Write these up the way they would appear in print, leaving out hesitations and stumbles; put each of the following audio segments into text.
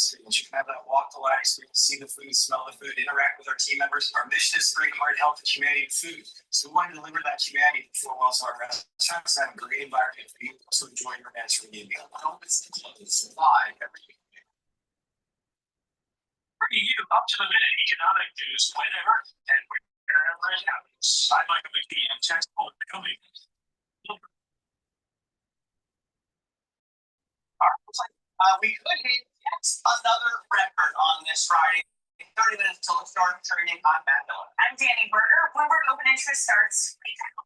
experience. You can have that walk the line experience, see the food, smell the food, interact with our team members. Our mission is to bring heart health and humanity to food. So we want to deliver that humanity to four walls of our restaurants, have a great environment for you to enjoy your events from you. Live every week. Bringing you up-to-the-minute economic news whenever and wherever it happens. I'm Michael Ph.D. and textbook becoming. We could hit yet another record on this Friday. 30 minutes until the start of trading. I'm Matt Miller. I'm Danny Berger. Bloomberg Open Interest starts right now.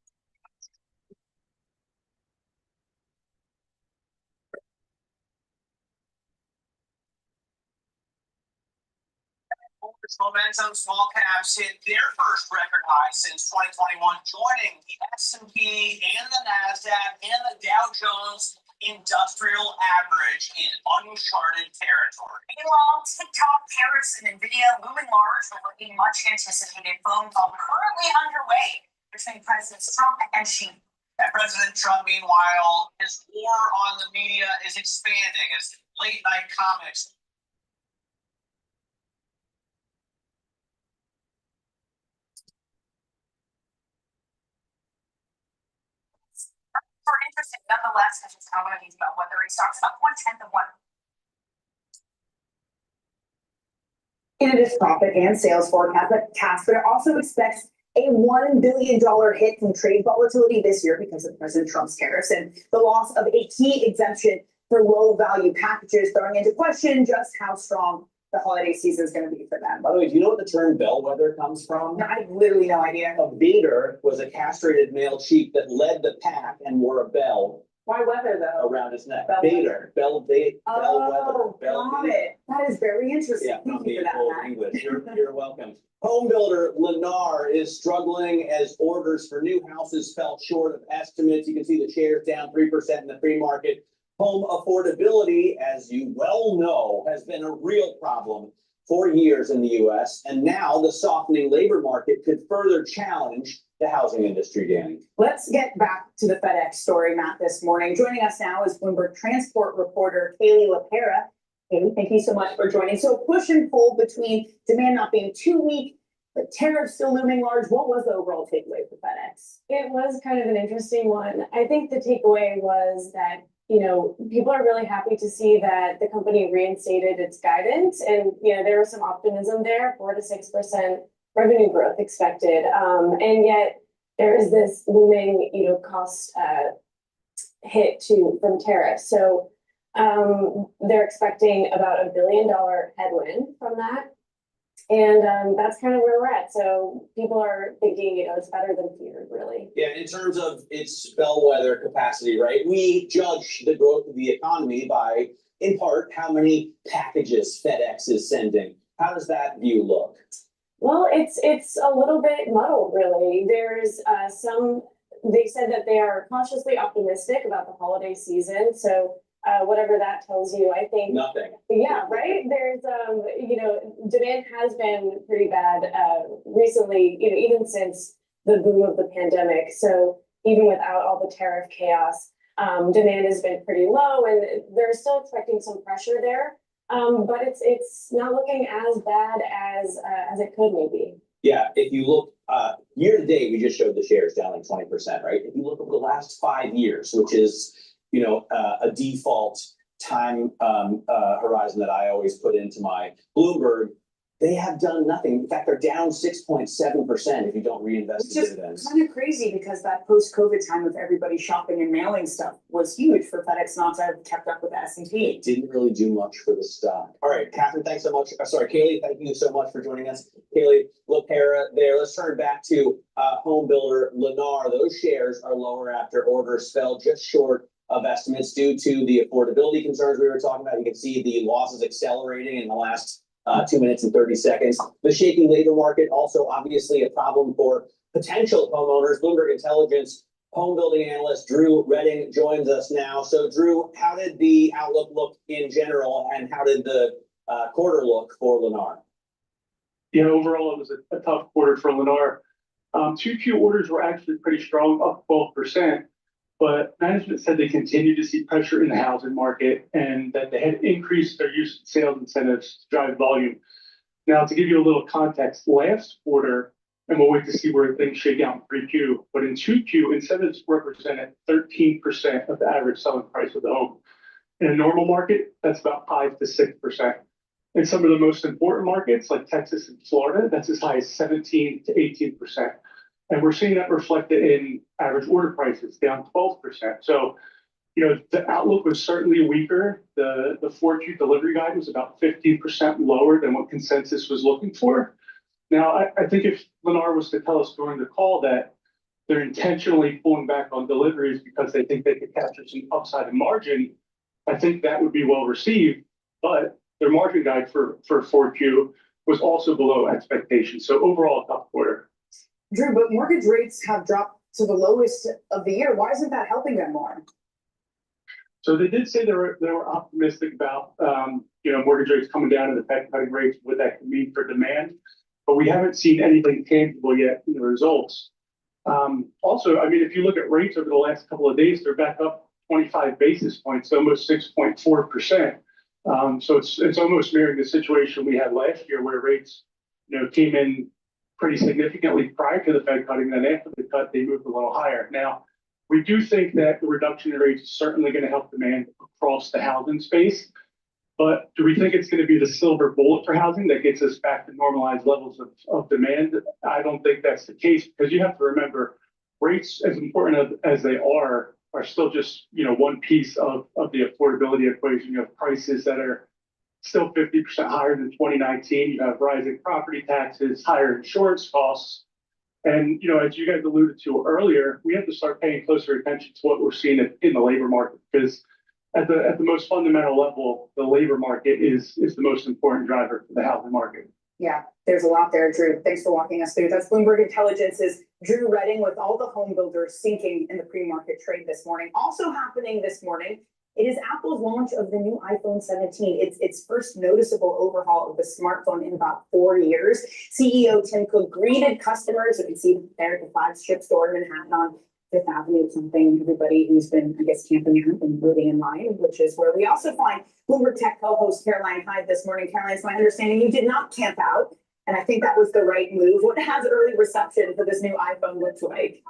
Momentum, small caps hit their first record high since 2021, joining the S&P and the NASDAQ and the Dow Jones Industrial Average in uncharted territory. Meanwhile, TikTok, tariffs, and NVIDIA looming large over a much anticipated phone call currently underway between Presidents Trump and Xi. And President Trump, meanwhile, his war on the media is expanding as late night comics. For interesting, nonetheless, because it's not one of these about whether he stocks up 1/10 of one. In its profit and sales forecast, but it also expects a $1 billion hit from trade volatility this year because of President Trump's tariffs and the loss of a key exemption for low-value packages, throwing into question just how strong the holiday season is going to be for them. By the way, do you know what the term bellwether comes from? I have literally no idea. A beater was a castrated male sheep that led the pack and wore a bell Why weather though? around his neck. Bellwether. Bellwether. Oh, got it. That is very interesting. Yeah, Thank you for that, full Matt. English. You're welcome. Home builder Lennar is struggling as orders for new houses fell short of estimates. You can see the shares down 3% in the free market. Home affordability, as you well know, has been a real problem for years in the U.S., and now the softening labor market could further challenge the housing industry, Danny. Let's get back to the FedEx story, Matt, this morning. Joining us now is Bloomberg transport reporter Kaylee LaPera. Kaylee, thank you so much for joining. So push and pull between demand not being too weak, but tariffs still looming large. What was the overall takeaway for FedEx? It was kind of an interesting one. I think the takeaway was that, you know, people are really happy to see that the company reinstated its guidance, and, you know, there was some optimism there, 4 to 6% revenue growth expected. And yet there is this looming, you know, cost hit from tariffs. So they're expecting about $1 billion headwind from that. And that's kind of where we're at. So people are thinking, you know, it's better than feared, really. Yeah, in terms of its bellwether capacity, right? We judge the growth of the economy by, in part, how many packages FedEx is sending. How does that view look? Well, it's a little bit muddled, really. There's they said that they are cautiously optimistic about the holiday season. So whatever that tells you, I think. Nothing. Yeah, right. There's, you know, demand has been pretty bad recently, you know, even since the boom of the pandemic. So even without all the tariff chaos, demand has been pretty low, and they're still expecting some pressure there. But it's not looking as bad as it could maybe. Yeah, if you look year to date, we just showed the shares down like 20%, right? If you look over the last 5 years, which is, you know, a default time horizon that I always put into my Bloomberg, they have done nothing. In fact, they're down 6.7% if you don't reinvest the dividends. It's kind of crazy because that post-COVID time of everybody shopping and mailing stuff was huge for FedEx not to have kept up with the S&P. It didn't really do much for the stock. All right, Catherine, thanks so much. Sorry, Kaylee, thank you so much for joining us. Kaylee LaPera there. Let's turn back to home builder Lennar. Those shares are lower after orders fell just short of estimates due to the affordability concerns we were talking about. You can see the losses accelerating in the last 2 minutes and 30 seconds. The shaky labor market also obviously a problem for potential homeowners. Bloomberg Intelligence home building analyst Drew Redding joins us now. So Drew, how did the outlook look in general, and how did the quarter look for Lennar? Yeah, overall it was a tough quarter for Lennar. 2Q orders were actually pretty strong, up 12%. but management said they continue to see pressure in the housing market and that they had increased their use of sales incentives to drive volume. Now, to give you a little context, last quarter, and we'll wait to see where things shake out in 3Q, but in 2Q, incentives represented 13% of the average selling price of the home. In a normal market, that's about 5 to 6%. In some of the most important markets like Texas and Florida, that's as high as 17 to 18%. And we're seeing that reflected in average order prices down 12%. So, the outlook was certainly weaker. The 4Q delivery guide was about 15% lower than what consensus was looking for. Now, I think if Lennar was to tell us during the call that they're intentionally pulling back on deliveries because they think they could capture some upside in margin, I think that would be well received. But their margin guide for 4Q was also below expectations. So overall, a tough quarter. Drew, but mortgage rates have dropped to the lowest of the year. Why isn't that helping them more? So they did say they were optimistic about mortgage rates coming down and the Fed cutting rates, what that could mean for demand. But we haven't seen anything tangible yet in the results. Also, I mean, if you look at rates over the last couple of days, they're back up 25 basis points, almost 6.4%. So it's almost mirroring the situation we had last year where rates, came in pretty significantly prior to the Fed cutting. Then after the cut, they moved a little higher. Now, we do think that the reduction in rates is certainly going to help demand across the housing space. But do we think it's going to be the silver bullet for housing that gets us back to normalized levels of demand? I don't think that's the case, because you have to remember, rates, as important as they are still just one piece of the affordability equation. You have prices that are still 50% higher than 2019. You have rising property taxes, higher insurance costs. And, as you guys alluded to earlier, we have to start paying closer attention to what we're seeing in the labor market, because at the most fundamental level, the labor market is the most important driver for the housing market. Yeah, there's a lot there, Drew. Thanks for walking us through. That's Bloomberg Intelligence's Drew Redding with all the home builders sinking in the pre-market trade this morning. Also happening this morning, it is Apple's launch of the new iPhone 17. It's its first noticeable overhaul of the smartphone in about 4 years. CEO Tim Cook greeted customers. You can see there at the flagship store in Manhattan on Fifth Avenue, something everybody who's been, camping out and waiting in line, which is where we also find Bloomberg Tech co-host Caroline Hyde this morning. Caroline, it's my understanding you did not camp out, and I think that was the right move. What has early reception for this new iPhone looked like?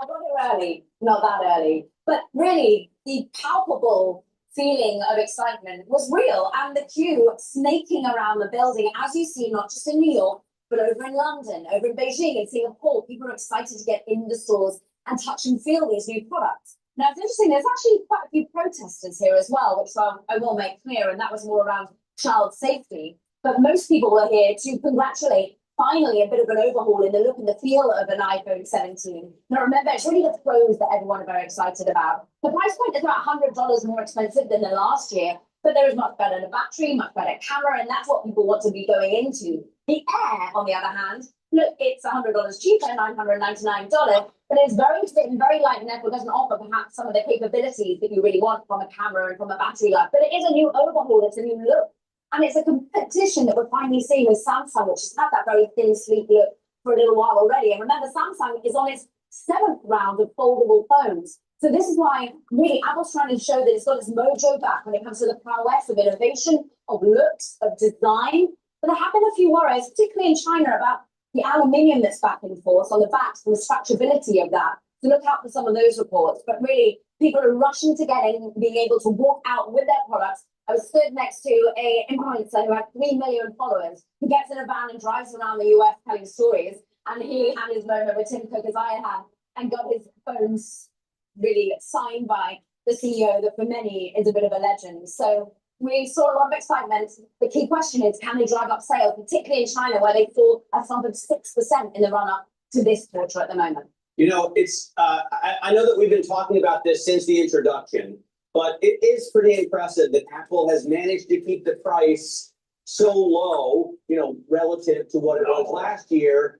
I got here early, not that early, but really the palpable feeling of excitement was real, and the queue snaking around the building, as you see, not just in New York, but over in London, over in Beijing and Singapore. People are excited to get in the stores and touch and feel these new products. Now, it's interesting, there's actually quite a few protesters here as well, which I will make clear, and that was more around child safety. But most people were here to congratulate finally a bit of an overhaul in the look and the feel of an iPhone 17. Now, remember, it's really the pros that everyone are very excited about. The price point is about $100 more expensive than the last year, but there is much better battery, much better camera, and that's what people want to be going into. The Air, on the other hand, look, it's $100 cheaper, $999, but it's very thin, very light, and therefore doesn't offer perhaps some of the capabilities that you really want from a camera and from a battery life. But it is a new overhaul, it's a new look. And it's a competition that we're finally seeing with Samsung, which has had that very thin, sleek look for a little while already. And remember, Samsung is on its 7th round of foldable phones. So this is why really Apple's trying to show that it's got its mojo back when it comes to the prowess of innovation, of looks, of design. But there have been a few worries, particularly in China, about the aluminium that's back in force on the backs and the stretchability of that. So look out for some of those reports. But really, people are rushing to get in, being able to walk out with their products. I was stood next to an influencer who had 3 million followers, who gets in a van and drives around the US telling stories. And he had his moment with Tim Cook, as I had, and got his phones really signed by the CEO that for many is a bit of a legend. So we saw a lot of excitement. The key question is, can they drive up sales, particularly in China, where they fall a sum of 6% in the run-up to this quarter at the moment? It's I know that we've been talking about this since the introduction, but it is pretty impressive that Apple has managed to keep the price so low, relative to what it was last year,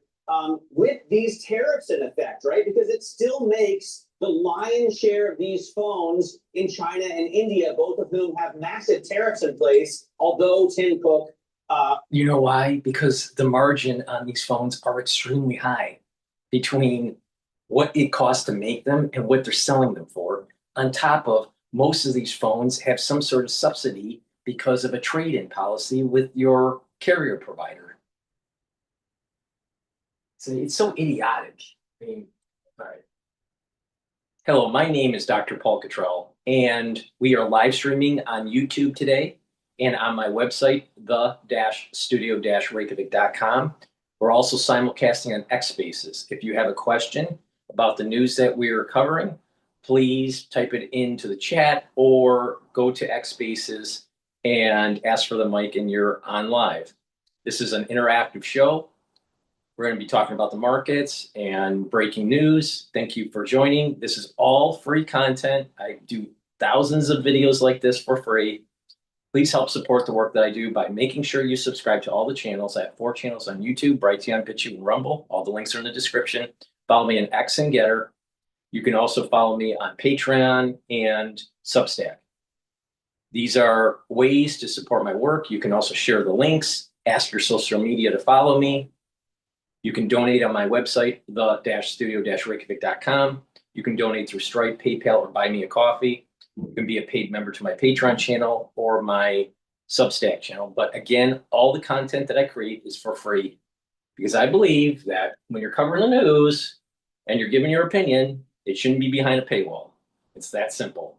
with these tariffs in effect, right? Because it still makes the lion's share of these phones in China and India, both of whom have massive tariffs in place, although Tim Cook... You know why? Because the margin on these phones are extremely high, between what it costs to make them and what they're selling them for. On top of most of these phones have some sort of subsidy because of a trade-in policy with your carrier provider. So it's so idiotic. I mean, all right. Hello, my name is DrPaulCottrell, and we are live streaming on YouTube today and on my website, the-studio-reykjavik.com. We're also simulcasting on X Spaces. If you have a question about the news that we are covering, please type it into the chat or go to X Spaces and ask for the mic and you're on live. This is an interactive show. We're going to be talking about the markets and breaking news. Thank you for joining. This is all free content. I do thousands of videos like this for free. Please help support the work that I do by making sure you subscribe to all the channels. I have 4 channels on YouTube, Brighteon, Bitchute, and Rumble. All the links are in the description. Follow me on X and GETTR. You can also follow me on Patreon and Substack. These are ways to support my work. You can also share the links, ask your social media to follow me. You can donate on my website, the-studio-reykjavik.com. You can donate through Stripe, PayPal, or buy me a coffee. You can be a paid member to my Patreon channel or my Substack channel. But again, all the content that I create is for free because I believe that when you're covering the news and you're giving your opinion, it shouldn't be behind a paywall. It's that simple.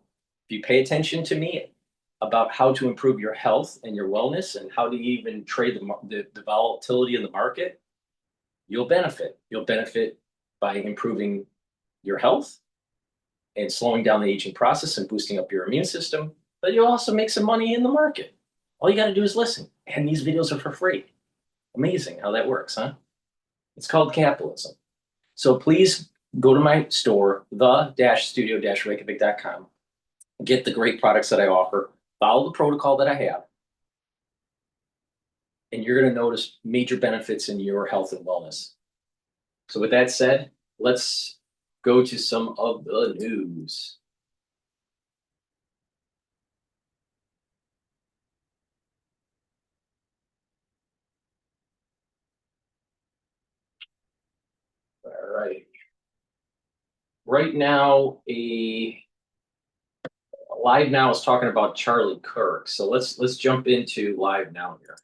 If you pay attention to me about how to improve your health and your wellness and how to even trade the volatility in the market, you'll benefit. You'll benefit by improving your health and slowing down the aging process and boosting up your immune system, but you'll also make some money in the market. All you got to do is listen, and these videos are for free. Amazing how that works, huh? It's called capitalism. So please go to my store, the-studio-reykjavik.com, get the great products that I offer, follow the protocol that I have, and you're going to notice major benefits in your health and wellness. So with that said, let's go to some of the news. All right. Right now, Live Now is talking about Charlie Kirk. So let's jump into Live Now here.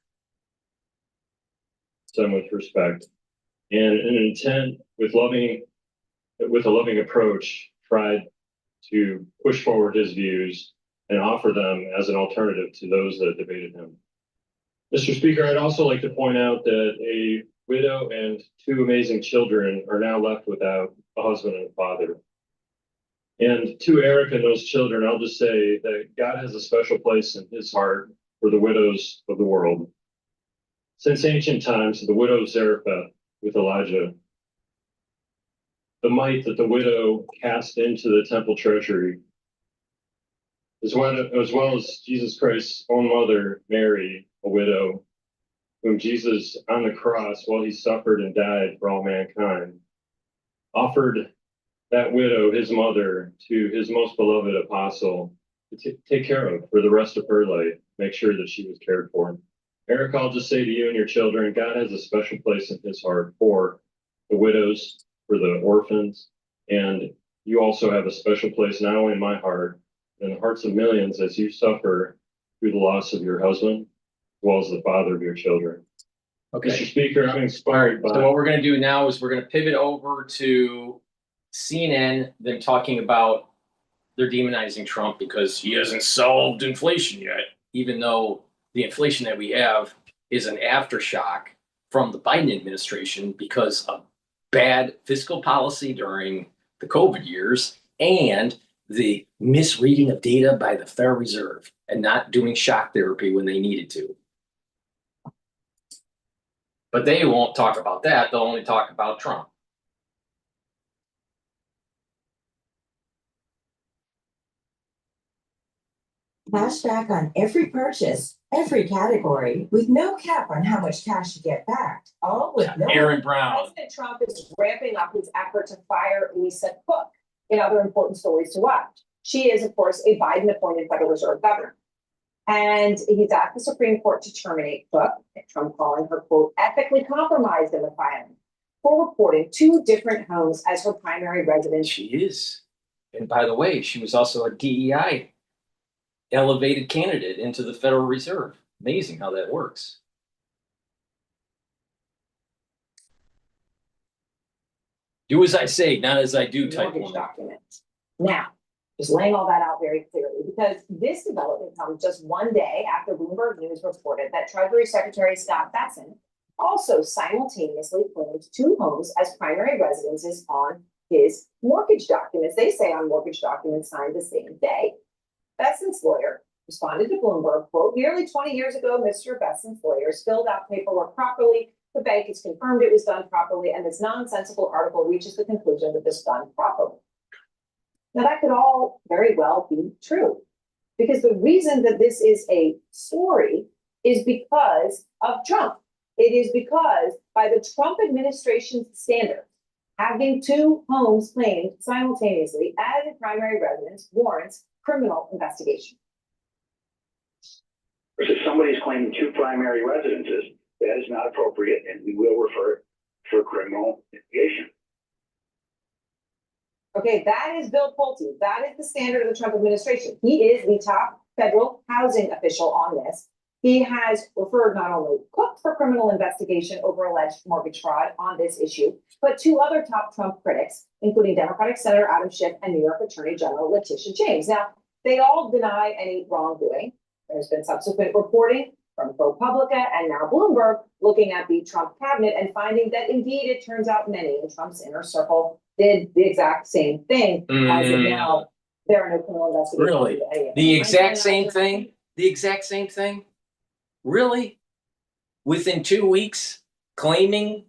Done with respect and an intent with a loving approach, tried to push forward his views and offer them as an alternative to those that debated him. Mr. Speaker, I'd also like to point out that a widow and 2 amazing children are now left without a husband and a father. And to Eric and those children, I'll just say that God has a special place in his heart for the widows of the world. Since ancient times, the widow of Zarephath with Elijah, the mite that the widow cast into the temple treasury, as well as Jesus Christ's own mother, Mary, a widow, whom Jesus on the cross, while he suffered and died for all mankind, offered that widow, his mother, to his most beloved apostle to take care of for the rest of her life, make sure that she was cared for. Eric, I'll just say to you and your children, God has a special place in his heart for the widows, for the orphans, and you also have a special place not only in my heart, but in the hearts of millions as you suffer through the loss of your husband, as well as the father of your children. Okay. Mr. Speaker, I'm inspired by... So what we're going to do now is we're going to pivot over to CNN, them talking about they're demonizing Trump because he hasn't solved inflation yet, even though the inflation that we have is an aftershock from the Biden administration because of bad fiscal policy during the COVID years and the misreading of data by the Federal Reserve and not doing shock therapy when they needed to. But they won't talk about that. They'll only talk about Trump. Cashback on every purchase, every category, with no cap on how much cash you get back. All with no. Aaron Brown. President Trump is ramping up his effort to fire Lisa Cook. In other important stories to watch, she is, of course, a Biden-appointed Federal Reserve governor. And he's asked the Supreme Court to terminate Cook, Trump calling her, quote, ethically compromised in the filing. for reporting 2 different homes as her primary residence. She is. And by the way, she was also a DEI elevated candidate into the Federal Reserve. Amazing how that works. Do as I say, not as I do type Mortgage one. documents. Now, just laying all that out very clearly, because this development comes just one day after Bloomberg News reported that Treasury Secretary Scott Bessent also simultaneously claimed 2 homes as primary residences on his mortgage documents. They say on mortgage documents signed the same day. Bessent's lawyer responded to Bloomberg, quote, nearly 20 years ago, Mr. Bessent's lawyers filled out paperwork properly. The bank has confirmed it was done properly, and this nonsensical article reaches the conclusion that this was done properly. Now, that could all very well be true, because the reason that this is a story is because of Trump. It is because by the Trump administration's standards, having 2 homes claimed simultaneously as a primary residence warrants criminal investigation. If somebody's claiming 2 primary residences, that is not appropriate, and we will refer it for criminal investigation. Okay, that is Bill Pulte. That is the standard of the Trump administration. He is the top federal housing official on this. He has referred not only Cook for criminal investigation over alleged mortgage fraud on this issue, but 2 other top Trump critics, including Democratic Senator Adam Schiff and New York Attorney General Letitia James. Now, they all deny any wrongdoing. There's been subsequent reporting from ProPublica and now Bloomberg looking at the Trump cabinet and finding that indeed it turns out many in Trump's inner circle did the exact same thing. As of now, there are no criminal investigations. Really? The exact same thing? The exact same thing? Really? Within 2 weeks, claiming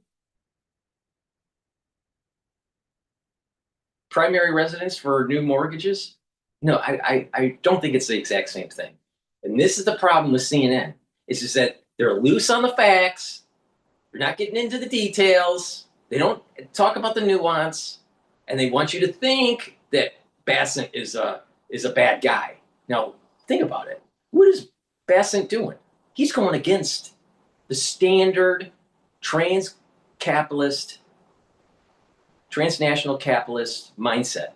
primary residence for new mortgages? No, I don't think it's the exact same thing. And this is the problem with CNN. It's just that they're loose on the facts. They're not getting into the details. They don't talk about the nuance. And they want you to think that Bessent is a bad guy. Now, think about it. What is Bessent doing? He's going against the standard transnational capitalist mindset.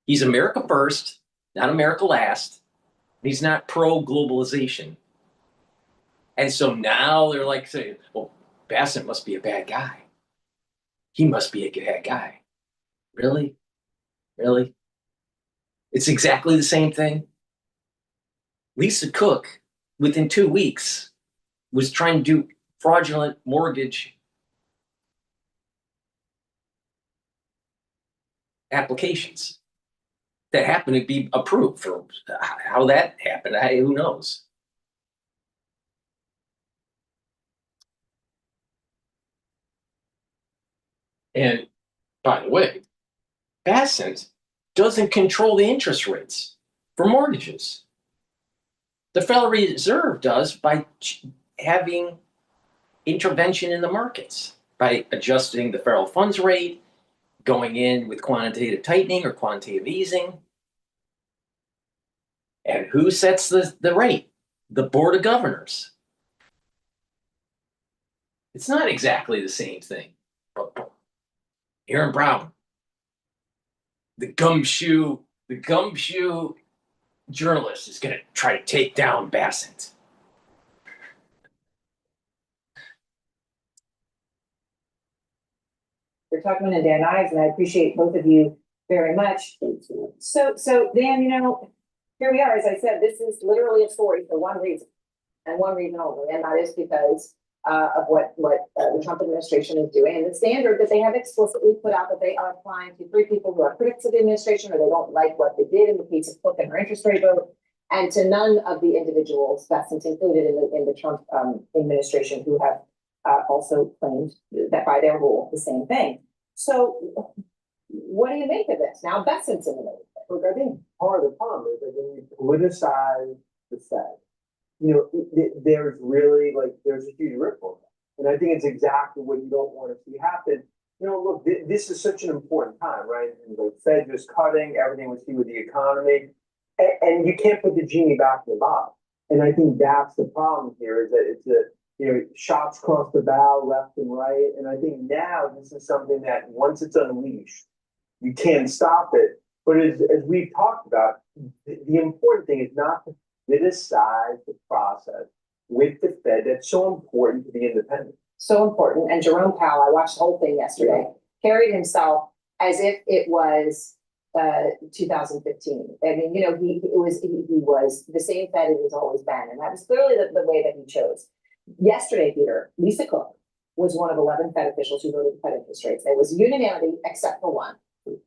He's America first, not America last. He's not pro-globalization. And so now they're like saying, well, Bessent must be a bad guy. He must be a bad guy. Really? Really? It's exactly the same thing. Lisa Cook, within 2 weeks, was trying to do fraudulent mortgage applications that happened to be approved. For how that happened, who knows? And by the way, Bessent doesn't control the interest rates for mortgages. The Federal Reserve does by having intervention in the markets, by adjusting the federal funds rate, going in with quantitative tightening or quantitative easing. And who sets the rate? The Board of Governors. It's not exactly the same thing. But Aaron Brown, the gumshoe journalist, is going to try to take down Bessent. You're talking to Dan Ives, and I appreciate both of you very much. So Dan, here we are. As I said, this is literally a story for one reason, and one reason only, and that is because of what the Trump administration is doing, and the standard that they have explicitly put out that they are applying to 3 people who are critics of the administration or they don't like what they did in the case of Cook and her interest rate vote, and to none of the individuals, Bessent included in the Trump administration, who have also claimed that by their rule the same thing. So, what do you make of this? Now Bessent's in the middle. Look, I think part of the problem is that when you politicize the Fed, there's really there's a huge ripple. And I think it's exactly what you don't want to see happen. Look, this is such an important time, right? And the Fed just cutting everything we see with the economy. And you can't put the genie back in the bottle. And I think that's the problem here, is that shots across the bow, left and right. And I think now this is something that once it's unleashed, you can't stop it. But as we've talked about, the important thing is not to criticize the process with the Fed. That's so important to the independent. So important. And Jerome Powell, I watched the whole thing yesterday, carried himself as if it was 2015. I mean, he was the same Fed it has always been. And that was clearly the way that he chose. Yesterday, Peter, Lisa Cook was one of 11 Fed officials who voted for Fed interest rates. There was unanimity except for one.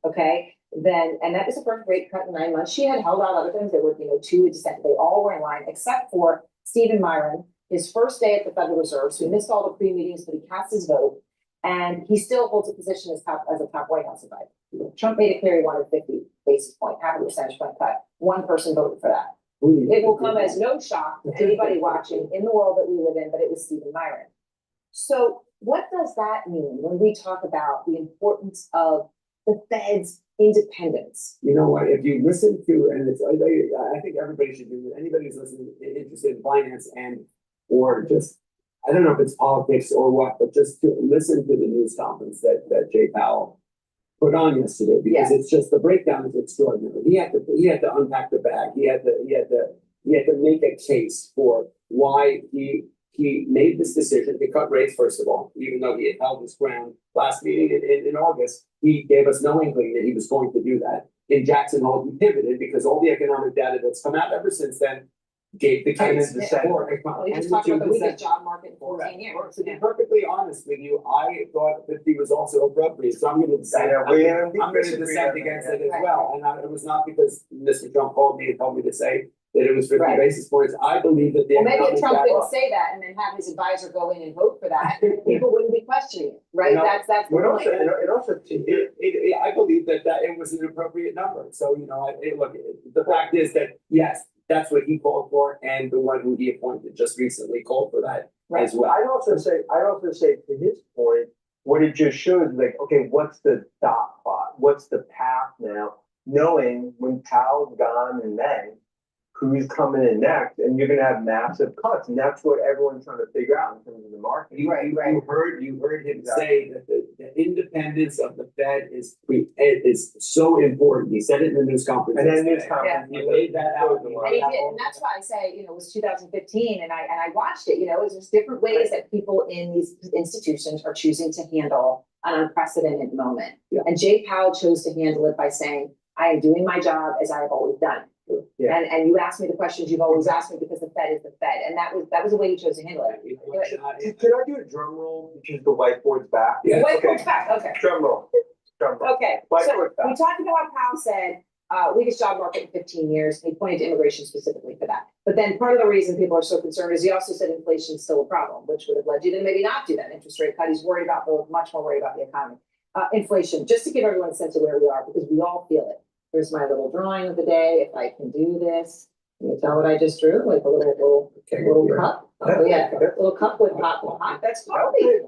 Okay. Then, and that was the first rate cut in 9 months. She had held out other things. There were, 2 dissent. They all were in line except for Stephen Myron, his first day at the Federal Reserve. So he missed all the pre-meetings, but he cast his vote. And he still holds a position as a top White House advisor. Trump made it clear he wanted 50 basis point, half a percentage point cut. One person voted for that. It will come as no shock to anybody watching in the world that we live in, but it was Stephen Myron. So what does that mean when we talk about the importance of the Fed's independence? You know what? If you listen to, and I think everybody should do it. Anybody who's listening, interested in finance or just, I don't know if it's politics or what, but just to listen to the news conference that Jay Powell put on yesterday, because it's just, the breakdown is extraordinary. He had to unpack the bag. He had to make a case for why he made this decision to cut rates, first of all, even though he had held his ground last meeting in August. He gave us no inkling that he was going to do that. In Jackson Hole, he pivoted because all the economic data that's come out ever since then gave the case for We just talked about the weakest job market in 14 years. To be perfectly honest with you, I thought 50 was also appropriate, so I'm going to dissent. I'm going to dissent against it as well. And it was not because Mr. Trump called me and told me to say that it was 50 basis points. I believe that maybe if Trump didn't say that and then have his advisor go in and vote for that, people wouldn't be questioning it, right? That's the point. I believe that it was an appropriate number. So look, the fact is that yes, that's what he called for, and the one who he appointed just recently called for that as well. I'd also say to his point, what it just shows, like, okay, what's the dot plot? What's the path now? Knowing when Powell's gone in May, who's coming in next, and you're going to have massive cuts, and that's what everyone's trying to figure out in terms of the market. You heard him say that the independence of the Fed is so important. He said it in the news conference. And then news conference, he laid that out. And he did, and that's why I say, it was 2015, and I watched it. There's different ways that people in these institutions are choosing to handle an unprecedented moment. And Jay Powell chose to handle it by saying, "I am doing my job as I have always done." And you asked me the questions you've always asked me because the Fed is the Fed, and that was the way you chose to handle it. Can I do a drum roll because the whiteboard's back? Yeah. Whiteboard's back. Okay. Drum roll. Okay. So we talked about how Powell said weakest job market in 15 years. And he pointed to immigration specifically for that. But then part of the reason people are so concerned is he also said inflation is still a problem, which would have led you to maybe not do that interest rate cut. He's worried about much more worried about the economy. Inflation, just to give everyone a sense of where we are, because we all feel it. Here's my little drawing of the day. If I can do this, can you tell what I just drew? Like a little cup. Oh yeah, a little cup with hot. That's coffee. A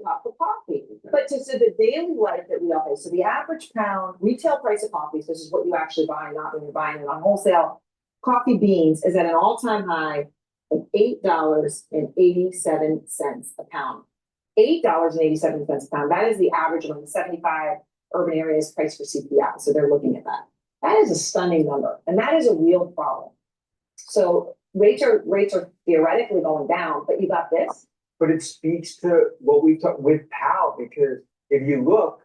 cup of coffee. But to the daily life that we all face. So the average pound retail price of coffee, so this is what you actually buy, not when you're buying it on wholesale. Coffee beans is at an all-time high of $8.87 a pound. $8.87 a pound. That is the average among the 75 urban areas priced for CPI. So they're looking at that. That is a stunning number. And that is a real problem. So rates are theoretically going down, but you got this. But it speaks to what we talked with Powell, because if you look,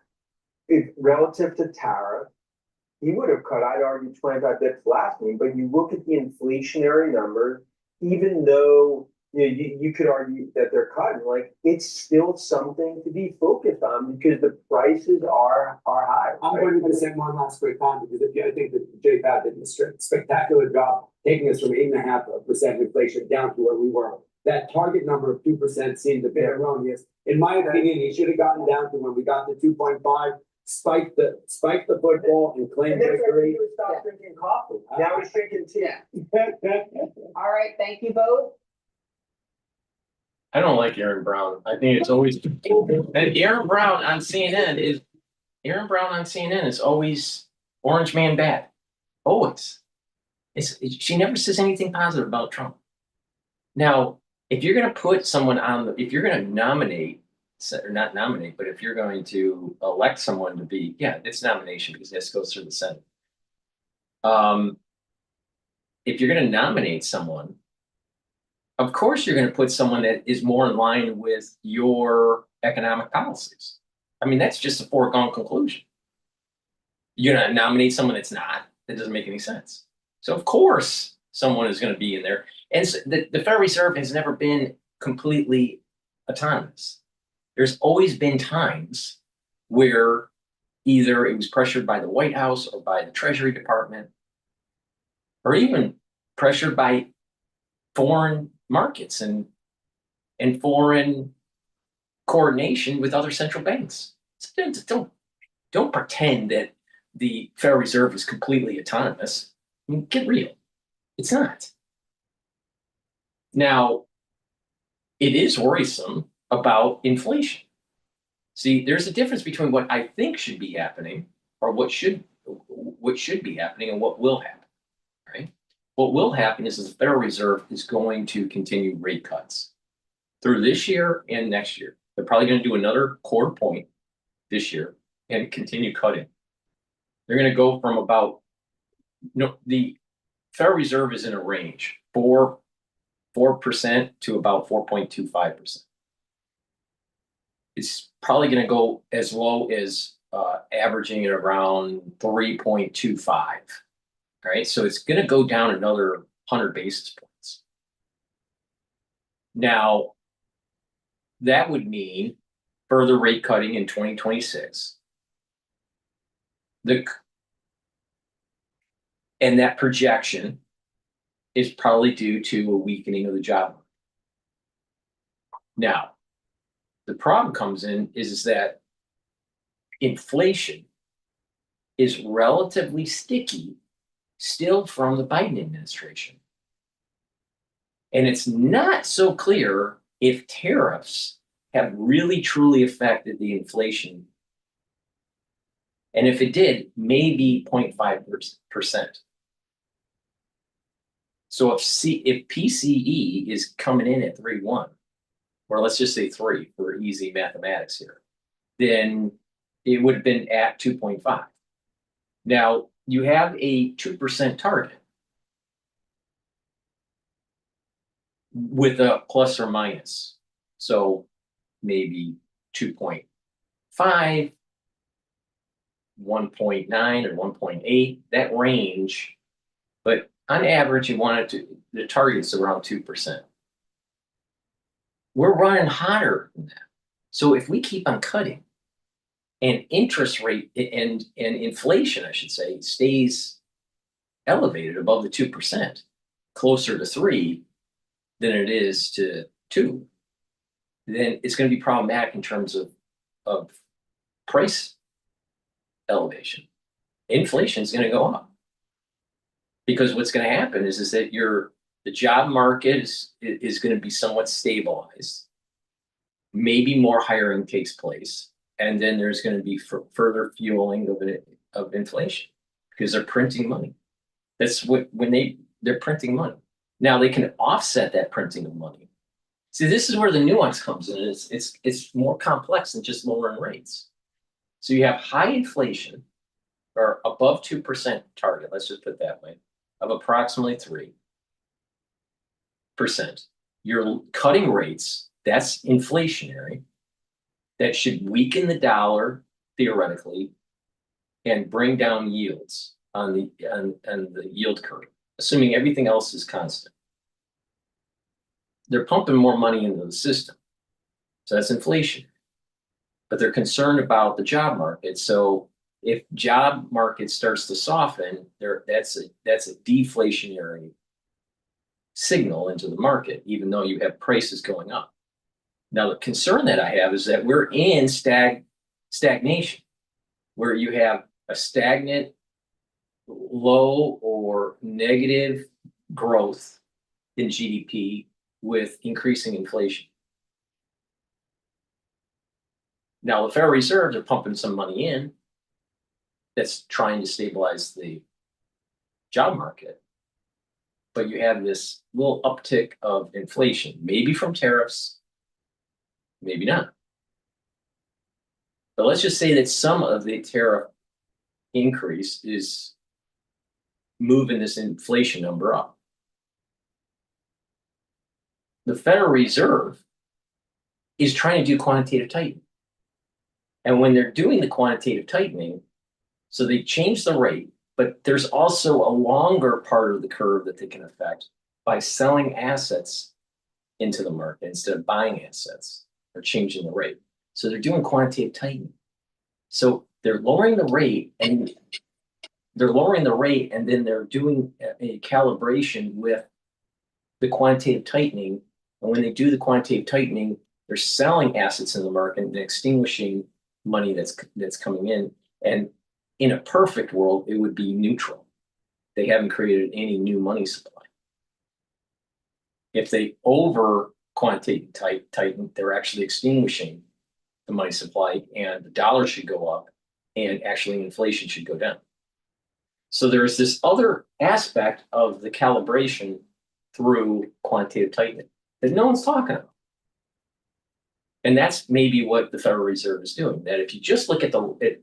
relative to tariff, he would have cut, I'd argue, 25 bits last meeting, but you look at the inflationary numbers, even though you could argue that they're cutting, like, it's still something to be focused on because the prices are high. I'm going to say one last quick comment, because I think that Jay Powell did a spectacular job taking us from 8.5% inflation down to where we were. That target number of 2% seemed a bit erroneous. In my opinion, he should have gotten down to when we got to 2.5. Spike the football and claim victory. Stop drinking coffee. Now he's drinking tea. All right, thank you both. I don't like Aaron Brown. I think it's always and Aaron Brown on CNN is always orange man bad. Always. She never says anything positive about Trump. Now, if you're going to put someone on, if you're going to nominate, or not nominate, but if you're going to elect someone to be, yeah, it's nomination because this goes through the Senate. If you're going to nominate someone, of course you're going to put someone that is more in line with your economic policies. I mean, that's just a foregone conclusion. You're going to nominate someone that's not. That doesn't make any sense. So of course someone is going to be in there. And so the Federal Reserve has never been completely autonomous. There's always been times where either it was pressured by the White House or by the Treasury Department, or even pressured by foreign markets and foreign coordination with other central banks. So don't pretend that the Federal Reserve is completely autonomous. I mean, get real. It's not. Now, it is worrisome about inflation. See, there's a difference between what I think should be happening, or what should be happening, and what will happen. Right? What will happen is the Federal Reserve is going to continue rate cuts through this year and next year. They're probably going to do another quarter point this year and continue cutting. They're going to go from about, the Federal Reserve is in a range, 4% to about 4.25%. It's probably going to go as low as averaging at around 3.25. All right, so it's going to go down another 100 basis points. Now, that would mean further rate cutting in 2026. And that projection is probably due to a weakening of the job market. Now, the problem comes in is that inflation is relatively sticky still from the Biden administration. And it's not so clear if tariffs have really truly affected the inflation. And if it did, maybe 0.5%. So if PCE is coming in at 3.1, or let's just say 3 for easy mathematics here, then it would have been at 2.5. Now, you have a 2% target with a plus or minus. So maybe 2.5, 1.9 or 1.8, that range. But on average, you want it to, the target's around 2%. We're running hotter than that. So if we keep on cutting and interest rate and inflation, I should say, stays elevated above the 2%, closer to 3 than it is to 2, then it's going to be problematic in terms of price elevation. Inflation is going to go up. Because what's going to happen is that the job market is going to be somewhat stabilized. Maybe more hiring takes place, and then there's going to be further fueling of inflation because they're printing money. That's when they're printing money. Now they can offset that printing of money. See, this is where the nuance comes in. It's more complex than just lowering rates. So you have high inflation, or above 2% target. Let's just put it that way, of approximately 3%. You're cutting rates, that's inflationary. That should weaken the dollar theoretically and bring down yields on the yield curve, assuming everything else is constant. They're pumping more money into the system. So that's inflation. But they're concerned about the job market. So if job market starts to soften, that's a deflationary signal into the market, even though you have prices going up. Now, the concern that I have is that we're in stagnation, where you have a stagnant, low or negative growth in GDP with increasing inflation. Now, the Federal Reserve are pumping some money in that's trying to stabilize the job market. but you have this little uptick of inflation, maybe from tariffs, maybe not. But let's just say that some of the tariff increase is moving this inflation number up. The Federal Reserve is trying to do quantitative tightening. And when they're doing the quantitative tightening, so they change the rate, but there's also a longer part of the curve that they can affect by selling assets into the market instead of buying assets or changing the rate. So they're doing quantitative tightening. So they're lowering the rate and then they're doing a calibration with the quantitative tightening. And when they do the quantitative tightening, they're selling assets in the market and extinguishing money that's coming in. And in a perfect world, it would be neutral. They haven't created any new money supply. If they over quantitative tighten, they're actually extinguishing the money supply, and the dollar should go up, and actually inflation should go down. So there's this other aspect of the calibration through quantitative tightening that no one's talking about. And that's maybe what the Federal Reserve is doing, that if you just look at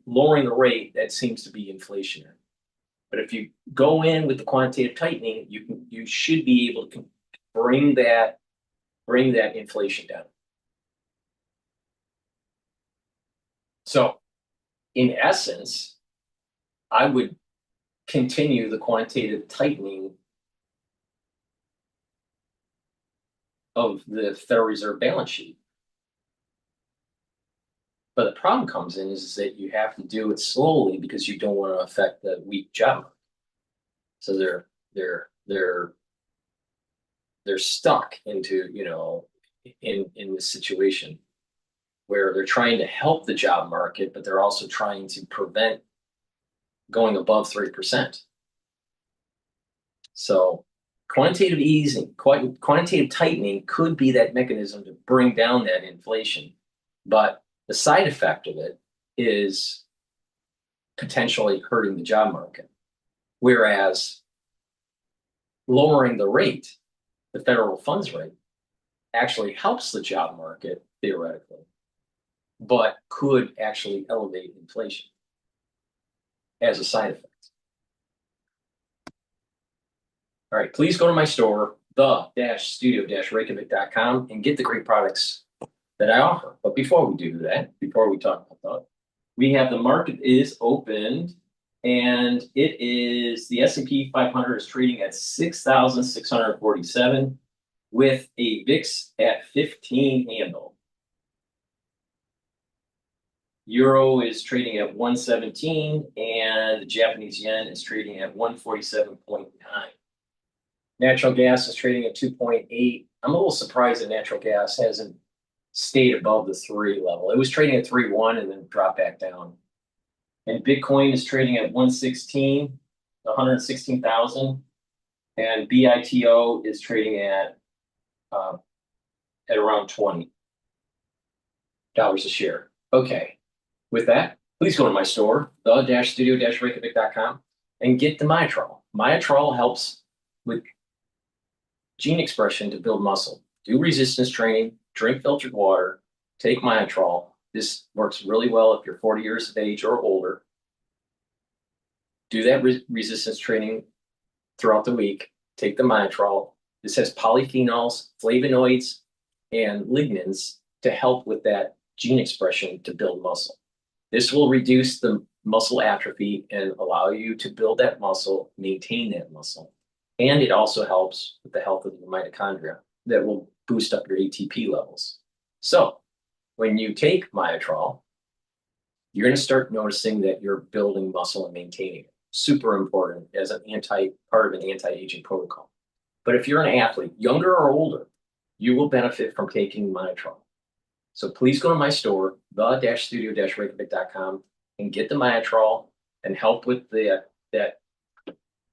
lowering the rate, that seems to be inflationary. But if you go in with the quantitative tightening, you should be able to bring that inflation down. So in essence, I would continue the quantitative tightening of the Federal Reserve balance sheet. But the problem comes in is that you have to do it slowly because you don't want to affect the weak job market. So they're stuck into, you know, in this situation where they're trying to help the job market, but they're also trying to prevent going above 3%. So quantitative easing, quantitative tightening could be that mechanism to bring down that inflation, but the side effect of it is potentially hurting the job market. Whereas lowering the rate, the federal funds rate, actually helps the job market theoretically, but could actually elevate inflation as a side effect. All right, please go to my store, the-studio-reykjavik.com, and get the great products that I offer. But before we do that, before we talk about that, we have the market is opened, and it is the S&P 500 is trading at 6,647 with a VIX at 15 handle. Euro is trading at 117, and the Japanese yen is trading at 147.9. Natural gas is trading at 2.8. I'm a little surprised that natural gas hasn't stayed above the 3 level. It was trading at 3.1 and then dropped back down. And Bitcoin is trading at 116,000, and BITO is trading at around $20 a share. Okay, with that, please go to my store, the-studio-reykjavik.com, and get the Myotrol. Myotrol helps with gene expression to build muscle. Do resistance training, drink filtered water, take Myotrol. This works really well if you're 40 years of age or older. Do that resistance training throughout the week. Take the Myotrol. This has polyphenols, flavonoids, and lignans to help with that gene expression to build muscle. This will reduce the muscle atrophy and allow you to build that muscle, maintain that muscle. And it also helps with the health of your mitochondria that will boost up your ATP levels. So when you take Myotrol, you're going to start noticing that you're building muscle and maintaining it. Super important as an part of an anti-aging protocol. But if you're an athlete, younger or older, you will benefit from taking Myotrol. So please go to my store, the-studio-reykjavik.com, and get the Myotrol and help with that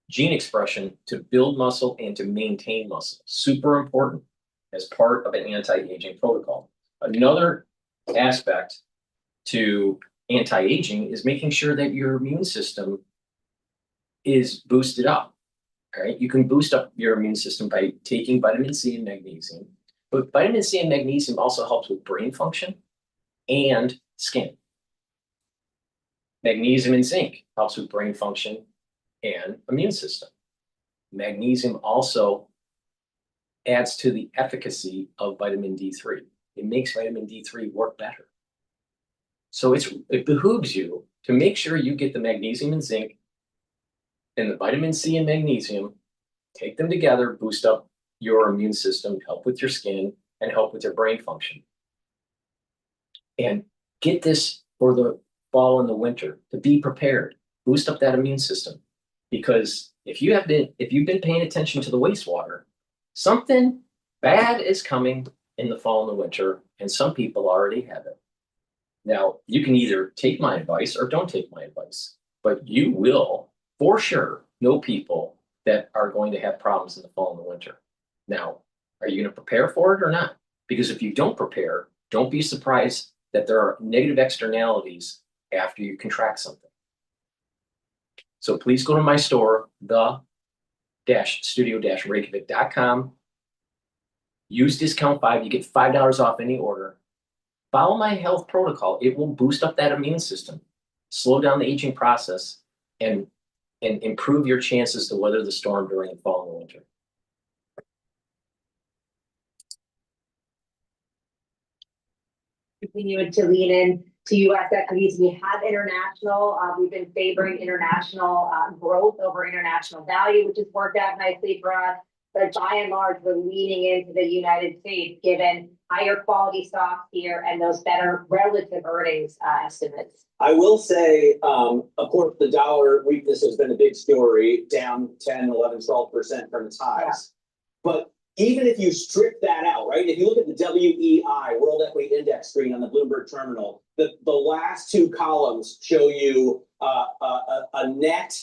gene expression to build muscle and to maintain muscle. Super important as part of an anti-aging protocol. Another aspect to anti-aging is making sure that your immune system is boosted up, All right, you can boost up your immune system by taking vitamin C and magnesium. But vitamin C and magnesium also helps with brain function and skin. Magnesium and zinc helps with brain function and immune system. Magnesium also adds to the efficacy of vitamin D3. It makes vitamin D3 work better. So it behooves you to make sure you get the magnesium and zinc and the vitamin C and magnesium, take them together, boost up your immune system, help with your skin, and help with your brain function. And get this for the fall and the winter to be prepared. Boost up that immune system. Because if you've been paying attention to the wastewater, something bad is coming in the fall and the winter, and some people already have it. Now, you can either take my advice or don't take my advice, but you will, for sure, know people that are going to have problems in the fall and the winter. Now, are you going to prepare for it or not? Because if you don't prepare, don't be surprised that there are negative externalities after you contract something. So please go to my store, the-studio-reykjavik.com. Use discount 5, you get $5 off any order. Follow my health protocol. It will boost up that immune system, slow down the aging process, and improve your chances to weather the storm during the fall and winter. Continuing to lean in to U.S. equities. We have international. We've been favoring international growth over international value, which has worked out nicely for us. But by and large, we're leaning into the United States, given higher quality stocks here and those better relative earnings estimates. I will say, of course, the dollar weakness has been a big story, down 10, 11, 12% from its highs. Yeah. But even if you strip that out, right? If you look at the WEI, World Equity Index screen on the Bloomberg terminal, the last two columns show you a net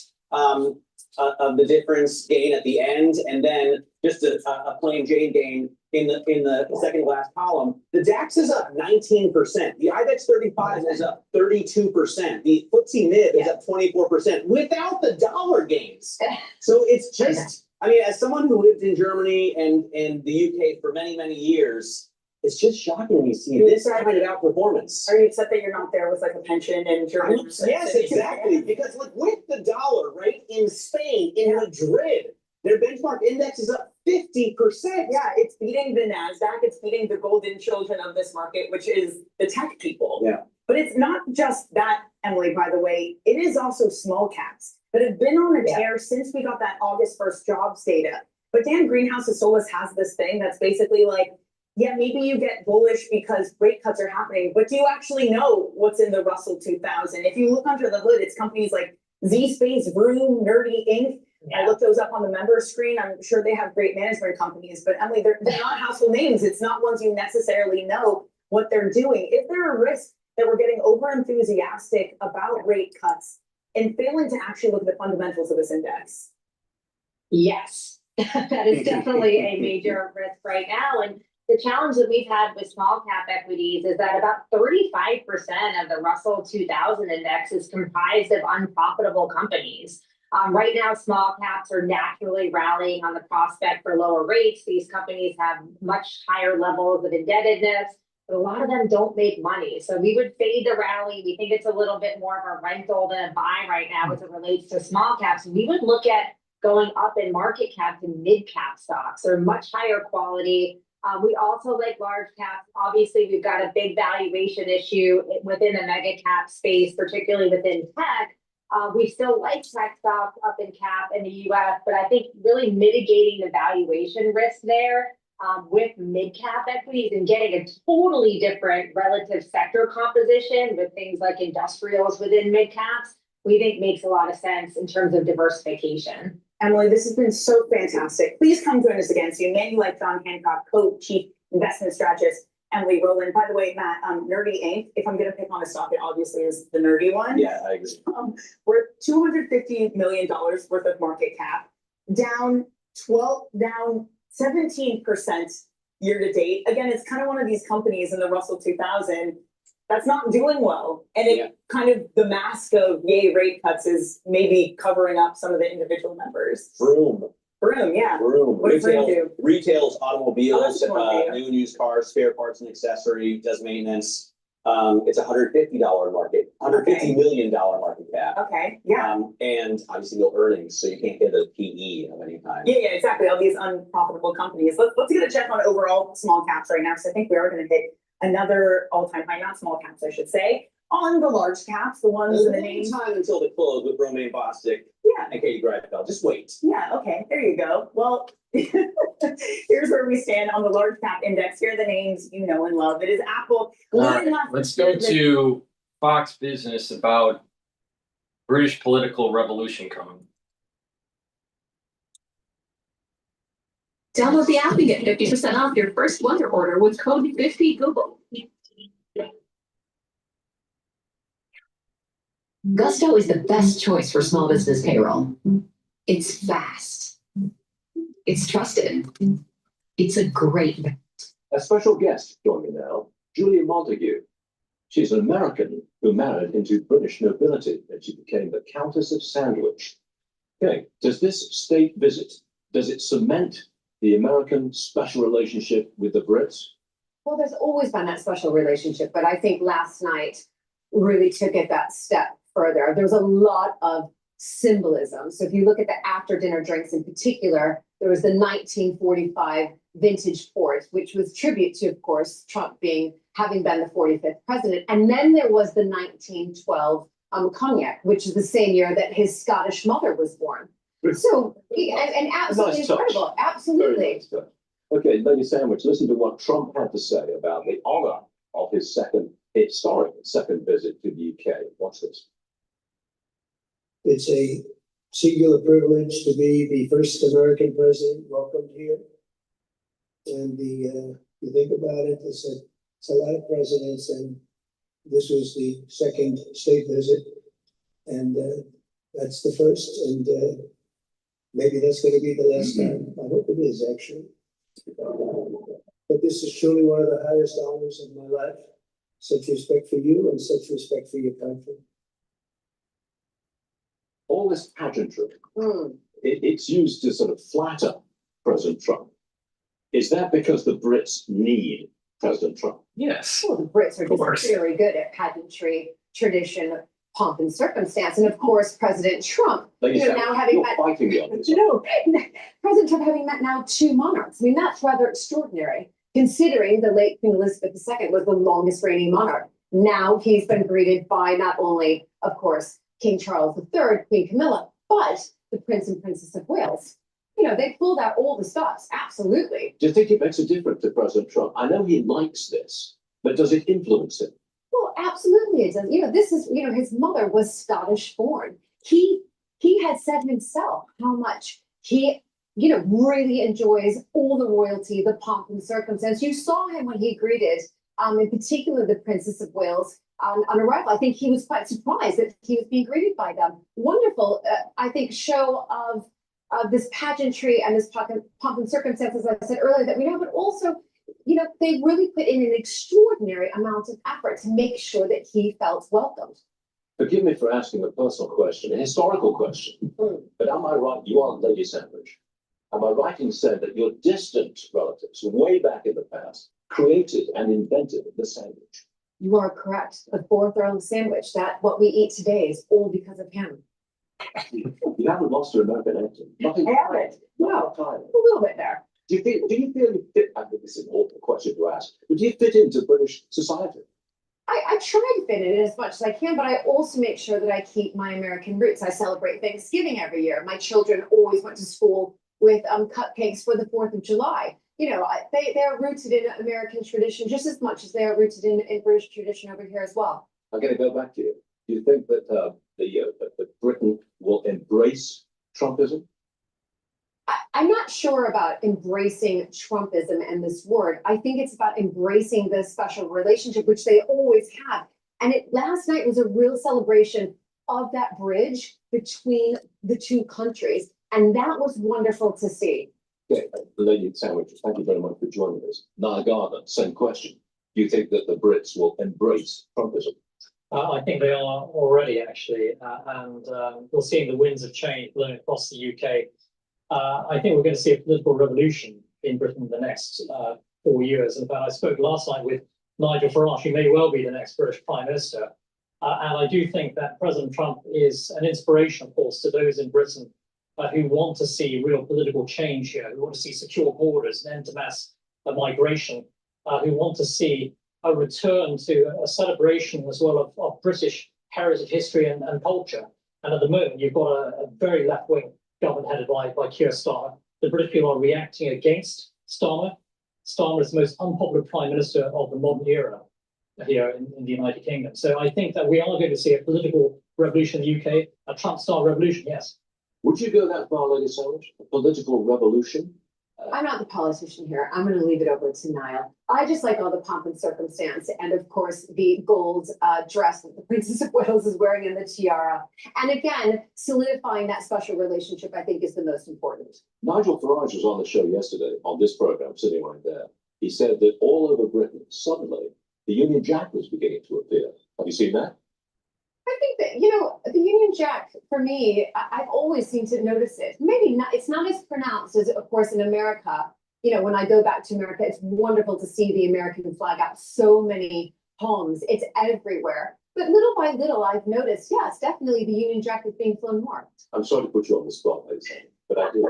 of the difference gain at the end, and then just a plain Jane gain in the second last column. The DAX is up 19%. The IBEX 35 is up 32%. The FTSE Mid is up 24% without the dollar gains. So it's just, I mean, as someone who lived in Germany and the UK for many, many years, it's just shocking to see this kind of outperformance. Are you upset that you're not there with like a pension in Germany? Yes, exactly. Because like with the dollar, right, in Spain, in Madrid, their benchmark index is up 50%. Yeah, it's beating the NASDAQ. It's beating the golden children of this market, which is the tech people. Yeah. But it's not just that, Emily, by the way. It is also small caps that have been on a tear since we got that August 1st jobs data. But Dan Greenhouse of Solus has this thing that's basically like, yeah, maybe you get bullish because rate cuts are happening, but do you actually know what's in the Russell 2000? If you look under the hood, it's companies like Z-Space, Vroom, Nerdy Inc. Yeah. I looked those up on the member screen. I'm sure they have great management companies, but Emily, they're not household names. It's not ones you necessarily know what they're doing. Is there a risk that we're getting over enthusiastic about rate cuts and failing to actually look at the fundamentals of this index? Yes, that is definitely a major risk right now. And the challenge that we've had with small cap equities is that about 35% of the Russell 2000 index is comprised of unprofitable companies. Right now, small caps are naturally rallying on the prospect for lower rates. These companies have much higher levels of indebtedness, but a lot of them don't make money. So we would fade the rally. We think it's a little bit more of a rental than a buy right now as it relates to small caps. We would look at going up in market cap to mid cap stocks. They're much higher quality. We also like large caps. Obviously, we've got a big valuation issue within the mega cap space, particularly within tech. We still like tech stocks up in cap in the US, but I think really mitigating the valuation risk there with mid cap equities and getting a totally different relative sector composition with things like industrials within mid caps, we think makes a lot of sense in terms of diversification. Emily, this has been so fantastic. Please come join us again. So Manuel John Hancock, co-chief investment strategist, Emily Rowland. By the way, Matt, Nerdy Inc., if I'm going to pick on a stock, it obviously is the nerdy one. Yeah, I agree. We're $250 million worth of market cap, down 17% year to date. Again, it's kind of one of these companies in the Russell 2000 that's not doing well. And it kind of, the mask of yay rate cuts is maybe covering up some of the individual members. Vroom. Broom, yeah. Broom. What does Broom do? Retails automobiles, Oh, that's cool. new and used cars, spare parts and accessory, does maintenance. It's $150 market, $150 million market cap. Okay, yeah. And obviously no earnings, so you can't get a PE of any kind. Yeah, exactly. All these unprofitable companies. Let's get a check on overall small caps right now. So I think we are going to hit another all-time high, not small caps, I should say. On the large caps, the ones in the names. Time until the close with Romaine Bostic. Yeah. And Katie Greifeld. Just wait. Yeah, okay, there you go. Well, here's where we stand on the large cap index. Here are the names you know and love. It is Apple. All right, let's go to Fox Business about British political revolution coming. Download the app and get 50% off your first Wonder order with code 50Google. Gusto is the best choice for small business payroll. It's fast. It's trusted. It's a great bet. A special guest joining now, Julia Montague. She's an American who married into British nobility and she became the Countess of Sandwich. Okay, does this state visit, does it cement the American special relationship with the Brits? Well, there's always been that special relationship, but I think last night really took it that step further. There's a lot of symbolism. So if you look at the after dinner drinks in particular, there was the 1945 vintage port, which was tribute to, of course, Trump having been the 45th president. And then there was the 1912 cognac, which is the same year that his Scottish mother was born. So, and absolutely Nice incredible. touch. Absolutely. Very nice touch. Okay, Lady Sandwich, listen to what Trump had to say about the honor of his historic second visit to the UK. Watch this. It's a singular privilege to be the first American president welcomed here. And you think about it, it's a lot of presidents, and this was the second state visit, and that's the first, and maybe that's going to be the last time. I hope it is, actually. But this is truly one of the highest honors of my life. Such respect for you and such respect for your country. All this pageantry, it's used to sort of flatter President Trump. Is that because the Brits need President Trump? Yes. Well, the Brits are just very good at pageantry, tradition, pomp and circumstance. And of course, President Trump, now having met, President Trump having met now two monarchs. I mean, that's rather extraordinary, considering the late Queen Elizabeth II was the longest reigning monarch. Now he's been greeted by not only, of course, King Charles III, Queen Camilla, but the Prince and Princess of Wales. They pulled out all the stops. Absolutely. Do you think it makes a difference to President Trump? I know he likes this, but does it influence him? Well, absolutely it does. This is, his mother was Scottish born. He had said himself how much he, really enjoys all the royalty, the pomp and circumstance. You saw him when he greeted, in particular, the Princess of Wales on arrival. I think he was quite surprised that he was being greeted by them. Wonderful, I think, show of this pageantry and this pomp and circumstance, as I said earlier, that we know, but also, they really put in an extraordinary amount of effort to make sure that he felt welcomed. Forgive me for asking a personal question, a historical question, but am I right? You are Lady Sandwich. Am I right in saying that your distant relatives, way back in the past, created and invented the sandwich? You are correct. The fourth round sandwich, that what we eat today is all because of him. You haven't lost your American accent. Nothing. I haven't. No, a little bit there. Do you feel you fit? I think this is an awful question to ask, but do you fit into British society? I try to fit in as much as I can, but I also make sure that I keep my American roots. I celebrate Thanksgiving every year. My children always went to school with cupcakes for the 4th of July. They're rooted in American tradition just as much as they are rooted in British tradition over here as well. I'm going to go back to you. Do you think that that Britain will embrace Trumpism? I'm not sure about embracing Trumpism and this word. I think it's about embracing this special relationship, which they always have. And last night was a real celebration of that bridge between the two countries. And that was wonderful to see. Okay, Lady Sandwich, thank you very much for joining us. Niall Gardner, same question. Do you think that the Brits will embrace Trumpism? I think they are already, actually, and we're seeing the winds of change blowing across the UK. I think we're going to see a political revolution in Britain in the next 4 years. In fact, I spoke last night with Nigel Farage, who may well be the next British Prime Minister. And I do think that President Trump is an inspiration, of course, to those in Britain who want to see real political change here, who want to see secure borders, an end to mass migration, who want to see a return to a celebration as well of British heritage, history and culture. And at the moment, you've got a very left-wing government headed by Keir Starmer. The British people are reacting against Starmer. Starmer is the most unpopular prime minister of the modern era here in the United Kingdom. So I think that we are going to see a political revolution in the UK, a Trump-style revolution, yes. Would you go that far, Lady Sandwich? A political revolution? I'm not the politician here. I'm going to leave it over to Niall. I just like all the pomp and circumstance, and of course the gold dress that the Princess of Wales is wearing and the tiara. And again, solidifying that special relationship, I think, is the most important. Nigel Farage was on the show yesterday on this program, sitting right there. He said that all over Britain, suddenly, the Union Jack was beginning to appear. Have you seen that? I think that, the Union Jack, for me, I've always seemed to notice it. Maybe not, it's not as pronounced as, of course, in America. When I go back to America, it's wonderful to see the American flag out so many homes. It's everywhere. But little by little, I've noticed, yes, definitely the Union Jack is being flown more. I'm sorry to put you on the spot, Lady Sandwich, but I do.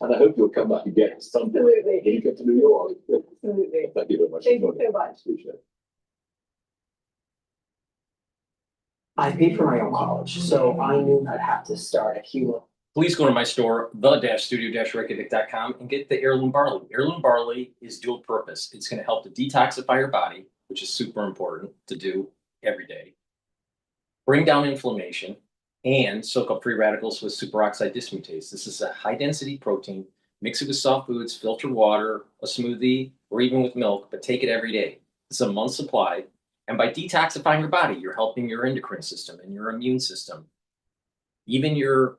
And I hope you'll come back again at some point. Absolutely. When you get to New York. Absolutely. Thank you very much. Thank you so much. Appreciate it. I paid for my own college, so I knew I'd have to start at Hewlett. Please go to my store, the-studio-reykjavik.com, and get the heirloom barley. Heirloom barley is dual purpose. It's going to help to detoxify your body, which is super important to do every day, bring down inflammation, and soak up free radicals with superoxide dismutase. This is a high-density protein. Mix it with soft foods, filtered water, a smoothie, or even with milk, but take it every day. It's a month's supply. And by detoxifying your body, you're helping your endocrine system and your immune system, even your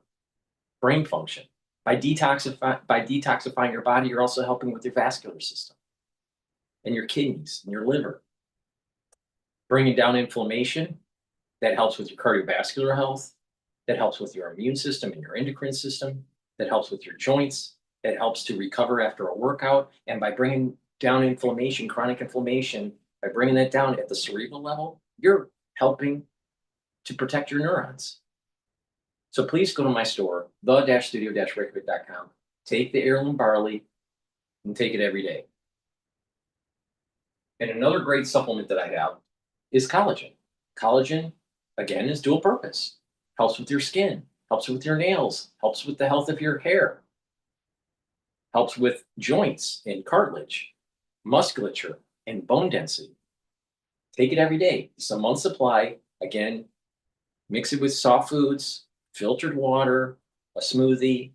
brain function. By detoxifying your body, you're also helping with your vascular system and your kidneys and your liver. Bringing down inflammation, that helps with your cardiovascular health, that helps with your immune system and your endocrine system, that helps with your joints, that helps to recover after a workout. And by bringing down inflammation, chronic inflammation, by bringing that down at the cerebral level, you're helping to protect your neurons. So please go to my store, the-studio-reykjavik.com. Take the heirloom barley and take it every day. And another great supplement that I have is collagen. Collagen, again, is dual purpose. Helps with your skin, helps with your nails, helps with the health of your hair, helps with joints and cartilage, musculature, and bone density. Take it every day. It's a month's supply. Again, mix it with soft foods, filtered water, a smoothie,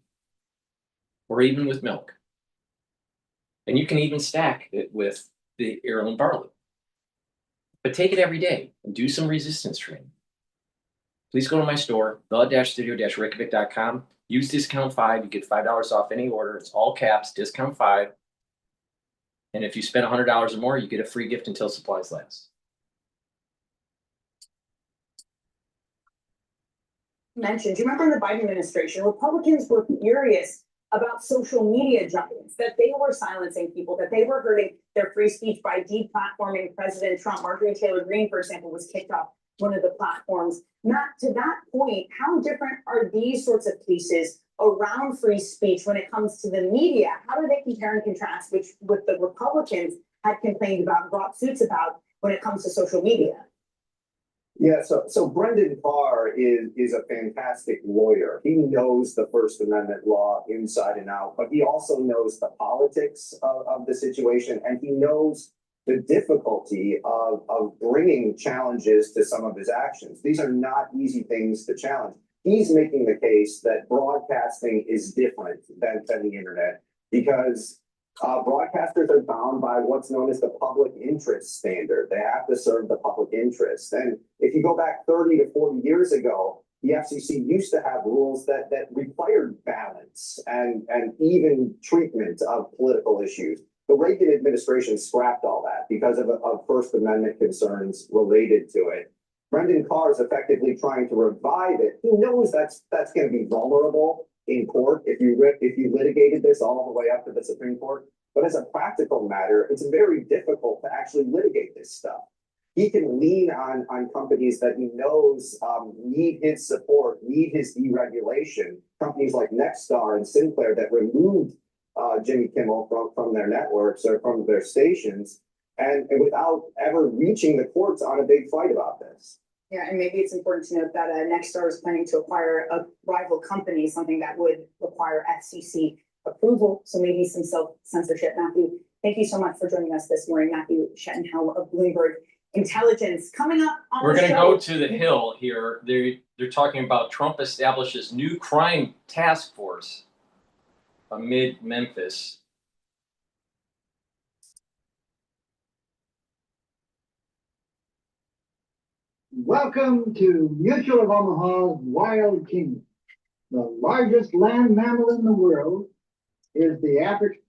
or even with milk. And you can even stack it with the heirloom barley. But take it every day and do some resistance training. Please go to my store, the-studio-reykjavik.com. Use discount 5. You get $5 off any order. It's all caps, discount 5. And if you spend $100 or more, you get a free gift until supplies last. Mentioned, do you remember in the Biden administration, Republicans were furious about social media giants, that they were silencing people, that they were hurting their free speech by deplatforming President Trump. Marjorie Taylor Greene, for example, was kicked off one of the platforms. Matt, to that point, how different are these sorts of cases around free speech when it comes to the media? How do they compare and contrast with the Republicans had complained about, brought suits about when it comes to social media? Yeah, so Brendan Carr is a fantastic lawyer. He knows the First Amendment law inside and out, but he also knows the politics of the situation, and he knows the difficulty of bringing challenges to some of his actions. These are not easy things to challenge. He's making the case that broadcasting is different than the internet because broadcasters are bound by what's known as the public interest standard. They have to serve the public interest. And if you go back 30 to 40 years ago, the FCC used to have rules that required balance and even treatment of political issues. The Reagan administration scrapped all that because of First Amendment concerns related to it. Brendan Carr is effectively trying to revive it. He knows that's going to be vulnerable. in court if you litigated this all the way up to the Supreme Court. But as a practical matter, it's very difficult to actually litigate this stuff. He can lean on companies that he knows need his support, need his deregulation. Companies like Nexstar and Sinclair that removed Jimmy Kimmel from their networks or from their stations, and without ever reaching the courts on a big fight about this. Yeah, and maybe it's important to note that Nexstar is planning to acquire a rival company, something that would require FCC approval. So maybe some self-censorship. Matthew, thank you so much for joining us this morning. Matthew Schettenhell of Bloomberg Intelligence. Coming up on We're the going to show. go to the Hill here. They're talking about Trump establishes new crime task force amid Memphis. Welcome to Mutual of Omaha's Wild Kingdom. The largest land mammal in the world is the African.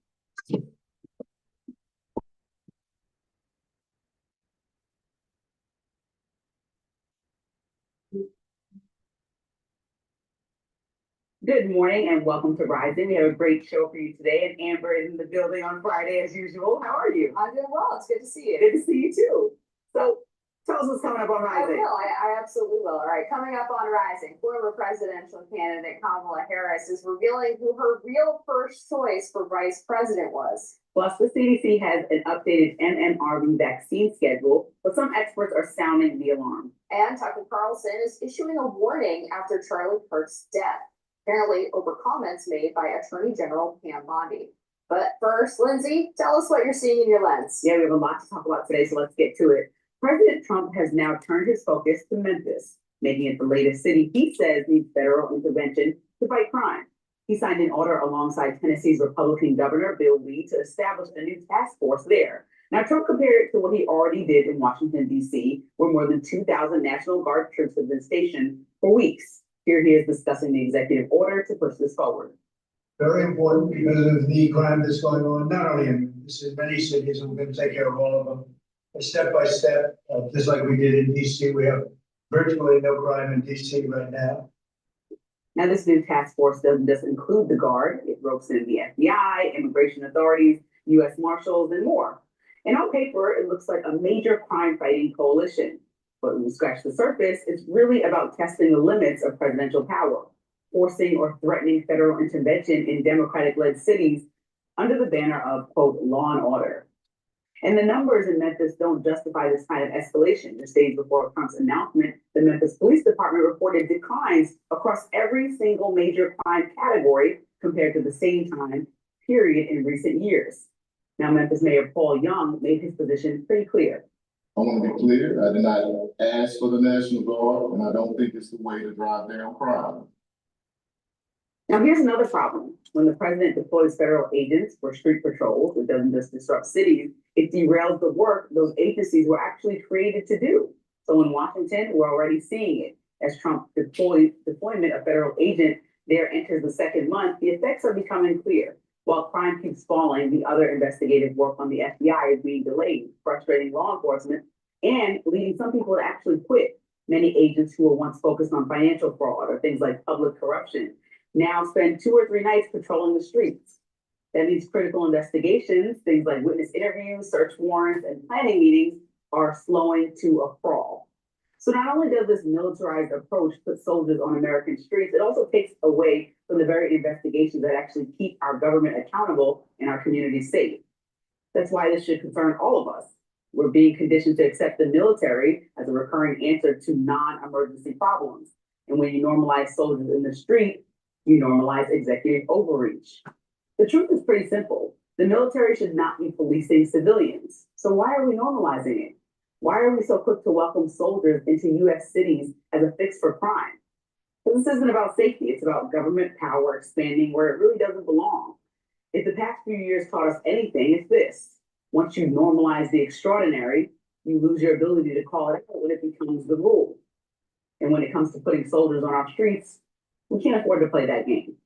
Good morning and welcome to Rising. We have a great show for you today, and Amber is in the building on Friday as usual. How are you? I'm doing well. It's good to see you. Good to see you too. So tell us what's coming up on Rising. I absolutely will. All right, coming up on Rising, former presidential candidate Kamala Harris is revealing who her real first choice for vice president was. Plus, the CDC has an updated MMRV vaccine schedule, but some experts are sounding the alarm. And Tucker Carlson is issuing a warning after Charlie Kirk's death, apparently over comments made by Attorney General Pam Bondi. But first, Lindsay, tell us what you're seeing in your lens. Yeah, we have a lot to talk about today, so let's get to it. President Trump has now turned his focus to Memphis, making it the latest city he says needs federal intervention to fight crime. He signed an order alongside Tennessee's Republican Governor Bill Lee to establish a new task force there. Now, Trump compared it to what he already did in Washington, D.C., where more than 2,000 National Guard troops have been stationed for weeks. Here he is discussing the executive order to push this forward. Very important because of the crime that's going on, not only in many cities, and we're going to take care of all of them. Step by step, just like we did in DC. We have virtually no crime in DC right now. Now, this new task force doesn't just include the Guard. It ropes in the FBI, immigration authorities, U.S. Marshals, and more. And on paper, it looks like a major crime-fighting coalition. But when you scratch the surface, it's really about testing the limits of presidential power, forcing or threatening federal intervention in Democratic-led cities under the banner of, quote, law and order. And the numbers in Memphis don't justify this kind of escalation. Just days before Trump's announcement, the Memphis Police Department reported declines across every single major crime category compared to the same time period in recent years. Now, Memphis Mayor Paul Young made his position pretty clear. I want to be clear, I did not ask for the National Guard, and I don't think it's the way to drive down crime. Now, here's another problem. When the president deploys federal agents for street patrols, it doesn't just disrupt cities, it derails the work those agencies were actually created to do. So in Washington, we're already seeing it. As Trump deployment of federal agent there enters the second month, the effects are becoming clear. While crime keeps falling, the other investigative work on the FBI is being delayed, frustrating law enforcement and leading some people to actually quit. Many agents who were once focused on financial fraud or things like public corruption now spend 2 or 3 nights patrolling the streets. That means critical investigations, things like witness interviews, search warrants, and planning meetings are slowing to a crawl. So not only does this militarized approach put soldiers on American streets, it also takes away from the very investigations that actually keep our government accountable and our communities safe. That's why this should concern all of us. We're being conditioned to accept the military as a recurring answer to non-emergency problems. And when you normalize soldiers in the street, you normalize executive overreach. The truth is pretty simple. The military should not be policing civilians. So why are we normalizing it? Why are we so quick to welcome soldiers into U.S. cities as a fix for crime? Because this isn't about safety. It's about government power expanding where it really doesn't belong. If the past few years taught us anything, it's this. Once you normalize the extraordinary, you lose your ability to call it out when it becomes the rule. And when it comes to putting soldiers on our streets, we can't afford to play that game.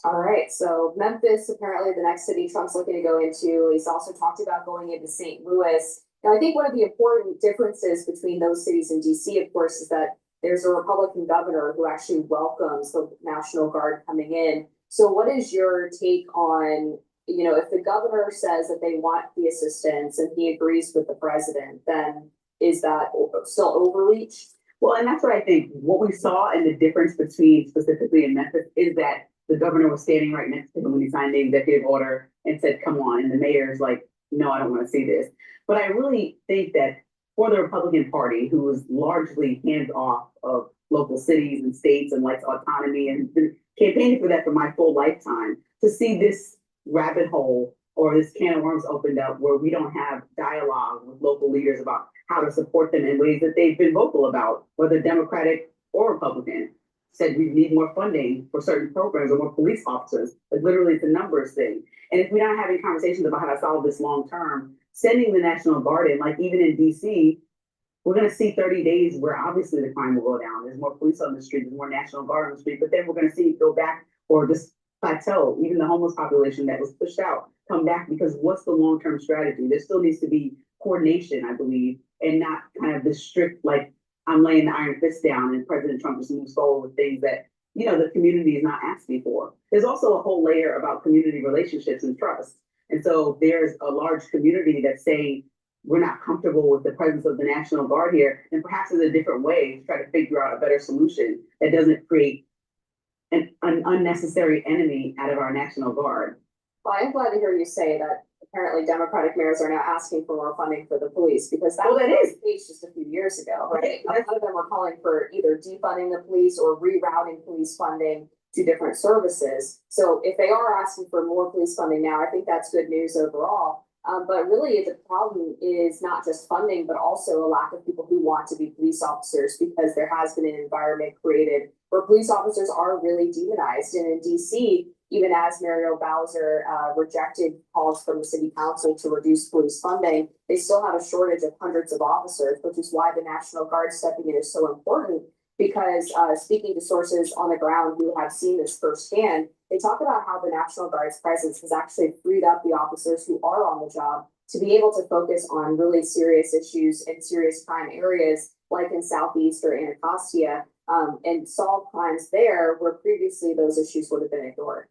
All right, so Memphis, apparently the next city Trump's looking to go into. He's also talked about going into St. Louis. Now, I think one of the important differences between those cities and DC, of course, is that there's a Republican governor who actually welcomes the National Guard coming in. So what is your take on, you know, if the governor says that they want the assistance and he agrees with the president, then is that still overreach? Well, and that's what I think. What we saw and the difference between specifically in Memphis is that the governor was standing right next to him when he signed the executive order and said, come on. And the mayor's like, no, I don't want to see this. But I really think that for the Republican Party, who was largely hands off of local cities and states and likes autonomy and been campaigning for that for my full lifetime, to see this rabbit hole or this can of worms opened up where we don't have dialogue with local leaders about how to support them in ways that they've been vocal about, whether Democratic or Republican, said we need more funding for certain programs or more police officers. Like literally it's a numbers thing. And if we're not having conversations about how to solve this long term, sending the National Guard in, like even in DC, we're going to see 30 days where obviously the crime will go down. There's more police on the street, there's more National Guard on the street, but then we're going to see it go back or just plateau. Even the homeless population that was pushed out come back, because what's the long-term strategy? There still needs to be coordination, I believe, and not kind of this strict, like I'm laying the iron fist down and President Trump just moves forward with things that, you know, the community is not asking for. There's also a whole layer about community relationships and trust. And so there's a large community that's saying, we're not comfortable with the presence of the National Guard here, and perhaps there's a different way to try to figure out a better solution that doesn't create an unnecessary enemy out of our National Guard. Well, I'm glad to hear you say that apparently Democratic mayors are now asking for more funding for the police, because that was the case just a few years ago, right? A lot of them were calling for either defunding the police or rerouting police funding to different services. So if they are asking for more police funding now, I think that's good news overall. But really the problem is not just funding, but also a lack of people who want to be police officers, because there has been an environment created where police officers are really demonized. And in DC, even as Muriel Bowser rejected calls from the city council to reduce police funding, they still have a shortage of hundreds of officers, which is why the National Guard stepping in is so important. Because speaking to sources on the ground who have seen this firsthand, they talk about how the National Guard's presence has actually freed up the officers who are on the job to be able to focus on really serious issues and serious crime areas, like in Southeast or Anacostia, and solve crimes there where previously those issues would have been ignored.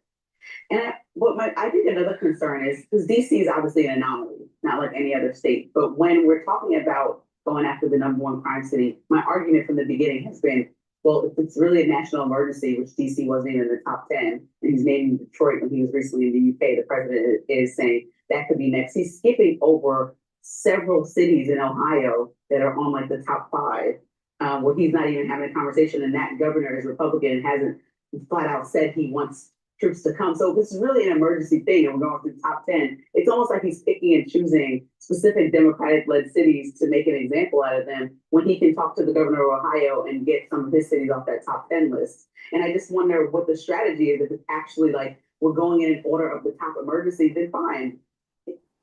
And I think another concern is, because DC is obviously an anomaly, not like any other state, but when we're talking about going after the #1 crime city, my argument from the beginning has been, well, if it's really a national emergency, which DC wasn't even in the top 10, and he's naming Detroit when he was recently in the UK, the president is saying that could be next. He's skipping over several cities in Ohio that are on like the top 5, where he's not even having a conversation, and that governor is Republican and hasn't flat out said he wants troops to come. So this is really an emergency thing, and we're going through the top 10. It's almost like he's picking and choosing specific Democratic-led cities to make an example out of them, when he can talk to the governor of Ohio and get some of his cities off that top 10 list. And I just wonder what the strategy is. If it's actually like we're going in order of the top emergencies, then fine.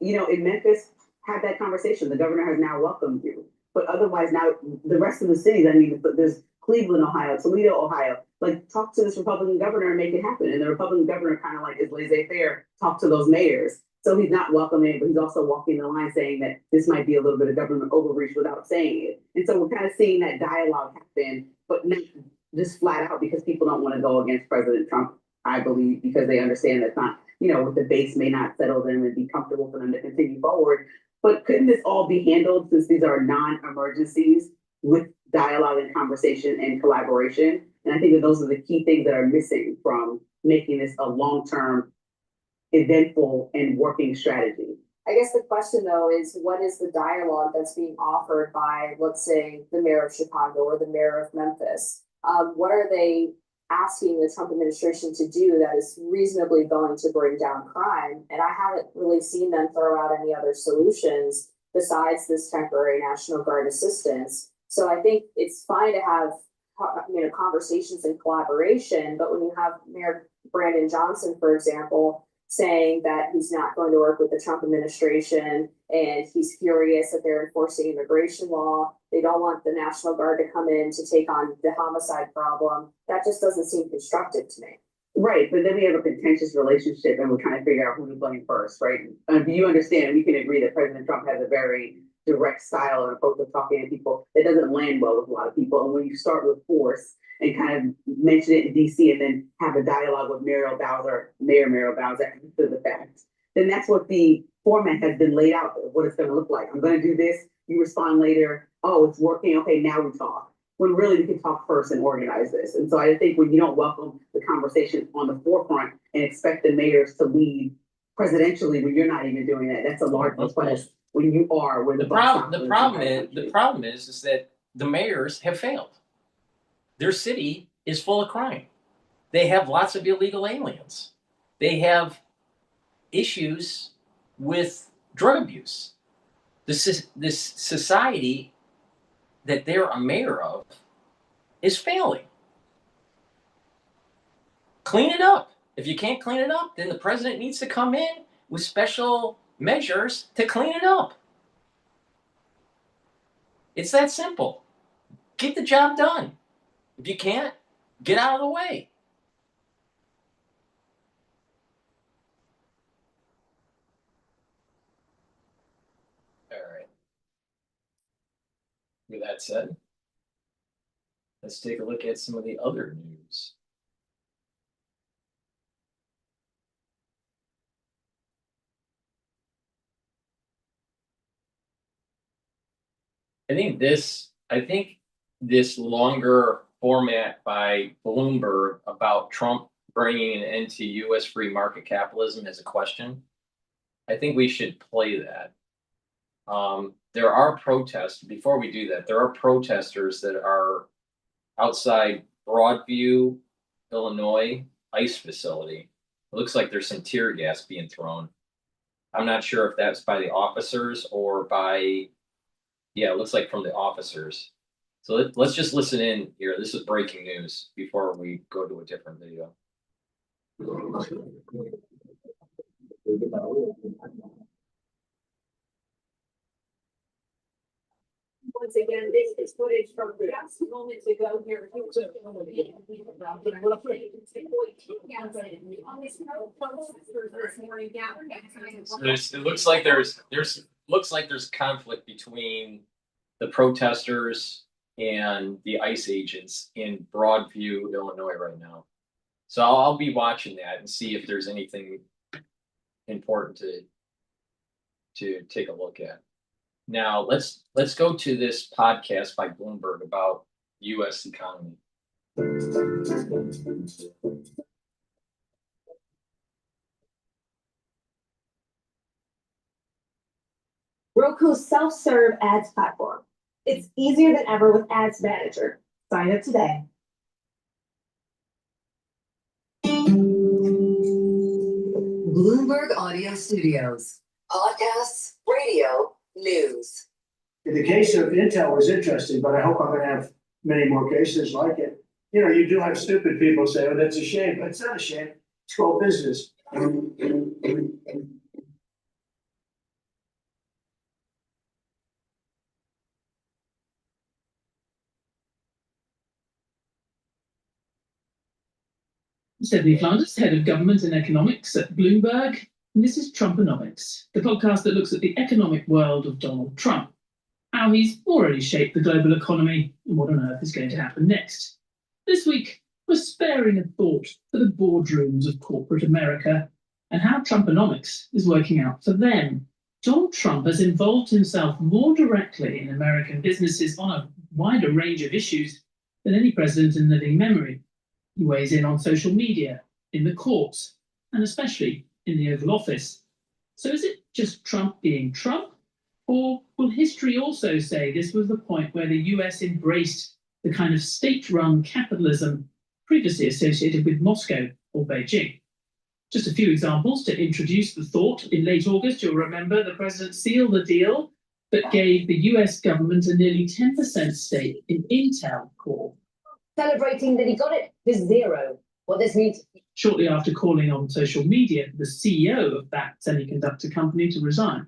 You know, in Memphis, have that conversation. The governor has now welcomed you. But otherwise, now the rest of the cities, I mean, there's Cleveland, Ohio, Toledo, Ohio, like talk to this Republican governor and make it happen. And the Republican governor kind of like is laissez-faire, talk to those mayors. So he's not welcoming, but he's also walking the line saying that this might be a little bit of government overreach without saying it. And so we're kind of seeing that dialogue happen, but not just flat out because people don't want to go against President Trump, I believe, because they understand that's not, you know, with the base may not settle them and be comfortable for them to continue forward. But couldn't this all be handled, since these are non-emergencies, with dialogue and conversation and collaboration? And I think that those are the key things that are missing from making this a long-term, eventful, and working strategy. I guess the question though is, what is the dialogue that's being offered by, let's say, the mayor of Chicago or the mayor of Memphis? What are they asking the Trump administration to do that is reasonably going to bring down crime? And I haven't really seen them throw out any other solutions besides this temporary National Guard assistance. So I think it's fine to have, you know, conversations and collaboration, but when you have Mayor Brandon Johnson, for example, saying that he's not going to work with the Trump administration and he's furious that they're enforcing immigration law, they don't want the National Guard to come in to take on the homicide problem, that just doesn't seem constructive to me. Right, but then we have a contentious relationship and we're trying to figure out who to blame first, right? You understand, we can agree that President Trump has a very direct style and approach of talking to people that doesn't land well with a lot of people. And when you start with force and kind of mention it in DC and then have a dialogue with Mayor Muriel Bowser after the fact, then that's what the format has been laid out of what it's going to look like. I'm going to do this. You respond later. Oh, it's working. Okay, now we talk. When really we can talk first and organize this. And so I think when you don't welcome the conversation on the forefront and expect the mayors to lead presidentially when you're not even doing that, that's a large request when you are where The problem is that the mayors have failed. Their city is full of crime. They have lots of illegal aliens. They have issues with drug abuse. This society that they're a mayor of is failing. Clean it up. If you can't clean it up, then the president needs to come in with special measures to clean it up. It's that simple. Get the job done. If you can't, get out of the way. All right. With that said, let's take a look at some of the other news. I think this longer format by Bloomberg about Trump bringing an end to U.S. free market capitalism is a question. I think we should play that. There are protests. Before we do that, there are protesters that are outside Broadview, Illinois ICE facility. It looks like there's some tear gas being thrown. I'm not sure if that's by the officers or by, yeah, it looks like from the officers. So let's just listen in here. This is breaking news before we go to a different video. Once again, this is footage from just moments ago here. It looks like there's conflict between the protesters and the ICE agents in Broadview, Illinois right now. So I'll be watching that and see if there's anything important to take a look at. Now let's go to this podcast by Bloomberg about U.S. economy. Roku's self-serve ads platform. It's easier than ever with Ads Manager. Sign up today. Bloomberg Audio Studios. Podcasts, radio, news. The case of Intel was interesting, but I hope I'm gonna have many more cases like it. You know, you do have stupid people say, oh, that's a shame, but it's not a shame. It's called business. Stephanie Flanders, Head of Government and Economics at Bloomberg. And this is Trumponomics, the podcast that looks at the economic world of Donald Trump, how he's already shaped the global economy, and what on earth is going to happen next. This week, we're sparing a thought for the boardrooms of corporate America and how Trumponomics is working out for them. Donald Trump has involved himself more directly in American businesses on a wider range of issues than any president in living memory. He weighs in on social media, in the courts, and especially in the Oval Office. So is it just Trump being Trump? Or will history also say this was the point where the US embraced the kind of state-run capitalism previously associated with Moscow or Beijing? Just a few examples to introduce the thought. In late August, you'll remember the president sealed the deal that gave the US government a nearly 10% stake in Intel Corp. Celebrating that he got it to zero. What this means. Shortly after calling on social media for the CEO of that semiconductor company to resign.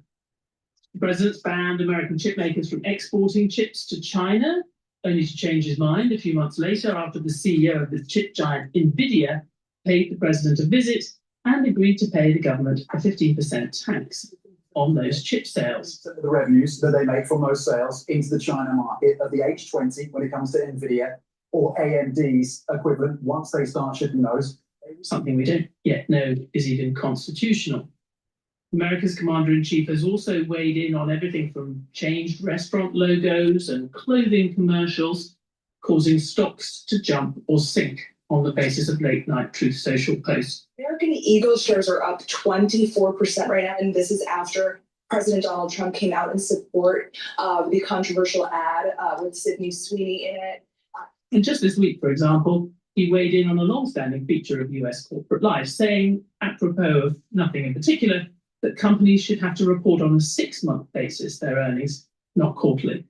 The president's banned American chip makers from exporting chips to China, only to change his mind a few months later after the CEO of the chip giant NVIDIA paid the president a visit and agreed to pay the government a 15% tax. on those chip sales. The revenues that they make from those sales into the China market of the H20 when it comes to NVIDIA or AMD's equivalent once they start shipping those. Something we don't yet know is even constitutional. America's commander-in-chief has also weighed in on everything from changed restaurant logos and clothing commercials, causing stocks to jump or sink on the basis of late-night Truth Social posts. American Eagle shares are up 24% right now, and this is after President Donald Trump came out in support of the controversial ad with Sydney Sweeney in it. And just this week, for example, he weighed in on a long-standing feature of US corporate life, saying, apropos of nothing in particular, that companies should have to report on a 6-month basis their earnings, not quarterly.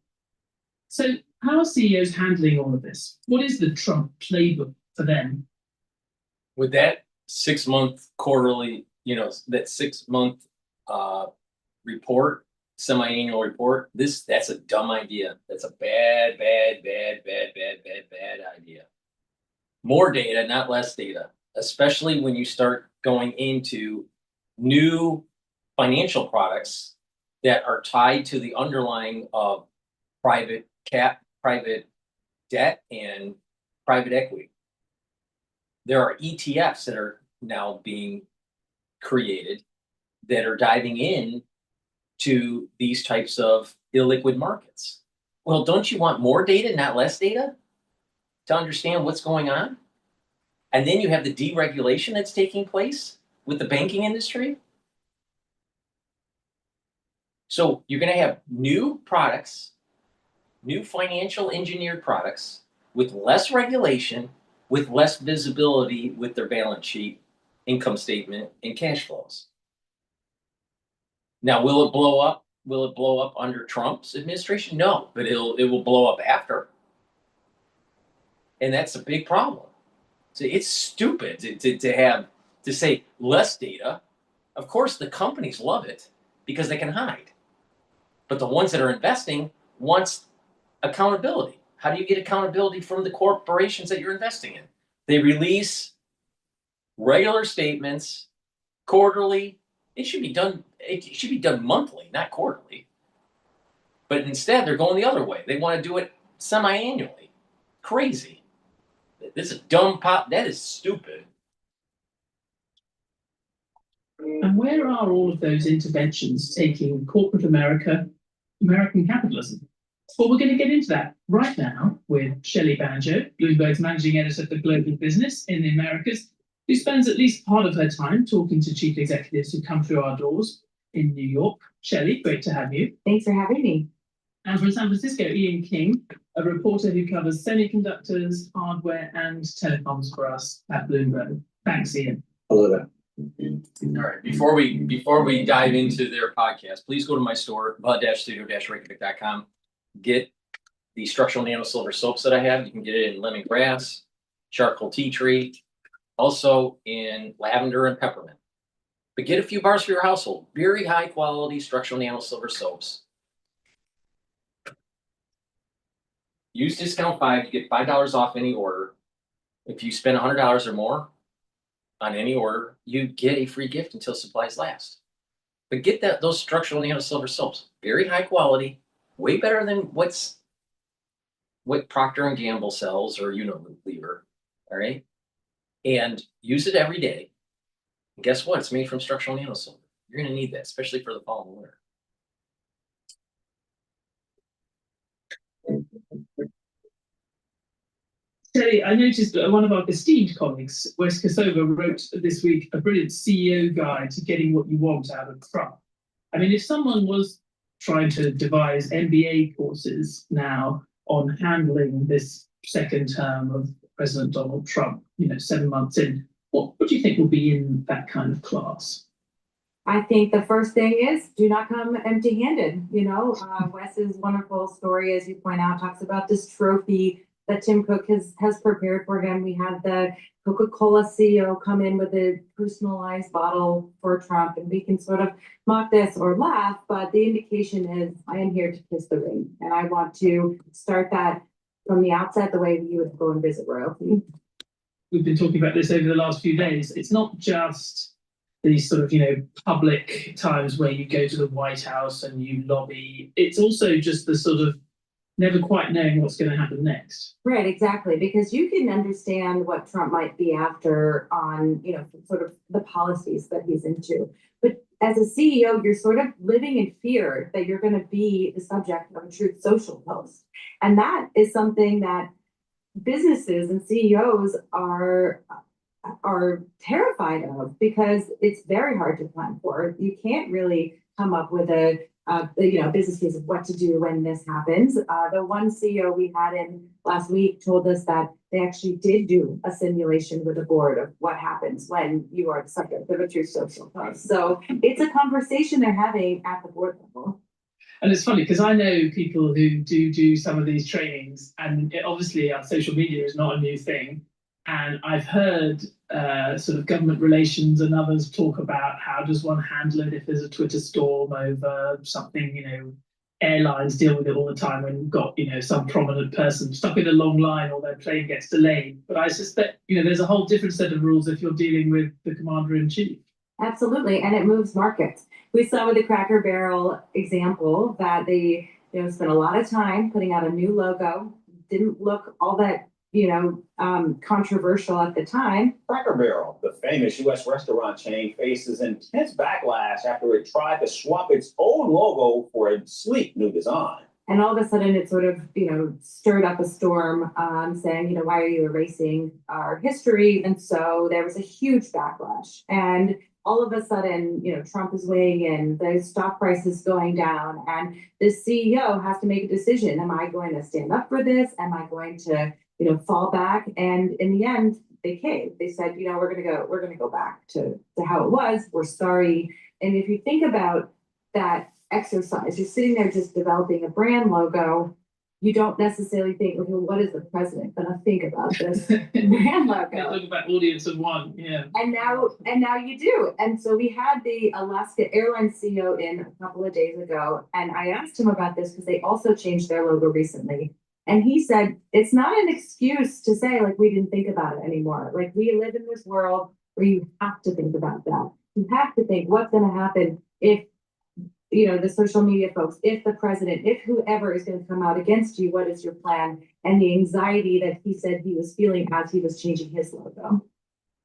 So how are CEOs handling all of this? What is the Trump playbook for them? With that 6-month quarterly, that 6-month report, semi-annual report, that's a dumb idea. That's a bad idea. More data, not less data, especially when you start going into new financial products that are tied to the underlying of private debt and private equity. There are ETFs that are now being created that are diving in to these types of illiquid markets. Well, don't you want more data, not less data, to understand what's going on? And then you have the deregulation that's taking place with the banking industry. So you're going to have new products, new financial engineered products with less regulation, with less visibility with their balance sheet, income statement, and cash flows. Now, will it blow up? Will it blow up under Trump's administration? No, but it will blow up after. And that's a big problem. So it's stupid to say less data. Of course, the companies love it because they can hide. But the ones that are investing want accountability. How do you get accountability from the corporations that you're investing in? They release regular statements quarterly. It should be done monthly, not quarterly. But instead, they're going the other way. They want to do it semi-annually. Crazy. This is dumb pop. That is stupid. And where are all of those interventions taking corporate American capitalism? Well, we're going to get into that right now with Shelley Banjo, Bloomberg's managing editor for global business in the Americas, who spends at least part of her time talking to chief executives who come through our doors in New York. Shelley, great to have you. Thanks for having me. And from San Francisco, Ian King, a reporter who covers semiconductors, hardware, and telecoms for us at Bloomberg. Thanks, Ian. Hello there. All right. Before we dive into their podcast, please go to my store, bud-studio-reykjavik.com. Get the structural nano silver soaps that I have. You can get it in lemongrass, charcoal tea tree, also in lavender and peppermint. But get a few bars for your household. Very high quality structural nano silver soaps. Use discount 5 to get $5 off any order. If you spend $100 or more on any order, you get a free gift until supplies last. But get those structural nano silver soaps. Very high quality, way better than what Procter & Gamble sells or Unilever, all right? And use it every day. And guess what? It's made from structural nano silver. You're going to need that, especially for the fall and winter. Shelley, I noticed that one of our esteemed colleagues, Wes Kosova, wrote this week a brilliant CEO guide to getting what you want out of Trump. I mean, if someone was trying to devise MBA courses now on handling this second term of President Donald Trump, 7 months in, what do you think will be in that kind of class? I think the first thing is do not come empty-handed. Wes's wonderful story, as you point out, talks about this trophy that Tim Cook has prepared for him. We had the Coca-Cola CEO come in with a personalized bottle for Trump, and we can sort of mock this or laugh, but the indication is I am here to kiss the ring, and I want to start that from the outset the way you would go and visit royalty. We've been talking about this over the last few days. It's not just these sort of, public times where you go to the White House and you lobby. It's also just the sort of never quite knowing what's going to happen next. Right, exactly, because you can understand what Trump might be after on, sort of the policies that he's into. But as a CEO, you're sort of living in fear that you're going to be the subject of a Truth Social post. And that is something that businesses and CEOs are terrified of, because it's very hard to plan for. You can't really come up with a business case of what to do when this happens. The one CEO we had in last week told us that they actually did do a simulation with the board of what happens when you are the subject of a Truth Social post. So it's a conversation they're having at the board level. And it's funny because I know people who do some of these trainings, and obviously social media is not a new thing. And I've heard sort of government relations and others talk about how does one handle it if there's a Twitter storm over something, airlines deal with it all the time when you've got, some prominent person stuck in a long line or their plane gets delayed. But I suspect, there's a whole different set of rules if you're dealing with the commander-in-chief. Absolutely, and it moves markets. We saw with the Cracker Barrel example that they, spent a lot of time putting out a new logo. Didn't look all that controversial at the time. Cracker Barrel, the famous U.S. restaurant chain, faces intense backlash after it tried to swap its old logo for a sleek new design. And all of a sudden it sort of, stirred up a storm saying, why are you erasing our history? And so there was a huge backlash. And all of a sudden, Trump is weighing in, the stock price is going down, and the CEO has to make a decision. Am I going to stand up for this? Am I going to fall back? And in the end, they caved. They said, we're gonna go back to how it was. We're sorry. And if you think about that exercise, you're sitting there just developing a brand logo. You don't necessarily think, okay, what is the president gonna think about this brand logo? Look about audience of one, yeah. And now you do. And so we had the Alaska Airlines CEO in a couple of days ago, and I asked him about this because they also changed their logo recently. And he said, it's not an excuse to say, like, we didn't think about it anymore. Like, we live in this world where you have to think about that. You have to think what's going to happen if, the social media folks, if the president, if whoever is going to come out against you, what is your plan? And the anxiety that he said he was feeling as he was changing his logo.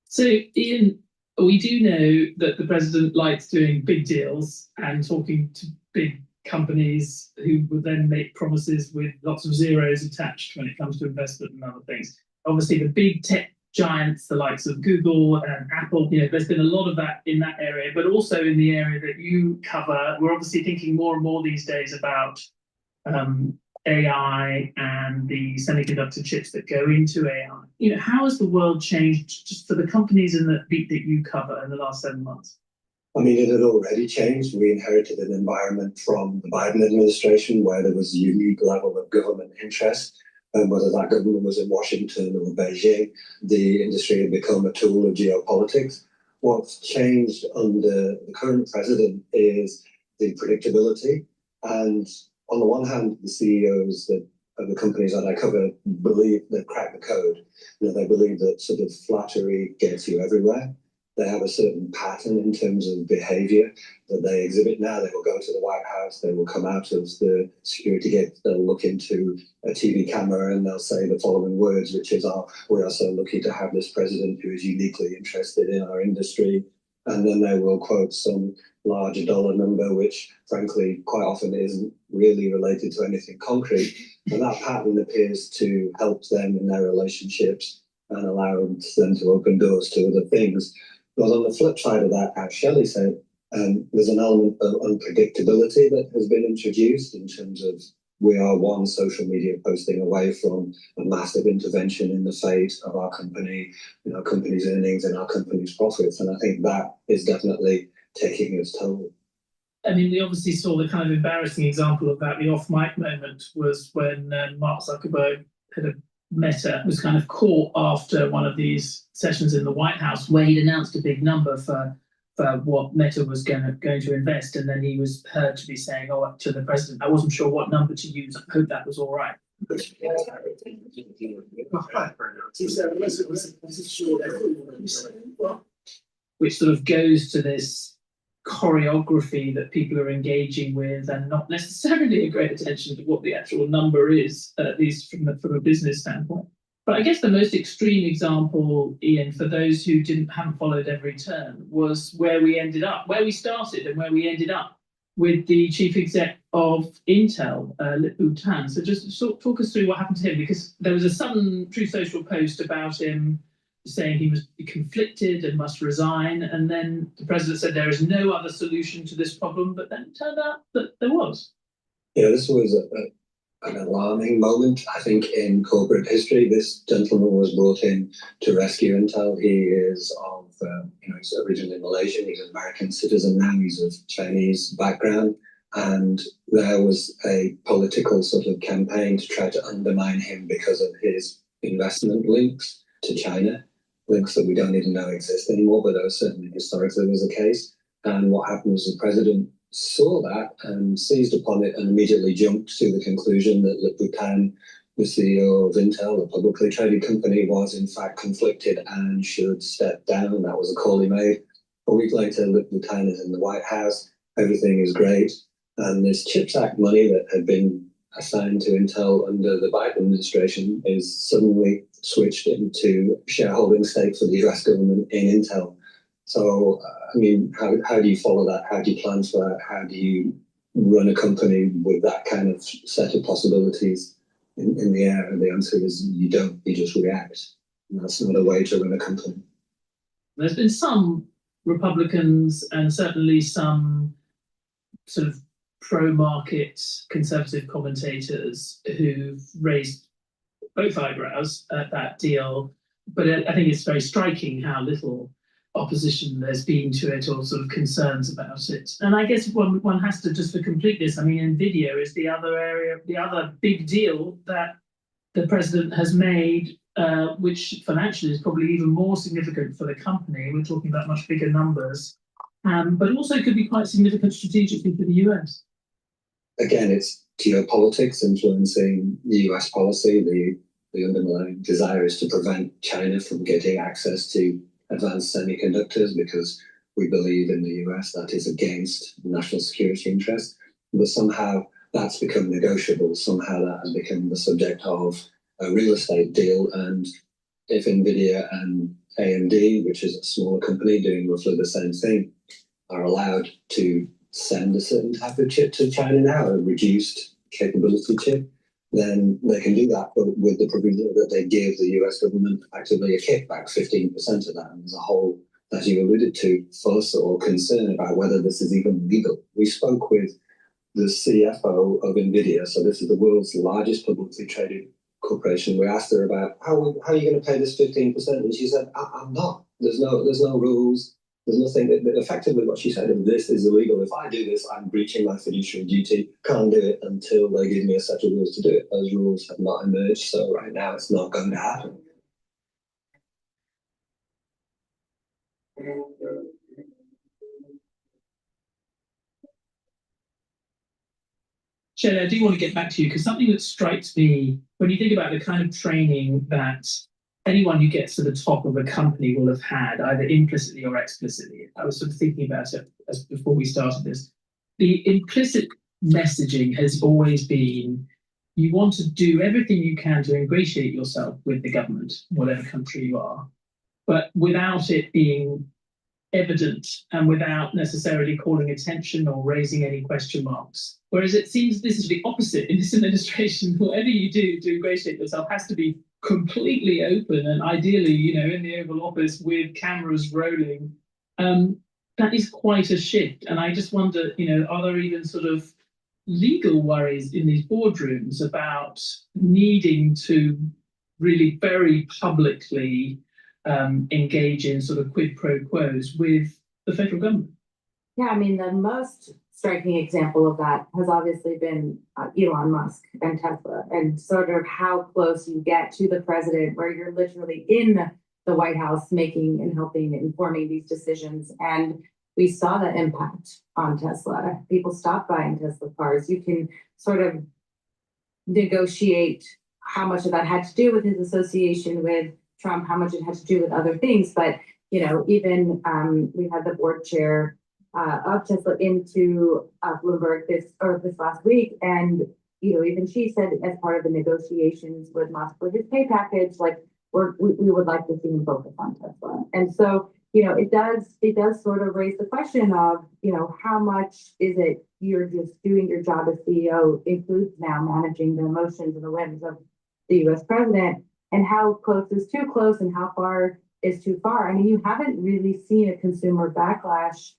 So, Ian, we do know that the president likes doing big deals and talking to big companies who would then make promises with lots of zeros attached when it comes to investment and other things. Obviously, the big tech giants, the likes of Google and Apple, there's been a lot of that in that area, but also in the area that you cover. We're obviously thinking more and more these days about AI and the semiconductor chips that go into AI. How has the world changed just for the companies in the beat that you cover in the last 7 months? I mean, it had already changed. We inherited an environment from the Biden administration where there was a unique level of government interest. And whether that government was in Washington or Beijing, the industry had become a tool of geopolitics. What's changed under the current president is the predictability. And on the one hand, the CEOs of the companies that I cover believe they've cracked the code. They believe that sort of flattery gets you everywhere. They have a certain pattern in terms of behavior that they exhibit now. They will go to the White House, they will come out of the security gate, they'll look into a TV camera and they'll say the following words, which is, we are so lucky to have this president who is uniquely interested in our industry. And then they will quote some large dollar number, which frankly, quite often isn't really related to anything concrete. And that pattern appears to help them in their relationships and allow them to open doors to other things. But on the flip side of that, as Shelley said, there's an element of unpredictability that has been introduced in terms of we are one social media posting away from a massive intervention in the fate of our company, our company's earnings and our company's profits. And I think that is definitely taking its toll. I mean, we obviously saw the kind of embarrassing example of that. The off-mic moment was when Mark Zuckerberg had Meta was kind of caught after one of these sessions in the White House where he'd announced a big number for what Meta was going to invest, and then he was heard to be saying, to the president, I wasn't sure what number to use. I hope that was all right. which sort of goes to this choreography that people are engaging with and not necessarily a great attention to what the actual number is, at least from a business standpoint. But I guess the most extreme example, Ian, for those who haven't followed every turn, was where we ended up, where we started and where we ended up with the chief exec of Intel, Lip-Bu Tan. So just talk us through what happened to him, because there was a sudden Truth Social post about him saying he was conflicted and must resign. And then the president said there is no other solution to this problem, but then it turned out that there was. Yeah, this was an alarming moment, I think, in corporate history. This gentleman was brought in to rescue Intel. He is of, he's originally Malaysian. He's an American citizen now. He's of Chinese background. And there was a political sort of campaign to try to undermine him because of his investment links to China, links that we don't even know exist anymore, but that was certainly historically was the case. And what happened was the president saw that and seized upon it and immediately jumped to the conclusion that Lip-Bu Tan, the CEO of Intel, a publicly traded company, was in fact conflicted and should step down. That was a call he made. A week later, Lip-Bu Tan is in the White House. Everything is great. And this CHIPS Act money that had been assigned to Intel under the Biden administration is suddenly switched into shareholding stake for the US government in Intel. So, I mean, how do you follow that? How do you plan for that? How do you run a company with that kind of set of possibilities in the air? And the answer is you don't, you just react. And that's not a way to run a company. There's been some Republicans and certainly some sort of pro-market conservative commentators who've raised both eyebrows at that deal. But I think it's very striking how little opposition there's been to it, or sort of concerns about it. And I guess one has to, just for completeness, I mean, NVIDIA is the other area, the other big deal that the president has made, which financially is probably even more significant for the company. We're talking about much bigger numbers, but also could be quite significant strategically for the US. Again, it's geopolitics influencing the US policy. The underlying desire is to prevent China from getting access to advanced semiconductors because we believe in the US that is against national security interests. But somehow that's become negotiable. Somehow that has become the subject of a real estate deal. And if NVIDIA and AMD, which is a smaller company doing roughly the same thing, are allowed to send a certain type of chip to China now, a reduced capability chip, then they can do that, but with the provision that they give the US government actively a kickback, 15% of that. And there's a whole, as you alluded to, fuss or concern about whether this is even legal. We spoke with the CFO of NVIDIA, so this is the world's largest publicly traded corporation. We asked her about how are you going to pay this 15%? And she said, I'm not. There's no rules. There's nothing that effectively what she said is this is illegal. If I do this, I'm breaching my fiduciary duty. Can't do it until they give me a set of rules to do it. Those rules have not emerged. So right now it's not going to happen. Shelley, I do want to get back to you because something that strikes me when you think about the kind of training that anyone who gets to the top of a company will have had, either implicitly or explicitly. I was sort of thinking about it before we started this. The implicit messaging has always been, you want to do everything you can to ingratiate yourself with the government, whatever country you are, but without it being evident and without necessarily calling attention or raising any question marks. Whereas it seems this is the opposite in this administration. Whatever you do to ingratiate yourself has to be completely open and ideally, in the Oval Office with cameras rolling. That is quite a shift. And I just wonder, are there even sort of legal worries in these boardrooms about needing to really very publicly engage in sort of quid pro quos with the federal government? Yeah, I mean, the most striking example of that has obviously been Elon Musk and Tesla, and sort of how close you get to the president, where you're literally in the White House making and helping informing these decisions. And we saw the impact on Tesla. People stopped buying Tesla cars. You can sort of negotiate how much of that had to do with his association with Trump, how much it had to do with other things, but even we had the board chair of Tesla into Bloomberg this last week, and even she said as part of the negotiations with Musk with his pay package, like we would like to see him focus on Tesla, and so it does sort of raise the question of how much is it you're just doing your job as CEO includes now managing the emotions and the whims of the U.S. president, and how close is too close and how far is too far. I mean, you haven't really seen a consumer backlash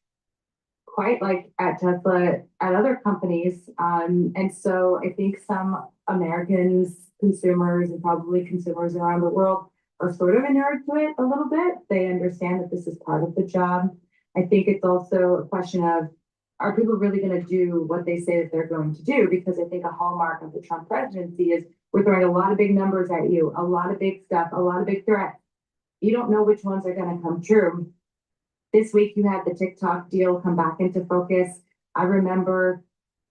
quite like at Tesla, at other companies. And so I think some Americans, consumers, and probably consumers around the world are sort of inured to it a little bit. They understand that this is part of the job. I think it's also a question of, are people really going to do what they say that they're going to do? Because I think a hallmark of the Trump presidency is we're throwing a lot of big numbers at you, a lot of big stuff, a lot of big threats. You don't know which ones are going to come true. This week, you had the TikTok deal come back into focus. I remember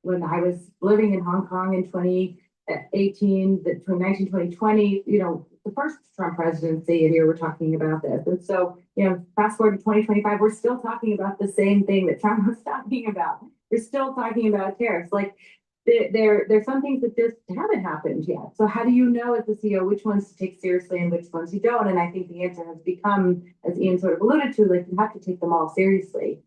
when I was living in Hong Kong in 2018, between 2019 2020, the first Trump presidency, and here we're talking about this. And so, fast forward to 2025, we're still talking about the same thing that Trump was talking about. We're still talking about tariffs. Like, there's some things that just haven't happened yet. So how do you know as the CEO which ones to take seriously and which ones you don't? And I think the answer has become, as Ian sort of alluded to, like, you have to take them all seriously.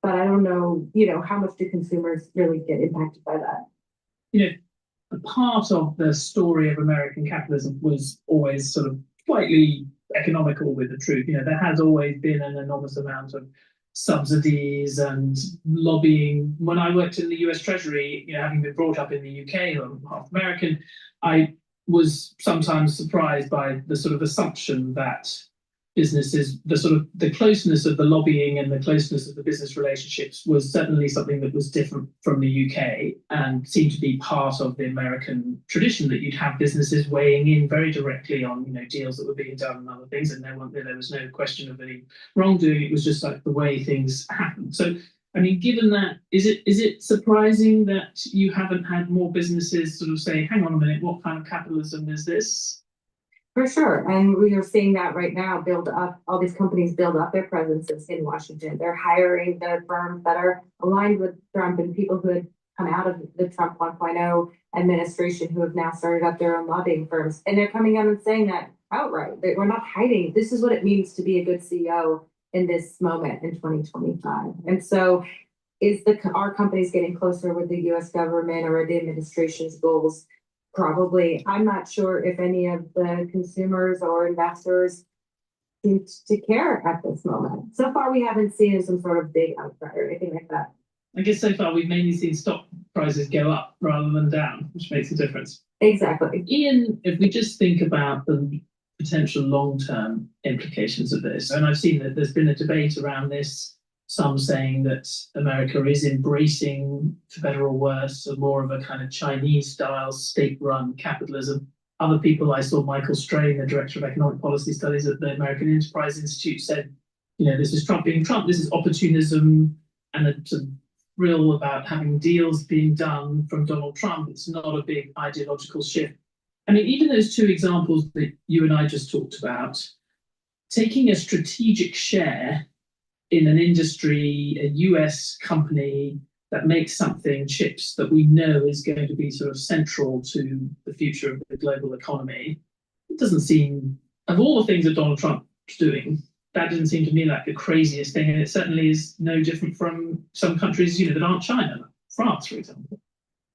But I don't know, how much do consumers really get impacted by that? A part of the story of American capitalism was always sort of slightly economical with the truth. There has always been an enormous amount of subsidies and lobbying. When I worked in the US Treasury, having been brought up in the UK, I'm half American, I was sometimes surprised by the sort of assumption that businesses, the closeness of the lobbying and the closeness of the business relationships was certainly something that was different from the UK and seemed to be part of the American tradition, that you'd have businesses weighing in very directly on deals that were being done and other things, and there was no question of any wrongdoing. It was just like the way things happened. So I mean, given that, is it surprising that you haven't had more businesses sort of say, hang on a minute, what kind of capitalism is this? For sure. And we are seeing that right now all these companies build up their presences in Washington. They're hiring the firms that are aligned with Trump and people who had come out of the Trump 1.0 administration who have now started up their own lobbying firms. And they're coming out and saying that outright. We're not hiding. This is what it means to be a good CEO in this moment in 2025. And so are companies getting closer with the US government or the administration's goals? Probably. I'm not sure if any of the consumers or investors seem to care at this moment. So far, we haven't seen some sort of big outcry or anything like that. I guess so far we've mainly seen stock prices go up rather than down, which makes a difference. Exactly. Ian, if we just think about the potential long-term implications of this, and I've seen that there's been a debate around this, some saying that America is embracing, for better or worse, more of a kind of Chinese-style state-run capitalism. Other people, I saw Michael Strain, the director of economic policy studies at the American Enterprise Institute, said, this is Trump being Trump, this is opportunism and a sort of thrill about having deals being done from Donald Trump. It's not a big ideological shift. I mean, even those two examples that you and I just talked about, taking a strategic share in an industry, a US company that makes something, chips, that we know is going to be sort of central to the future of the global economy, it doesn't seem, of all the things that Donald Trump's doing, that doesn't seem to me like the craziest thing. And it certainly is no different from some countries, that aren't China, like France, for example.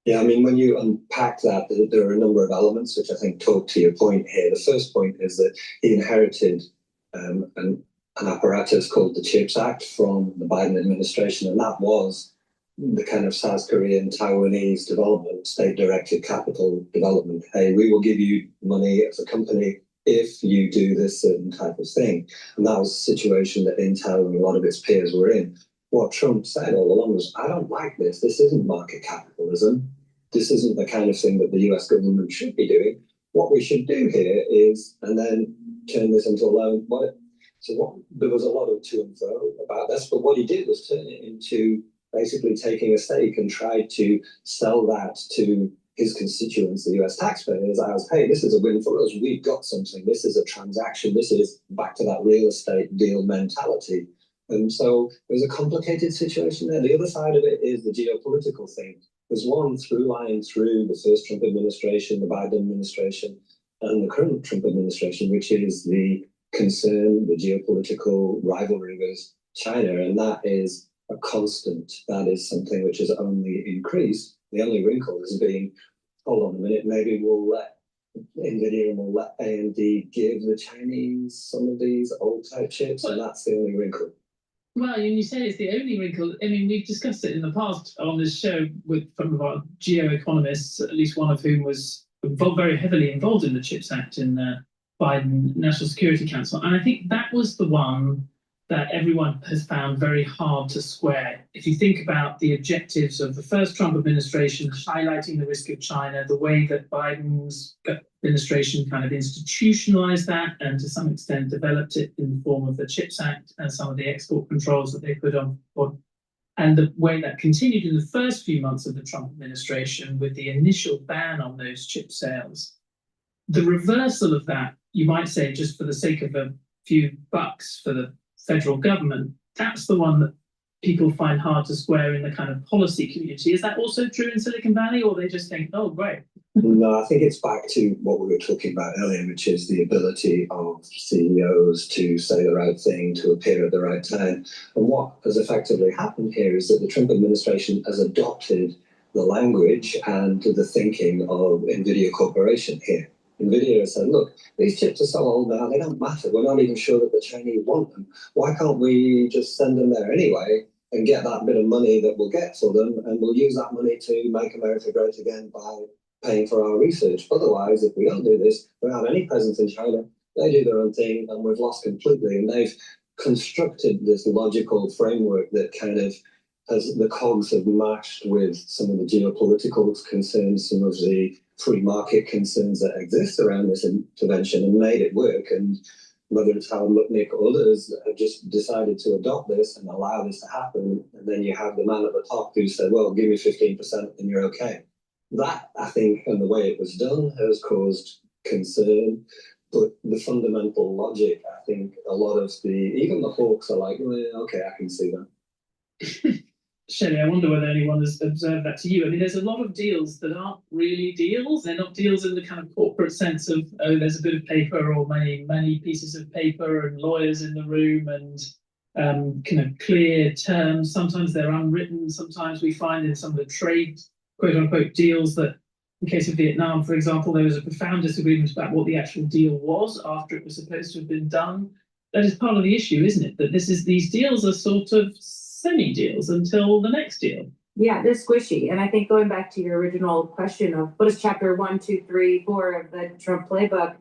Yeah, I mean, when you unpack that, there are a number of elements which I think talk to your point here. The first point is that he inherited an apparatus called the CHIPS Act from the Biden administration, and that was the kind of South Korean, Taiwanese development, state-directed capital development. Hey, we will give you money as a company if you do this certain type of thing. And that was the situation that Intel and a lot of its peers were in. What Trump said all along was, I don't like this. This isn't market capitalism. This isn't the kind of thing that the US government should be doing. What we should do here is, and then turn this into a loan. There was a lot of to and fro about this, but what he did was turn it into basically taking a stake and tried to sell that to his constituents, the US taxpayers, as, hey, this is a win for us. We've got something. This is a transaction. This is back to that real estate deal mentality. And so there's a complicated situation there. The other side of it is the geopolitical thing. There's one through line through the first Trump administration, the Biden administration, and the current Trump administration, which is the concern, the geopolitical rivalry with China. And that is a constant. That is something which has only increased. The only wrinkle is being, hold on a minute, maybe we'll let NVIDIA and we'll let AMD give the Chinese some of these old type chips, and that's the only wrinkle. Well, and you say it's the only wrinkle. I mean, we've discussed it in the past on this show with some of our geo-economists, at least one of whom was very heavily involved in the CHIPS Act in the Biden National Security Council. And I think that was the one that everyone has found very hard to square. If you think about the objectives of the first Trump administration, highlighting the risk of China, the way that Biden's administration kind of institutionalized that and to some extent developed it in the form of the CHIPS Act and some of the export controls that they put on board, and the way that continued in the first few months of the Trump administration with the initial ban on those chip sales. The reversal of that, you might say, just for the sake of a few bucks for the federal government, that's the one that people find hard to square in the kind of policy community. Is that also true in Silicon Valley, or they just think, oh, great? No, I think it's back to what we were talking about earlier, which is the ability of CEOs to say the right thing, to appear at the right time. And what has effectively happened here is that the Trump administration has adopted the language and the thinking of NVIDIA Corporation here. NVIDIA has said, look, these chips are so old now, they don't matter. We're not even sure that the Chinese want them. Why can't we just send them there anyway and get that bit of money that we'll get for them, and we'll use that money to make America great again by paying for our research. Otherwise, if we don't do this, we don't have any presence in China. They do their own thing, and we've lost completely. And they've constructed this logical framework that kind of has the cogs have matched with some of the geopolitical concerns, some of the free market concerns that exist around this intervention, and made it work. And whether it's Howard Lutnick or others have just decided to adopt this and allow this to happen, and then you have the man at the top who said, well, give me 15% and you're okay. That, I think, and the way it was done has caused concern. But the fundamental logic, I think a lot of even the hawks are like, well, okay, I can see that. Shelley, I wonder whether anyone has observed that to you. I mean, there's a lot of deals that aren't really deals. They're not deals in the kind of corporate sense of, oh, there's a bit of paper or many pieces of paper and lawyers in the room and kind of clear terms. Sometimes they're unwritten. Sometimes we find in some of the trade, quote unquote, deals that, in case of Vietnam, for example, there was a profound disagreement about what the actual deal was after it was supposed to have been done. That is part of the issue, isn't it? That these deals are sort of semi-deals until the next deal. Yeah, they're squishy. And I think going back to your original question of what is chapter 1, 2, 3, 4 of the Trump playbook,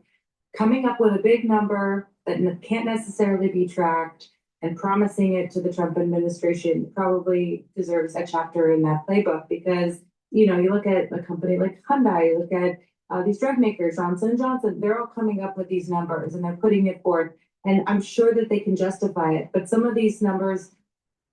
coming up with a big number that can't necessarily be tracked and promising it to the Trump administration probably deserves a chapter in that playbook, because, you know, you look at a company like Hyundai, you look at these drug makers, Johnson & Johnson, they're all coming up with these numbers and they're putting it forward. And I'm sure that they can justify it. But some of these numbers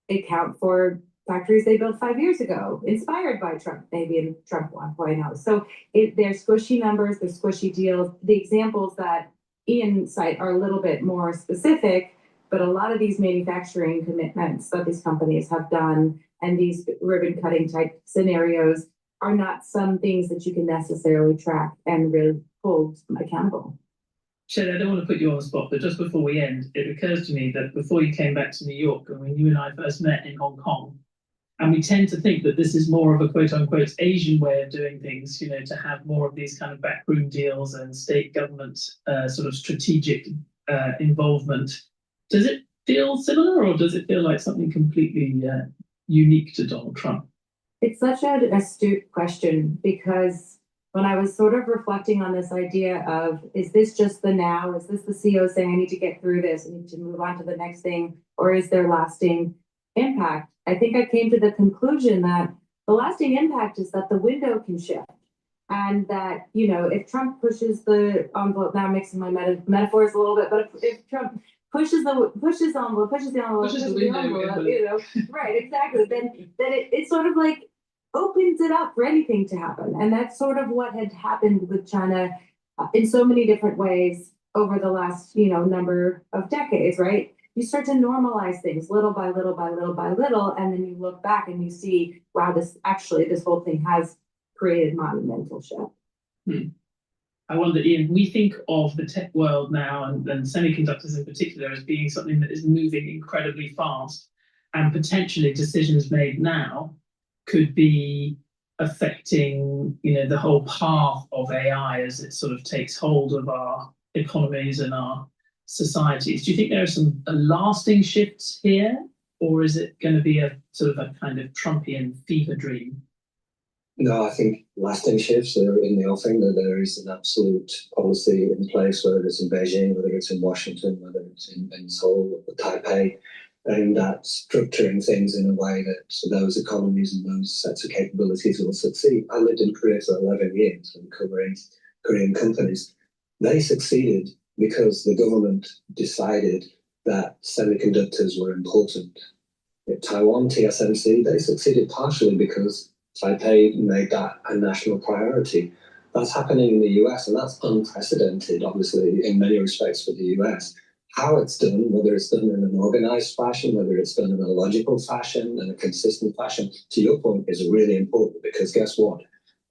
account for factories they built 5 years ago, inspired by Trump, maybe in Trump 1.0. So they're squishy numbers, they're squishy deals. The examples that Ian cite are a little bit more specific, but a lot of these manufacturing commitments that these companies have done and these ribbon cutting type scenarios are not some things that you can necessarily track and really hold accountable. Shelley, I don't want to put you on the spot, but just before we end, it occurs to me that before you came back to New York, and when you and I first met in Hong Kong, and we tend to think that this is more of a quote unquote Asian way of doing things, you know, to have more of these kind of backroom deals and state government sort of strategic involvement. Does it feel similar, or does it feel like something completely unique to Donald Trump? It's such an astute question, because when I was sort of reflecting on this idea of, is this just the now? Is this the CEO saying, I need to get through this, I need to move on to the next thing, or is there lasting impact? I think I came to the conclusion that the lasting impact is that the window can shift. And that, you know, if Trump pushes the envelope, now I'm mixing my metaphors a little bit, but if Trump pushes the envelope, you know, right, exactly, then it's sort of like, opens it up for anything to happen. And that's sort of what had happened with China in so many different ways over the last, number of decades, right? You start to normalize things little by little by little by little, and then you look back and you see, wow, this whole thing has created monumental shift. I wonder, Ian, we think of the tech world now and semiconductors in particular as being something that is moving incredibly fast, and potentially decisions made now could be affecting, the whole path of AI as it sort of takes hold of our economies and our societies. Do you think there are some lasting shifts here, or is it going to be a sort of a kind of Trumpian fever dream? No, I think lasting shifts are in the offing, that there is an absolute policy in place, whether it's in Beijing, whether it's in Washington, whether it's in Seoul or Taipei, aimed at structuring things in a way that those economies and those sets of capabilities will succeed. I lived in Korea for 11 years and covering Korean companies. They succeeded because the government decided that semiconductors were important. In Taiwan, TSMC, they succeeded partially because Taipei made that a national priority. That's happening in the US, and that's unprecedented, obviously, in many respects for the US. How it's done, whether it's done in an organized fashion, whether it's done in a logical fashion and a consistent fashion, to your point, is really important, because guess what?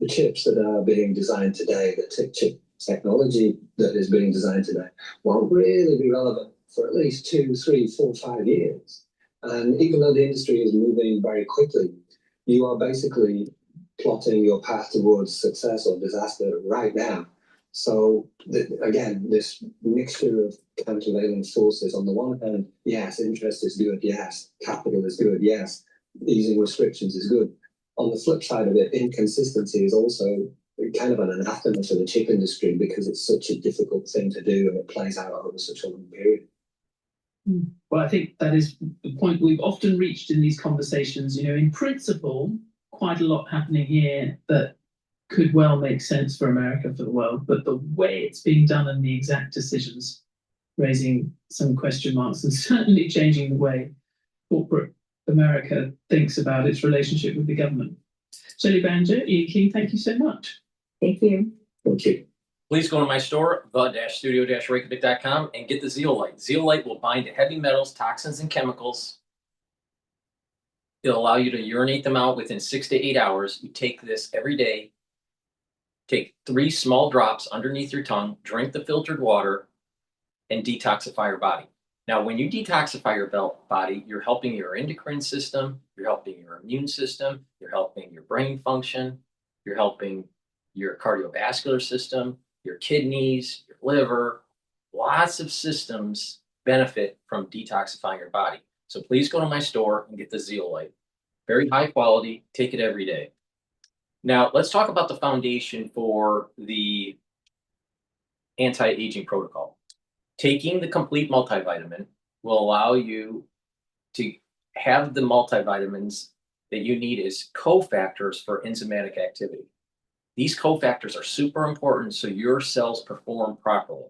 The chips that are being designed today, the chip technology that is being designed today, won't really be relevant for at least 2, 3, 4, 5 years. And even though the industry is moving very quickly, you are basically plotting your path towards success or disaster right now. So again, this mixture of countervailing forces, on the one hand, yes, interest is good, yes, capital is good, yes, easing restrictions is good. On the flip side of it, inconsistency is also kind of an anathema for the chip industry, because it's such a difficult thing to do and it plays out over such a long period. Well, I think that is the point we've often reached in these conversations. In principle, quite a lot happening here that could well make sense for America, for the world, but the way it's being done and the exact decisions raising some question marks, and certainly changing the way corporate America thinks about its relationship with the government. Shelley Banjo, Ian King, thank you so much. Thank you. Thank you. Please go to my store, the-studio-reykjavik.com, and get the zeolite. Zeolite will bind to heavy metals, toxins, and chemicals. It'll allow you to urinate them out within 6 to 8 hours. You take this every day. Take 3 small drops underneath your tongue, drink the filtered water, and detoxify your body. Now, when you detoxify your body, you're helping your endocrine system, you're helping your immune system, you're helping your brain function, you're helping your cardiovascular system, your kidneys, your liver. Lots of systems benefit from detoxifying your body. So please go to my store and get the zeolite. Very high quality, take it every day. Now, let's talk about the foundation for the anti-aging protocol. Taking the complete multivitamin will allow you to have the multivitamins that you need as cofactors for enzymatic activity. These cofactors are super important so your cells perform properly.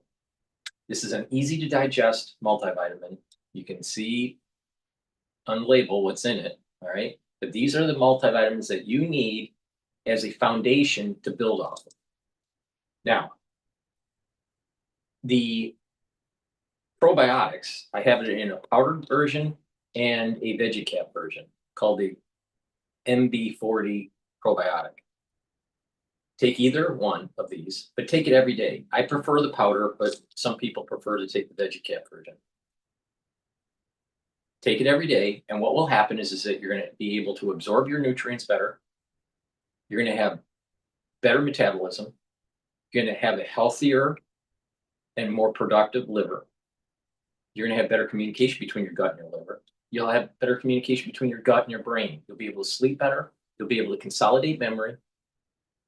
This is an easy to digest multivitamin. You can see on the label what's in it, all right? But these are the multivitamins that you need as a foundation to build off of. Now, the probiotics, I have it in a powdered version and a VeggieCap version called the MB40 probiotic. Take either one of these, but take it every day. I prefer the powder, but some people prefer to take the VeggieCap version. Take it every day, and what will happen is that you're going to be able to absorb your nutrients better. You're going to have better metabolism. You're going to have a healthier and more productive liver. You're going to have better communication between your gut and your liver. You'll have better communication between your gut and your brain. You'll be able to sleep better. You'll be able to consolidate memory.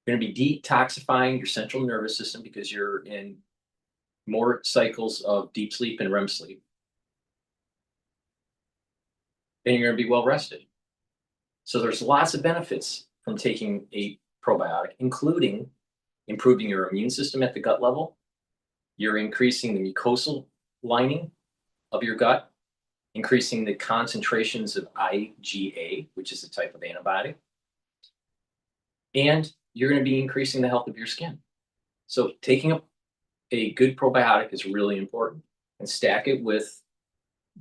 You're going to be detoxifying your central nervous system because you're in more cycles of deep sleep and REM sleep. And you're going to be well rested. So there's lots of benefits from taking a probiotic, including improving your immune system at the gut level. You're increasing the mucosal lining of your gut, increasing the concentrations of IgA, which is a type of antibody. and you're going to be increasing the health of your skin. So taking a good probiotic is really important, and stack it with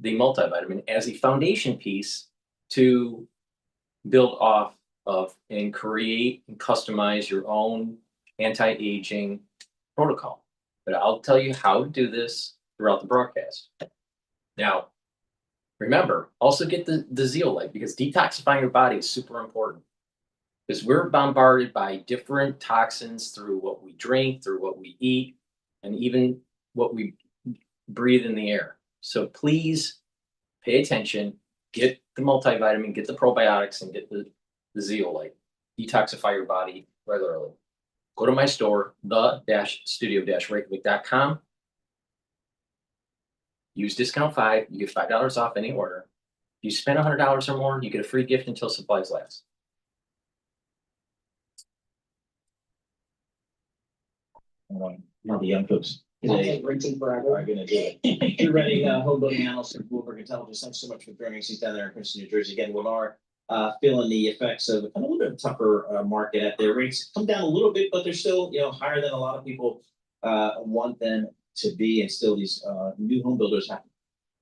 the multivitamin as a foundation piece to build off of and create and customize your own anti-aging protocol. But I'll tell you how to do this throughout the broadcast. Now, remember, also get the zeolite, because detoxifying your body is super important. Because we're bombarded by different toxins through what we drink, through what we eat, and even what we breathe in the air. So please pay attention, get the multivitamin, get the probiotics, and get the zeolite. Detoxify your body regularly. Go to my store, the-studio-reykjavik.com. Use discount 5, you get $5 off any order. If you spend $100 or more, you get a free gift until supplies last. Now the young folks today are gonna do it. You're ready, home building analyst at Bloomberg Intelligence. Thanks so much for joining us. He's down there in Princeton, New Jersey. Again, we are feeling the effects of a little bit of a tougher market at their rates. Come down a little bit, but they're still, higher than a lot of people want them to be. And still, these new home builders have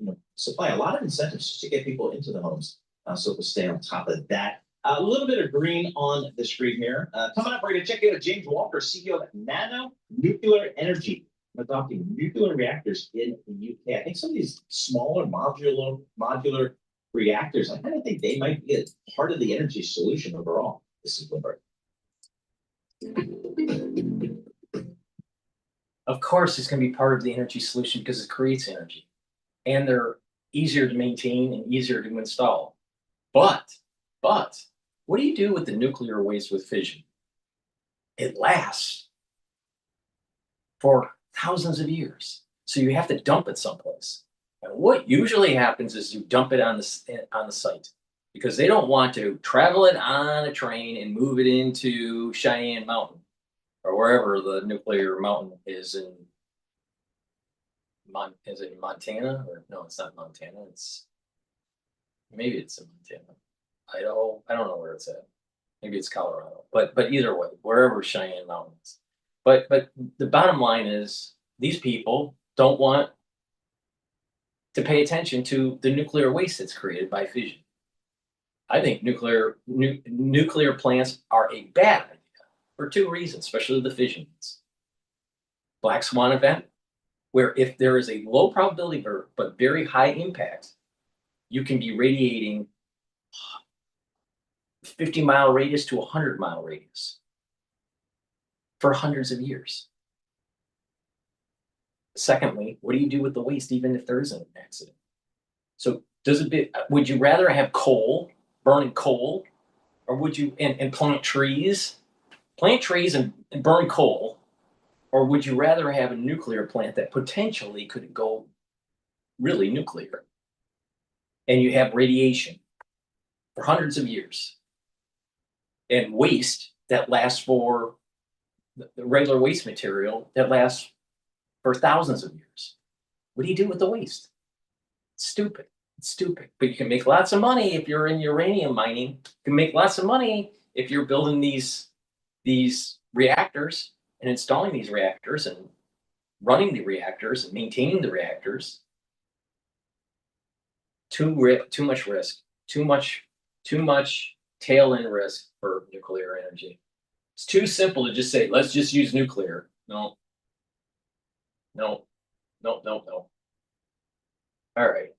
to, supply a lot of incentives just to get people into the homes. So we'll stay on top of that. A little bit of green on the screen here. Coming up, we're going to check out James Walker, CEO of Nano Nuclear Energy, adopting nuclear reactors in the UK. I think some of these smaller modular reactors, I kind of think they might be a part of the energy solution overall. This is Bloomberg. Of course, it's going to be part of the energy solution because it creates energy, and they're easier to maintain and easier to install. But what do you do with the nuclear waste with fission? It lasts for thousands of years. So you have to dump it someplace. And what usually happens is you dump it on the site, because they don't want to travel it on a train and move it into Cheyenne Mountain or wherever the nuclear mountain is in. Is it in Montana? Or no, it's not Montana. Maybe it's in Montana. I don't know where it's at. Maybe it's Colorado. But either way, wherever Cheyenne Mountain is. But the bottom line is, these people don't want to pay attention to the nuclear waste that's created by fission. I think nuclear plants are a bad idea for two reasons, especially the fission ones. Black swan event, where if there is a low probability but very high impact, you can be radiating 50-mile radius to 100-mile radius for hundreds of years. Secondly, what do you do with the waste even if there isn't an accident? So would you rather have burning coal, or would you and plant trees and burn coal, or would you rather have a nuclear plant that potentially could go really nuclear, and you have radiation for hundreds of years and waste that lasts for the regular waste material that lasts for thousands of years? What do you do with the waste? It's stupid. It's stupid. But you can make lots of money if you're in uranium mining. You can make lots of money if you're building these reactors and installing these reactors and running the reactors and maintaining the reactors. Too much risk. Too much tail end risk for nuclear energy. It's too simple to just say, let's just use nuclear. No. All right.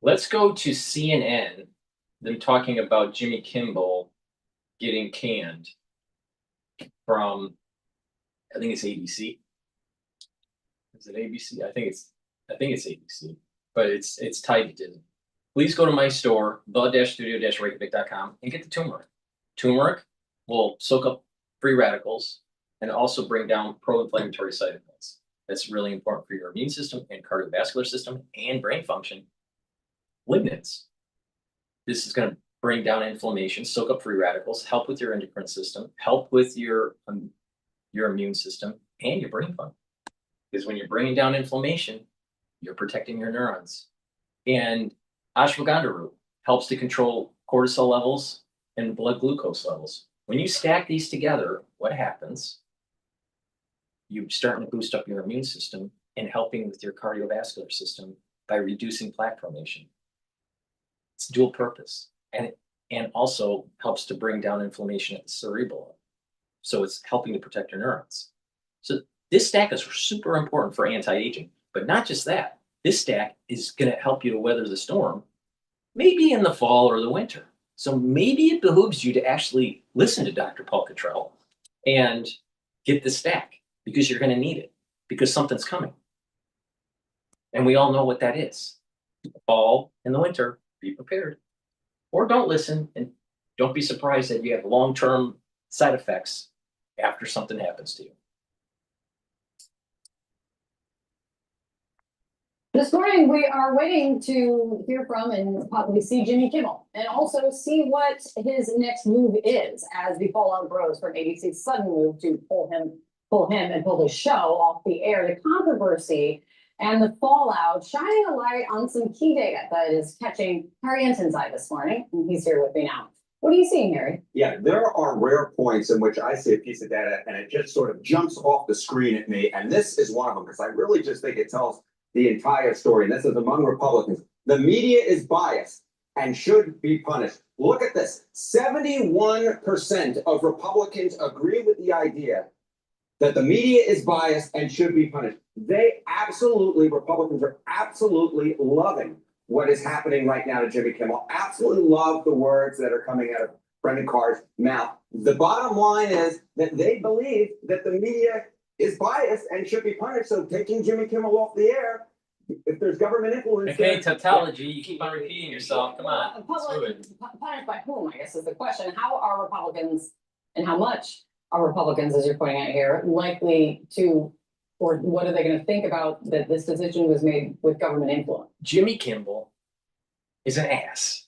Let's go to CNN, them talking about Jimmy Kimmel getting canned from, I think it's ABC. Is it ABC? I think it's ABC, but it's tied to Disney. Please go to my store, the-studio-reykjavik.com, and get the turmeric. Turmeric will soak up free radicals and also bring down pro-inflammatory cytokines. That's really important for your immune system and cardiovascular system and brain function. Lignans. This is going to bring down inflammation, soak up free radicals, help with your endocrine system, help with your immune system and your brain function. Because when you're bringing down inflammation, you're protecting your neurons. And ashwagandha root helps to control cortisol levels and blood glucose levels. When you stack these together, what happens? You're starting to boost up your immune system and helping with your cardiovascular system by reducing plaque formation. It's dual purpose, and also helps to bring down inflammation at the cerebral level. So it's helping to protect your neurons. So this stack is super important for anti-aging, but not just that. This stack is going to help you to weather the storm, maybe in the fall or the winter. So maybe it behooves you to actually listen to Dr. Paul Cottrell and get the stack, because you're going to need it, because something's coming. And we all know what that is. The fall and the winter, be prepared. Or don't listen, and don't be surprised that you have long-term side effects after something happens to you. This morning, we are waiting to hear from and possibly see Jimmy Kimmel, and also see what his next move is as the fallout grows from ABC's sudden move to pull him and pull his show off the air. The controversy and the fallout shining a light on some key data that is catching Harry Ensign's eye this morning, and he's here with me now. What are you seeing, Harry? Yeah, there are rare points in which I see a piece of data and it just sort of jumps off the screen at me, and this is one of them, because I really just think it tells the entire story. And this is among Republicans. The media is biased and should be punished. Look at this. 71% of Republicans agree with the idea that the media is biased and should be punished. Republicans are absolutely loving what is happening right now to Jimmy Kimmel. Absolutely love the words that are coming out of Brendan Carr's mouth. The bottom line is that they believe that the media is biased and should be punished. So taking Jimmy Kimmel off the air, if there's government influence. Okay, tautology, you keep on repeating yourself. Come on. Punished by whom, I guess, is the question. How are Republicans, and how much are Republicans, as you're pointing out here, likely to, or what are they going to think about that this decision was made with government influence? Jimmy Kimmel is an ass,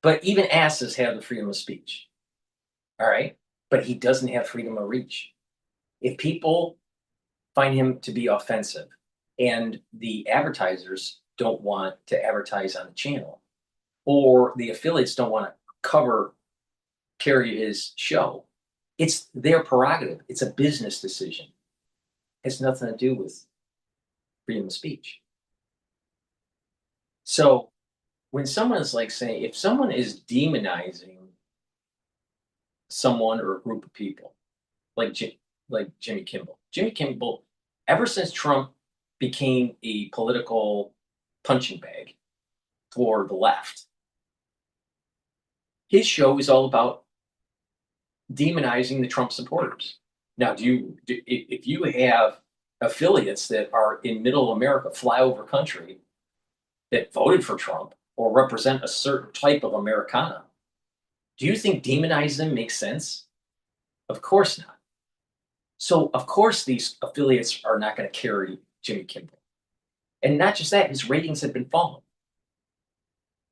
but even asses have the freedom of speech. All right, but he doesn't have freedom of reach. If people find him to be offensive and the advertisers don't want to advertise on the channel, or the affiliates don't want to carry his show, it's their prerogative. It's a business decision. It has nothing to do with freedom of speech. So when someone is like saying, if someone is demonizing someone or a group of people, like Jimmy Kimmel, ever since Trump became a political punching bag for the left, his show is all about demonizing the Trump supporters. Now, if you have affiliates that are in middle America, flyover country, that voted for Trump or represent a certain type of Americana, do you think demonizing them makes sense? Of course not. So, of course, these affiliates are not going to carry Jimmy Kimmel. And not just that, his ratings have been falling.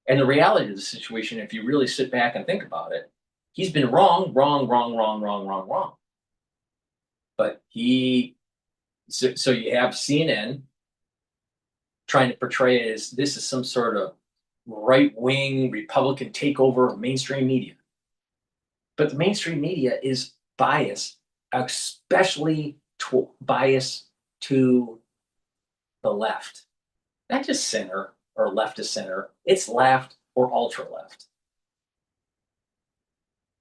And the reality of the situation, if you really sit back and think about it, he's been wrong. But so you have CNN trying to portray it as this is some sort of right-wing Republican takeover of mainstream media. But the mainstream media is biased, especially biased to the left. Not just center or left to center, it's left or ultra-left.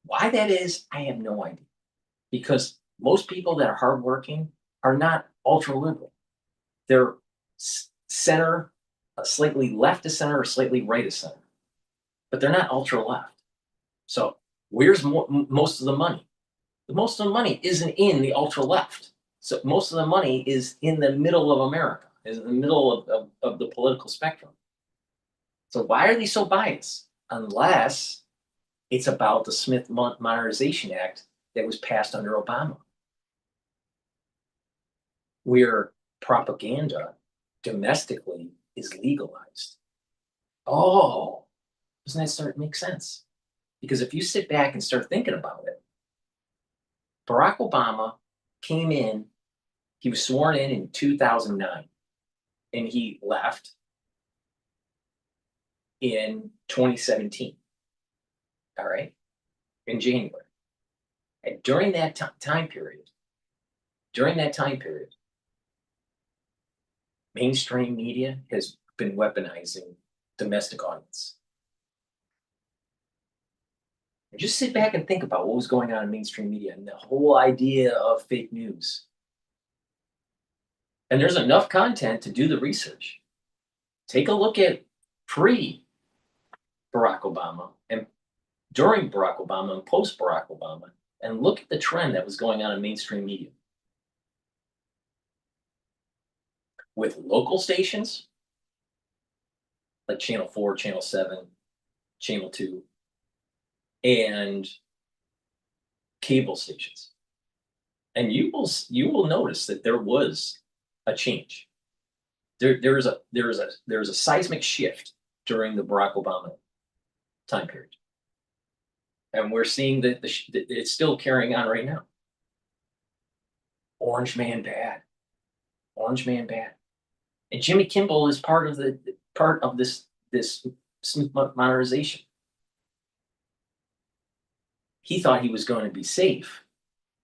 Why that is, I have no idea. Because most people that are hardworking are not ultra-liberal. They're center, slightly left to center, or slightly right to center. But they're not ultra-left. So where's most of the money? Most of the money isn't in the ultra-left. So most of the money is in the middle of America, is in the middle of the political spectrum. So why are they so biased? Unless it's about the Smith Modernization Act that was passed under Obama, where propaganda domestically is legalized. Oh, doesn't that start to make sense? Because if you sit back and start thinking about it, Barack Obama came in, he was sworn in 2009, and he left in 2017. All right. in January. And during that time period, mainstream media has been weaponizing domestic audience. And just sit back and think about what was going on in mainstream media and the whole idea of fake news. And there's enough content to do the research. Take a look at pre-Barack Obama and during Barack Obama and post-Barack Obama, and look at the trend that was going on in mainstream media. With local stations, like Channel 4, Channel 7, Channel 2, and cable stations. And you will notice that there was a change. There is a seismic shift during the Barack Obama time period. And we're seeing that it's still carrying on right now. Orange man bad. Orange man bad. And Jimmy Kimmel is part of this modernization. He thought he was going to be safe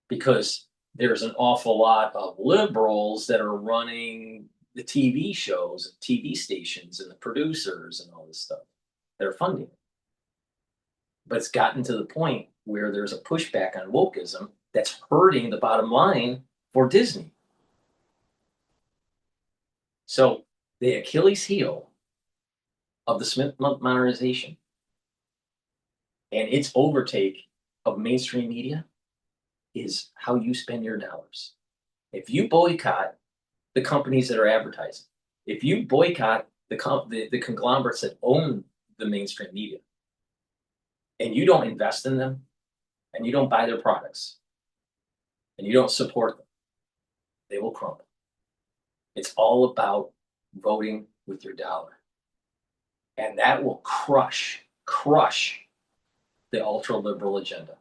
because there's an awful lot of liberals that are running the TV shows, TV stations, and the producers and all this stuff. They're funding it. But it's gotten to the point where there's a pushback on wokeism that's hurting the bottom line for Disney. So the Achilles heel of the Smith modernization and its overtake of mainstream media is how you spend your dollars. If you boycott the companies that are advertising, if you boycott the conglomerates that own the mainstream media, and you don't invest in them, and you don't buy their products, and you don't support them, they will crumble. It's all about voting with your dollar. And that will crush the ultra-liberal agenda.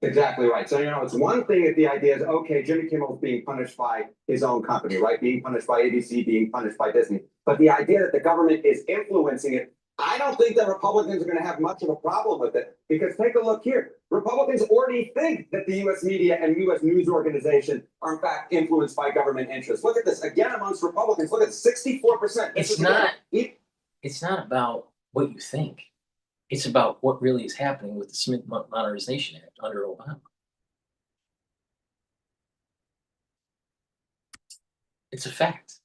Exactly right. So, it's one thing if the idea is, okay, Jimmy Kimmel's being punished by his own company, right? Being punished by ABC, being punished by Disney. But the idea that the government is influencing it, I don't think that Republicans are going to have much of a problem with it. Because take a look here. Republicans already think that the U.S. media and U.S. news organization are in fact influenced by government interests. Look at this. Again, amongst Republicans, look at 64%. It's not about what you think. It's about what really is happening with the Smith Modernization Act under Obama. It's a fact.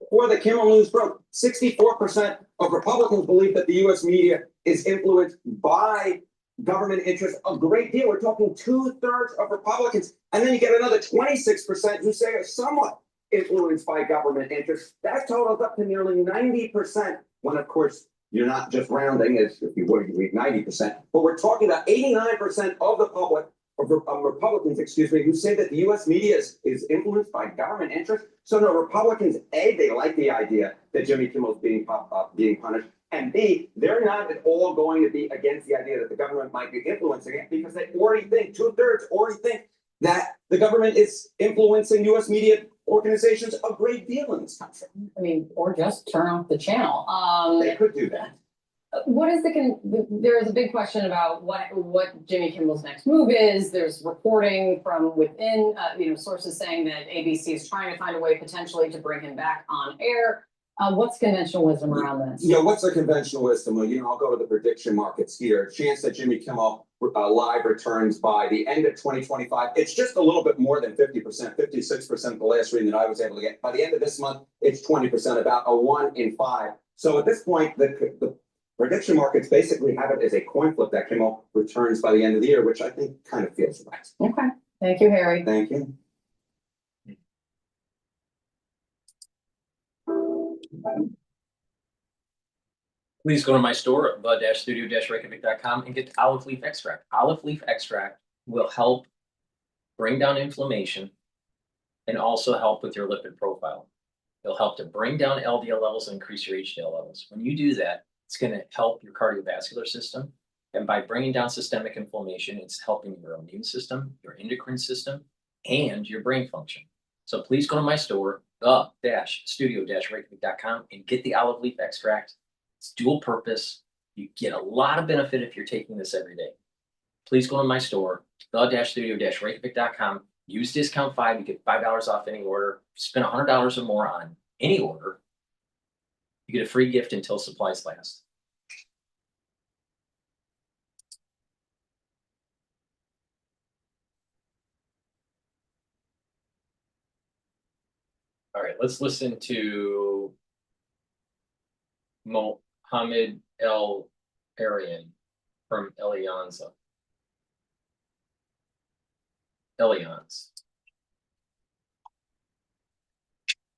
Before the Kimmel News broke, 64% of Republicans believe that the U.S. media is influenced by government interests a great deal. We're talking 2/3 of Republicans. And then you get another 26% who say are somewhat influenced by government interests. That totals up to nearly 90%, when of course you're not just rounding, as if you would, you read 90%, but we're talking about 89% of the public, of Republicans, who say that the U.S. media is influenced by government interests. So no, Republicans, A, they like the idea that Jimmy Kimmel's being punished, and B, they're not at all going to be against the idea that the government might be influencing it, because they already think, 2/3 already think that the government is influencing U.S. media organizations a great deal in this country. I mean, or just turn off the channel. They could do that. What is there is a big question about what Jimmy Kimmel's next move is. There's reporting from within, sources saying that ABC is trying to find a way potentially to bring him back on air. What's conventional wisdom around this? Yeah, what's the conventional wisdom? Well, I'll go to the prediction markets here. Chance that Jimmy Kimmel live returns by the end of 2025. It's just a little bit more than 50%, 56% the last reading that I was able to get. By the end of this month, it's 20%, about a 1 in 5. So at this point, the prediction markets basically have it as a coin flip that Kimmel returns by the end of the year, which I think kind of feels right. Okay. Thank you, Harry. Thank you. Please go to my store, the-studio-reykjavik.com, and get olive leaf extract. Olive leaf extract will help bring down inflammation and also help with your lipid profile. It'll help to bring down LDL levels and increase your HDL levels. When you do that, it's going to help your cardiovascular system. And by bringing down systemic inflammation, it's helping your immune system, your endocrine system, and your brain function. So please go to my store, the-studio-reykjavik.com, and get the olive leaf extract It's dual purpose. You get a lot of benefit if you're taking this every day. Please go to my store, the-studio-reykjavik.com. Use discount 5, you get $5 off any order. Spend $100 or more on any order, you get a free gift until supplies last. All right, let's listen to Mohammed El Arian from Allianz.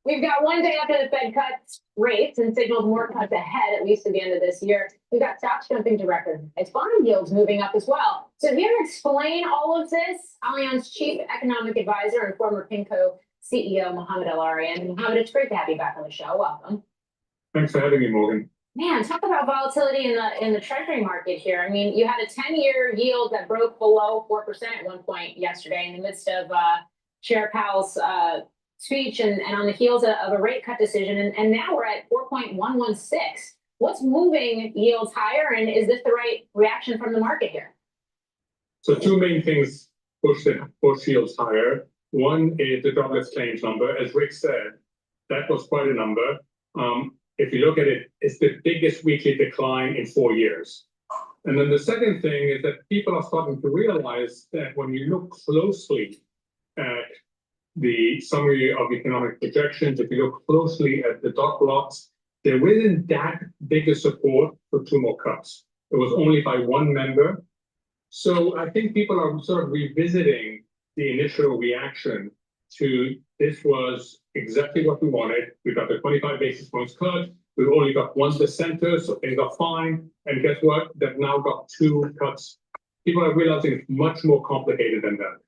We've got one day after the Fed cuts rates and signals more cuts ahead, at least to the end of this year. We've got stocks jumping to record. It's bond yields moving up as well. So here to explain all of this, Allianz Chief Economic Advisor and former PIMCO CEO, Mohammed El Arian. Mohammed, it's great to have you back on the show. Welcome. Thanks for having me, Morgan. Man, talk about volatility in the treasury market here. I mean, you had a 10-year yield that broke below 4% at one point yesterday in the midst of Chair Powell's speech and on the heels of a rate cut decision. And now we're at 4.116. What's moving yields higher? And is this the right reaction from the market here? So two main things push yields higher. One is the jobless claims number. As Rick said, that was quite a number. If you look at it, it's the biggest weekly decline in 4 years. And then the second thing is that people are starting to realize that when you look closely at the summary of economic projections, if you look closely at the dot plots, there isn't that big a support for 2 more cuts. It was only by 1 member. So I think people are sort of revisiting the initial reaction to this was exactly what we wanted. We got the 25 basis points cut. We've only got 1 dissenter, so things are fine. And guess what? They've now got 2 cuts. People are realizing it's much more complicated than that.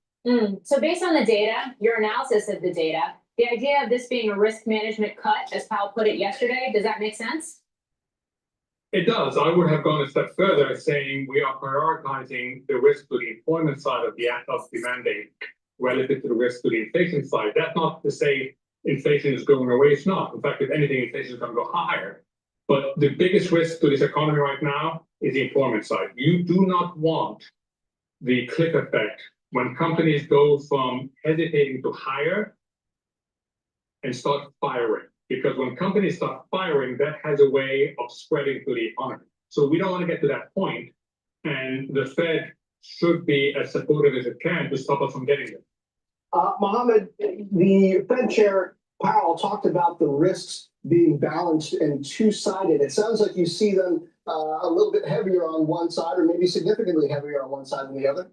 So based on the data, your analysis of the data, the idea of this being a risk management cut, as Powell put it yesterday, does that make sense? It does. I would have gone a step further, saying we are prioritizing the risk to the employment side of the mandate relative to the risk to the inflation side. That's not to say inflation is going away. It's not. In fact, if anything, inflation is going to go higher. But the biggest risk to this economy right now is the employment side. You do not want the cliff effect when companies go from hesitating to hire and start firing. Because when companies start firing, that has a way of spreading to the economy. So we don't want to get to that point, and the Fed should be as supportive as it can to stop us from getting there. Mohammed, the Fed Chair Powell talked about the risks being balanced and two-sided. It sounds like you see them a little bit heavier on one side, or maybe significantly heavier on one side than the other.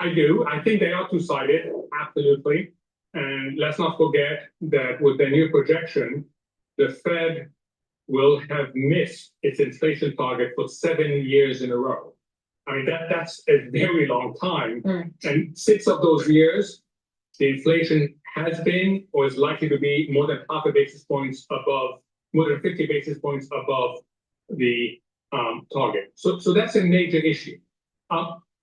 I do. I think they are two-sided, absolutely. And let's not forget that with the new projection, the Fed will have missed its inflation target for 7 years in a row. I mean, that's a very long time. And 6 of those years, the inflation has been or is likely to be more than half a basis points above, more than 50 basis points above the target. So that's a major issue.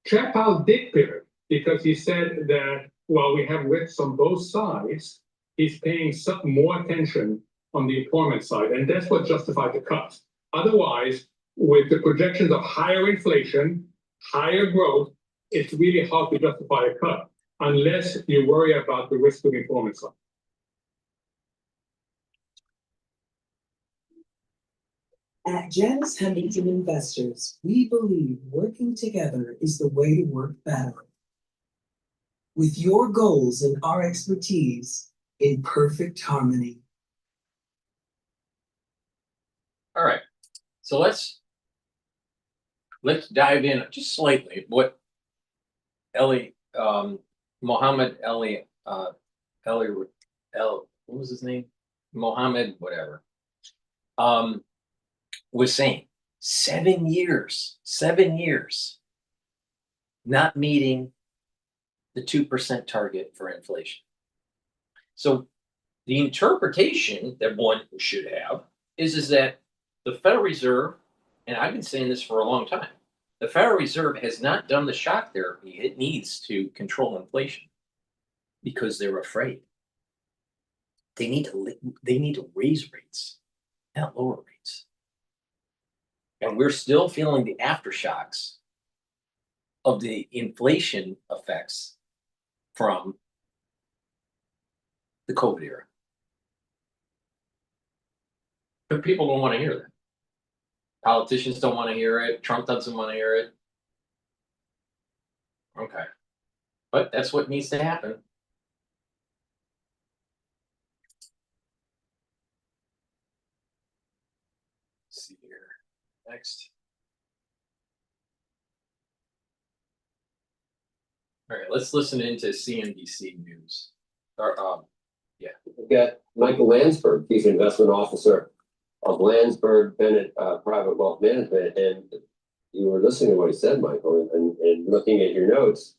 Chair Powell did pivot because he said that while we have risks on both sides, he's paying some more attention on the employment side. And that's what justified the cut. Otherwise, with the projections of higher inflation, higher growth, it's really hard to justify a cut unless you worry about the risk to the employment side. At Janus Huntington Investors, we believe working together is the way to work better. With your goals and our expertise in perfect harmony. All right, so let's dive in just slightly. What Mohammed what was his name? Mohammed, whatever, was saying 7 years, not meeting the 2% target for inflation. So the interpretation that one should have is that the Federal Reserve, and I've been saying this for a long time, the Federal Reserve has not done the shock therapy it needs to control inflation because they're afraid. They need to raise rates, not lower rates. And we're still feeling the aftershocks of the inflation effects from the COVID era. But people don't want to hear that. Politicians don't want to hear it. Trump doesn't want to hear it. Okay. But that's what needs to happen. Let's see here. Next. All right, let's listen into CNBC News. Yeah. We've got Michael Landsberg, Chief Investment Officer of Landsberg Bennett Private Wealth Management. And you were listening to what he said, Michael, and looking at your notes.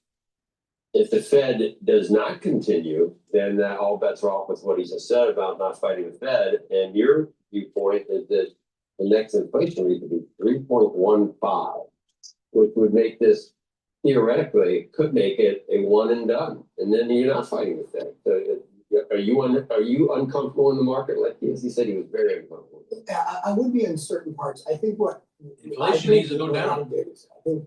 If the Fed does not continue, then all bets are off with what he just said about not fighting the Fed. And your viewpoint is that the next inflation rate could be 3.15, which would make this, theoretically, could make it a one and done. And then you're not fighting the Fed. So are you uncomfortable in the market like he is? He said he was very uncomfortable. I would be in certain parts. I think what inflation needs to go down. I think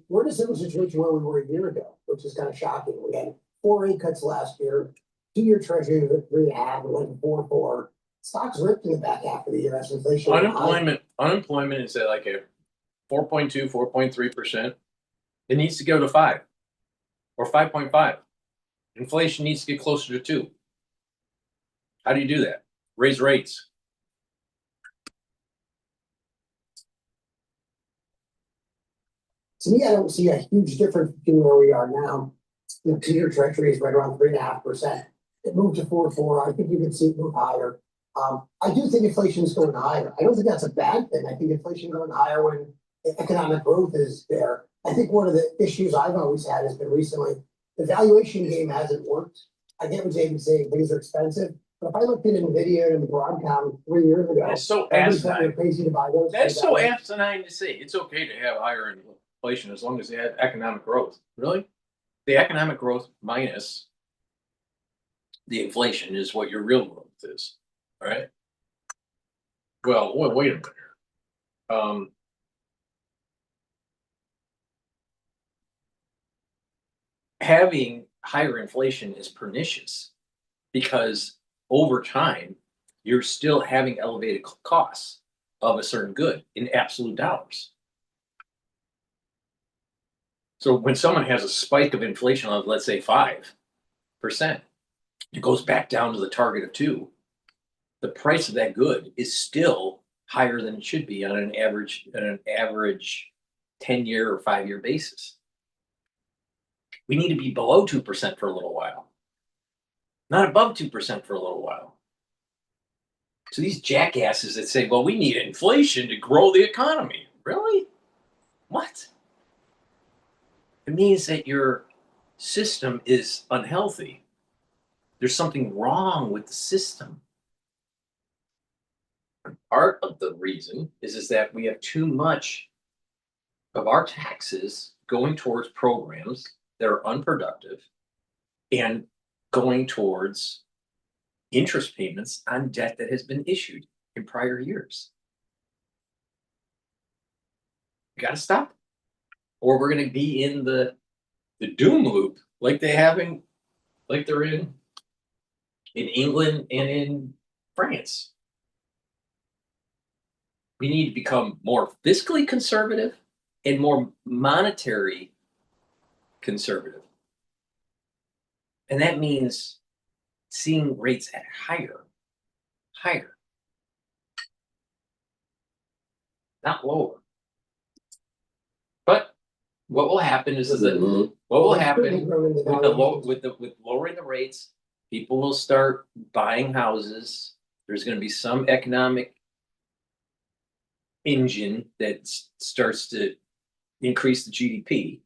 we're in a similar situation where we were a year ago, which is kind of shocking. We had 4 rate cuts last year, 2-year treasury was at 3.5, we went to 4.4. Stocks ripped in the back half of the year as inflation. Unemployment is at like a 4.2, 4.3%. It needs to go to 5 or 5.5. Inflation needs to get closer to 2. How do you do that? Raise rates. To me, I don't see a huge difference between where we are now. The 2-year treasury is right around 3.5%. It moved to 4.4. I think you can see it move higher. I do think inflation is going higher. I don't think that's a bad thing. I think inflation going higher when economic growth is there. I think one of the issues I've always had has been recently, the valuation game hasn't worked. I get what David's saying, things are expensive. But if I looked at NVIDIA and Broadcom 3 years ago, That's so everybody's thought asinine. they're crazy to buy those. That's so asinine to say. It's okay to have higher inflation as long as they have economic growth. Really? The economic growth minus the inflation is what your real growth is. All right. Well, wait a minute here. Having higher inflation is pernicious because over time, you're still having elevated costs of a certain good in absolute dollars. So when someone has a spike of inflation of, let's say, 5%, it goes back down to the target of 2. The price of that good is still higher than it should be on an average 10-year or 5-year basis. We need to be below 2% for a little while, not above 2% for a little while. So these jackasses that say, well, we need inflation to grow the economy. Really? What? It means that your system is unhealthy. There's something wrong with the system. Part of the reason is that we have too much of our taxes going towards programs that are unproductive and going towards interest payments on debt that has been issued in prior years. We got to stop, or we're going to be in the doom loop like they're in England and in France. We need to become more fiscally conservative and more monetary conservative. And that means seeing rates at higher, not lower. But what will happen is that what will happen with lowering the rates, people will start buying houses. There's going to be some economic engine that starts to increase the GDP.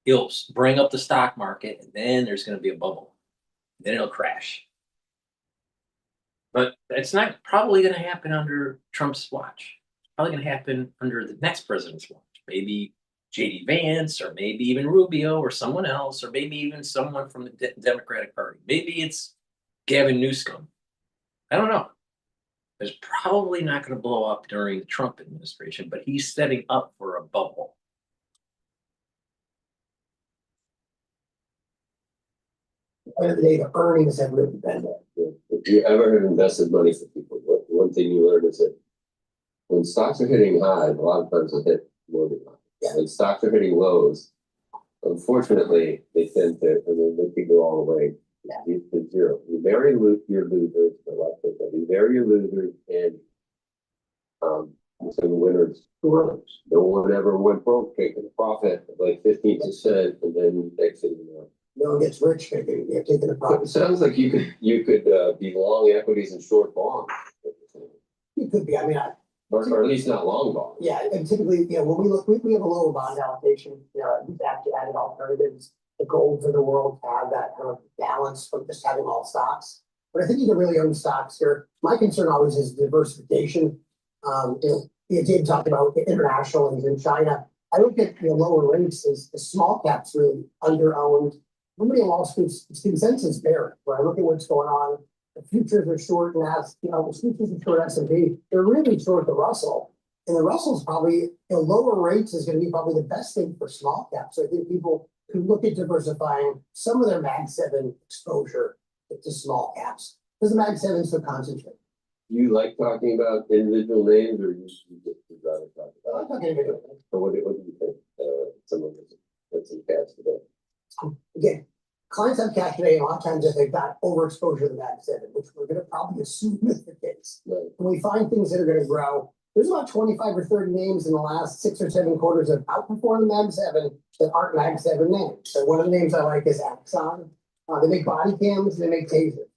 It'll bring up the stock market, and then there's going to be a bubble. Then it'll crash. But it's not probably going to happen under Trump's watch. It's probably going to happen under the next president's watch. Maybe J.D. Vance, or maybe even Rubio, or someone else, or maybe even someone from the Democratic Party. Maybe it's Gavin Newsom. I don't know. is probably not going to blow up during the Trump administration, but he's setting up for a bubble. End of the day, the earnings have really been there. If you ever have invested money for people, one thing you learn is that when stocks are hitting high, a lot of times they hit more than high. Yeah. When stocks are hitting lows, unfortunately, they tend to, they can go all the way to zero. You bury your losers, you bury your losers, and some winners. No one ever went broke taking a profit of like 15%, and then next thing you know. No one gets rich taking a profit. It sounds like you could be long equities and short bonds. You could be. I mean, or at least not long bonds. Yeah, and typically, when we look, we have a lower bond allocation. We've actually added alternatives. The goals of the world have that kind of balance from just having all stocks. But I think you can really own stocks here. My concern always is diversification. Dave talked about international and in China. I look at lower rates as the small caps really under-owned. Nobody in Wall Street's consensus bearish. When I look at what's going on, the futures are short and the futures are short S&P. They're really short the Russell. And the Russell's probably, lower rates is going to be probably the best thing for small caps. So I think people could look at diversifying some of their Mag 7 exposure to small caps because the Mag 7 is so concentrated. You like talking about individual names, or you just rather talk about? I like talking individual names. So what do you think? Someone that's in cash today. Again, clients have cash today, and a lot of times if they've got overexposure to the Mag 7, which we're going to probably assume is the case. Right. When we find things that are going to grow, there's about 25 or 30 names in the last 6 or 7 quarters that outperformed the Mag 7 that aren't Mag 7 names. So one of the names I like is Axon. They make body cams, they make tasers.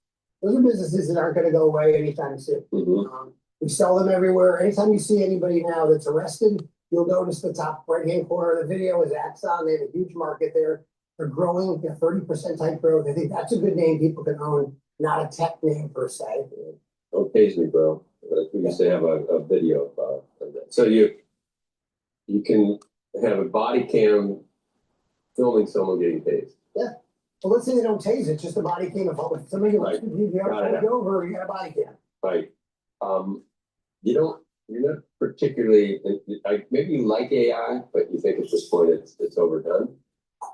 Those are businesses that aren't going to go away anytime soon. Mm-hmm. We sell them everywhere. Anytime you see anybody now that's arrested, you'll notice the top right-hand corner of the video is Axon. They have a huge market there. They're growing, 30% type growth. I think that's a good name people can own, not a tech name per se. Don't tase me, bro. We used to have a video about that. So you can have a body cam filming someone getting tased. Yeah. Well, let's say they don't tase it, just a body cam. If somebody Right. you got over, you got a body cam. Right. You're not particularly, maybe you like AI, but you think at this point it's overdone.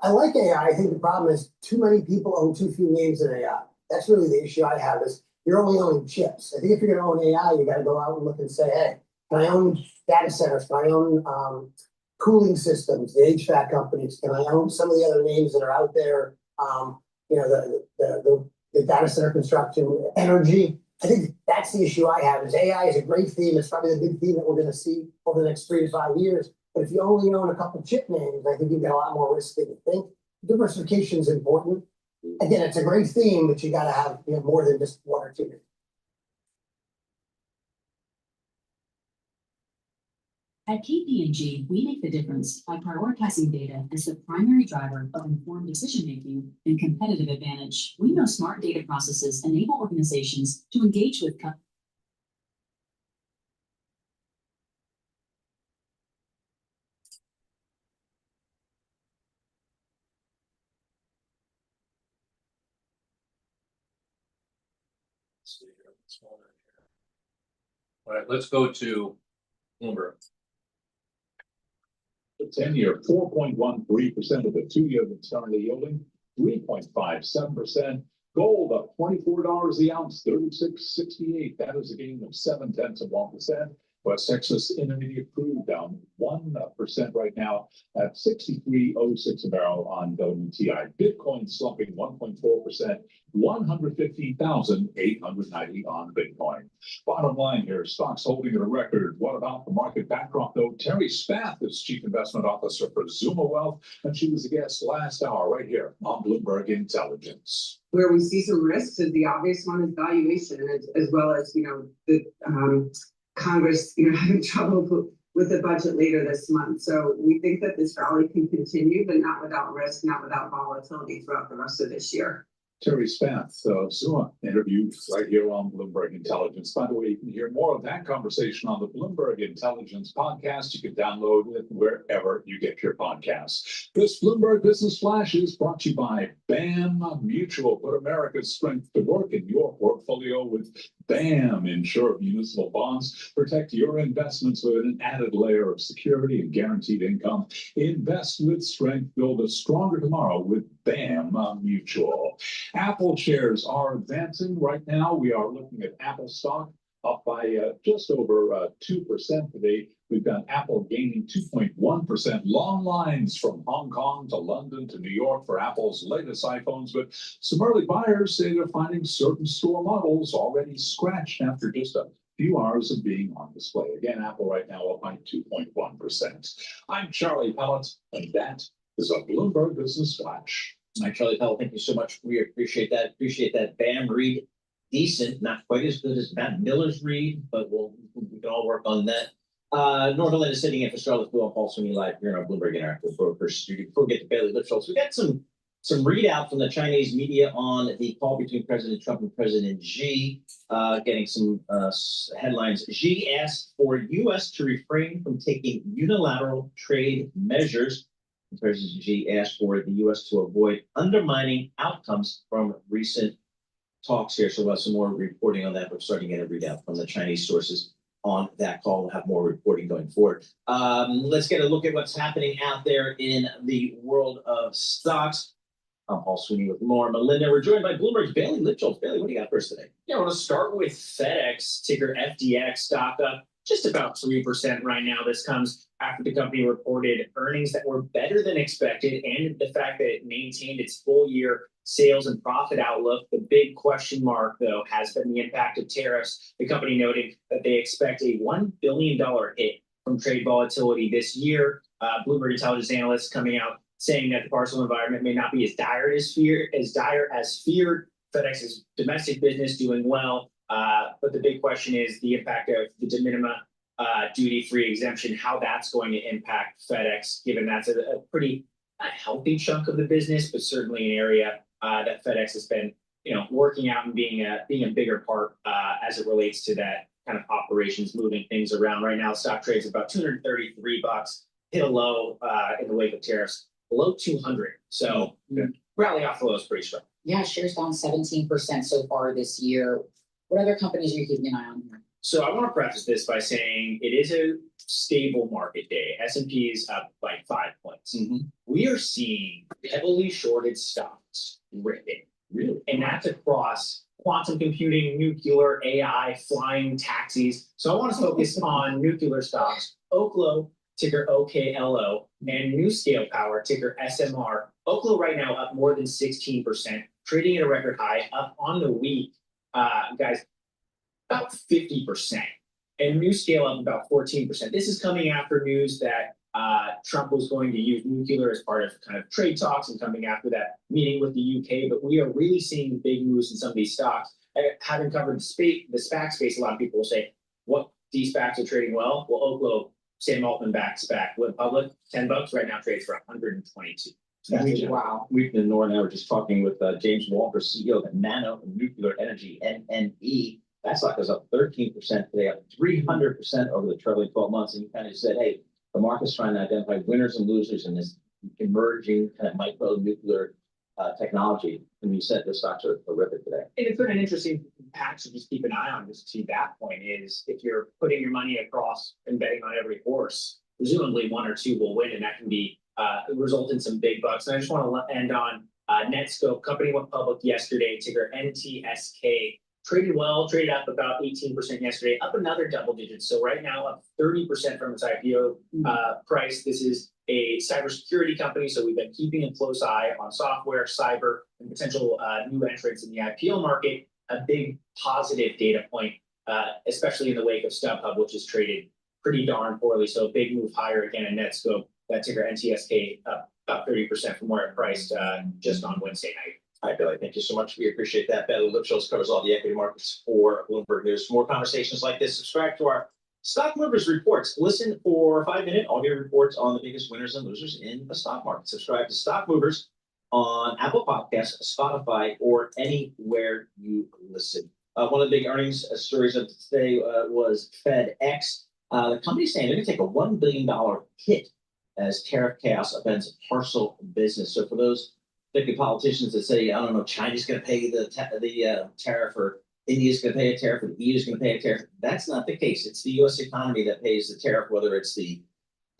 I like AI. I think the problem is too many people own too few names in AI. That's really the issue I have is you're only owning chips. I think if you're going to own AI, you got to go out and look and say, hey, can I own data centers? Can I own cooling systems, the HVAC companies? Can I own some of the other names that are out there? The data center construction, energy. I think that's the issue I have is AI is a great theme. It's probably the big theme that we're going to see over the next 3 to 5 years. But if you only own a couple chip names, I think you've got a lot more risk than you think. Diversification is important. Again, it's a great theme, but you got to have more than just 1 or 2. At KPMG, we make the difference by prioritizing data as the primary driver of informed decision-making and competitive advantage. We know smart data processes enable organizations to engage with All right, let's go to Bloomberg. The 10-year, 4.13% of the 2-year that's currently yielding 3.57%. Gold up $24 the ounce, 36.68. That is a gain of 0.7%. West Texas Intermediate crude down 1% right now at 63.06 a barrel on WTI. Bitcoin slumping 1.4%, 115,890 on Bitcoin. Bottom line here, stocks holding at a record. What about the market backdrop though? Terry Spath is Chief Investment Officer for Zuma Wealth, and she was a guest last hour right here on Bloomberg Intelligence. Where we see some risks is the obvious one is valuation, as well as the Congress having trouble with the budget later this month. So we think that this rally can continue, but not without risk, not without volatility throughout the rest of this year. Terry Spath, Zuma interviewed right here on Bloomberg Intelligence. By the way, you can hear more of that conversation on the Bloomberg Intelligence podcast. You can download it wherever you get your podcasts. This Bloomberg Business Flash is brought to you by BAM Mutual. Put America's strength to work in your portfolio with BAM. BAM! Insure municipal bonds. Protect your investments with an added layer of security and guaranteed income. Invest with strength. Build a stronger tomorrow with BAM Mutual. Apple shares are advancing right now. We are looking at Apple stock up by just over 2% today. We've got Apple gaining 2.1%. Long lines from Hong Kong to London to New York for Apple's latest iPhones, but some early buyers say they're finding certain store models already scratched after just a few hours of being on display. Again, Apple right now up by 2.1%. I'm Charlie Pellet, and that is a Bloomberg Business Flash. Hi, Charlie Pellet. Thank you so much. We appreciate that. Appreciate that. BAM read. Decent, not quite as good as Matt Miller's read, but we can all work on that. Northern is sitting in for Charlotte Blue. I'm Paul Sweeney live here in our Bloomberg Interactive Brokers studio. Before we get to Bailey Lipschultz, we got some readout from the Chinese media on the call between President Trump and President Xi. Getting some headlines. Xi asked for U.S. to refrain from taking unilateral trade measures. President Xi asked for the U.S. to avoid undermining outcomes from recent talks here. So we'll have some more reporting on that. We're starting to get a readout from the Chinese sources on that call. We'll have more reporting going forward. Let's get a look at what's happening out there in the world of stocks. I'm Paul Sweeney with Laura Melinda. We're joined by Bloomberg's Bailey Lipschultz. Bailey, what do you got for us today? Yeah, I want to start with FedEx, ticker FDX, stock up just about 3% right now. This comes after the company reported earnings that were better than expected and the fact that it maintained its full year sales and profit outlook. The big question mark, though, has been the impact of tariffs. The company noted that they expect a $1 billion hit from trade volatility this year. Bloomberg intelligence analysts coming out saying that the parcel environment may not be as dire as feared. FedEx's domestic business doing well. But the big question is the impact of the de minimis duty-free exemption, how that's going to impact FedEx, given that's a pretty healthy chunk of the business, but certainly an area that FedEx has been, working out and being a bigger part as it relates to that kind of operations, moving things around. Right now, stock trades about $233, hit a low in the wake of tariffs, below 200. So rally off the lows pretty strong. Yeah, shares down 17% so far this year. What other companies are you keeping an eye on here? So I want to preface this by saying it is a stable market day. S&P is up like 5 points. We are seeing heavily shorted stocks ripping. Really? And that's across quantum computing, nuclear, AI, flying taxis. So I want to focus on nuclear stocks. Oklo, ticker OKLO, and NuScale Power, ticker SMR. Oklo right now up more than 16%, trading at a record high, up on the week. Guys, about 50%, and NuScale up about 14%. This is coming after news that Trump was going to use nuclear as part of kind of trade talks and coming after that meeting with the UK. But we are really seeing big moves in some of these stocks. Having covered the SPAC space, a lot of people will say, what, D-SPACs are trading well? Well, Oklo, Sam Altman-backed SPAC, went public, $10 right now, trades for 122. Wow. We've been Nora and I were just talking with James Walker, CEO of Nano Nuclear Energy, NNE. That stock is up 13% today, up 300% over the trailing 12 months. And you kind of said, hey, the market's trying to identify winners and losers in this emerging kind of micro nuclear technology. And you said the stocks are horrific today. And it's been an interesting patch to just keep an eye on, just to that point, is if you're putting your money across and betting on every horse, presumably one or two will win, and that can be result in some big bucks. And I just want to end on Netscope. Company went public yesterday, ticker NTSK. Traded well, traded up about 18% yesterday, up another double digits. So right now up 30% from its IPO price. This is a cybersecurity company, so we've been keeping a close eye on software, cyber, and potential new entrants in the IPO market. A big positive data point, especially in the wake of StubHub, which is traded pretty darn poorly. So a big move higher again in Netscope. That ticker NTSK up about 30% from where it priced just on Wednesday night. Hi, Billy. Thank you so much. We appreciate that. Bailey Lipschultz covers all the equity markets for Bloomberg News. For more conversations like this, subscribe to our Stock Movers Reports. Listen for 5 minute audio reports on the biggest winners and losers in the stock market. Subscribe to Stock Movers on Apple Podcasts, Spotify, or anywhere you listen. One of the big earnings stories of today was FedEx. The company's saying they're going to take a $1 billion hit as tariff chaos upends parcel business. So for those thinking politicians that say, I don't know, China's going to pay the tariff, or India's gonna pay a tariff, or the EU's gonna pay a tariff. That's not the case. It's the US economy that pays the tariff, whether it's the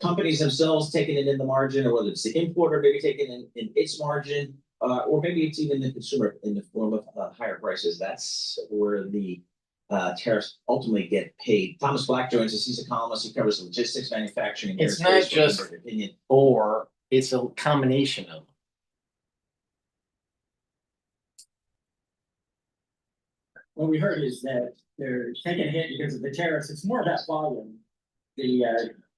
companies themselves taking it in the margin, or whether it's the importer maybe taking it in its margin, or maybe it's even the consumer in the form of higher prices. That's where the tariffs ultimately get paid. Thomas Black joins us. He's a columnist. He covers logistics, manufacturing, and It's aerospace not for just Bloomberg Opinion. or, it's a combination of. What we heard is that they're taking a hit because of the tariffs. It's more about volume. The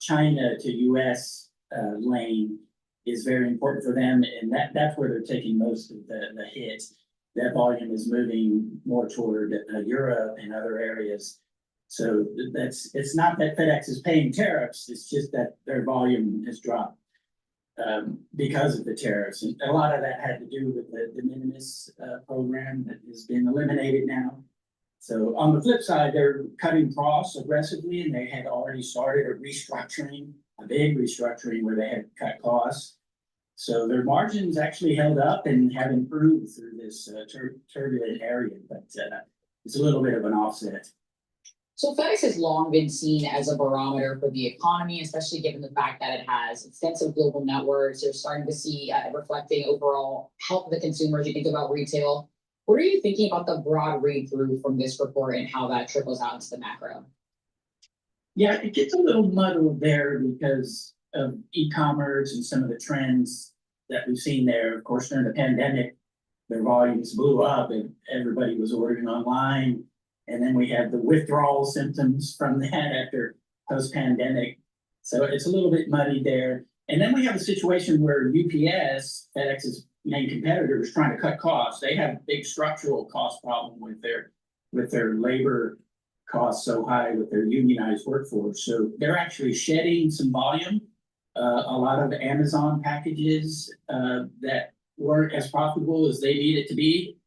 China to US lane is very important for them, and that's where they're taking most of the hit. That volume is moving more toward Europe and other areas. So it's not that FedEx is paying tariffs, it's just that their volume has dropped because of the tariffs. And a lot of that had to do with the de minimis program that has been eliminated now. So on the flip side, they're cutting costs aggressively, and they had already started a restructuring, a big restructuring where they had cut costs. So their margins actually held up and have improved through this turbulent area, but it's a little bit of an offset. So FedEx has long been seen as a barometer for the economy, especially given the fact that it has extensive global networks. You're starting to see reflecting overall health of the consumers. You think about retail. What are you thinking about the broad read-through from this report and how that trickles out into the macro? Yeah, it gets a little muddled there because of e-commerce and some of the trends that we've seen there. Of course, during the pandemic, their volumes blew up and everybody was ordering online. And then we had the withdrawal symptoms from that after post-pandemic. So it's a little bit muddy there. And then we have a situation where UPS, FedEx's main competitor, is trying to cut costs. They have a big structural cost problem with their labor costs so high with their unionized workforce. So they're actually shedding some volume. A lot of Amazon packages that weren't as profitable as they need it to be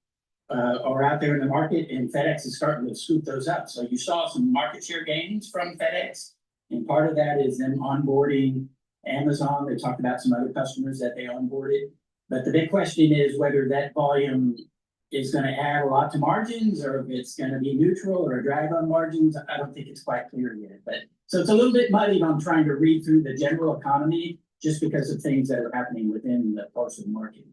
are out there in the market, and FedEx is starting to scoop those up. So you saw some market share gains from FedEx, and part of that is them onboarding Amazon. They talked about some other customers that they onboarded. But the big question is whether that volume is going to add a lot to margins, or if it's going to be neutral or a drag on margins. I don't think it's quite clear yet. But so it's a little bit muddy on trying to read through the general economy just because of things that are happening within the parts of the market.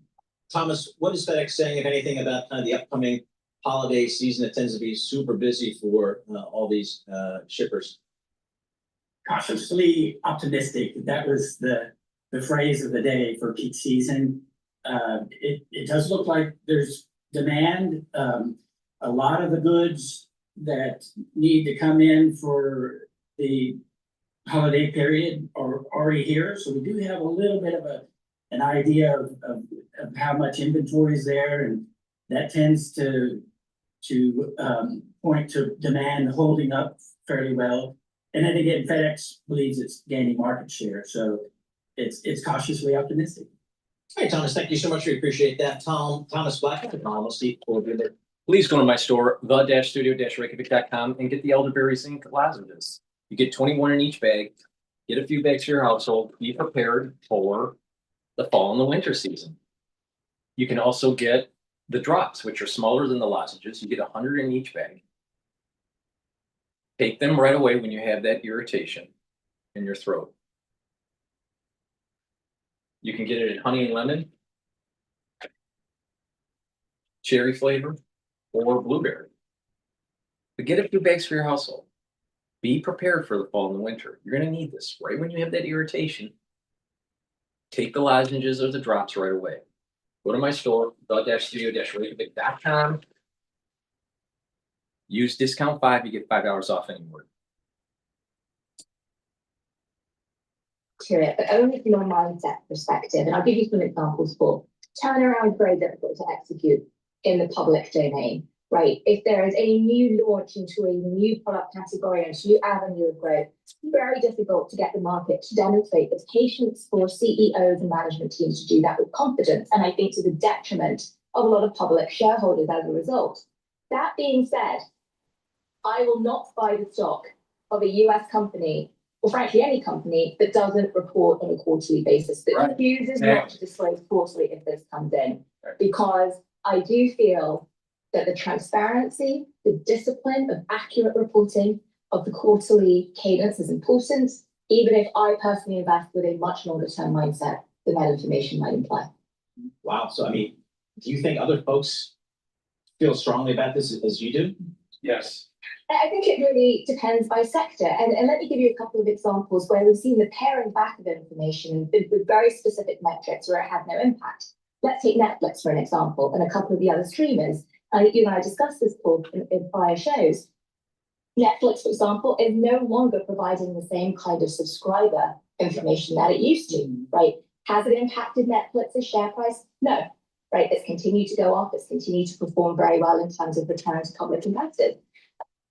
Thomas, what is FedEx saying, if anything, about kind of the upcoming holiday season that tends to be super busy for all these shippers? Cautiously optimistic. That was the phrase of the day for peak season. It does look like there's demand. A lot of the goods that need to come in for the holiday period are already here. So we do have a little bit of an idea of how much inventory is there, and that tends to point to demand holding up fairly well. And then again, FedEx believes it's gaining market share, so it's cautiously optimistic. Hey, Thomas, thank you so much. We appreciate that. Thomas Black, please go to my store, the-studio-reykjavik.com, and get the elderberry zinc lozenges. You get 21 in each bag. Get a few bags for your household. Be prepared for the fall and the winter season. You can also get the drops, which are smaller than the lozenges. You get 100 in each bag. Take them right away when you have that irritation in your throat. You can get it in honey and lemon, cherry flavor, or blueberry. But get a few bags for your household. Be prepared for the fall and the winter. You're going to need this right when you have that irritation. Take the lozenges or the drops right away. Go to my store, the-studio-reykjavik.com. Use discount 5, you get $5 off anywhere. To it, but only from a mindset perspective. And I'll give you some examples for turnaround very difficult to execute in the public domain, right? If there is a new launch into a new product category and a new avenue of growth, it's very difficult to get the market to demonstrate the patience for CEOs and management teams to do that with confidence. And I think to the detriment of a lot of public shareholders as a result. That being said, I will not buy the stock of a US company, or frankly any company, that doesn't report on a quarterly basis, that refuses not to disclose quarterly if this comes in. Because I do feel that the transparency, the discipline of accurate reporting of the quarterly cadence is important, even if I personally invest with a much longer term mindset than that information might imply. Wow. So, I mean, do you think other folks feel strongly about this as you do? Yes. I think it really depends by sector. And let me give you a couple of examples where we've seen the paring back of information with very specific metrics where it had no impact. Let's take Netflix for an example, and a couple of the other streamers. You and I discussed this, Paul, in prior shows. Netflix, for example, is no longer providing the same kind of subscriber information that it used to, right? Has it impacted Netflix's share price? No, right? It's continued to go up. It's continued to perform very well in terms of return to public investors.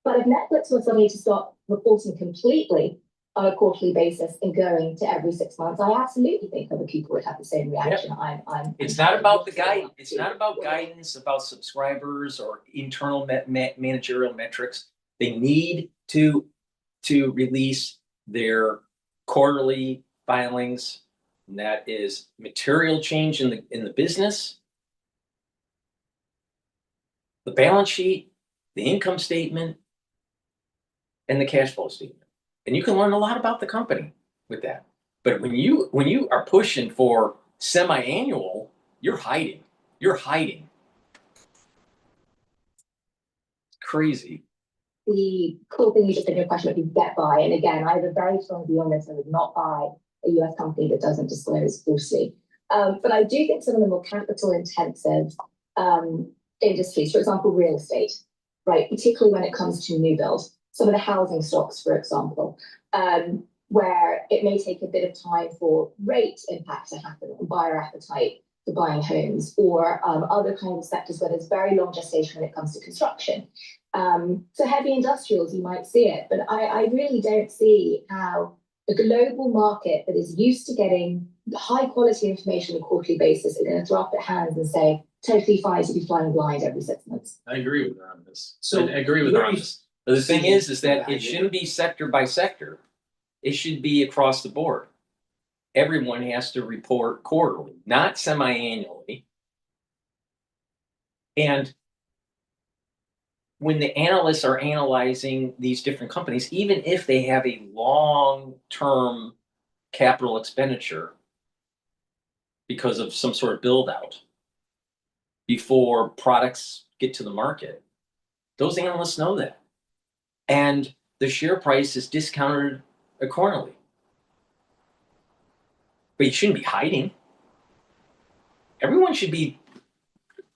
But if Netflix was suddenly to stop reporting completely on a quarterly basis and going to every 6 months, I absolutely think other people would have the same reaction. Yep. It's not about the guide. It's not about guidance about subscribers or internal managerial metrics. They need to release their quarterly filings. And that is material change in the business, the balance sheet, the income statement, and the cash flow statement. And you can learn a lot about the company with that. But when you are pushing for semi-annual, you're hiding. You're hiding. Crazy. The cool thing you just said in your question would be get buy. And again, I have a very strong view on this. I would not buy a US company that doesn't disclose falsely. But I do think some of the more capital intensive industries, for example, real estate, right, particularly when it comes to new build, some of the housing stocks, for example, where it may take a bit of time for rate impact to happen on buyer appetite for buying homes, or other kinds of sectors where there's very long gestation when it comes to construction. So heavy industrials, you might see it, but I really don't see how a global market that is used to getting high quality information on a quarterly basis is going to throw up their hands and say, totally fine to be flying blind every 6 months. I agree with her on this. So I agree with her on this. But the thing is that it shouldn't be sector by sector. It should be across the board. Everyone has to report quarterly, not semi-annually. And when the analysts are analyzing these different companies, even if they have a long-term capital expenditure because of some sort of build-out before products get to the market, those analysts know that. And the share price is discounted accordingly. But you shouldn't be hiding. Everyone should be,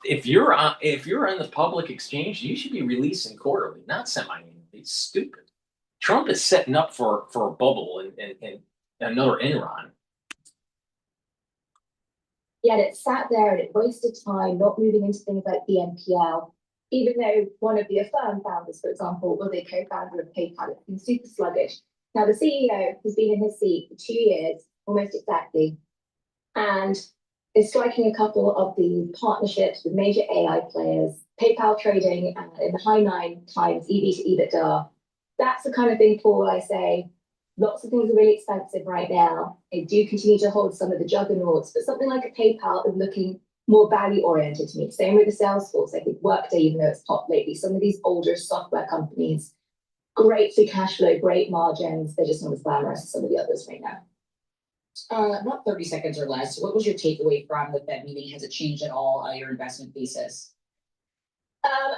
if you're on the public exchange, you should be releasing quarterly, not semi-annually. It's stupid. Trump is setting up for a bubble and another Enron. Yet it sat there and it wasted time not moving into things like the NPL, even though one of the Affirm founders, for example, was a co-founder of PayPal. It's been super sluggish. Now, the CEO has been in his seat for 2 years, almost exactly, and is striking a couple of the partnerships with major AI players, PayPal trading in the high 9 times EV to EBITDA. That's the kind of thing, Paul, I say, lots of things are really expensive right now. They do continue to hold some of the juggernauts, but something like a PayPal is looking more value-oriented to me. Same with the Salesforce. I think Workday, even though it's hot lately, some of these older software companies, great free cash flow, great margins. They're just not as glamorous as some of the others right now. About 30 seconds or less. What was your takeaway from the Fed meeting? Has it changed at all your investment thesis?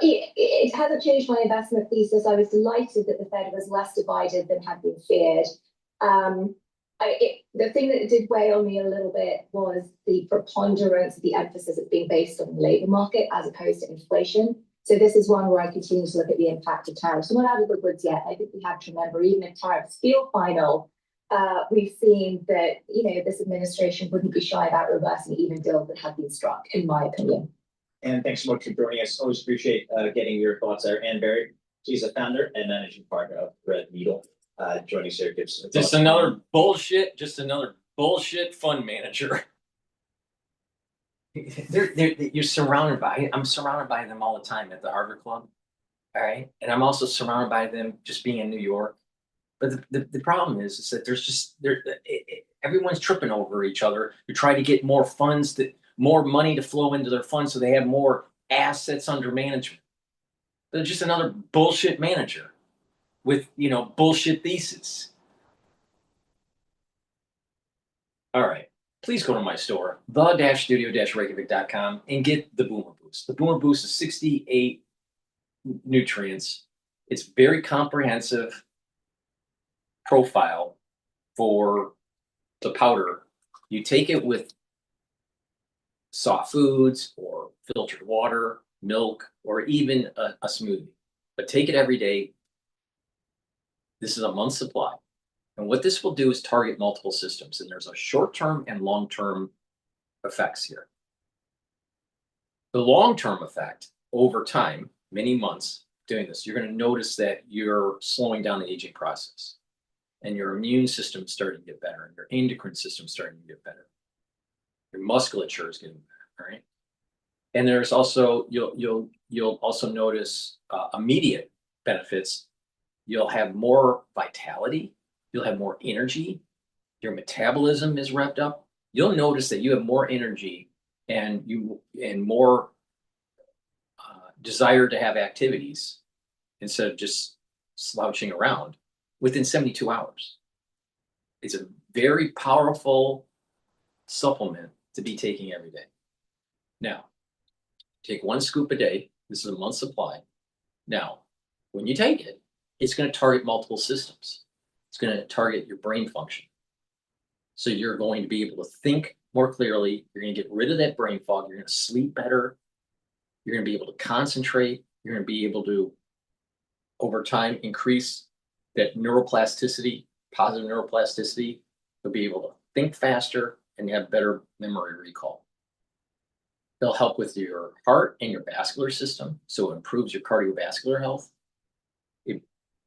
It hasn't changed my investment thesis. I was delighted that the Fed was less divided than had been feared. The thing that did weigh on me a little bit was the preponderance of the emphasis of being based on the labor market as opposed to inflation. So this is one where I continue to look at the impact of tariffs. We're not out of the woods yet. I think we have to remember, even if tariffs feel final, we've seen that, this administration wouldn't be shy about reversing even deals that have been struck, in my opinion. And thanks so much for joining us. Always appreciate getting your thoughts there. Ann Berry, she's a founder and managing partner of Red Needle. Joining us here gives just another bullshit fund manager. You're surrounded by. I'm surrounded by them all the time at the Harvard Club. All right, and I'm also surrounded by them just being in New York. But the problem is that everyone's tripping over each other to try to get more funds, more money to flow into their funds, so they have more assets under management. They're just another bullshit manager with, bullshit thesis. All right. Please go to my store, the-studio-reykjavik.com, and get the Boomer Boost. The Boomer Boost is 68 nutrients. It's very comprehensive profile for the powder. You take it with soft foods or filtered water, milk, or even a smoothie. But take it every day. This is a month's supply. And what this will do is target multiple systems. And there's a short-term and long-term effects here. The long-term effect over time, many months doing this, you're going to notice that you're slowing down the aging process. And your immune system is starting to get better. And your endocrine system is starting to get better. Your musculature is getting better, right? And there's also, you'll also notice immediate benefits. You'll have more vitality. You'll have more energy. Your metabolism is revved up. You'll notice that you have more energy and more desire to have activities instead of just slouching around within 72 hours. It's a very powerful supplement to be taking every day. Now, take 1 scoop a day. This is a month's supply. Now, when you take it, it's going to target multiple systems. It's going to target your brain function. So you're going to be able to think more clearly. You're going to get rid of that brain fog. You're going to sleep better. You're going to be able to concentrate. You're going to be able to, over time, increase that neuroplasticity, positive neuroplasticity. You'll be able to think faster and have better memory recall. They'll help with your heart and your vascular system, so it improves your cardiovascular health. It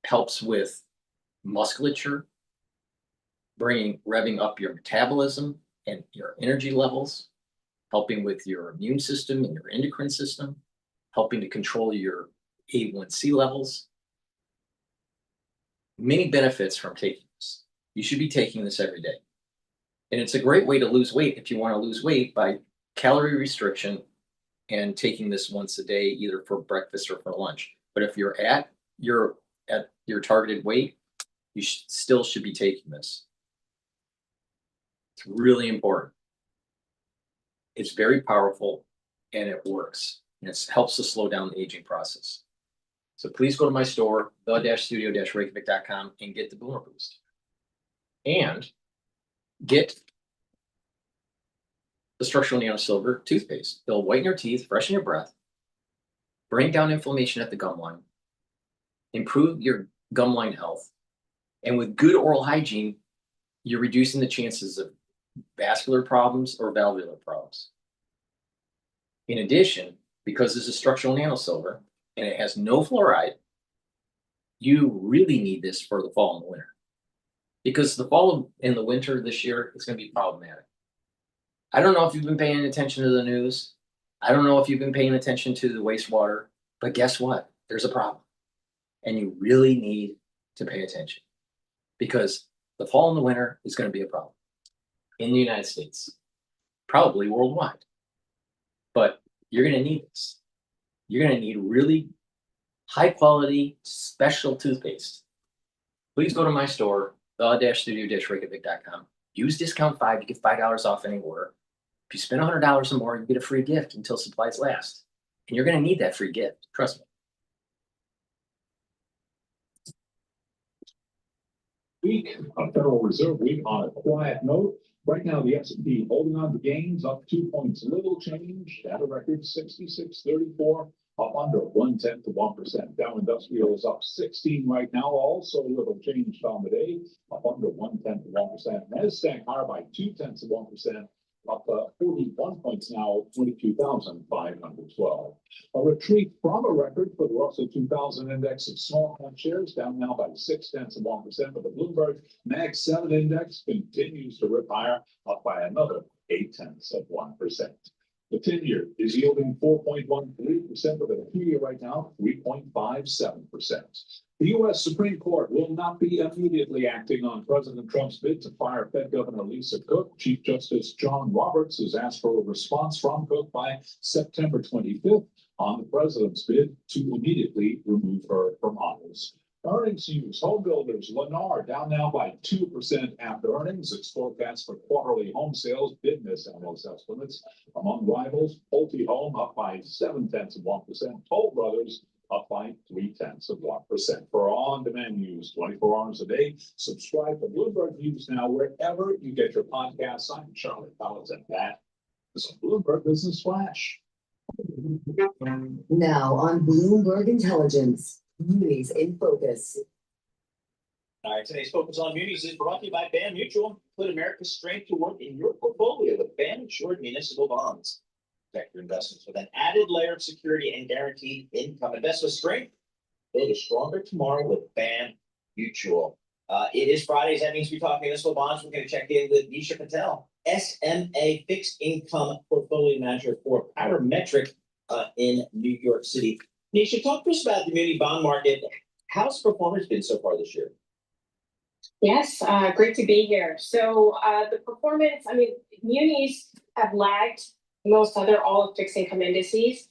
helps with musculature, revving up your metabolism and your energy levels, helping with your immune system and your endocrine system, helping to control your A1C levels. Many benefits from taking this. You should be taking this every day. And it's a great way to lose weight if you want to lose weight by calorie restriction and taking this once a day, either for breakfast or for lunch. But if you're at your targeted weight, you still should be taking this. It's really important. It's very powerful and it works. And it helps to slow down the aging process. So please go to my store, the-studio-reykjavik.com, and get the Boomer Boost. And get the structural nanosilver toothpaste. It'll whiten your teeth, freshen your breath, bring down inflammation at the gum line, improve your gum line health, and with good oral hygiene, you're reducing the chances of vascular problems or valvular problems. In addition, because this is structural nanosilver and it has no fluoride, you really need this for the fall and the winter. Because the fall and the winter this year is going to be problematic. I don't know if you've been paying attention to the news. I don't know if you've been paying attention to the wastewater, but guess what? There's a problem. And you really need to pay attention because the fall and the winter is going to be a problem in the United States, probably worldwide. But you're going to need this. You're going to need really high quality, special toothpaste. Please go to my store, the-studio-reykjavik.com. Use discount 5 to get $5 off any order. If you spend $100 or more, you get a free gift until supplies last. And you're going to need that free gift. Trust me. Week, a Federal Reserve week on a quiet note. Right now, the S&P holding on to gains, up 2 points, little change. Data record 66.34, up under 0.1%. Dow Industrial is up 16 right now, also little change on the day, up under 0.1%. Nasdaq higher by 0.2%, up 41 points now, 22,512. A retreat from a record for the Russell 2000 index of small cap shares, down now by 0.6%. But the Bloomberg Mag 7 index continues to rip higher, up by another 0.8%. The 10-year is yielding 4.13%, with the 2-year right now 3.57%. The U.S. Supreme Court will not be immediately acting on President Trump's bid to fire Fed Governor Lisa Cook. Chief Justice John Roberts has asked for a response from Cook by September 25th. on the president's bid to immediately remove her from office. Earnings news, home builders, Lennar down now by 2% after earnings. Its forecast for quarterly home sales did miss analyst estimates. Among rivals, Pulte Home up by 0.7%. Toll Brothers up by 0.3%. For on-demand news, 24 hours a day, subscribe to Bloomberg News now wherever you get your podcasts. I'm Charlie Collins, and that is a Bloomberg Business Flash. Now on Bloomberg Intelligence, Munis in Focus. All right, today's Focus on Munis is brought to you by BAM Mutual. Put America's strength to work in your portfolio with BAM insured municipal bonds. Protect your investments with an added layer of security and guaranteed income. Invest with strength. Build a stronger tomorrow with BAM Mutual. It is Fridays. That means we talk municipal bonds. We're going to check in with Nisha Patel, SMA fixed income portfolio manager for Parametric in New York City. Nisha, talk to us about the muni bond market. How's performance been so far this year? Yes, great to be here. So the performance, I mean, munis have lagged most other all fixed income indices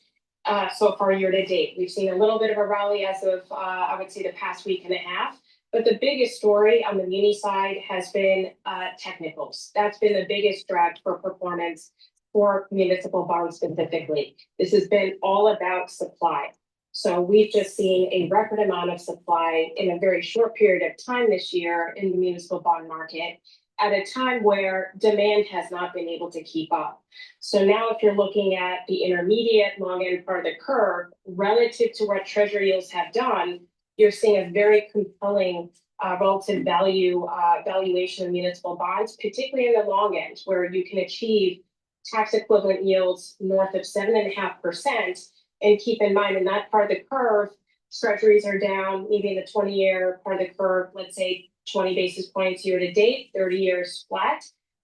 so far year to date. We've seen a little bit of a rally as of, I would say, the past week and a half. But the biggest story on the muni side has been technicals. That's been the biggest drag for performance for municipal bonds specifically. This has been all about supply. So we've just seen a record amount of supply in a very short period of time this year in the municipal bond market at a time where demand has not been able to keep up. So now if you're looking at the intermediate long end part of the curve relative to what treasury yields have done, you're seeing a very compelling relative valuation of municipal bonds, particularly in the long end, where you can achieve tax equivalent yields north of 7.5%. And keep in mind, in that part of the curve, treasuries are down, maybe in the 20-year part of the curve, let's say 20 basis points year to date, 30 years flat.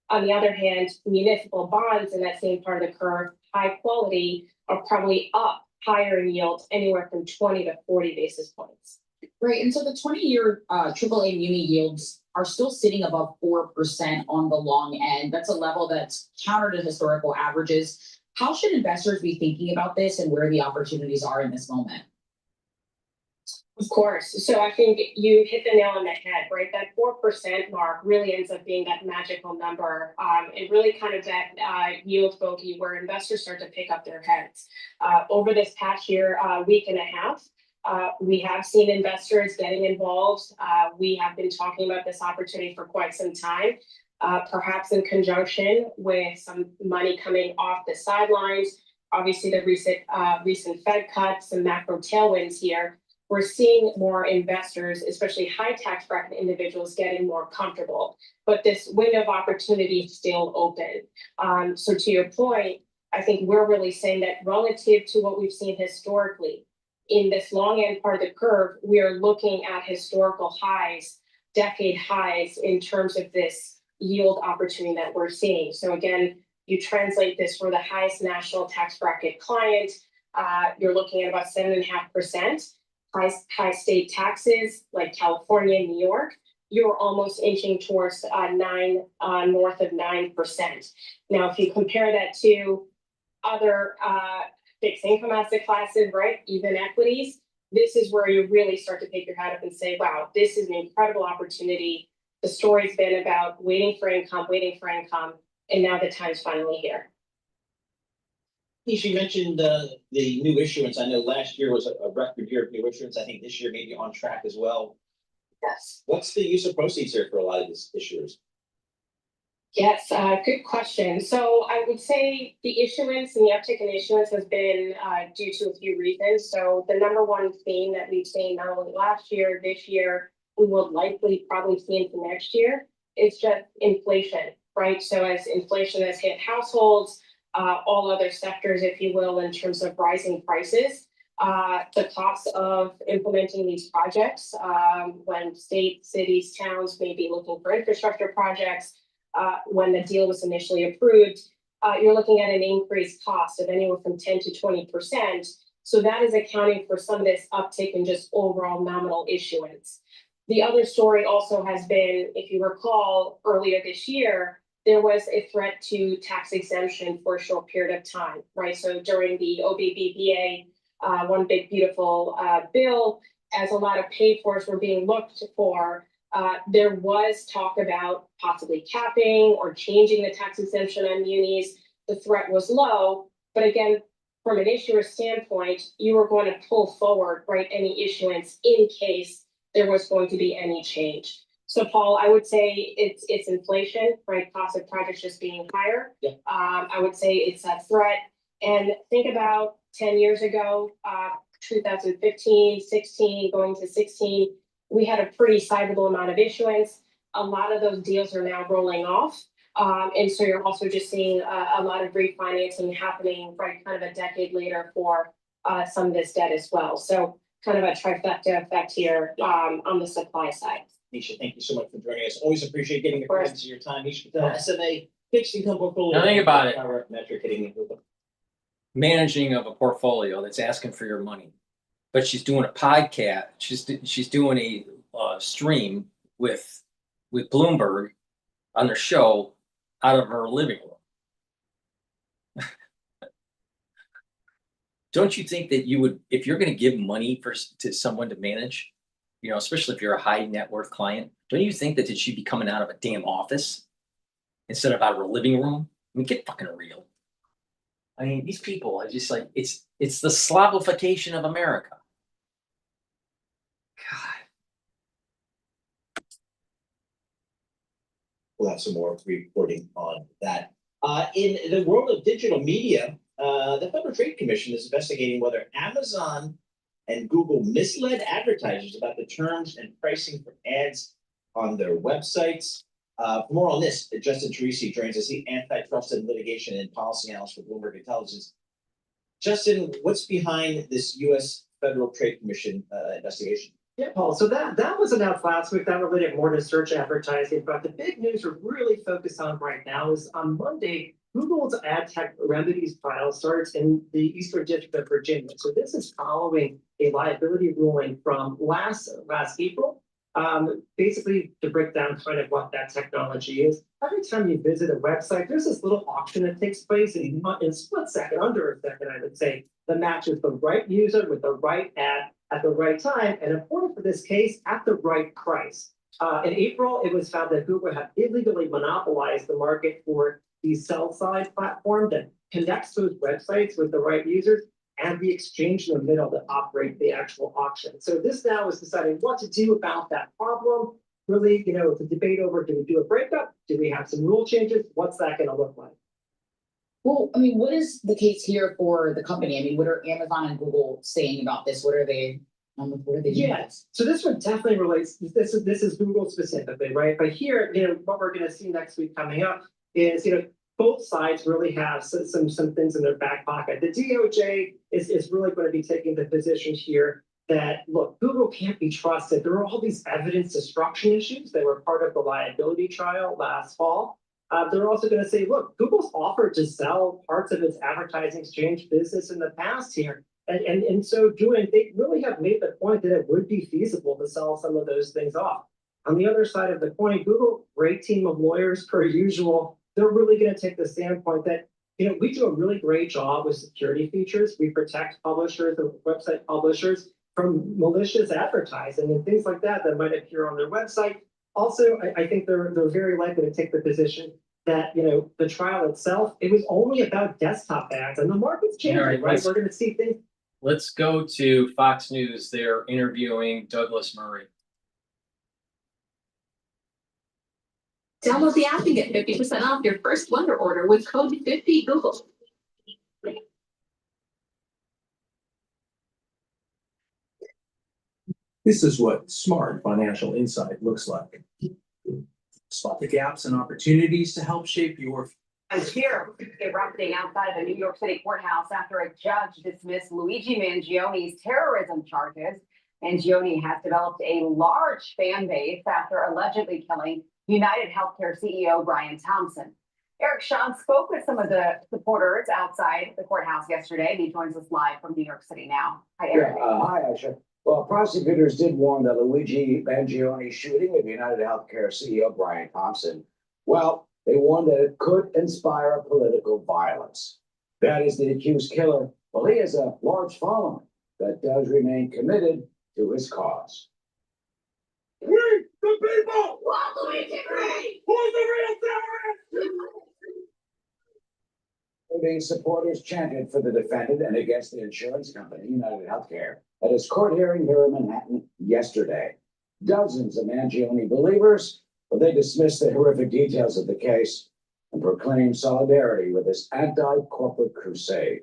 On the other hand, municipal bonds in that same part of the curve, high quality, are probably up higher in yields, anywhere from 20 to 40 basis points. Right, and so the 20-year AAA muni yields are still sitting above 4% on the long end. That's a level that's counter to historical averages. How should investors be thinking about this and where the opportunities are in this moment? Of course. So I think you hit the nail on the head, right? That 4% mark really ends up being that magical number. It really kind of that yield bogey where investors start to pick up their heads. Over this past year, week and a half, we have seen investors getting involved. We have been talking about this opportunity for quite some time. Perhaps in conjunction with some money coming off the sidelines, obviously the recent Fed cuts, some macro tailwinds here. We're seeing more investors, especially high tax bracket individuals, getting more comfortable. But this window of opportunity is still open. So to your point, I think we're really saying that relative to what we've seen historically, in this long end part of the curve, we are looking at historical highs, decade highs in terms of this yield opportunity that we're seeing. So again, you translate this for the highest national tax bracket client, you're looking at about 7.5%. High state taxes like California and New York, you're almost inching towards north of 9%. Now, if you compare that to other fixed income asset classes, right, even equities, this is where you really start to pick your head up and say, wow, this is an incredible opportunity. The story's been about waiting for income, and now the time's finally here. You mentioned the new issuance. I know last year was a record year of new issuance. I think this year may be on track as well. Yes. What's the use of proceeds here for a lot of these issuers? Yes, good question. So I would say the issuance and the uptick in issuance has been due to a few reasons. So the number one theme that we've seen not only last year, this year, we will likely probably see into next year, is just inflation, right? So as inflation has hit households, all other sectors, if you will, in terms of rising prices, the cost of implementing these projects, when states, cities, towns may be looking for infrastructure projects, when the deal was initially approved, you're looking at an increased cost of anywhere from 10 to 20%. So that is accounting for some of this uptick in just overall nominal issuance. The other story also has been, if you recall, earlier this year, there was a threat to tax exemption for a short period of time, right? So during the OBBBA, one big beautiful bill, as a lot of pay-fors were being looked for, there was talk about possibly capping or changing the tax exemption on munis. The threat was low, but again, from an issuer standpoint, you were going to pull forward, right, any issuance in case there was going to be any change. So Paul, I would say it's inflation, right? Cost of projects just being higher. Yeah. I would say it's that threat. And think about 10 years ago, 2015, 16, going to 16, we had a pretty sizable amount of issuance. A lot of those deals are now rolling off. And so you're also just seeing a lot of refinancing happening, right, kind of a decade later for some of this debt as well. So kind of a trifecta effect here on the supply side. Nisha, thank you so much for joining us. Always appreciate getting the credits of your time. Nisha, SMA fixed income portfolio. Now think about it. Metric hitting it. Managing of a portfolio that's asking for your money, but she's doing a podcast. She's doing a stream with Bloomberg on their show out of her living room. Don't you think that you would, if you're going to give money to someone to manage, you know, especially if you're a high net worth client, don't you think that it should be coming out of a damn office instead of out of her living room? I mean, get fucking real. I mean, these people are just like, it's the Slavification of America. We'll have some more reporting on that. In the world of digital media, the Federal Trade Commission is investigating whether Amazon and Google misled advertisers about the terms and pricing for ads on their websites. For more on this, Justin Teresi joins us, the antitrust and litigation and policy analyst for Bloomberg Intelligence. Justin, what's behind this U.S. Federal Trade Commission investigation? Yeah, Paul. So that was announced last week. That related more to search advertising. But the big news we're really focused on right now is on Monday, Google's ad tech remedies trial starts in the Eastern District of Virginia. So this is following a liability ruling from last April. Basically, to break down kind of what that technology is, every time you visit a website, there's this little auction that takes place in a split second, under a second, I would say, that matches the right user with the right ad at the right time, and important for this case, at the right price. In April, it was found that Google had illegally monopolized the market for the sell-side platform that connects those websites with the right users and the exchange in the middle that operate the actual auction. So this now is deciding what to do about that problem. Really, you know, it's a debate over, do we do a breakup? Do we have some rule changes? What's that going to look like? Well, I mean, what is the case here for the company? I mean, what are Amazon and Google saying about this? What are they doing? Yes. So this one definitely relates. This is Google specifically, right? But here, you know, what we're going to see next week coming up is, you know, both sides really have some things in their back pocket. The DOJ is really going to be taking the position here that, look, Google can't be trusted. There are all these evidence destruction issues that were part of the liability trial last fall. They're also going to say, look, Google's offered to sell parts of its advertising exchange business in the past here. And in so doing, they really have made the point that it would be feasible to sell some of those things off. On the other side of the coin, Google, great team of lawyers per usual, they're really going to take the standpoint that, you know, we do a really great job with security features. We protect publishers and website publishers from malicious advertising and things like that that might appear on their website. Also, I think they're very likely to take the position that, you know, the trial itself, it was only about desktop ads, and the market's changing, right? We're going to see things. Let's go to Fox News. They're interviewing Douglas Murray. Download the app and get 50% off your first Wonder order with code 50Google. This is what smart financial insight looks like. Spot the gaps and opportunities to help shape your. And here, erupting outside of the New York City courthouse after a judge dismissed Luigi Mangioni's terrorism charges. Mangioni has developed a large fan base after allegedly killing United Healthcare CEO Brian Thompson. Eric Sean spoke with some of the supporters outside the courthouse yesterday. He joins us live from New York City now. Hi, Eric. Hi, Aisha. Well, prosecutors did warn that Luigi Mangioni's shooting of United Healthcare CEO Brian Thompson, well, They warned that it could inspire political violence. That is the accused killer. Well, he has a large following that does remain committed to his cause. We, the people, want Luigi Green. Who's the real terrorist? Including supporters chanted for the defendant and against the insurance company, United Healthcare, at his court hearing here in Manhattan yesterday. Dozens of Mangione believers, well, they dismissed the horrific details of the case and proclaimed solidarity with this anti-corporate crusade.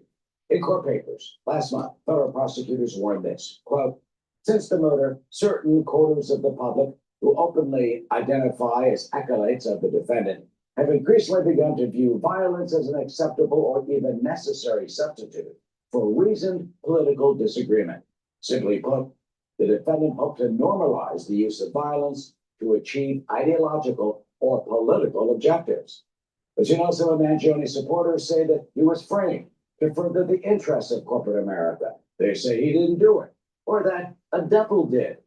In court papers last month, federal prosecutors warned this, quote, since the murder, certain quarters of the public who openly identify as acolytes of the defendant have increasingly begun to view violence as an acceptable or even necessary substitute for reasoned political disagreement. Simply put, the defendant hoped to normalize the use of violence to achieve ideological or political objectives. But you know, some of Mangione supporters say that he was framed to further the interests of corporate America. They say he didn't do it, or that a double did,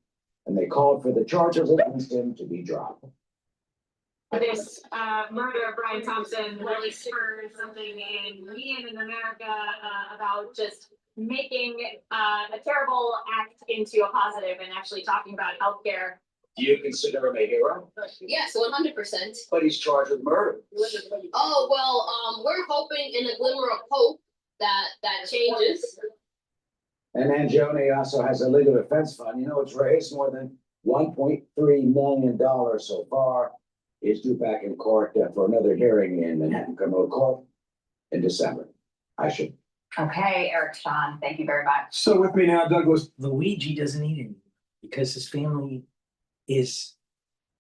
and they called for the charges against him to be dropped. This murder of Brian Thompson really spurred something in me and in America about just making a terrible act into a positive and actually talking about healthcare. Do you consider him a hero? Yes, 100%. But he's charged with murder. Oh, well, we're hoping in a glimmer of hope that changes. And Mangione also has a legal defense fund. You know, it's raised more than $1.3 million so far. He's due back in court for another hearing in Manhattan Criminal Court in December. I should. Okay, Eric Sean, thank you very much. So with me now, Douglas. Luigi doesn't need it because his family is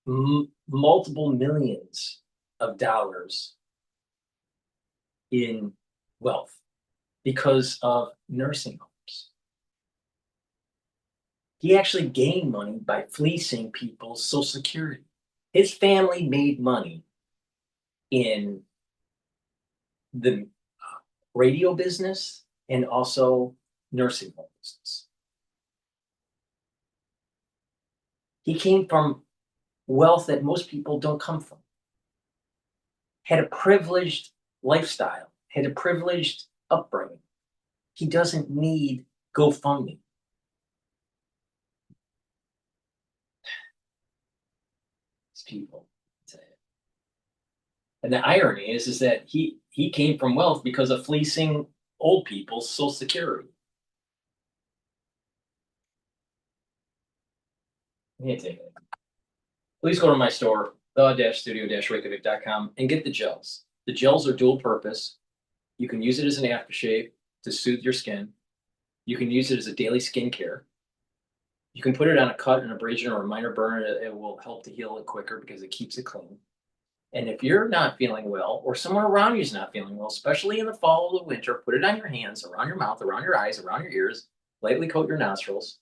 multiple millions of dollars in wealth because of nursing homes. He actually gained money by fleecing people's Social Security. His family made money in the radio business and also nursing home business. He came from wealth that most people don't come from. Had a privileged lifestyle, had a privileged upbringing. He doesn't need GoFundMe. These people. And the irony is that he came from wealth because of fleecing old people's Social Security. Take it. Please go to my store, the-studio-reykjavik.com, and get the gels. The gels are dual purpose. You can use it as an aftershave to soothe your skin. You can use it as a daily skincare. You can put it on a cut, an abrasion, or a minor burn. It will help to heal it quicker because it keeps it clean. And if you're not feeling well, or someone around you is not feeling well, especially in the fall or the winter, put it on your hands, around your mouth, around your eyes, around your ears, lightly coat your nostrils.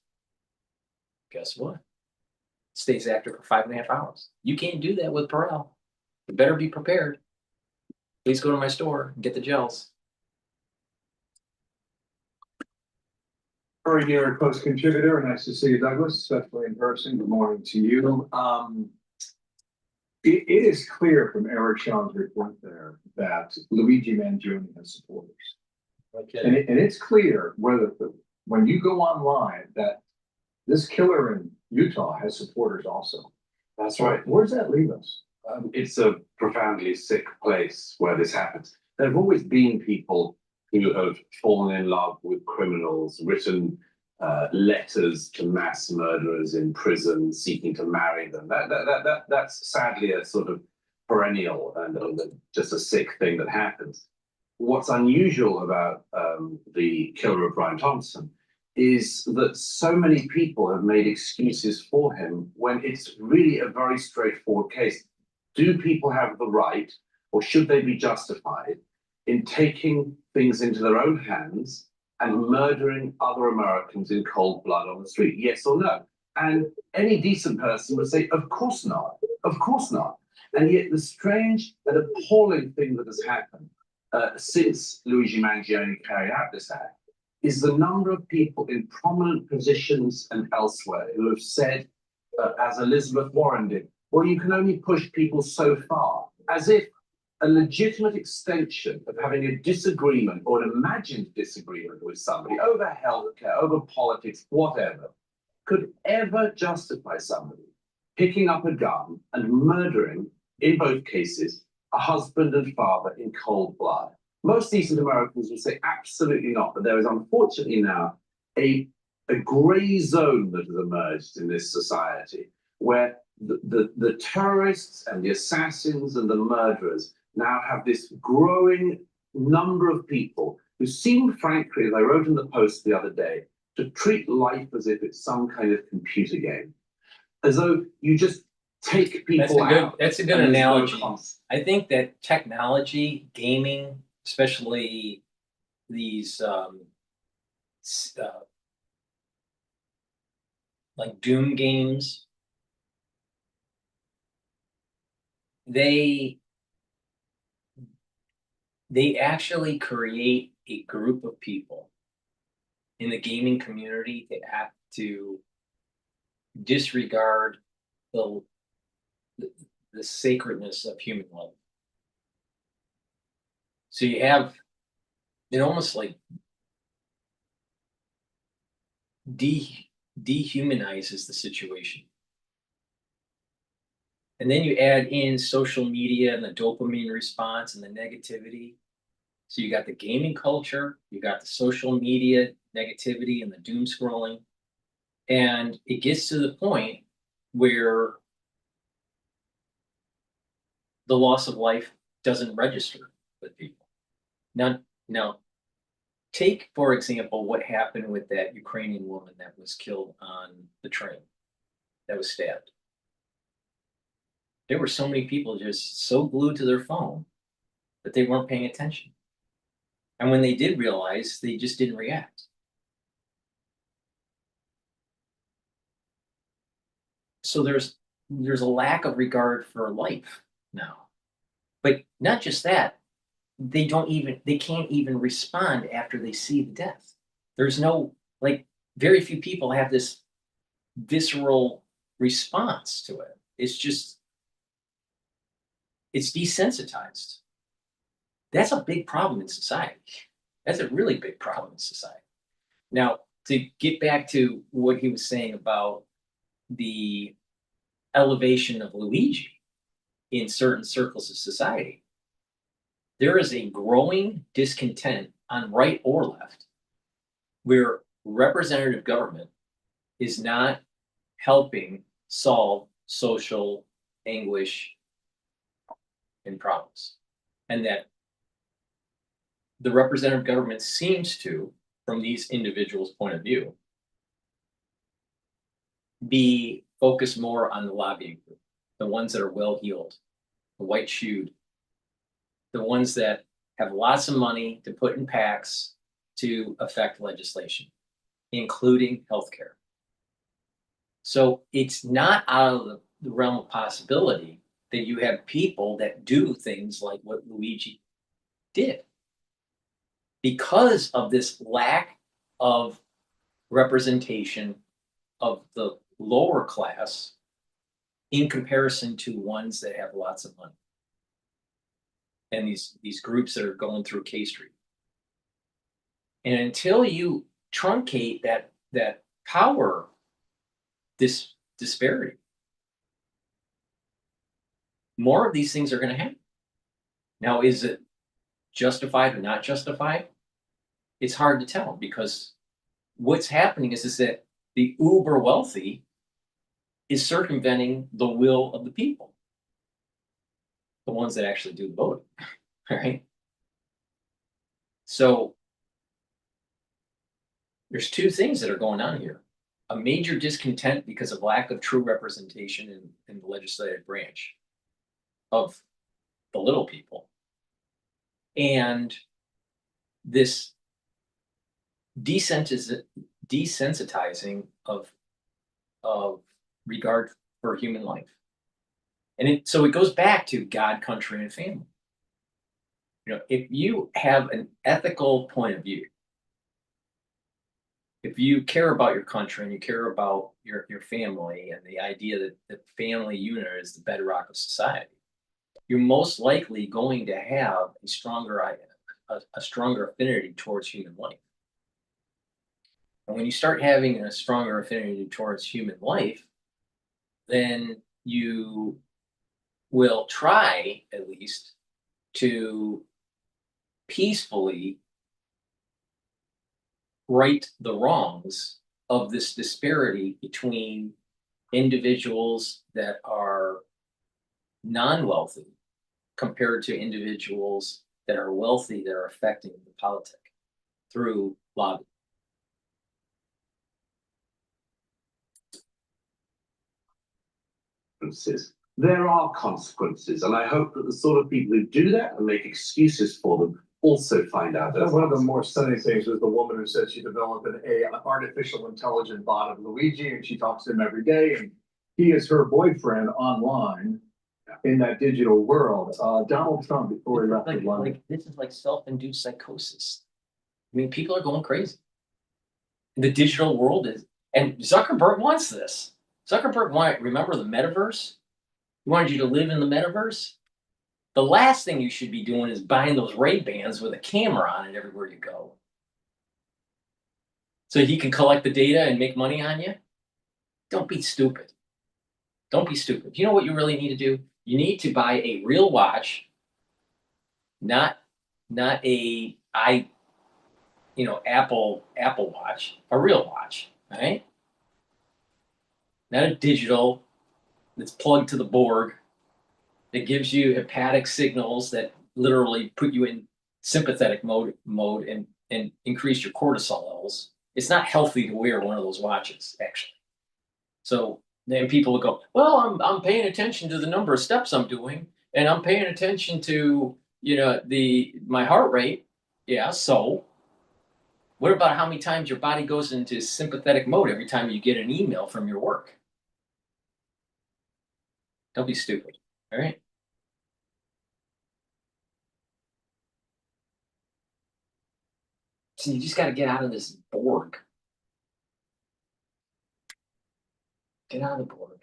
Guess what? Stays active for 5.5 hours. You can't do that with Pharrell. You better be prepared. Please go to my store and get the gels. Very New York Post contributor. Nice to see you, Douglas, especially in person. Good morning to you. It is clear from Eric Sean's report there that Luigi Mangione has supporters. Okay. And it's clear when you go online that this killer in Utah has supporters also. That's right. Where does that leave us? It's a profoundly sick place where this happens. There have always been people who have fallen in love with criminals, written letters to mass murderers in prison, seeking to marry them. That's sadly a sort of perennial and just a sick thing that happens. What's unusual about the killer of Brian Thompson is that so many people have made excuses for him when it's really a very straightforward case. Do people have the right, or should they be justified, in taking things into their own hands and murdering other Americans in cold blood on the street? Yes or no? And any decent person would say, of course not, of course not. And yet the strange and appalling thing that has happened since Luigi Mangione carried out this act is the number of people in prominent positions and elsewhere who have said, as Elizabeth Warren did, well, you can only push people so far, as if a legitimate extension of having a disagreement or an imagined disagreement with somebody over healthcare, over politics, whatever, could ever justify somebody picking up a gun and murdering, in both cases, a husband and father in cold blood? Most decent Americans would say absolutely not, but there is unfortunately now a gray zone that has emerged in this society where the terrorists and the assassins and the murderers now have this growing number of people who seem, frankly, as I wrote in the post the other day, to treat life as if it's some kind of computer game. As though you just take people out. That's a good analogy. I think that technology, gaming, especially these like Doom games, they actually create a group of people in the gaming community that have to disregard the sacredness of human life. So you have it almost like dehumanizes the situation. And then you add in social media and the dopamine response and the negativity. So you got the gaming culture, you got the social media negativity and the doom scrolling. And it gets to the point where the loss of life doesn't register with people. Now, take, for example, what happened with that Ukrainian woman that was killed on the train, that was stabbed. There were so many people just so glued to their phone that they weren't paying attention. And when they did realize, they just didn't react. So there's a lack of regard for life now. But not just that, they can't even respond after they see the death. There's no, very few people have this visceral response to it. It's desensitized. That's a big problem in society. That's a really big problem in society. Now, to get back to what he was saying about the elevation of Luigi in certain circles of society, there is a growing discontent on right or left where representative government is not helping solve social anguish and problems. And that the representative government seems to, from these individuals' point of view, be focused more on the lobbying group, the ones that are well-heeled, the white-shoed, the ones that have lots of money to put in PACs to affect legislation, including healthcare. So it's not out of the realm of possibility that you have people that do things like what Luigi did. Because of this lack of representation of the lower class in comparison to ones that have lots of money. And these groups that are going through K Street. And until you truncate that power, this disparity, more of these things are going to happen. Now, is it justified or not justified? It's hard to tell, because what's happening is that the uber wealthy is circumventing the will of the people, the ones that actually do the voting, right? So there's two things that are going on here. A major discontent because of lack of true representation in the legislative branch of the little people. And this desensitizing of regard for human life. And so it goes back to God, country, and family. You know, if you have an ethical point of view, if you care about your country and you care about your family and the idea that the family unit is the bedrock of society, you're most likely going to have a stronger affinity towards human life. And when you start having a stronger affinity towards human life, then you will try at least to peacefully right the wrongs of this disparity between individuals that are non-wealthy compared to individuals that are wealthy that are affecting the politic through lobbying. There are consequences, and I hope that the sort of people who do that and make excuses for them also find out. One of the more stunning things was the woman who said she developed an artificial intelligent bot of Luigi, and she talks to him every day, and he is her boyfriend online in that digital world. Donald Trump, before he left London. This is like self-induced psychosis. I mean, people are going crazy. The digital world is, and Zuckerberg wants this. Zuckerberg wanted, remember the metaverse? He wanted you to live in the metaverse. The last thing you should be doing is buying those Ray-Bans with a camera on it everywhere you go. So he can collect the data and make money on you? Don't be stupid. Don't be stupid. You know what you really need to do? You need to buy a real watch, not a Apple Watch, a real watch, right? Not a digital that's plugged to the Borg that gives you hepatic signals that literally put you in sympathetic mode and increase your cortisol levels. It's not healthy to wear one of those watches, actually. So then people will go, well, I'm paying attention to the number of steps I'm doing, and I'm paying attention to my heart rate. Yeah, so what about how many times your body goes into sympathetic mode every time you get an email from your work? Don't be stupid, all right? So you just got to get out of this Borg. Get out of the Borg.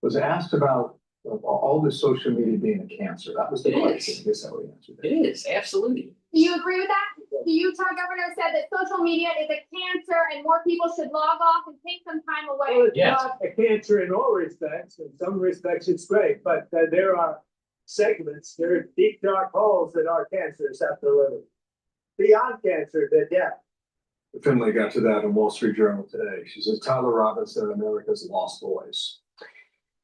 Was asked about all this social media being a cancer. That was the question. I guess how we answered that. It is, absolutely. Do you agree with that? The Utah governor said that social media is a cancer and more people should log off and take some time away. Well, it's not a cancer in all respects. In some respects, it's great, but there are segments, there are deep, dark holes that are cancerous after living. Beyond cancer, they're death. Finley got to that in Wall Street Journal today. She says, Tyler Robinson, America's lost voice.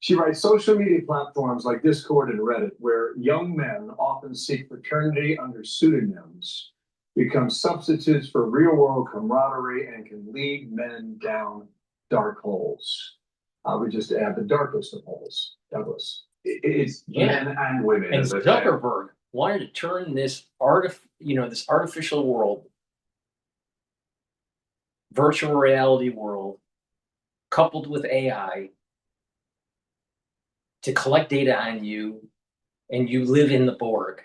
She writes, social media platforms like Discord and Reddit, where young men often seek fraternity under pseudonyms, become substitutes for real-world camaraderie and can lead men down dark holes. I would just add the darkest of holes, Douglas. It's men and women. And Zuckerberg wanted to turn this this artificial world, virtual reality world, coupled with AI, to collect data on you, and you live in the Borg,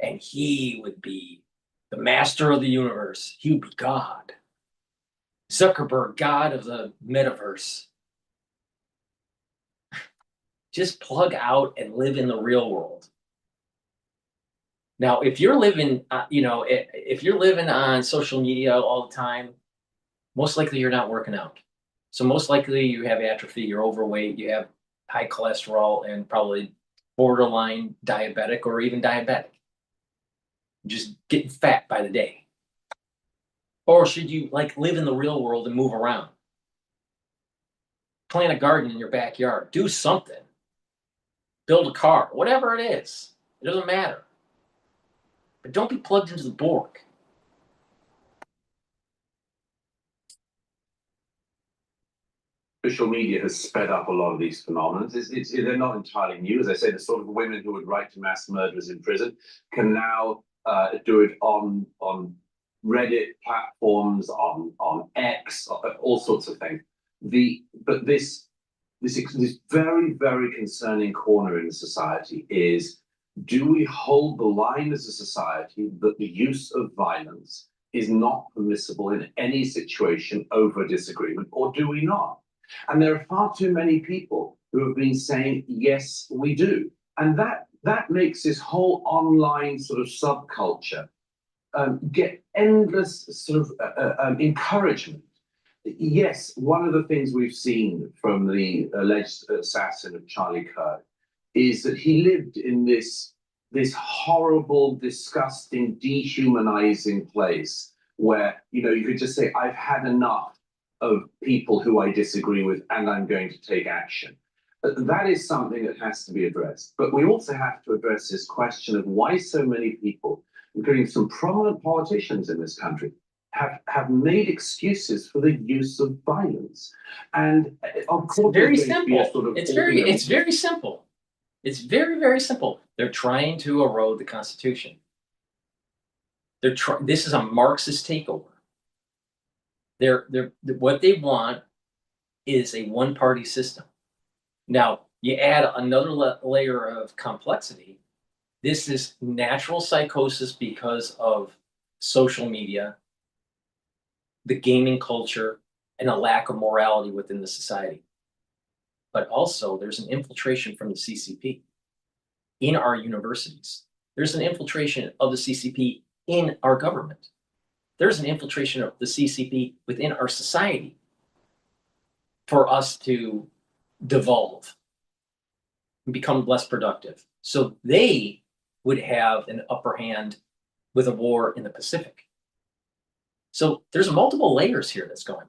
and he would be the master of the universe. He would be God. Zuckerberg, God of the metaverse. Just plug out and live in the real world. Now, if you're living, if you're living on social media all the time, most likely you're not working out. So most likely you have atrophy, you're overweight, you have high cholesterol, and probably borderline diabetic or even diabetic. Just getting fat by the day. Or should you live in the real world and move around? Plant a garden in your backyard. Do something. Build a car. Whatever it is. It doesn't matter. But don't be plugged into the Borg. Social media has sped up a lot of these phenomena. They're not entirely new. As I say, the sort of women who would write to mass murderers in prison can now do it on Reddit platforms, on X, all sorts of things. But this very, very concerning corner in the society is, do we hold the line as a society that the use of violence is not permissible in any situation over disagreement, or do we not? And there are far too many people who have been saying, yes, we do. And that makes this whole online sort of subculture get endless sort of encouragement. Yes, one of the things we've seen from the alleged assassin of Charlie Kirk is that he lived in this horrible, disgusting, dehumanizing place where, you know, you could just say, I've had enough of people who I disagree with and I'm going to take action. That is something that has to be addressed. But we also have to address this question of why so many people, including some prominent politicians in this country, have made excuses for the use of violence. And of course, It's very there's going to be a simple. sort of It's very simple. It's very, very simple. They're trying to erode the Constitution. This is a Marxist takeover. What they want is a one-party system. Now, you add another layer of complexity. This is natural psychosis because of social media, the gaming culture, and a lack of morality within the society. But also, there's an infiltration from the CCP in our universities. There's an infiltration of the CCP in our government. There's an infiltration of the CCP within our society for us to devolve and become less productive. So they would have an upper hand with a war in the Pacific. So there's multiple layers here that's going on.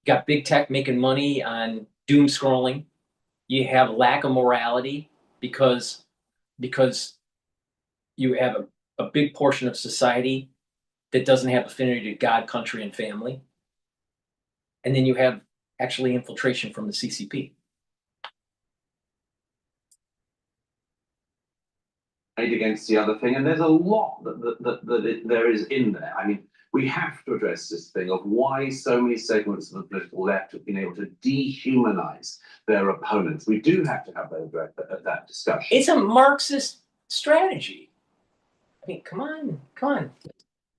You got big tech making money on doom scrolling. You have lack of morality because you have a big portion of society that doesn't have affinity to God, country, and family. And then you have actually infiltration from the CCP. Against the other thing, and there's a lot that there is in there. I mean, we have to address this thing of why so many segments of the political left have been able to dehumanize their opponents. We do have to have that discussion. It's a Marxist strategy. I mean, come on.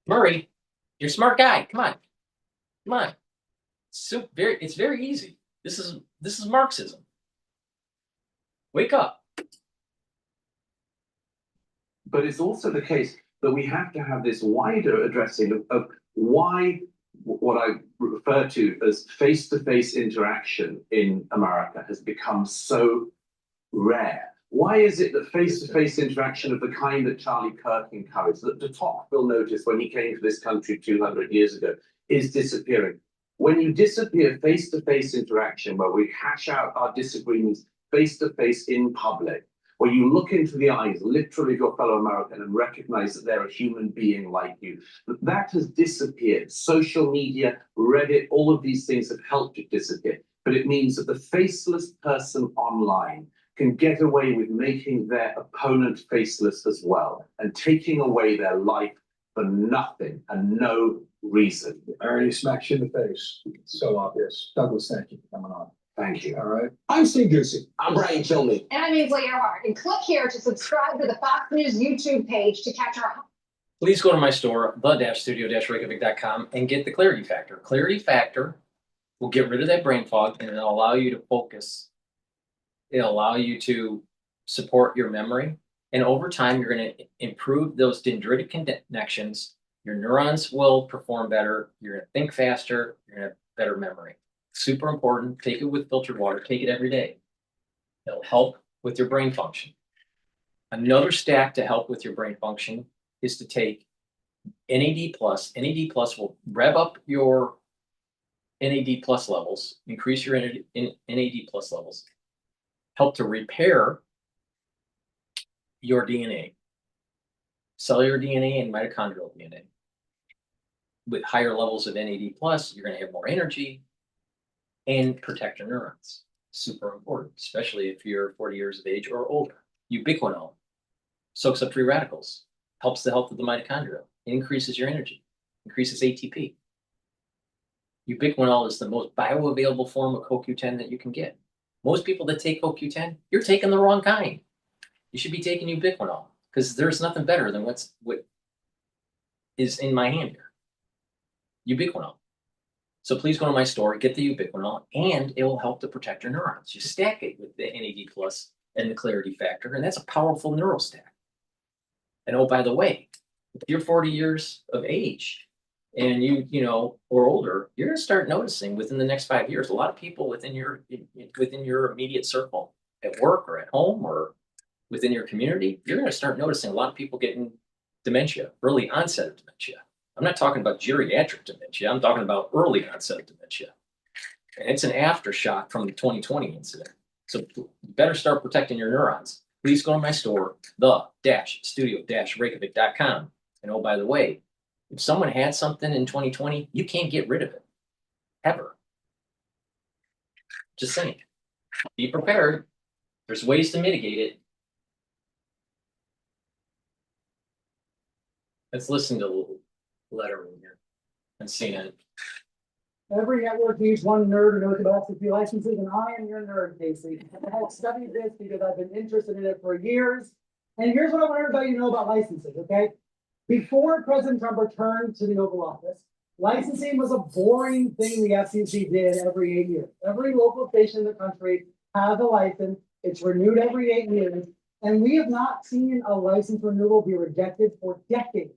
Murray, you're a smart guy. Come on. It's very easy. This is Marxism. Wake up. But it's also the case that we have to have this wider addressing of why what I refer to as face-to-face interaction in America has become so rare. Why is it that face-to-face interaction of the kind that Charlie Kirk encouraged, that de Tocqueville noticed when he came to this country 200 years ago, is disappearing? When you disappear face-to-face interaction where we hash out our disagreements face-to-face in public, where you look into the eyes, literally, of your fellow American and recognize that they're a human being like you, that has disappeared. Social media, Reddit, all of these things have helped it disappear. But it means that the faceless person online can get away with making their opponent faceless as well and taking away their life for nothing and no reason. I already smacked you in the face. It's so obvious. Douglas, thank you for coming on. Thank you. All right. I'm Steve Ducey. I'm Brian Kilmeade. And I'm Ainsley Earhart. And click here to subscribe to the Fox News YouTube page to catch our Please go to my store, the-studio-reykjavik.com, and get the Clarity Factor. Clarity Factor will get rid of that brain fog and it'll allow you to focus. It'll allow you to support your memory. And over time, you're going to improve those dendritic connections. Your neurons will perform better. You're going to think faster. You're going to have better memory. Super important. Take it with filtered water. Take it every day. It'll help with your brain function. Another stack to help with your brain function is to take NAD+. NAD+ will rev up your NAD+ levels, increase your NAD+ levels, help to repair your DNA, cellular DNA and mitochondrial DNA. With higher levels of NAD+, you're going to have more energy and protect your neurons. Super important, especially if you're 40 years of age or older. Ubiquinol soaks up free radicals, helps the health of the mitochondria, it increases your energy, increases ATP. Ubiquinol is the most bioavailable form of CoQ10 that you can get. Most people that take CoQ10, you're taking the wrong kind. You should be taking ubiquinol because there's nothing better than what is in my hand here. Ubiquinol. So please go to my store, get the ubiquinol, and it will help to protect your neurons. You stack it with the NAD plus and the clarity factor, and that's a powerful neural stack. And oh, by the way, if you're 40 years of age and you know, or older, you're gonna start noticing within the next 5 years, a lot of people within your immediate circle, at work or at home or within your community, you're gonna start noticing a lot of people getting dementia, early onset of dementia. I'm not talking about geriatric dementia. I'm talking about early onset of dementia. And it's an aftershock from the 2020 incident. So you better start protecting your neurons. Please go to my store, the-studio-reykjavik.com. And oh, by the way, if someone had something in 2020, you can't get rid of it. Ever. Just saying. Be prepared. There's ways to mitigate it. Let's listen to the letter in here and CNN. Every network needs one nerd who knows about FCC licenses, and I am your nerd, Casey. I have studied this because I've been interested in it for years. And here's what I want everybody to know about licensing, okay? Before President Trump returned to the Oval Office, licensing was a boring thing the FCC did every 8 years. Every local station in the country has a license. It's renewed every 8 years. And we have not seen a license renewal be rejected for decades.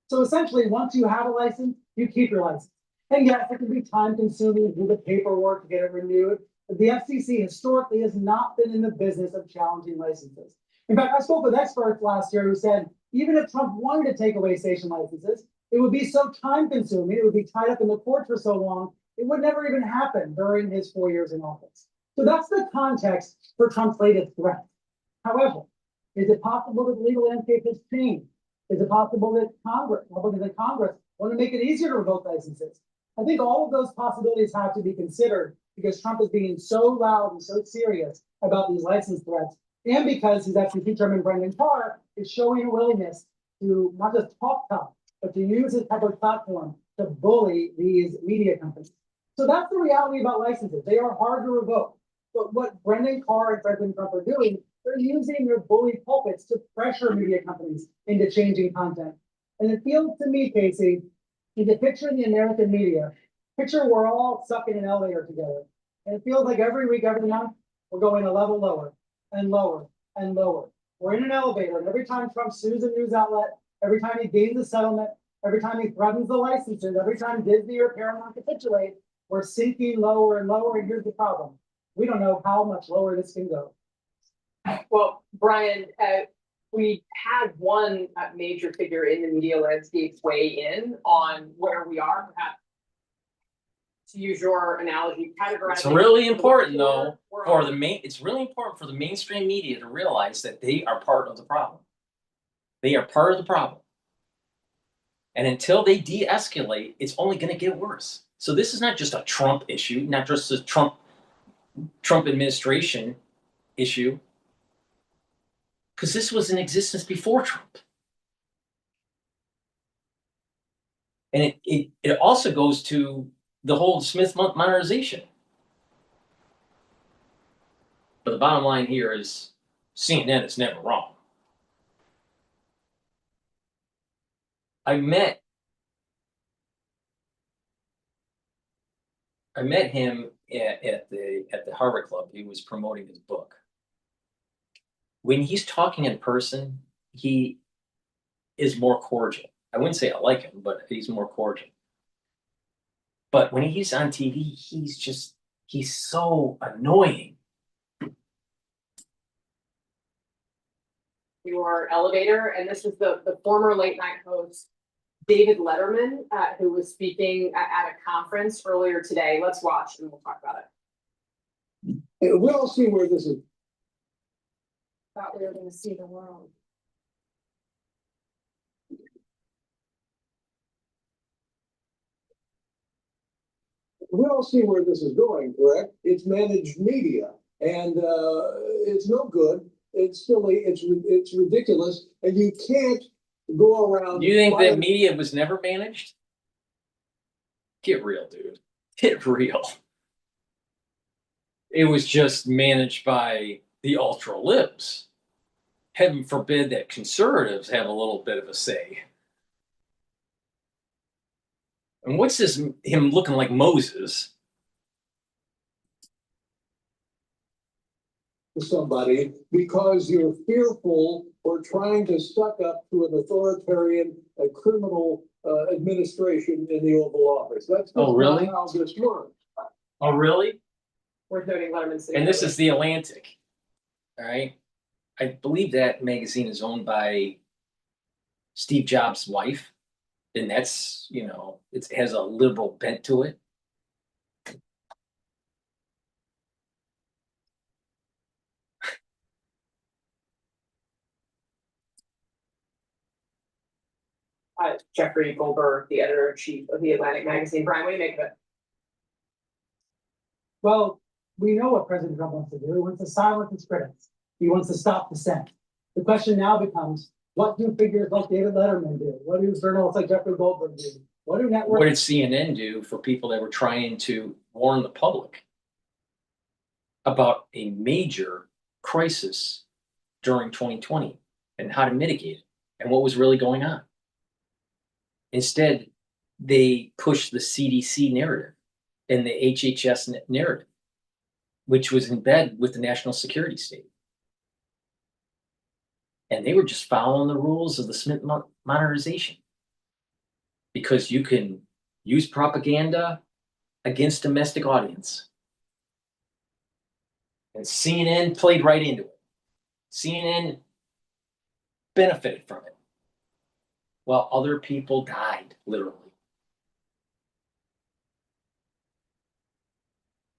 So essentially, once you have a license, you keep your license. And yes, it can be time consuming to do the paperwork to get it renewed. But the FCC historically has not been in the business of challenging licenses. In fact, I spoke with experts last year who said, even if Trump wanted to take away station licenses, it would be so time consuming, it would be tied up in the courts for so long, it would never even happen during his 4 years in office. So that's the context for Trump's latest threat. However, is it possible that the legal landscape has changed? Is it possible that Republicans in Congress want to make it easier to revoke licenses? I think all of those possibilities have to be considered because Trump is being so loud and so serious about these license threats, and because his FCC chairman, Brendan Carr, is showing a willingness to not just talk tough, but to use his public platform to bully these media companies. So that's the reality about licenses. They are hard to revoke. But what Brendan Carr and President Trump are doing, they're using their bully pulpits to pressure media companies into changing content. And it feels to me, Casey, if you picture the American media, picture we're all stuck in an elevator together. And it feels like every week, every month, we're going a level lower and lower and lower. We're in an elevator, and every time Trump sues a news outlet, every time he gains a settlement, every time he threatens the licenses, every time Disney or Paramount capitulate, we're sinking lower and lower. And here's the problem. We don't know how much lower this can go. Well, Brian, we had one major figure in the media landscape weigh in on where we are, perhaps, to use your analogy, categorizing. It's really important, though, for the it's really important for the mainstream media to realize that they are part of the problem. They are part of the problem. And until they de-escalate, it's only going to get worse. So this is not just a Trump issue, not just a Trump administration issue, because this was in existence before Trump. And it also goes to the whole Smith modernization. But the bottom line here is CNN is never wrong. I met him at the Harvard Club. He was promoting his book. When he's talking in person, he is more cordial. I wouldn't say I like him, but he's more cordial. But when he's on TV, he's so annoying. Your elevator, and this is the former late night host, David Letterman, who was speaking at a conference earlier today. Let's watch and we'll talk about it. We all see where this is. Thought we were going to see the world. We all see where this is going, correct? It's managed media, and it's no good. It's silly. It's ridiculous, and you can't go around. Do you think that media was never managed? Get real, dude. Get real. It was just managed by the ultra libs. Heaven forbid that conservatives have a little bit of a say. And what's this, him looking like Moses? To somebody because you're fearful or trying to suck up to an authoritarian, a criminal administration in the Oval Office. That's Oh, really? not how this works. Oh, really? Worth noting Letterman City. And this is the Atlantic, all right? I believe that magazine is owned by Steve Jobs' wife, and that's, you know, it has a liberal bent to it. Jeffrey Goldberg, the editor-in-chief of the Atlantic magazine. Brian, what do you make of it? Well, we know what President Trump wants to do. He wants to silence his critics. He wants to stop dissent. The question now becomes, what do figures like David Letterman do? What do journalists like Jeffrey Goldberg do? What do networks? What did CNN do for people that were trying to warn the public about a major crisis during 2020 and how to mitigate it and what was really going on? Instead, they pushed the CDC narrative and the HHS narrative, which was in bed with the national security state. And they were just following the rules of the Smith modernization. Because you can use propaganda against domestic audience. And CNN played right into it. CNN benefited from it. While other people died, literally.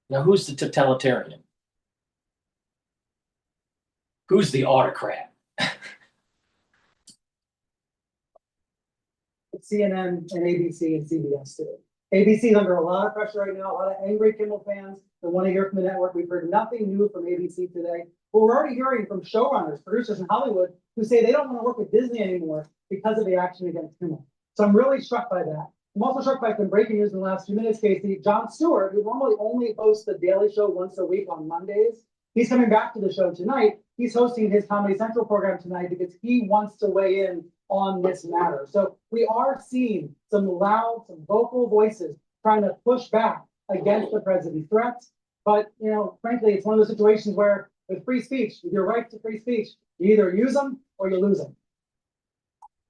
Now, who's the totalitarian? Who's the autocrat? CNN and ABC and CBS too. ABC's under a lot of pressure right now, a lot of angry Kimmel fans that want to hear from the network. We've heard nothing new from ABC today, but we're already hearing from showrunners, producers in Hollywood who say they don't want to work with Disney anymore because of the action against Kimmel. So I'm really struck by that. I'm also struck by some breaking news in the last few minutes, Casey. Jon Stewart, who normally only hosts the Daily Show once a week on Mondays, he's coming back to the show tonight. He's hosting his Comedy Central program tonight because he wants to weigh in on this matter. So we are seeing some loud, some vocal voices trying to push back against the president's threats. But, you know, frankly, it's one of those situations where with free speech, with your right to free speech, you either use them or you lose them.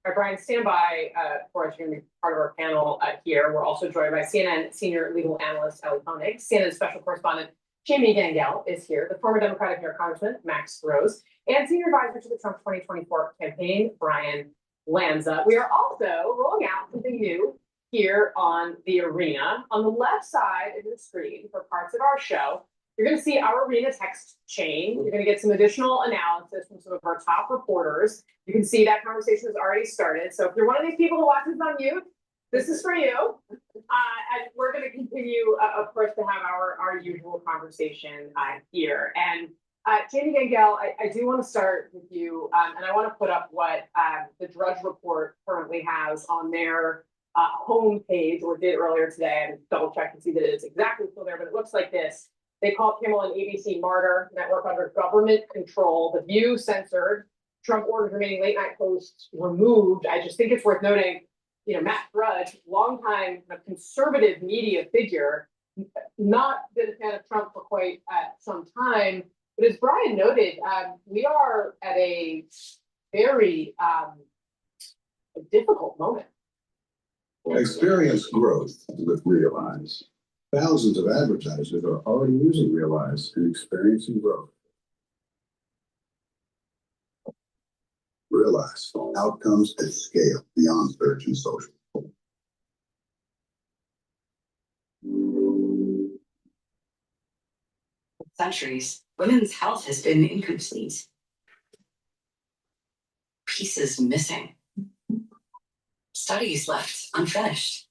All right, Brian, stand by for us. You're going to be part of our panel here. We're also joined by CNN senior legal analyst Ellie Koenig, CNN special correspondent Jamie Gangel is here, the former Democratic New York Congressman Max Rose, and senior advisor to the Trump 2024 campaign, Brian Lanza. We are also rolling out something new here on the arena. On the left side of the screen for parts of our show, you're going to see our arena text chain. You're going to get some additional analysis from some of our top reporters. You can see that conversation has already started. So if you're one of these people who watches on mute, this is for you. And we're going to continue, of course, to have our usual conversation here. And Jamie Gangel, I do want to start with you, and I want to put up what the Drudge Report currently has on their homepage, or did earlier today, and double check to see that it's exactly still there, but it looks like this. They call Kimmel an ABC martyr, network under government control, The View censored, Trump orders remaining late night hosts removed. I just think it's worth noting, you know, Matt Drudge, longtime conservative media figure, not been a fan of Trump for quite some time. But as Brian noted, we are at a very difficult moment. Experience growth with Realize. Thousands of advertisers are already using Realize and experiencing growth. Realize outcomes at scale beyond search and social. Centuries, women's health has been incomplete. Pieces missing. Studies left unfinished.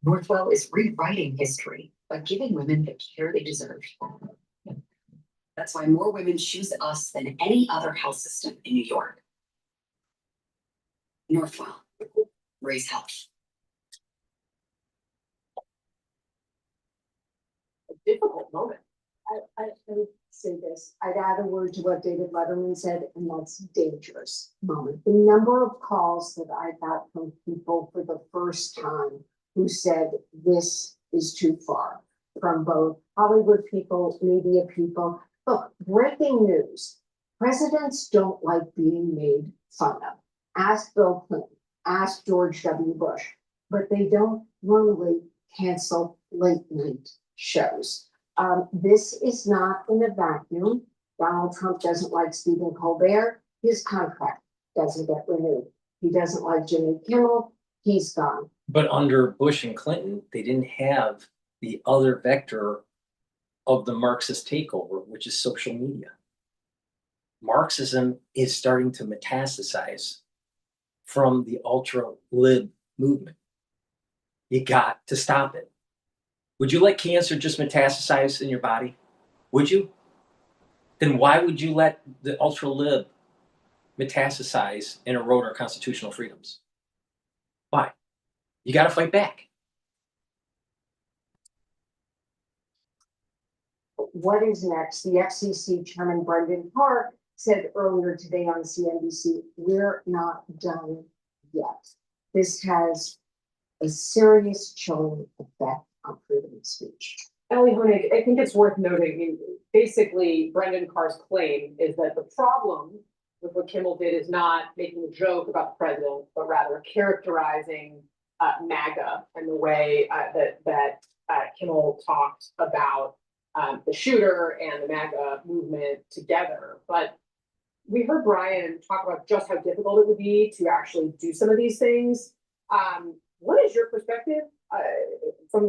Northwell is rewriting history by giving women the care they deserve. That's why more women choose us than any other health system in New York. Northwell, raise health. A difficult moment. I would say this, I'd add a word to what David Letterman said, and that's dangerous moment. The number of calls that I got from people for the first time who said this is too far, from both Hollywood people, media people. Look, breaking news. Presidents don't like being made fun of. Ask Bill Clinton, ask George W. Bush, but they don't normally cancel late night shows. This is not in a vacuum. Donald Trump doesn't like Stephen Colbert. His contract doesn't get renewed. He doesn't like Jimmy Kimmel. He's gone. But under Bush and Clinton, they didn't have the other vector of the Marxist takeover, which is social media. Marxism is starting to metastasize from the ultra-lib movement. You got to stop it. Would you let cancer just metastasize in your body? Would you? Then why would you let the ultra-lib metastasize and erode our constitutional freedoms? Why? You got to fight back. What is next? The FCC Chairman Brendan Carr said earlier today on CNBC, we're not done yet. This has a serious chilling effect on freedom of speech. Ellie Honig, I think it's worth noting, I mean, basically Brendan Carr's claim is that the problem with what Kimmel did is not making a joke about the president, but rather characterizing MAGA and the way that Kimmel talked about the shooter and the MAGA movement together. But we heard Brian talk about just how difficult it would be to actually do some of these things. What is your perspective from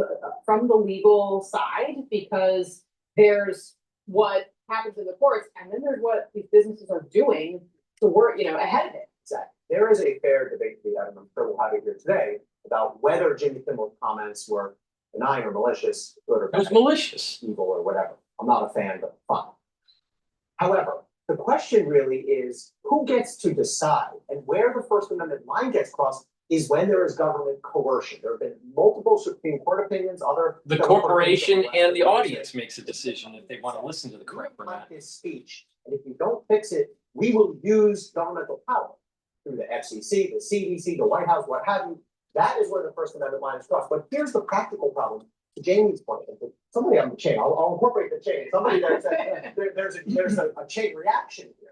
the legal side? Because there's what happens in the courts, and then there's what these businesses are doing to work, ahead of it. Exactly. There is a fair debate to be had, and I'm sure we'll have it here today, about whether Jimmy Kimmel's comments were benign or malicious, good or bad. It was malicious. Evil or whatever. I'm not a fan, but fun. However, the question really is who gets to decide, and where the First Amendment line gets crossed is when there is government coercion. There have been multiple Supreme Court opinions, the corporation and the audience makes a decision if they want to listen to the correct or not. This speech, and if you don't fix it, we will use governmental power through the FCC, the CDC, the White House, what have you. That is where the First Amendment line is crossed. But here's the practical problem. To Jamie's point, somebody on the chain, I'll incorporate the chain. Somebody there said there's a chain reaction here.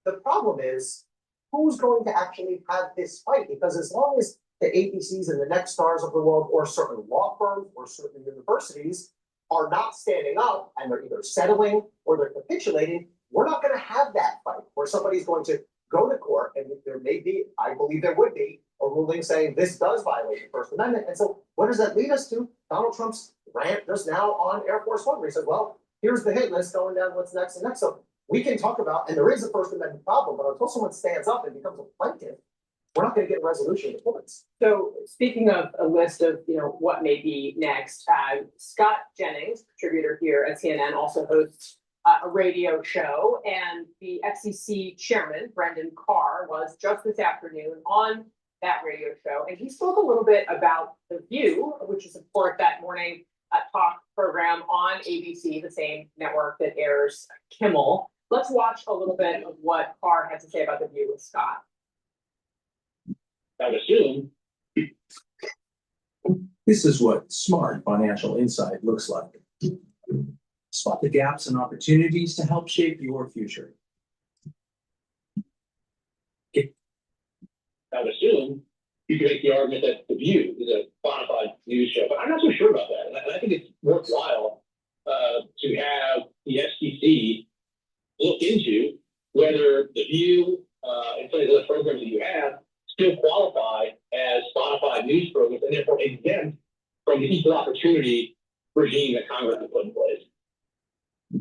The problem is who's going to actually have this fight? Because as long as the ABCs and the next stars of the world, or certain law firms or certain universities are not standing up and they're either settling or they're capitulating, we're not going to have that fight where somebody's going to go to court, and there may be, I believe there would be, a ruling saying this does violate the First Amendment. And so what does that lead us to? Donald Trump's rant just now on Air Force One, where he said, well, here's the hit list going down what's next and next. So we can talk about, and there is a First Amendment problem, but until someone stands up and becomes a plaintiff, we're not going to get a resolution in the courts. So speaking of a list of, what may be next, Scott Jennings, contributor here at CNN, also hosts a radio show, and the FCC chairman, Brendan Carr, was just this afternoon on that radio show, and he spoke a little bit about The View, which is, of course, that morning talk program on ABC, the same network that airs Kimmel. Let's watch a little bit of what Carr had to say about The View with Scott. I'd assume this is what smart financial insight looks like. Spot the gaps and opportunities to help shape your future. I would assume you could make the argument that The View is a bona fide news show, but I'm not so sure about that. And I think it's worthwhile to have the FCC look into whether The View and some of the other programs that you have still qualify as bona fide news programs and therefore exempt from the equal opportunity regime that Congress has put in place.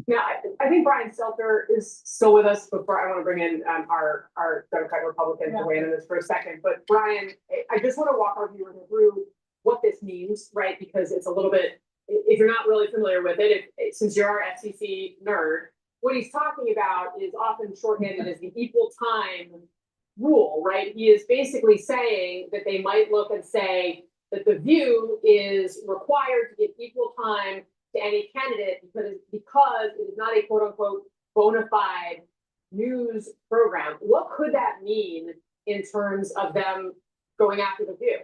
Now, I think Brian Stelter is still with us, but I want to bring in our Democratic Republican to weigh in on this for a second. But Brian, I just want to walk our viewers through what this means, right? Because it's a little bit, if you're not really familiar with it, since you're our FCC nerd, what he's talking about is often shorthanded as the equal time rule, right? He is basically saying that they might look and say that The View is required to give equal time to any candidate because it is not a quote unquote bona fide news program. What could that mean in terms of them going after The View?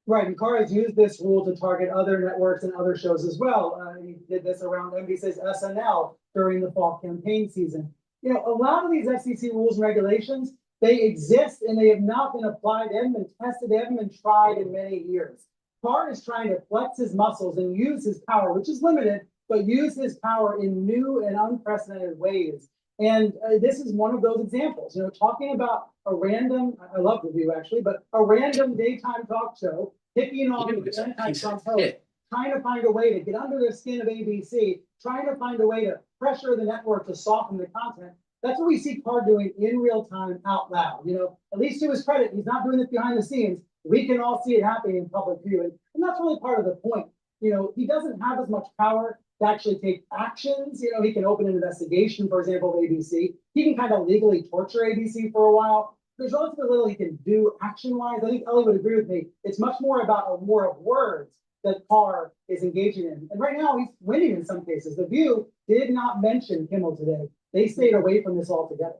Right, and Carr has used this rule to target other networks and other shows as well. He did this around NBC's SNL during the fall campaign season. You know, a lot of these FCC rules and regulations, they exist and they have not been applied, they haven't been tested, they haven't been tried in many years. Carr is trying to flex his muscles and use his power, which is limited, but use his power in new and unprecedented ways. And this is one of those examples, you know, talking about a random, I love The View actually, but a random daytime talk show, picking on the anti-Trump host, trying to find a way to get under the skin of ABC, trying to find a way to pressure the network to soften the content. That's what we see Carr doing in real time out loud. You know, at least to his credit, he's not doing this behind the scenes. We can all see it happening in public view. And that's really part of the point. You know, he doesn't have as much power to actually take actions. You know, he can open an investigation, for example, of ABC. He can kind of legally torture ABC for a while. There's relatively little he can do action-wise. I think Ellie would agree with me. It's much more about a war of words that Carr is engaging in. And right now, he's winning in some cases. The View did not mention Kimmel today. They stayed away from this altogether.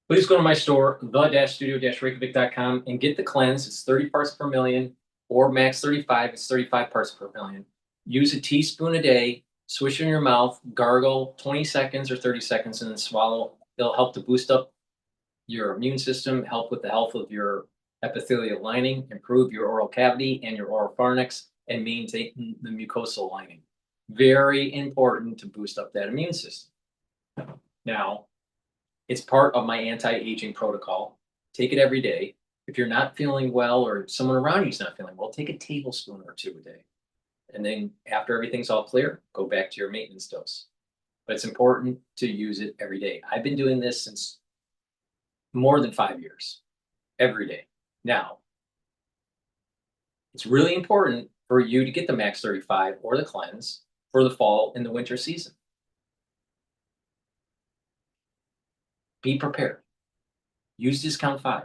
Please go to my store, the-studio-reykjavik.com, and get the cleanse. It's 30 parts per million, or max 35. It's 35 parts per million. Use a teaspoon a day, swish in your mouth, gargle 20 seconds or 30 seconds, and then swallow. It'll help to boost up your immune system, help with the health of your epithelial lining, improve your oral cavity and your oral pharynx, and maintain the mucosal lining. Very important to boost up that immune system. Now, it's part of my anti-aging protocol. Take it every day. If you're not feeling well or someone around you is not feeling well, take a tablespoon or two a day. And then after everything's all clear, go back to your maintenance dose. But it's important to use it every day. I've been doing this since more than 5 years, every day. Now, it's really important for you to get the Max 35 or the cleanse for the fall and the winter season. Be prepared. Use discount 5.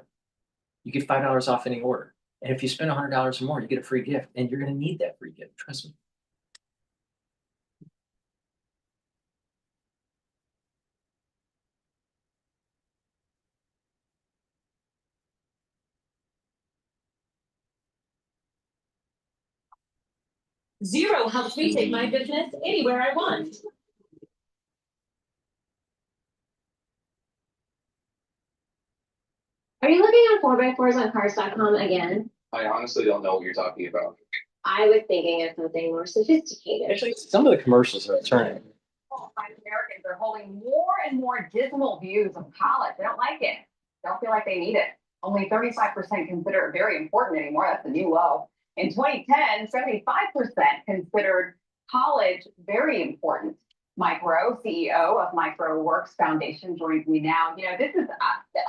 You get $5 off any order. And if you spend $100 or more, you get a free gift, and you're going to need that free gift. Trust me. Zero helps me take my business anywhere I want. Are you looking at 4x4s on cars.com again? I honestly don't know what you're talking about. I was thinking of something more sophisticated. Actually, some of the commercials are turning. Americans are holding more and more dismal views of college. They don't like it. Don't feel like they need it. Only 35% consider it very important anymore. That's a new low. In 2010, 75% considered college very important. Mike Rowe, CEO of MicroWorks Foundation, joins me now. You know, this is,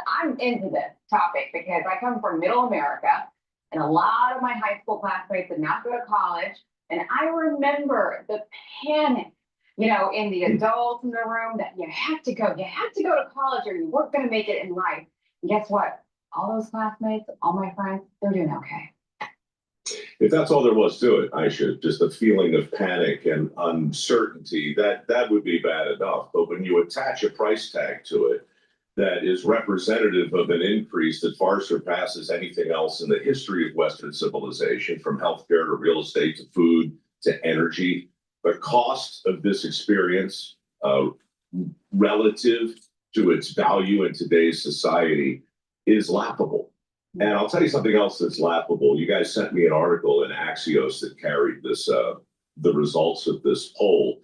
I'm into this topic because I come from middle America and a lot of my high school classmates did not go to college. And I remember the panic, you know, in the adults in the room that you have to go to college or you weren't going to make it in life. And guess what? All those classmates, all my friends, they're doing okay. If that's all there was to it, Aisha, just a feeling of panic and uncertainty, that would be bad enough. But when you attach a price tag to it that is representative of an increase that far surpasses anything else in the history of Western civilization, from healthcare to real estate to food to energy, the cost of this experience relative to its value in today's society is laughable. And I'll tell you something else that's laughable. You guys sent me an article in Axios that carried this, the results of this poll.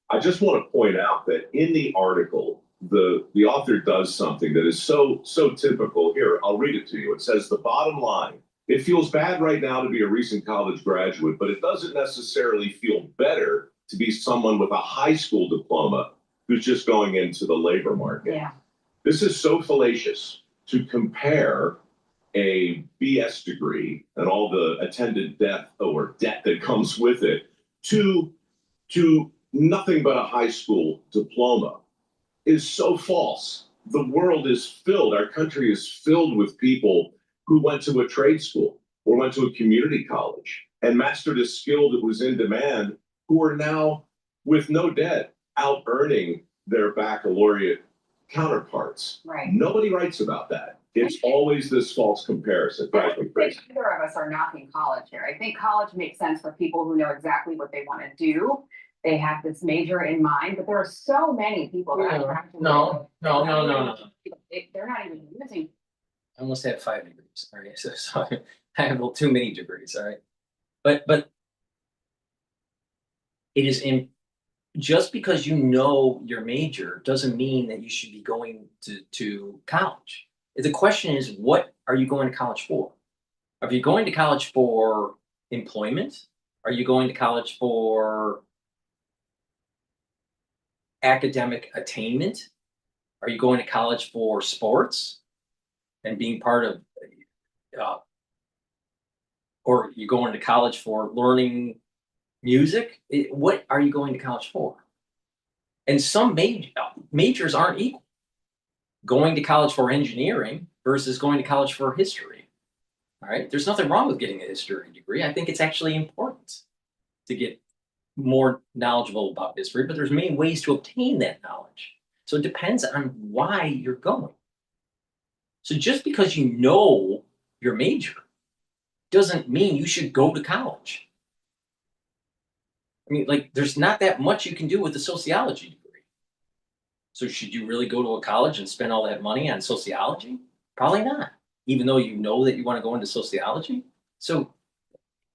I just want to point out that in the article, the author does something that is so typical. Here, I'll read it to you. It says, the bottom line, it feels bad right now to be a recent college graduate, but it doesn't necessarily feel better to be someone with a high school diploma who's just going into the labor market. Yeah. This is so fallacious to compare a BS degree and all the attendant debt that comes with it to nothing but a high school diploma is so false. The world is filled, our country is filled with people who went to a trade school, or went to a community college and mastered a skill that was in demand, who are now, with no debt, out earning their baccalaureate counterparts. Right. Nobody writes about that. It's always this false comparison. I don't think either of us are knocking college here. I think college makes sense for people who know exactly what they want to do. They have this major in mind, but there are so many people that No. they're not even using. I almost have 5 degrees. All right, so I have a little too many degrees. All right, but it is in just because you know your major doesn't mean that you should be going to college. The question is, what are you going to college for? Are you going to college for employment? Are you going to college for academic attainment? Are you going to college for sports and being part of, or are you going to college for learning music? What are you going to college for? And some majors aren't equal. Going to college for engineering versus going to college for history. All right, there's nothing wrong with getting a history degree. I think it's actually important to get more knowledgeable about history, but there's many ways to obtain that knowledge. So it depends on why you're going. So just because you know your major doesn't mean you should go to college. I mean, like, there's not that much you can do with a sociology degree. So should you really go to a college and spend all that money on sociology? Probably not, even though you know that you want to go into sociology. So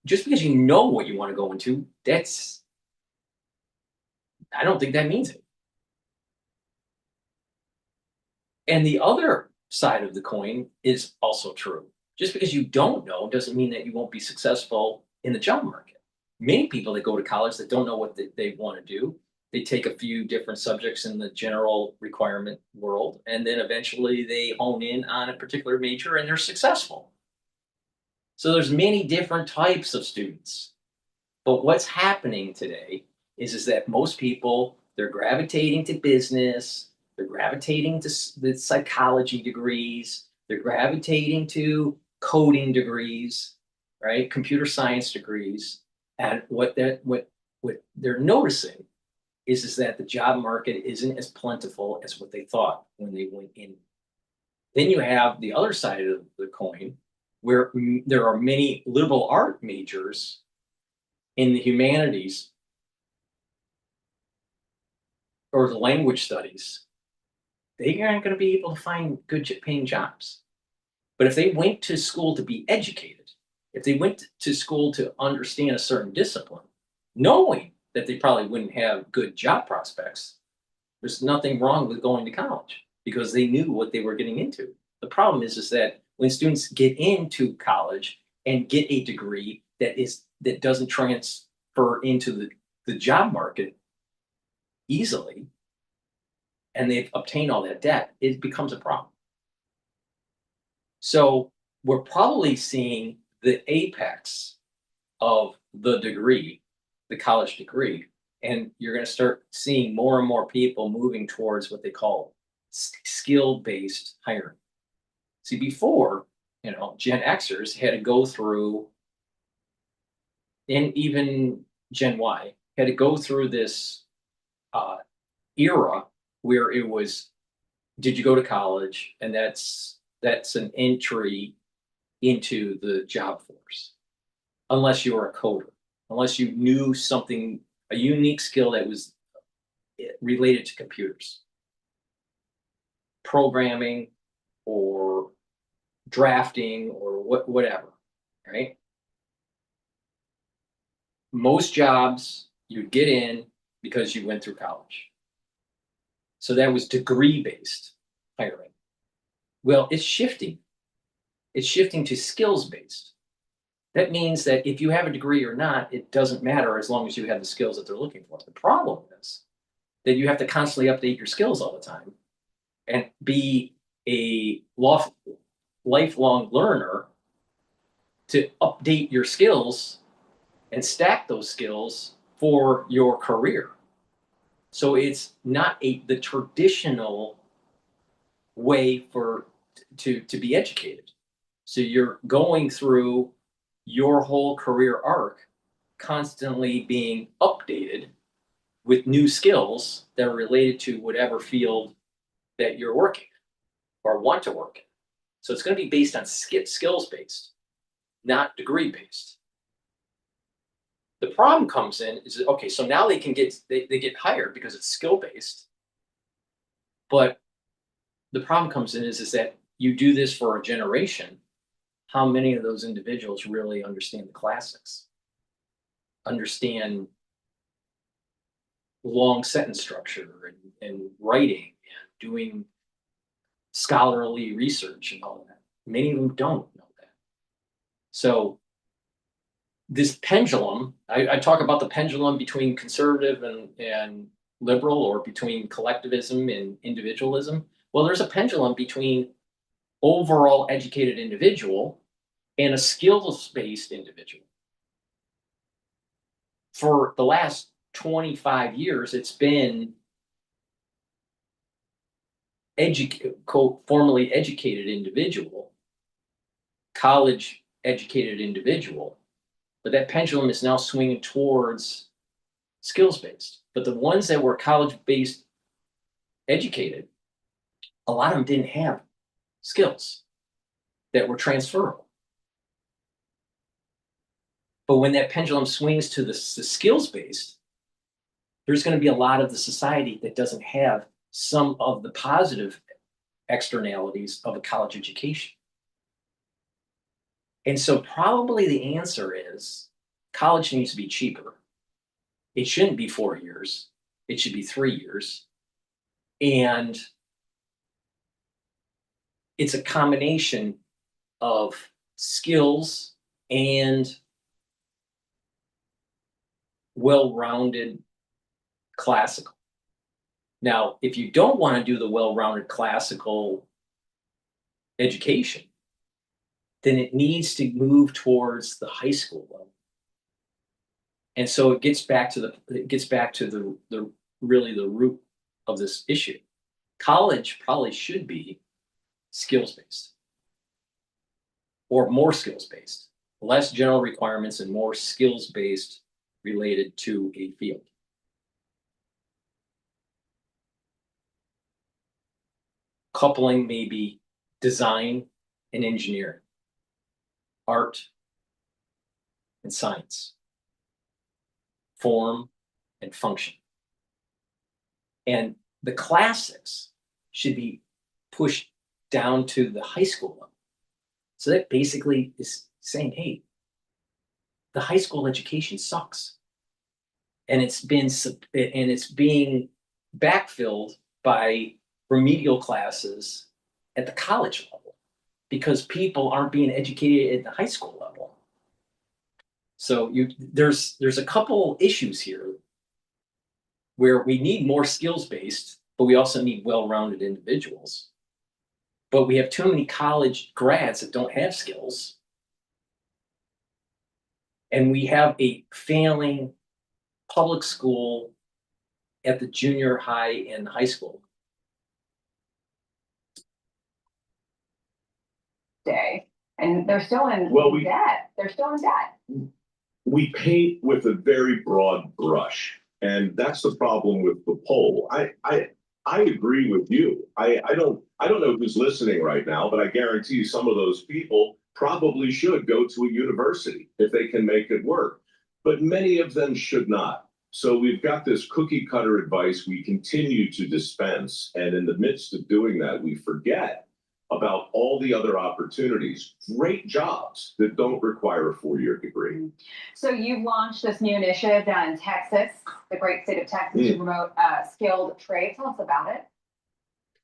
just because you know what you want to go into, I don't think that means it. And the other side of the coin is also true. Just because you don't know doesn't mean that you won't be successful in the job market. Many people that go to college that don't know what they want to do, they take a few different subjects in the general requirement world, and then eventually they hone in on a particular major and they're successful. So there's many different types of students. But what's happening today is that most people, they're gravitating to business, they're gravitating to the psychology degrees, they're gravitating to coding degrees, right? Computer science degrees. And what they're noticing is that the job market isn't as plentiful as what they thought when they went in. Then you have the other side of the coin, where there are many liberal art majors in the humanities or the language studies. They aren't going to be able to find good paying jobs. But if they went to school to be educated, if they went to school to understand a certain discipline, knowing that they probably wouldn't have good job prospects, there's nothing wrong with going to college because they knew what they were getting into. The problem is that when students get into college and get a degree that doesn't transfer into the job market easily, and they've obtained all that debt, it becomes a problem. So we're probably seeing the apex of the degree, the college degree, and you're going to start seeing more and more people moving towards what they call skill-based hiring. See, before, Gen Xers had to go through, and even Gen Y had to go through this era where it was, did you go to college? And that's an entry into the job force, unless you were a coder, unless you knew something, a unique skill that was related to computers, programming or drafting or whatever, right? Most jobs you'd get in because you went through college. So that was degree-based hiring. Well, it's shifting. It's shifting to skills-based. That means that if you have a degree or not, it doesn't matter as long as you have the skills that they're looking for. The problem is that you have to constantly update your skills all the time and be a lifelong learner to update your skills and stack those skills for your career. So it's not the traditional way to be educated. So you're going through your whole career arc constantly being updated with new skills that are related to whatever field that you're working in or want to work in. So it's going to be based on skills based, not degree based. The problem comes in is, okay, so now they get hired because it's skill based. But the problem comes in is that you do this for a generation. How many of those individuals really understand the classics? Understand long sentence structure and writing and doing scholarly research and all that. Many of them don't know that. So this pendulum, I talk about the pendulum between conservative and liberal, or between collectivism and individualism. Well, there's a pendulum between overall educated individual and a skills-based individual. For the last 25 years, it's been formally educated individual, college educated individual, but that pendulum is now swinging towards skills-based. But the ones that were college-based educated, a lot of them didn't have skills that were transferable. But when that pendulum swings to the skills-based, there's going to be a lot of the society that doesn't have some of the positive externalities of a college education. And so probably the answer is college needs to be cheaper. It shouldn't be 4 years. It should be 3 years. And it's a combination of skills and well-rounded classical. Now, if you don't want to do the well-rounded classical education, then it needs to move towards the high school level. And so it gets back to the really the root of this issue. College probably should be skills-based, or more skills-based, less general requirements and more skills-based related to a field. Coupling maybe design and engineering, art and science, form and function. And the classics should be pushed down to the high school level. So that basically is saying, hey, the high school education sucks. And it's being backfilled by remedial classes at the college level because people aren't being educated at the high school level. So there's a couple issues here where we need more skills-based, but we also need well-rounded individuals. But we have too many college grads that don't have skills. And we have a failing public school at the junior high and high school. Day, and they're still in debt. They're still in debt. We paint with a very broad brush, and that's the problem with the poll. I agree with you. I don't know who's listening right now, but I guarantee you some of those people probably should go to a university if they can make it work, but many of them should not. So we've got this cookie cutter advice we continue to dispense, and in the midst of doing that, we forget about all the other opportunities, great jobs that don't require a 4-year degree. So you've launched this new initiative down in Texas, the great state of Texas, to promote skilled trade. Tell us about it.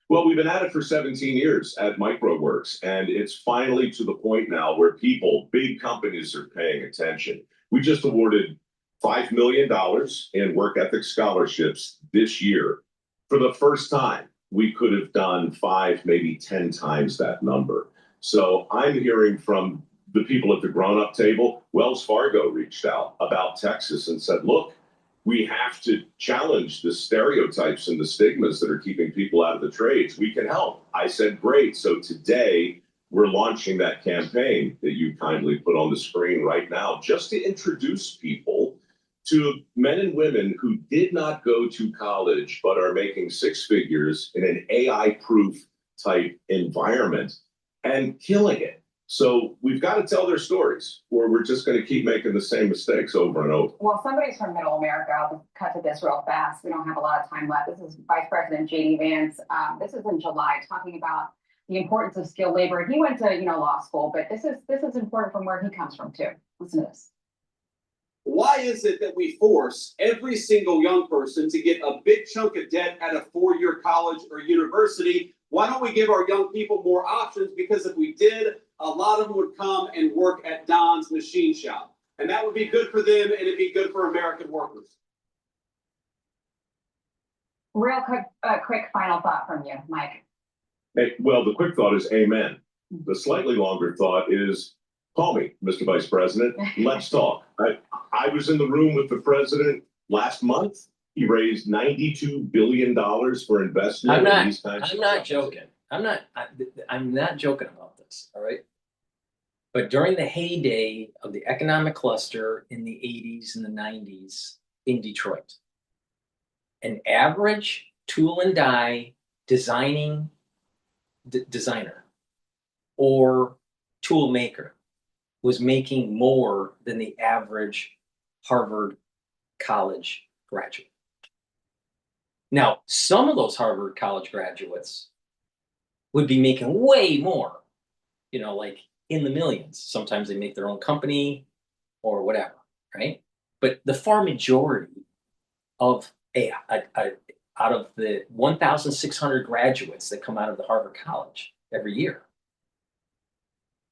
Well, we've been at it for 17 years at MicroWorks, and it's finally to the point now where people, big companies, are paying attention. We just awarded $5 million in work ethic scholarships this year. For the first time, we could have done 5, maybe 10 times that number. So I'm hearing from the people at the grown-up table. Wells Fargo reached out about Texas and said, look, we have to challenge the stereotypes and the stigmas that are keeping people out of the trades. We can help. I said, great. So today we're launching that campaign that you kindly put on the screen right now, just to introduce people to men and women who did not go to college, but are making six figures in an AI-proof type environment and killing it. So we've got to tell their stories, or we're just going to keep making the same mistakes over and over. Well, somebody's from Middle America. I'll just cut to this real fast. We don't have a lot of time left. This is Vice President J.D. Vance. This is in July, talking about the importance of skilled labor. He went to, law school, but this is important from where he comes from too. Listen to this. Why is it that we force every single young person to get a big chunk of debt at a four-year college or university? Why don't we give our young people more options? Because if we did, a lot of them would come and work at Don's machine shop. And that would be good for them, and it'd be good for American workers. Real quick final thought from you, Mike. Hey, well, the quick thought is amen. The slightly longer thought is, call me, Mr. Vice President. Let's talk. I was in the room with the president last month. He raised $92 billion for investment in these kinds of I'm not joking. I'm not joking about this, all right? But during the heyday of the economic cluster in the 80s and the 90s in Detroit, an average tool and die designer or tool maker was making more than the average Harvard College graduate. Now, some of those Harvard College graduates would be making way more, like in the millions. Sometimes they make their own company or whatever, right? But the far majority of out of the 1,600 graduates that come out of the Harvard College every year,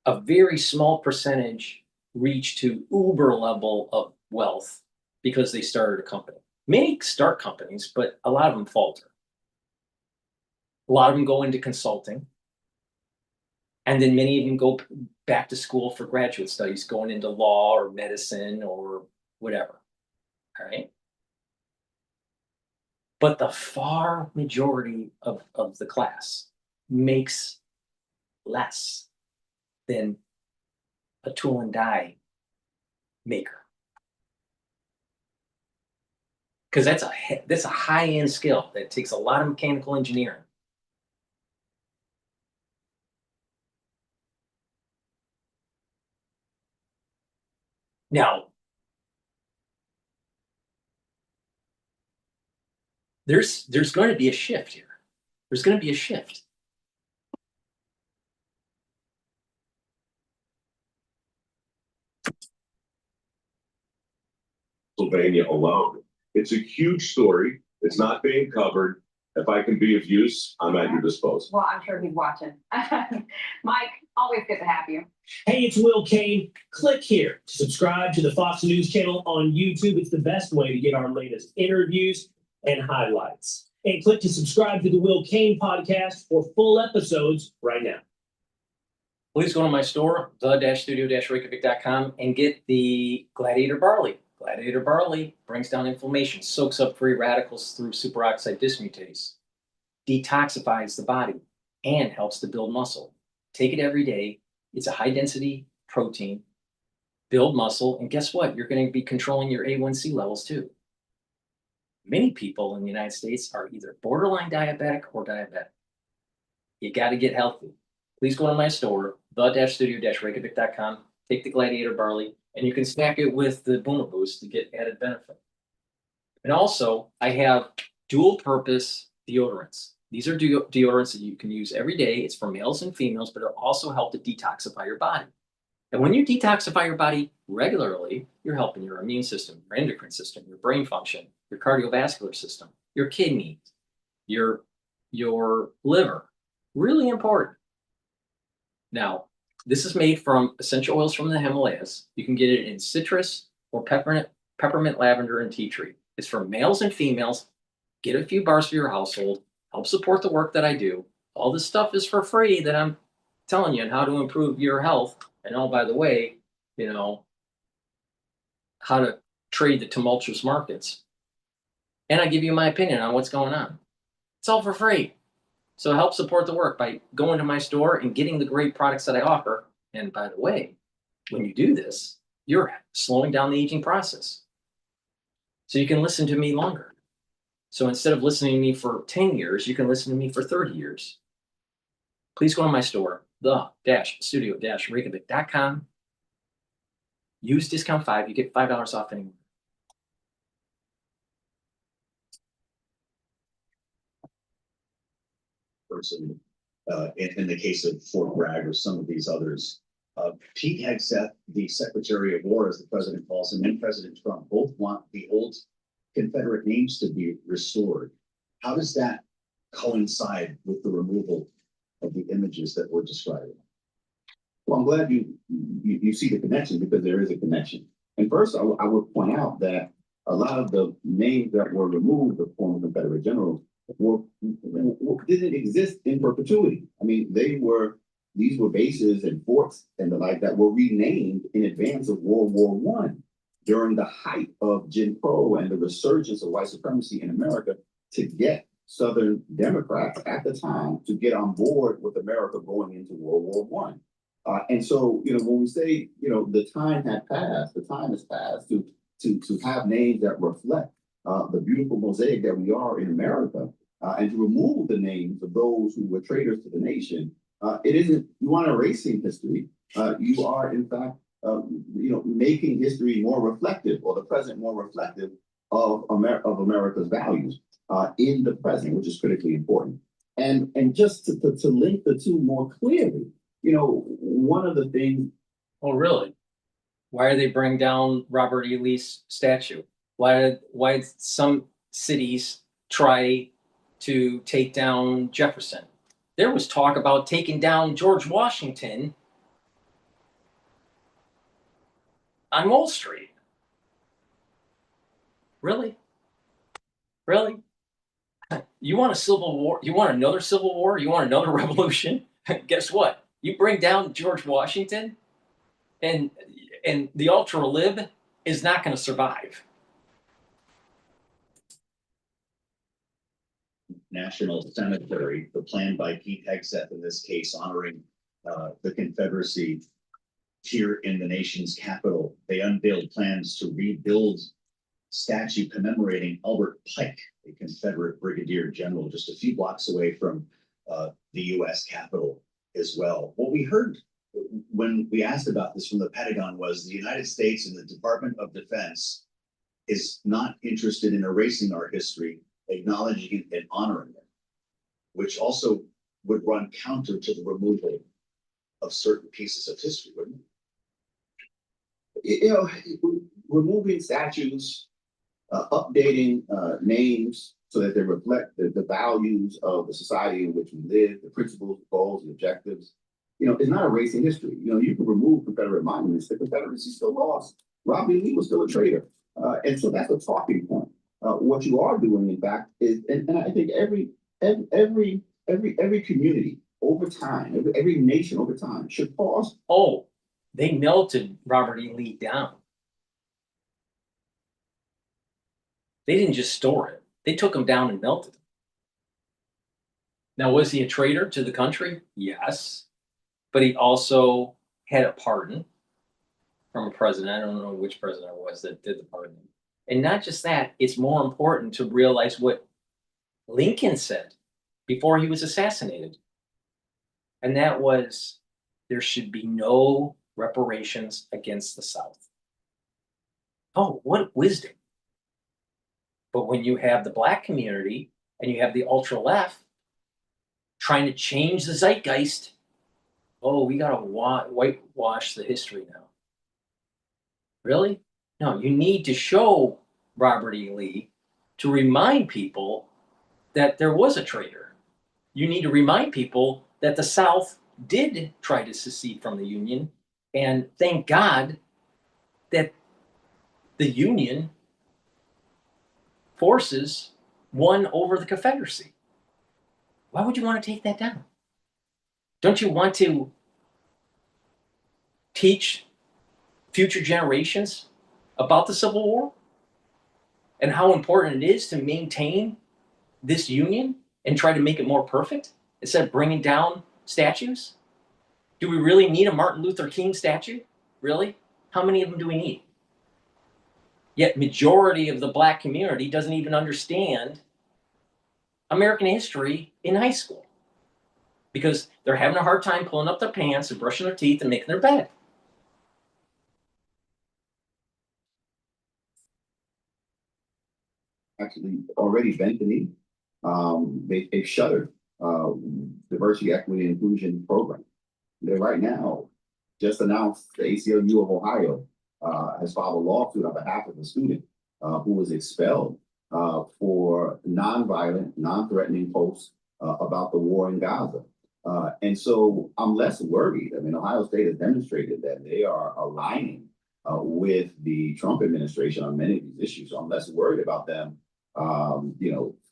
a very small percentage reach to uber level of wealth because they started a company. Many start companies, but a lot of them falter. A lot of them go into consulting. And then many of them go back to school for graduate studies, going into law or medicine or whatever, all right? But the far majority of the class makes less than a tool and die maker. Because that's a high-end skill that takes a lot of mechanical engineering. Now, there's going to be a shift here. There's going to be a shift. Pennsylvania alone. It's a huge story. It's not being covered. If I can be of use, I'm at your disposal. Well, I'm sure he's watching. Mike, always good to have you. Hey, it's Will Kane. Click here to subscribe to the Fox News channel on YouTube. It's the best way to get our latest interviews and highlights. And click to subscribe to the Will Kane podcast for full episodes right now. Please go to my store, the-studio-reykjavik.com, and get the Gladiator Barley. Gladiator Barley brings down inflammation, soaks up free radicals through superoxide dismutase, detoxifies the body, and helps to build muscle. Take it every day. It's a high-density protein. Build muscle, and guess what? You're going to be controlling your A1C levels too. Many people in the United States are either borderline diabetic or diabetic. You got to get healthy. Please go to my store, the-studio-reykjavik.com, take the Gladiator Barley, and you can snack it with the Boomer Boost to get added benefit. And also, I have dual-purpose deodorants. These are deodorants that you can use every day. It's for males and females, but it'll also help to detoxify your body. And when you detoxify your body regularly, you're helping your immune system, your endocrine system, your brain function, your cardiovascular system, your kidneys, your liver. Really important. Now, this is made from essential oils from the Himalayas. You can get it in citrus or peppermint, lavender, and tea tree. It's for males and females. Get a few bars for your household. Help support the work that I do. All this stuff is for free that I'm telling you on how to improve your health. And oh, by the way, how to trade the tumultuous markets. And I give you my opinion on what's going on. It's all for free. So help support the work by going to my store and getting the great products that I offer. And by the way, when you do this, you're slowing down the aging process. So you can listen to me longer. So instead of listening to me for 10 years, you can listen to me for 30 years. Please go to my store, the-studio-reykjavik.com. Use discount 5, you get $5 off anywhere. Person, in the case of Fort Bragg or some of these others. Pete Hegseth, the Secretary of War, as the president calls him, and President Trump both want the old Confederate names to be restored. How does that coincide with the removal of the images that we're describing? Well, I'm glad you see the connection, because there is a connection. And first, I would point out that a lot of the names that were removed of former Confederate generals didn't exist in perpetuity. I mean, these were bases and forts and the like that were renamed in advance of World War I during the height of Jim Crow and the resurgence of white supremacy in America, to get Southern Democrats at the time to get on board with America going into World War I. And so, when we say, the time has passed to have names that reflect the beautiful mosaic that we are in America, and to remove the names of those who were traitors to the nation. It isn't, you aren't erasing history. You are, in fact, making history more reflective, or the present more reflective of America's values in the present, which is critically important. And just to link the two more clearly, one of the things. Oh, really? Why are they bringing down Robert E. Lee's statue? Why did some cities try to take down Jefferson? There was talk about taking down George Washington on Wall Street. Really? Really? You want a civil war? You want another civil war? You want another revolution? Guess what? You bring down George Washington, and the ultra lib is not going to survive. National Cemetery, the plan by Pete Hegseth in this case, honoring the Confederacy here in the nation's capital. They unveiled plans to rebuild statue commemorating Albert Pike, a Confederate brigadier general, just a few blocks away from the U.S. Capitol as well. What we heard when we asked about this from the Pentagon was the United States and the Department of Defense is not interested in erasing our history, acknowledging it and honoring it, which also would run counter to the removal of certain pieces of history, wouldn't it? Removing statues, updating names so that they reflect the values of the society in which we live, the principles, the goals, the objectives, is not erasing history. You can remove Confederate monuments. The Confederacy still lost. Robert E. Lee was still a traitor. And so that's a talking point. What you are doing, in fact, is, and I think every community over time, every nation over time should pause. Oh, they melted Robert E. Lee down. They didn't just store it. They took him down and melted him. Now, was he a traitor to the country? Yes. But he also had a pardon from a president. I don't know which president it was that did the pardon. And not just that, it's more important to realize what Lincoln said before he was assassinated. And that was, there should be no reparations against the South. Oh, what wisdom. But when you have the Black community and you have the ultra left trying to change the zeitgeist, oh, we got to whitewash the history now. Really? No, you need to show Robert E. Lee to remind people that there was a traitor. You need to remind people that the South did try to secede from the Union, and thank God that the Union forces won over the Confederacy. Why would you want to take that down? Don't you want to teach future generations about the Civil War and how important it is to maintain this union and try to make it more perfect? instead of bringing down statues? Do we really need a Martin Luther King statue? Really? How many of them do we need? Yet majority of the Black community doesn't even understand American history in high school because they're having a hard time pulling up their pants and brushing their teeth and making their bed. Actually already bent the knee. They've shuttered diversity, equity, and inclusion program. They right now just announced the ACLU of Ohio has filed a lawsuit on behalf of a student who was expelled for nonviolent, non-threatening posts about the war in Gaza. And so I'm less worried. I mean, Ohio State has demonstrated that they are aligning with the Trump administration on many of these issues. So I'm less worried about them,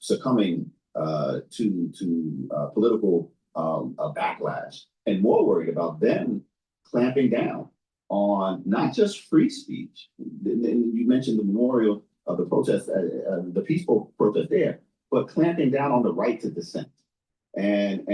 succumbing to political backlash, and more worried about them clamping down on not just free speech. And you mentioned the memorial of the protest, the peaceful protest there, but clamping down on the right to dissent and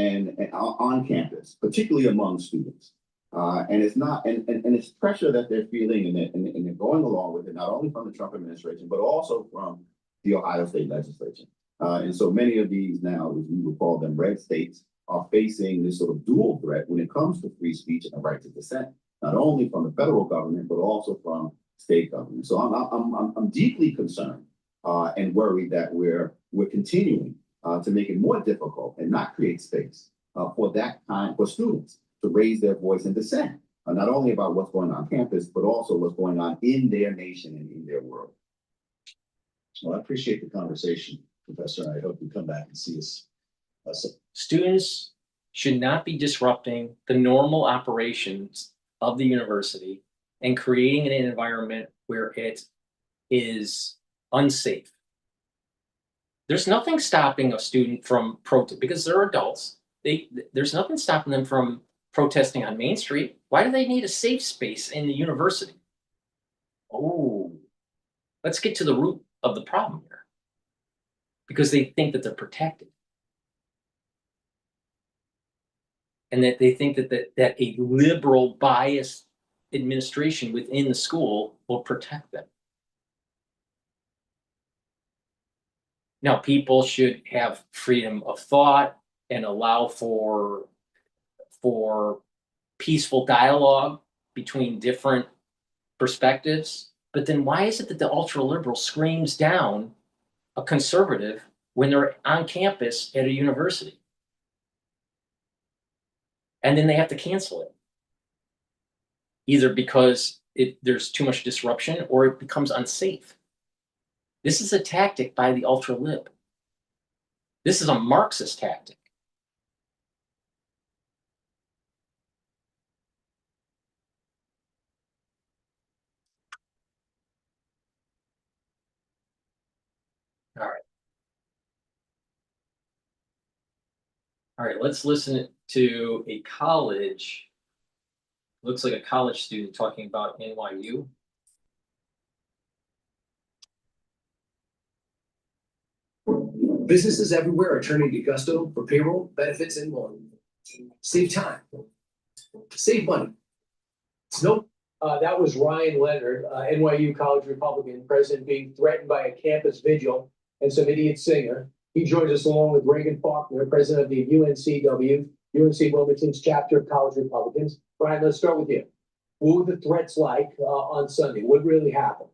on campus, particularly among students. And it's not, and it's pressure that they're feeling and they're going along with it, not only from the Trump administration, but also from the Ohio State legislature. And so many of these now, as we would call them, red states, are facing this sort of dual threat when it comes to free speech and the right to dissent, not only from the federal government, but also from state government. So I'm deeply concerned and worried that we're continuing to make it more difficult and not create space for that kind, for students to raise their voice and dissent, not only about what's going on campus, but also what's going on in their nation and in their world. Well, I appreciate the conversation, Professor. I hope you come back and see us. Students should not be disrupting the normal operations of the university and creating an environment where it is unsafe. There's nothing stopping a student from protest because they're adults. There's nothing stopping them from protesting on Main Street. Why do they need a safe space in the university? Oh, let's get to the root of the problem here. Because they think that they're protected. And that they think that a liberal biased administration within the school will protect them. Now, people should have freedom of thought and allow for peaceful dialogue between different perspectives. But then why is it that the ultra-liberal screams down a conservative when they're on campus at a university? And then they have to cancel it. Either because there's too much disruption or it becomes unsafe. This is a tactic by the ultra-lib. This is a Marxist tactic. All right, let's listen to a college. Looks like a college student talking about NYU. Businesses everywhere are turning to Gusto for payroll, benefits, and more. Save time. Save money. That was Ryan Leonard, NYU College Republican, president, being threatened by a campus vigil and some idiot singer. He joins us along with Reagan Faulkner, president of the UNCW, UNC Wilmington's chapter of College Republicans. Ryan, let's start with you. What were the threats like on Sunday? What really happened?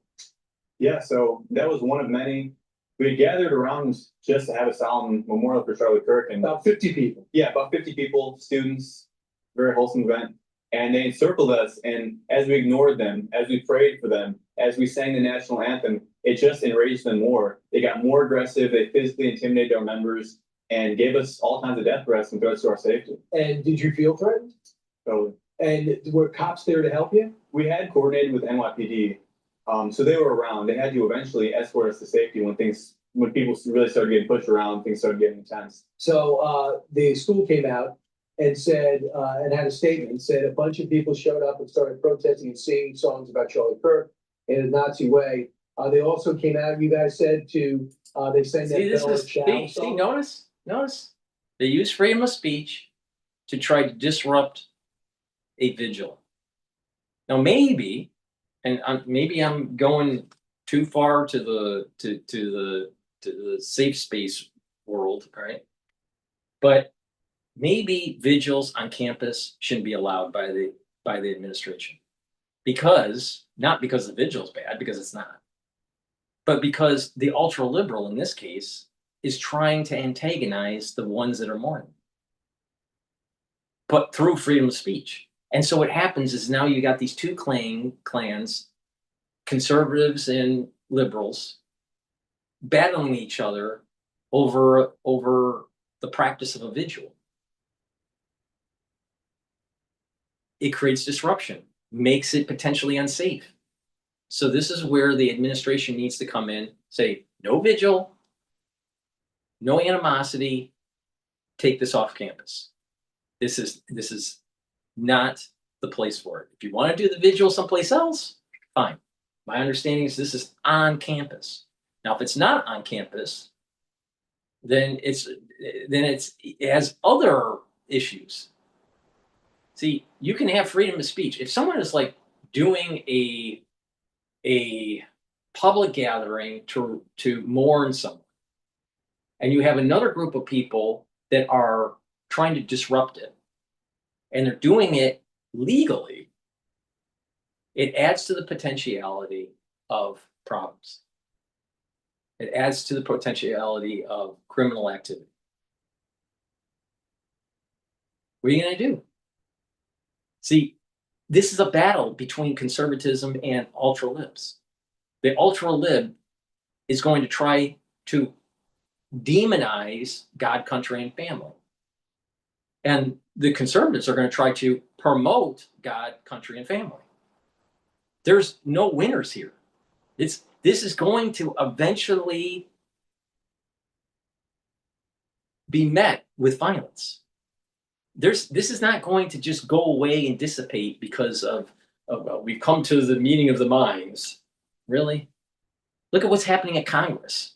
Yeah, so that was one of many. We gathered around just to have a solemn memorial for Charlie Kirk. And about 50 people. Yeah, about 50 people, students, very wholesome event. And they encircled us. And as we ignored them, as we prayed for them, as we sang the national anthem, it just enraged them more. They got more aggressive. They physically intimidated our members and gave us all kinds of death threats and threats to our safety. And did you feel threatened? Totally. And were cops there to help you? We had coordinated with NYPD. So they were around. They had to eventually escort us to safety when people really started getting pushed around, things started getting intense. So the school came out and said, and had a statement, said a bunch of people showed up and started protesting and singing songs about Charlie Kirk in a Nazi way. They also came out, you guys said, to they sang that See, notice. They use freedom of speech to try to disrupt a vigil. Now, maybe, and maybe I'm going too far to the safe space world, right? But maybe vigils on campus shouldn't be allowed by the administration, because not because the vigil is bad, because it's not, but because the ultra liberal in this case is trying to antagonize the ones that are mourning, but through freedom of speech. And so what happens is now you got these two clans, conservatives and liberals, battling each other over the practice of a vigil. It creates disruption, makes it potentially unsafe. So this is where the administration needs to come in, say, no vigil, no animosity, take this off campus. This is not the place for it. If you want to do the vigil someplace else, fine. My understanding is this is on campus. Now, if it's not on campus, then it has other issues. See, you can have freedom of speech. If someone is like doing a public gathering to mourn someone, and you have another group of people that are trying to disrupt it, and they're doing it legally, it adds to the potentiality of problems. It adds to the potentiality of criminal activity. What are you going to do? See, this is a battle between conservatism and ultra-libs. The ultra-lib is going to try to demonize God, country, and family. And the conservatives are going to try to promote God, country, and family. There's no winners here. This is going to eventually be met with violence. This is not going to just go away and dissipate because of we've come to the meeting of the minds. Really? Look at what's happening at Congress.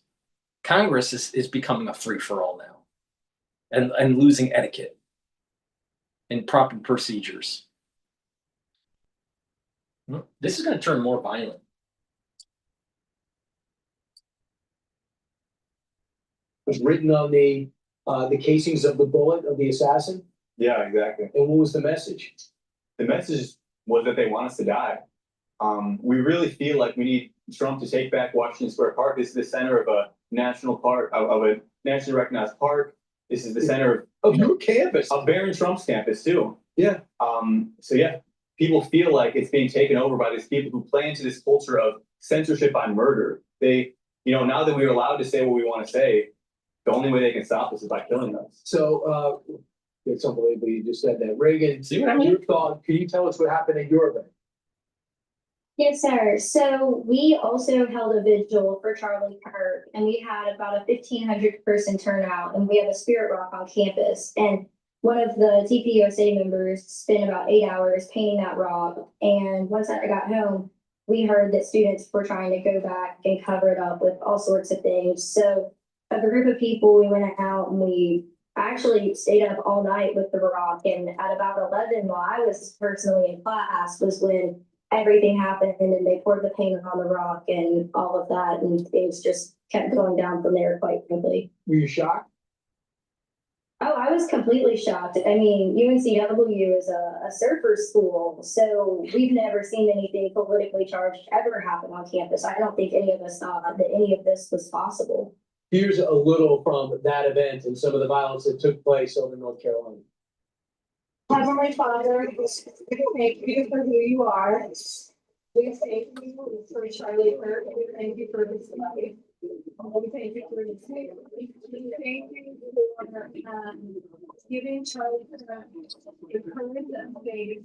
Congress is becoming a free-for-all now and losing etiquette and proper procedures. This is going to turn more violent. Was written on the casings of the bullet of the assassin. Yeah, exactly. And what was the message? The message was that they want us to die. We really feel like we need Trump to take back Washington Square Park. This is the center of a national park, of a nationally recognized park. This is the center of your campus, of Barron Trump's campus too. Yeah. So yeah, people feel like it's being taken over by these people who play into this culture of censorship on murder. They, now that we're allowed to say what we want to say, the only way they can stop us is by killing us. So, it's unbelievable you just said that. Reagan, see what I mean? Your thought, can you tell us what happened at your event? Yes, sir. So we also held a vigil for Charlie Kirk, and we had about a 1,500 person turnout, and we have a spirit rock on campus. And one of the TPUSA members spent about 8 hours painting that rock. And once I got home, we heard that students were trying to go back and cover it up with all sorts of things. So a group of people, we went out and we actually stayed up all night with the rock. And at about 11, while I was personally in class, was when everything happened, and then they poured the paint on the rock and all of that, and things just kept going down from there, quite frankly. Were you shocked? Oh, I was completely shocked. I mean, UNCW is a surfer school, so we've never seen anything politically charged ever happen on campus. I don't think any of us thought that any of this was possible. Here's a little from that event and some of the violence that took place over in North Carolina. Heavenly Father, we thank you for who you are. We thank you for Charlie Kirk, and we thank you for his life. We thank you for his family. We thank you for giving Charlie Kirk the courage and faith.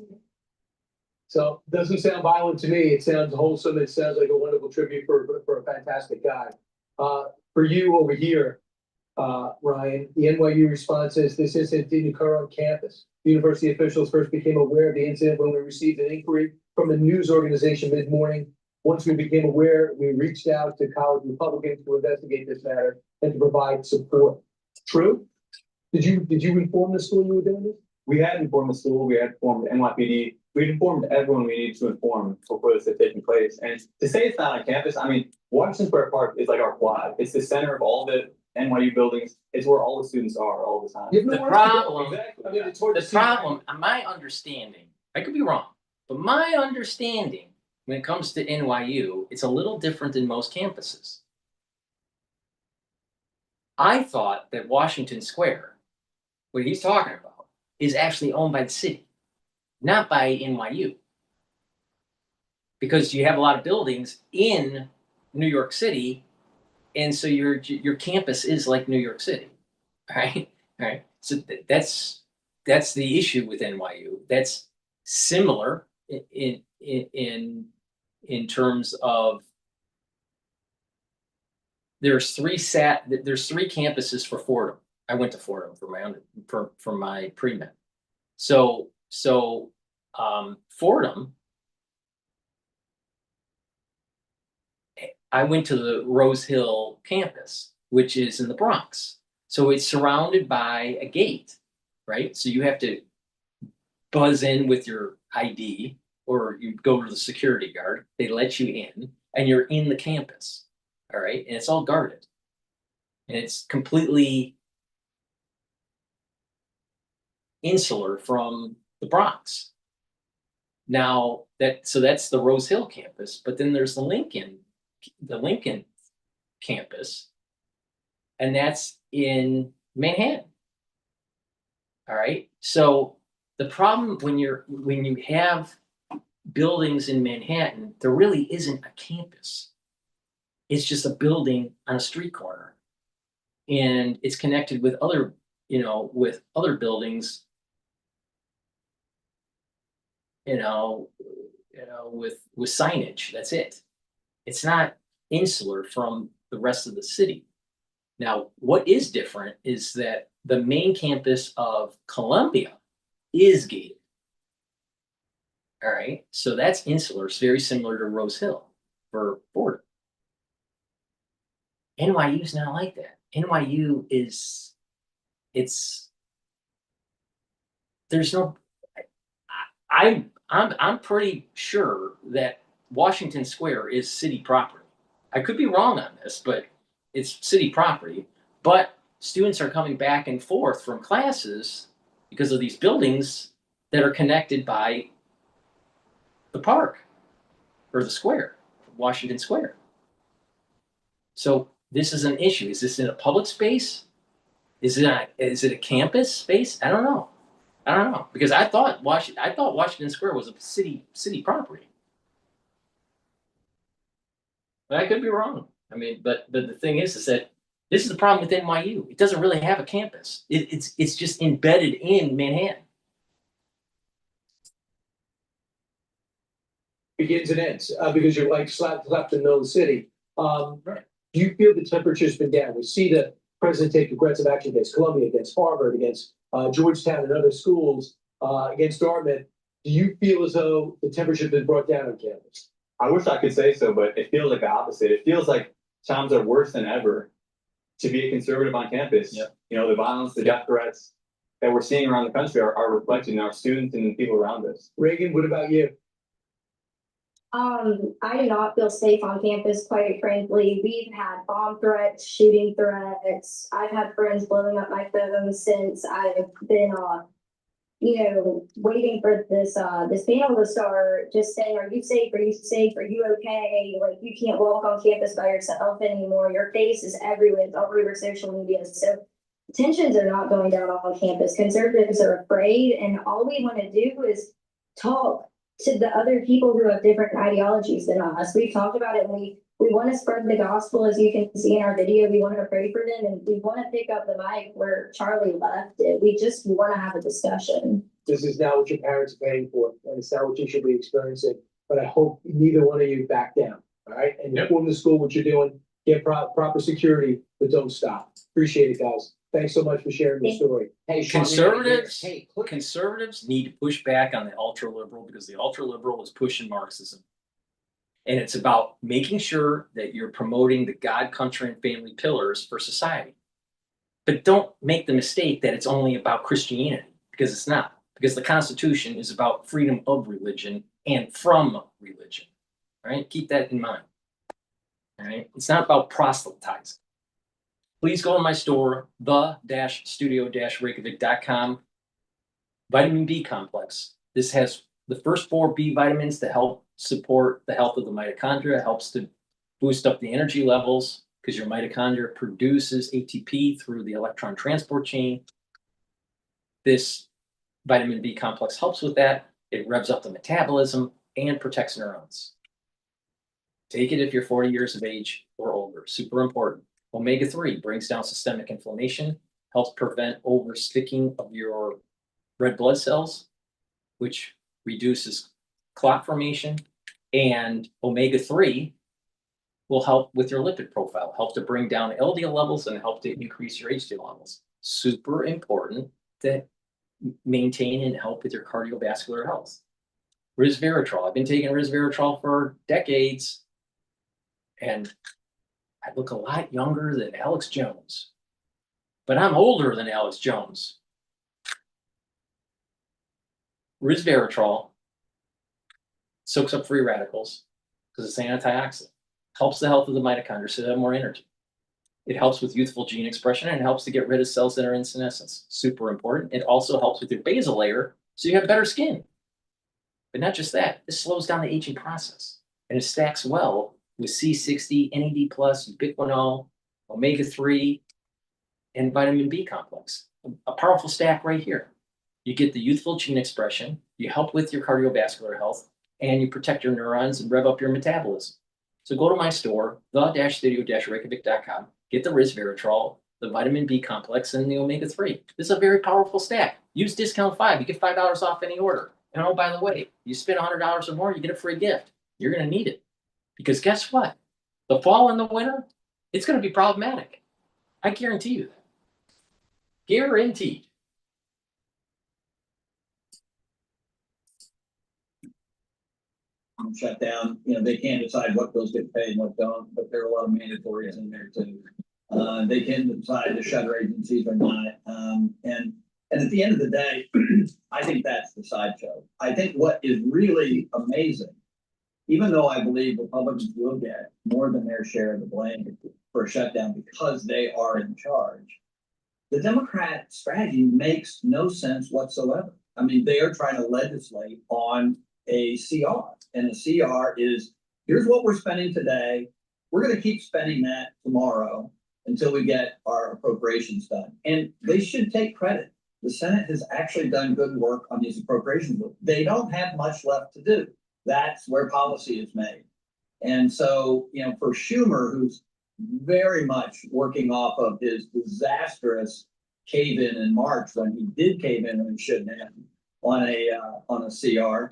So it doesn't sound violent to me. It sounds wholesome. It sounds like a wonderful tribute for a fantastic guy. For you over here, Ryan, the NYU response is this incident didn't occur on campus. University officials first became aware of the incident when we received an inquiry from a news organization mid-morning. Once we became aware, we reached out to college Republicans to investigate this matter and to provide support. True? Did you inform the school you were doing this? We had informed the school, we had informed the NYPD, we'd informed everyone we needed to inform before this had taken place. And to say it's not on campus, I mean, Washington Square Park is like our quad. It's the center of all the NYU buildings. It's where all the students are all the time. The problem, Exactly. I mean, it's hard to the see. problem, my understanding, I could be wrong, but my understanding when it comes to NYU, it's a little different than most campuses. I thought that Washington Square, what he's talking about, is actually owned by the city, not by NYU. Because you have a lot of buildings in New York City, and so your campus is like New York City, right? Right. So that's the issue with NYU. That's similar in terms of there's three campuses for Fordham. I went to Fordham for my pre-med. So Fordham, I went to the Rose Hill campus, which is in the Bronx. So it's surrounded by a gate, right? So you have to buzz in with your ID or you go to the security guard. They let you in and you're in the campus, all right? And it's all guarded. And it's completely insular from the Bronx. Now, so that's the Rose Hill campus, but then there's the Lincoln campus, and that's in Manhattan. All right. So the problem when you have buildings in Manhattan, there really isn't a campus. It's just a building on a street corner, and it's connected with other buildings. With signage. That's it. It's not insular from the rest of the city. Now, what is different is that the main campus of Columbia is gated. All right, so that's insular. It's very similar to Rose Hill for Fordham. NYU is not like that. NYU is, there's no, I'm pretty sure that Washington Square is city property. I could be wrong on this, but it's city property. But students are coming back and forth from classes because of these buildings that are connected by the park or the square, Washington Square. So this is an issue. Is this in a public space? Is it a campus space? I don't know. Because I thought Washington Square was a city property. But I could be wrong. I mean, but the thing is that this is the problem with NYU. It doesn't really have a campus. It's just embedded in Manhattan. Begins and ends, because you're like slapped in the middle of the city. Do you feel the temperature's been down? We see the president take aggressive action against Columbia, against Harvard, against Georgetown and other schools, against Dartmouth. Do you feel as though the temperature's been brought down on campus? I wish I could say so, but it feels like the opposite. It feels like times are worse than ever to be a conservative on campus. Yep. The violence, the death threats that we're seeing around the country are reflected in our students and the people around us. Reagan, what about you? I do not feel safe on campus, quite frankly. We've had bomb threats, shooting threats. I've had friends blowing up my phone since I've been waiting for this panel to start, just saying, are you safe? Are you safe? Are you okay? Like, you can't walk on campus by yourself anymore. Your face is everywhere. It's all over social media. So tensions are not going down on campus. Conservatives are afraid, and all we want to do is talk to the other people who have different ideologies than us. We've talked about it, and we want to spread the gospel, as you can see in our video. We want to pray for them, and we want to pick up the mic where Charlie left it. We just want to have a discussion. This is not what your parents are paying for, and it's not what you should be experiencing. But I hope neither one of you back down, all right? And inform the school what you're doing, get proper security, but don't stop. Appreciate it, guys. Thanks so much for sharing your story. Hey, conservatives need to push back on the ultra liberal, because the ultra liberal is pushing Marxism. And it's about making sure that you're promoting the God, country, and family pillars for society. But don't make the mistake that it's only about Christianity, because it's not. Because the Constitution is about freedom of religion and from religion. All right, keep that in mind. All right, it's not about proselytizing. Please go to my store, the-studio-reykjavik.com. Vitamin B complex. This has the first 4 B vitamins to help support the health of the mitochondria, helps to boost up the energy levels because your mitochondria produces ATP through the electron transport chain. This vitamin B complex helps with that. It revs up the metabolism and protects neurons. Take it if you're 40 years of age or older. Super important. Omega-3 brings down systemic inflammation, helps prevent oversticking of your red blood cells, which reduces clot formation. And omega-3 will help with your lipid profile, help to bring down LDL levels and help to increase your HDL levels. Super important to maintain and help with your cardiovascular health. Resveratrol. I've been taking resveratrol for decades, and I look a lot younger than Alex Jones, but I'm older than Alex Jones. Resveratrol soaks up free radicals because it's an antioxidant. Helps the health of the mitochondria so they have more energy. It helps with youthful gene expression and it helps to get rid of cells that are in senescence. Super important. It also helps with your basal layer so you have better skin. But not just that, this slows down the aging process. And it stacks well with C60, NAD+, ubiquinol, omega-3, and vitamin B complex. A powerful stack right here. You get the youthful gene expression, you help with your cardiovascular health, and you protect your neurons and rev up your metabolism. So go to my store, the-studio-reykjavik.com, get the resveratrol, the vitamin B complex, and the omega-3. This is a very powerful stack. Use discount 5, you get $5 off any order. And oh, by the way, you spend $100 or more, you get a free gift. You're gonna need it. Because guess what? The fall and the winter, it's gonna be problematic. I guarantee you that. Guaranteed. Shut down, they can't decide what bills get paid and what don't, but there are a lot of mandatories in there too. They can decide to shutter agencies or not. And at the end of the day, I think that's the sideshow. I think what is really amazing, even though I believe Republicans will get more than their share of the blame for a shutdown because they are in charge, the Democrat strategy makes no sense whatsoever. I mean, they are trying to legislate on a CR. And the CR is, here's what we're spending today. We're going to keep spending that tomorrow until we get our appropriations done. And they should take credit. The Senate has actually done good work on these appropriations. They don't have much left to do. That's where policy is made. And so, for Schumer, who's very much working off of his disastrous cave-in in March when he did cave in and shouldn't have on a CR,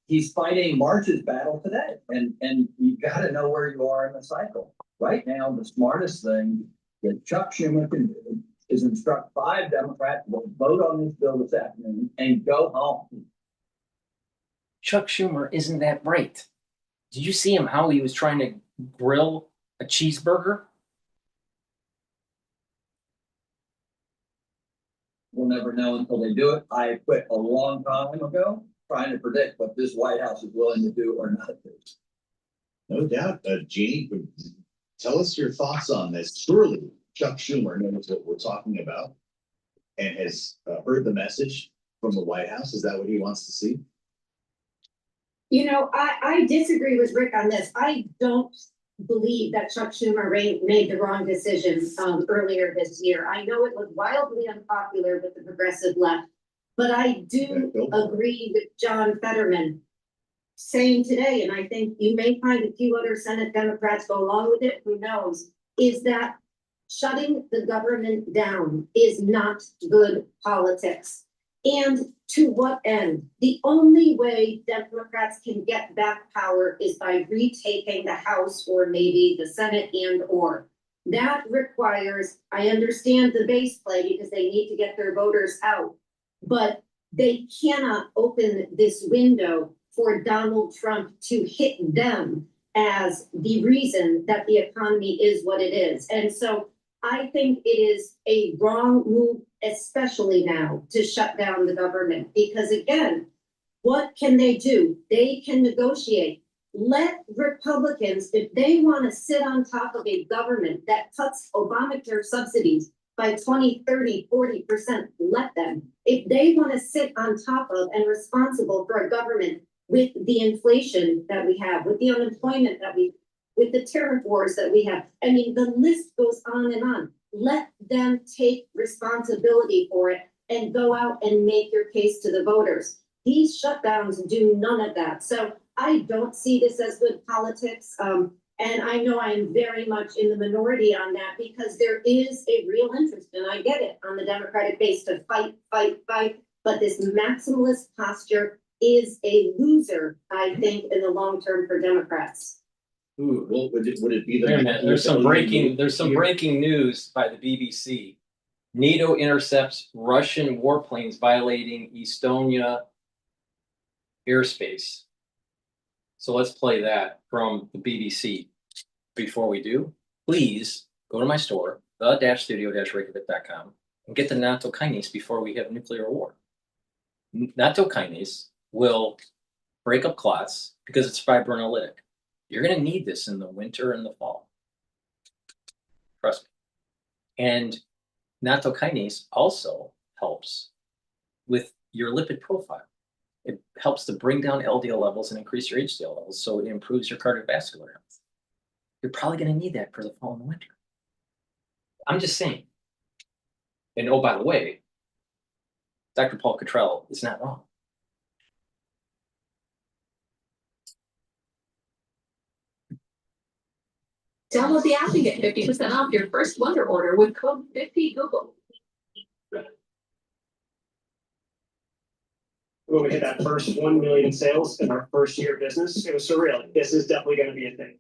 he's fighting March's battle today, and you got to know where you are in the cycle. Right now, the smartest thing that Chuck Schumer can do is instruct 5 Democrats to vote on this bill this afternoon and go home. Chuck Schumer isn't that bright. Did you see him how he was trying to grill a cheeseburger? We'll never know until they do it. I quit a long time ago trying to predict what this White House is willing to do or not do. No doubt. Jeannie, tell us your thoughts on this. Surely Chuck Schumer knows what we're talking about and has heard the message from the White House. Is that what he wants to see? I disagree with Rick on this. I don't believe that Chuck Schumer made the wrong decision earlier this year. I know it was wildly unpopular with the progressive left, but I do agree with John Fetterman saying today, and I think you may find a few other Senate Democrats go along with it, who knows, is that shutting the government down is not good politics. And to what end? The only way Democrats can get back power is by retaking the House or maybe the Senate and/or. That requires, I understand the base play because they need to get their voters out, but they cannot open this window for Donald Trump to hit them as the reason that the economy is what it is. And so I think it is a wrong move, especially now, to shut down the government, because again, what can they do? They can negotiate. Let Republicans, if they want to sit on top of a government that cuts Obamacare subsidies by 20, 30, 40%, let them. If they want to sit on top of and responsible for a government with the inflation that we have, with the unemployment that with the tariff wars that we have, I mean, the list goes on and on. Let them take responsibility for it and go out and make your case to the voters. These shutdowns do none of that. So I don't see this as good politics. And I know I'm very much in the minority on that because there is a real interest, and I get it, on the Democratic base to fight, fight, fight. But this maximalist posture is a loser, I think, in the long term for Democrats. Ooh, well, would it be the? Wait a minute, there's some breaking news by the BBC. NATO intercepts Russian warplanes violating Estonia airspace. So let's play that from the BBC. Before we do, please go to my store, the-studio-reykjavik.com, and get the nattokinase before we have nuclear war. Nattokinase will break up clots because it's fibrinolytic. You're going to need this in the winter and the fall. Trust me. And nattokinase also helps with your lipid profile. It helps to bring down LDL levels and increase your HDL levels, so it improves your cardiovascular health. You're probably going to need that for the fall and the winter. I'm just saying. And oh, by the way, Dr. Paul Cottrell is not wrong. Download the app and get 50% off your first Wonder order with code 50Google. When we hit that first 1 million sales in our first year of business, it was surreal. This is definitely going to be a thing.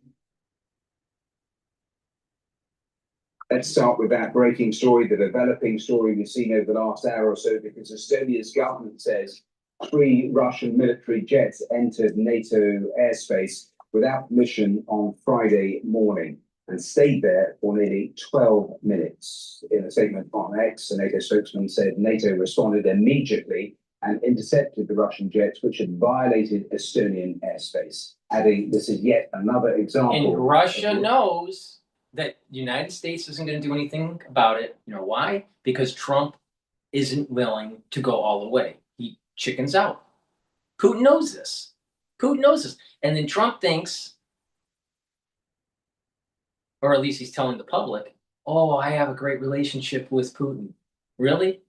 Let's start with that breaking story, the developing story we've seen over the last hour or so, because Estonia's government says 3 Russian military jets entered NATO airspace without permission on Friday morning and stayed there for nearly 12 minutes. In a statement on X, a NATO spokesman said NATO responded immediately and intercepted the Russian jets, which had violated Estonian airspace, adding this is yet another example. And Russia knows that the United States isn't going to do anything about it. You know why? Because Trump isn't willing to go all the way. He chickens out. Putin knows this. Putin knows this. And then Trump thinks, or at least he's telling the public, oh, I have a great relationship with Putin. Really?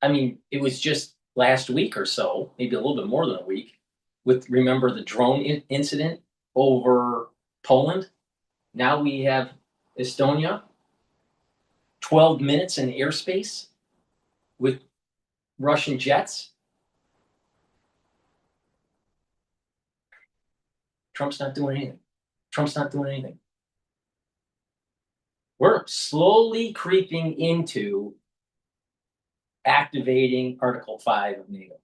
I mean, it was just last week or so, maybe a little bit more than a week, with, remember the drone incident over Poland? Now we have Estonia, 12 minutes in airspace with Russian jets. Trump's not doing anything. Trump's not doing anything. We're slowly creeping into activating Article 5 of NATO.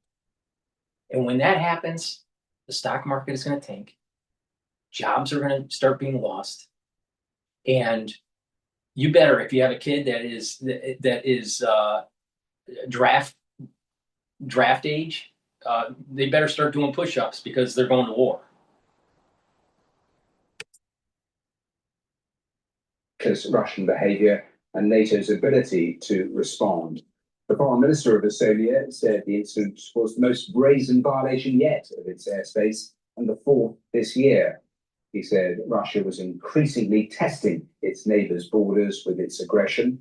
And when that happens, the stock market is going to tank. Jobs are going to start being lost. And you better, if you have a kid that is draft age, they better start doing push-ups because they're going to war. Because Russian behavior and NATO's ability to respond. The foreign minister of Estonia said the incident was the most brazen violation yet of its airspace and the 4th this year. He said Russia was increasingly testing its neighbors' borders with its aggression.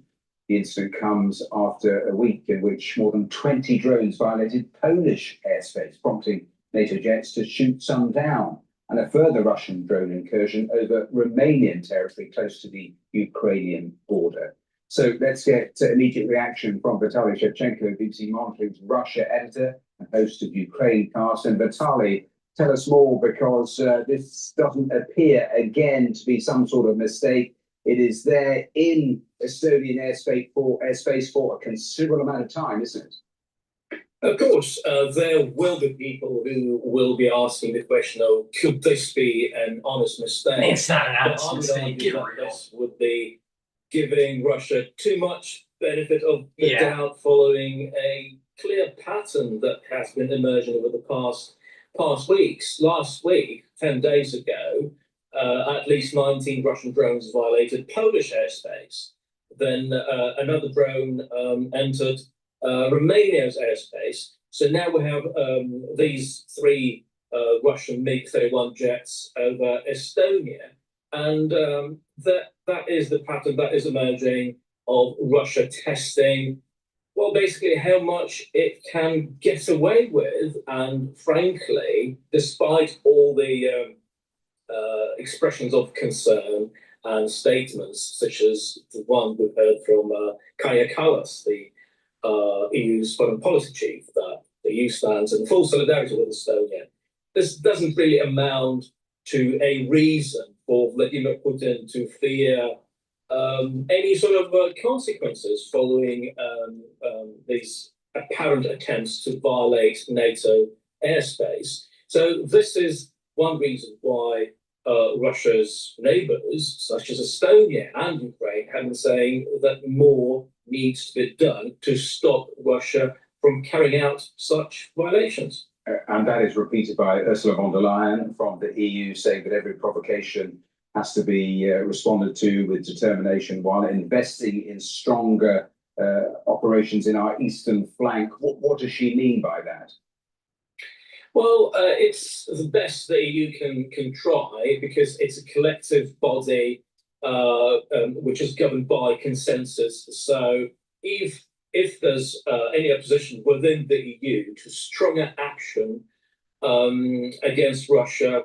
The incident comes after a week in which more than 20 drones violated Polish airspace, prompting NATO jets to shoot some down, and a further Russian drone incursion over Romanian territory close to the Ukrainian border. So let's get immediate reaction from Vitaly Shevchenko, BBC Monitoring's Russia editor and host of Ukraine Cast. And Vitaly, tell us more, because this doesn't appear again to be some sort of mistake. It is there in Estonian airspace for a considerable amount of time, isn't it? Of course, there will be people who will be asking the question of, could this be an honest mistake? It's not an honest mistake. This would be giving Russia too much benefit of the Yeah. doubt following a clear pattern that has been emerging over the past weeks. Last week, 10 days ago, at least 19 Russian drones violated Polish airspace. Then another drone entered Romania's airspace. So now we have these three Russian MiG-31 jets over Estonia. And that is the pattern that is emerging of Russia testing, well, basically how much it can get away with. And frankly, despite all the expressions of concern and statements, such as the one we heard from Kaja Kallas, the EU's foreign policy chief, that the EU stands in full solidarity with Estonia. This doesn't really amount to a reason for Vladimir Putin to fear any sort of consequences following these apparent attempts to violate NATO airspace. So this is one reason why Russia's neighbors, such as Estonia and Ukraine, have been saying that more needs to be done to stop Russia from carrying out such violations. And that is repeated by Ursula von der Leyen from the EU, saying that every provocation has to be responded to with determination while investing in stronger operations in our eastern flank. What does she mean by that? Well, it's the best the EU can try, because it's a collective body which is governed by consensus. So if there's any opposition within the EU to stronger action against Russia,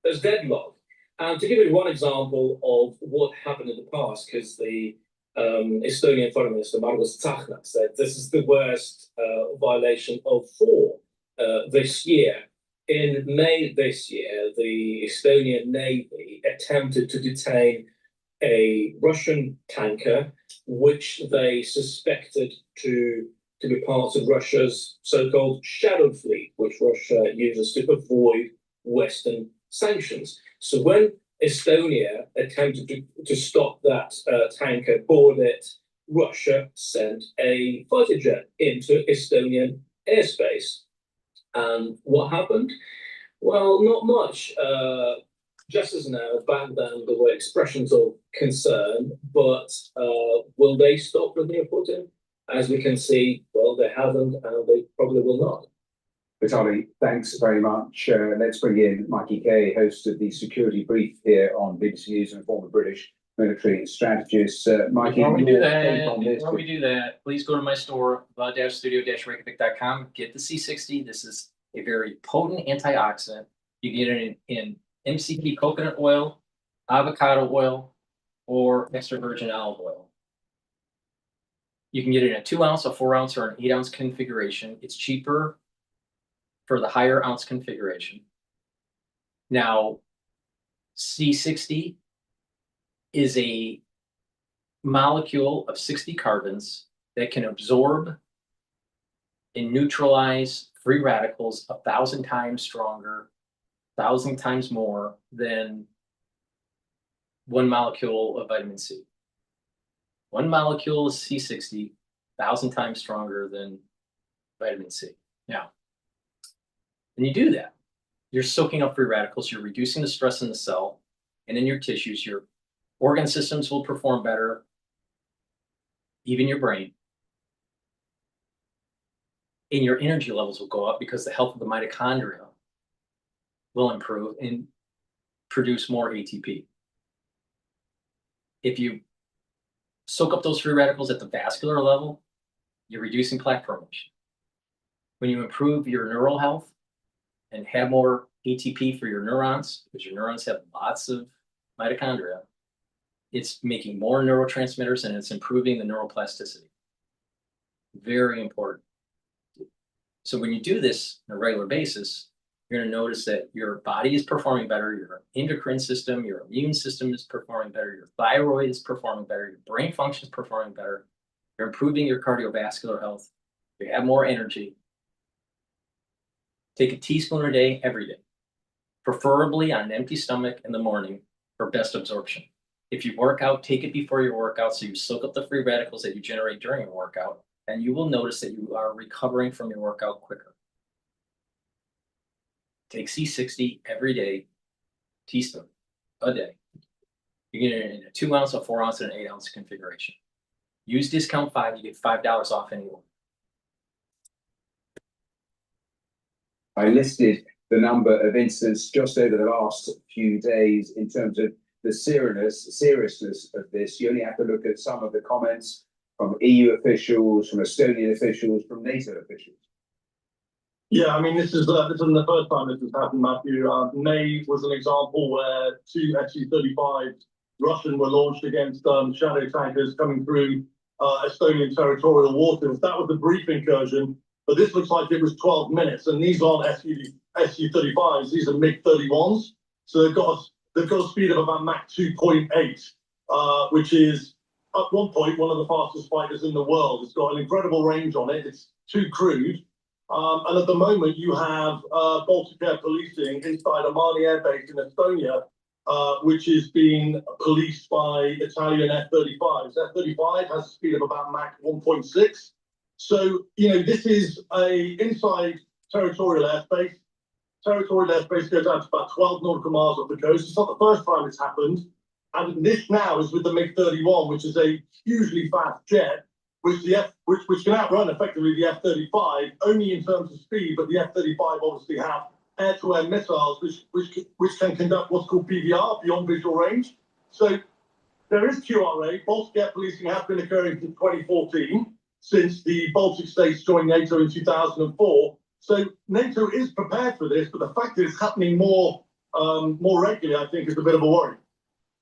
there's deadlock. And to give you one example of what happened in the past, because the Estonian Foreign Minister Margus Tsahkna said this is the worst violation of 4 this year. In May this year, the Estonian Navy attempted to detain a Russian tanker, which they suspected to be part of Russia's so-called shadow fleet, which Russia uses to avoid Western sanctions. So when Estonia attempted to stop that tanker, board it, Russia sent a fighter jet into Estonian airspace. And what happened? Well, not much. Just as now, back then, there were expressions of concern, but will they stop Vladimir Putin? As we can see, well, they haven't, and they probably will not. Vitaly, thanks very much. Let's bring in Mikey Kay, host of the Security Brief here on BBC News and former British military strategist. Mikey, Before we do that, please go to my store, the-studio-reykjavik.com. Get the C60. This is a very potent antioxidant. You get it in MCT coconut oil, avocado oil, or extra virgin olive oil. You can get it in a 2 ounce, a 4 ounce, or an 8 ounce configuration. It's cheaper for the higher ounce configuration. Now, C60 is a molecule of 60 carbons that can absorb and neutralize free radicals 1,000 times stronger, 1,000 times more than 1 molecule of vitamin C. 1 molecule of C60, 1,000 times stronger than vitamin C. Now, when you do that, you're soaking up free radicals, you're reducing the stress in the cell and in your tissues, your organ systems will perform better, even your brain. And your energy levels will go up because the health of the mitochondria will improve and produce more ATP. If you soak up those free radicals at the vascular level, you're reducing plaque formation. When you improve your neural health and have more ATP for your neurons, because your neurons have lots of mitochondria, it's making more neurotransmitters and it's improving the neuroplasticity. Very important. So when you do this on a regular basis, you're going to notice that your body is performing better, your endocrine system, your immune system is performing better, your thyroid is performing better, your brain function is performing better, you're improving your cardiovascular health, you have more energy. Take a teaspoon a day, every day, preferably on an empty stomach in the morning for best absorption. If you work out, take it before your workout so you soak up the free radicals that you generate during your workout, and you will notice that you are recovering from your workout quicker. Take C60 every day, teaspoon a day. You get it in a 2 ounce, a 4 ounce, and an 8 ounce configuration. Use discount 5, you get $5 off any order. I listed the number of incidents just over the last few days in terms of the seriousness of this. You only have to look at some of the comments from EU officials, from Estonian officials, from NATO officials. Yeah, I mean, this isn't the first time this has happened, Matthew. May was an example where 2 Su-35 Russian were launched against shadow tankers coming through Estonian territorial waters. That was a brief incursion, but this looks like it was 12 minutes, and these aren't Su-35s, these are MiG-31s. So they've got a speed of about Mach 2.8, which is, at one point, one of the fastest fighters in the world. It's got an incredible range on it. It's too crude. And at the moment, you have Baltic Air policing inside Amani Air Base in Estonia, which is being policed by Italian F-35s. F-35 has a speed of about Mach 1.6. So, this is a inside territorial airspace. Territorial airspace goes out to about 12 nautical miles off the coast. It's not the first time it's happened. And this now is with the MiG-31, which is a hugely fast jet, which can outrun effectively the F-35 only in terms of speed, but the F-35 obviously have air-to-air missiles which can conduct what's called PVR, beyond visual range. So there is QRA. Baltic air policing has been occurring since 2014, since the Baltic states joined NATO in 2004. So NATO is prepared for this, but the fact that it's happening more regularly, I think, is a bit of a worry.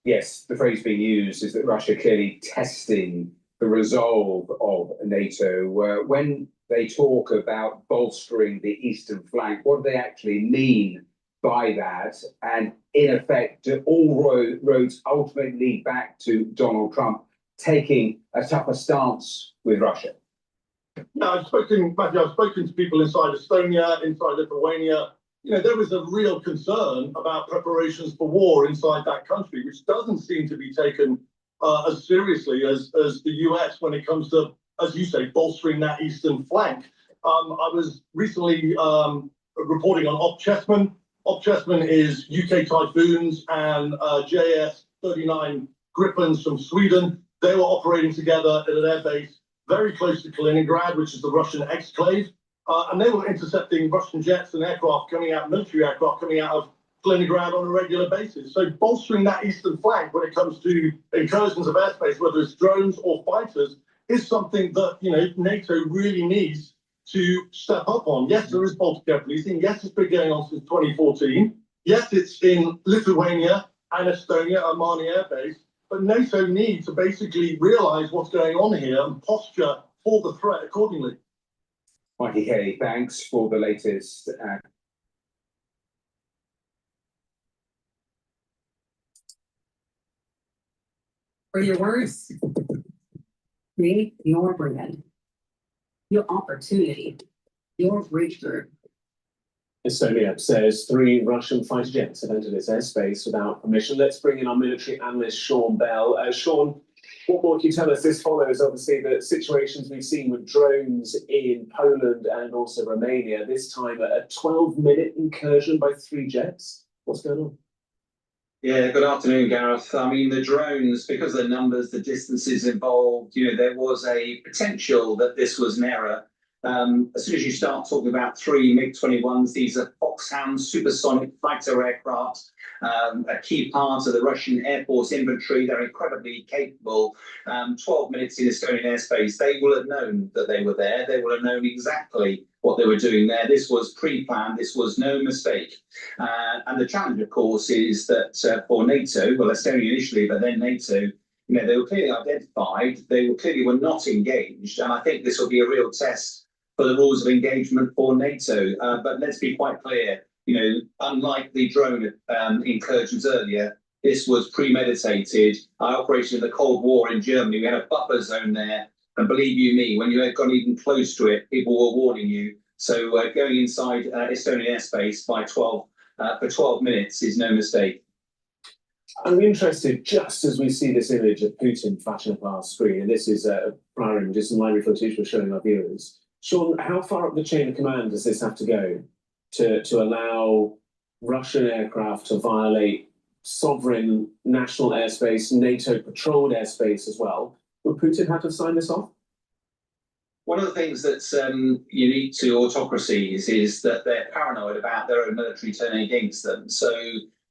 Yes, the phrase being used is that Russia clearly testing the resolve of NATO. When they talk about bolstering the eastern flank, what do they actually mean by that? And in effect, do all roads ultimately lead back to Donald Trump taking a tougher stance with Russia? Yeah, Matthew, I've spoken to people inside Estonia, inside Lithuania. There was a real concern about preparations for war inside that country, which doesn't seem to be taken as seriously as the US when it comes to, as you say, bolstering that eastern flank. I was recently reporting on Op Chessman. Op Chessman is UK Typhoons and JS-39 Gripens from Sweden. They were operating together at an airbase very close to Kaliningrad, which is the Russian exclave. And they were intercepting Russian jets and aircraft military aircraft coming out of Kaliningrad on a regular basis. So bolstering that eastern flank when it comes to incursions of airspace, whether it's drones or fighters, is something that NATO really needs to step up on. Yes, there is Baltic air policing. Yes, it's been going on since 2014. Yes, it's in Lithuania and Estonia, Amani Air Base. But NATO needs to basically realise what's going on here and posture for the threat accordingly. Mikey Hay, thanks for the latest. For your words, create your brand, your opportunity, your breakthrough. Estonia says 3 Russian fighter jets have entered its airspace without permission. Let's bring in our military analyst, Sean Bell. Sean, what more can you tell us? This follows, obviously, the situations we've seen with drones in Poland and also Romania, this time a 12-minute incursion by 3 jets. What's going on? Yeah, good afternoon, Gareth. I mean, the drones, because of the numbers, the distances involved, there was a potential that this was an error. As soon as you start talking about 3 MiG-21s, these are Foxhound supersonic fighter aircraft, a key part of the Russian Air Force inventory. They're incredibly capable. 12 minutes in Estonian airspace, they will have known that they were there. They will have known exactly what they were doing there. This was pre-planned. This was no mistake. And the challenge, of course, is that for NATO, well, Estonia initially, but then NATO, they were clearly identified. They clearly were not engaged. And I think this will be a real test for the rules of engagement for NATO. But let's be quite clear, unlike the drone incursions earlier, this was premeditated. I operated in the Cold War in Germany. We had a buffer zone there. And believe you me, when you had gone even close to it, people were warning you. So going inside Estonian airspace for 12 minutes is no mistake. I'm interested, just as we see this image of Putin flashing up our screen, and this is prior images, some library footage we're showing our viewers. Sean, how far up the chain of command does this have to go to allow Russian aircraft to violate sovereign national airspace, NATO patrolled airspace as well? Would Putin have to sign this off? One of the things that's unique to autocracies is that they're paranoid about their own military turning against them. So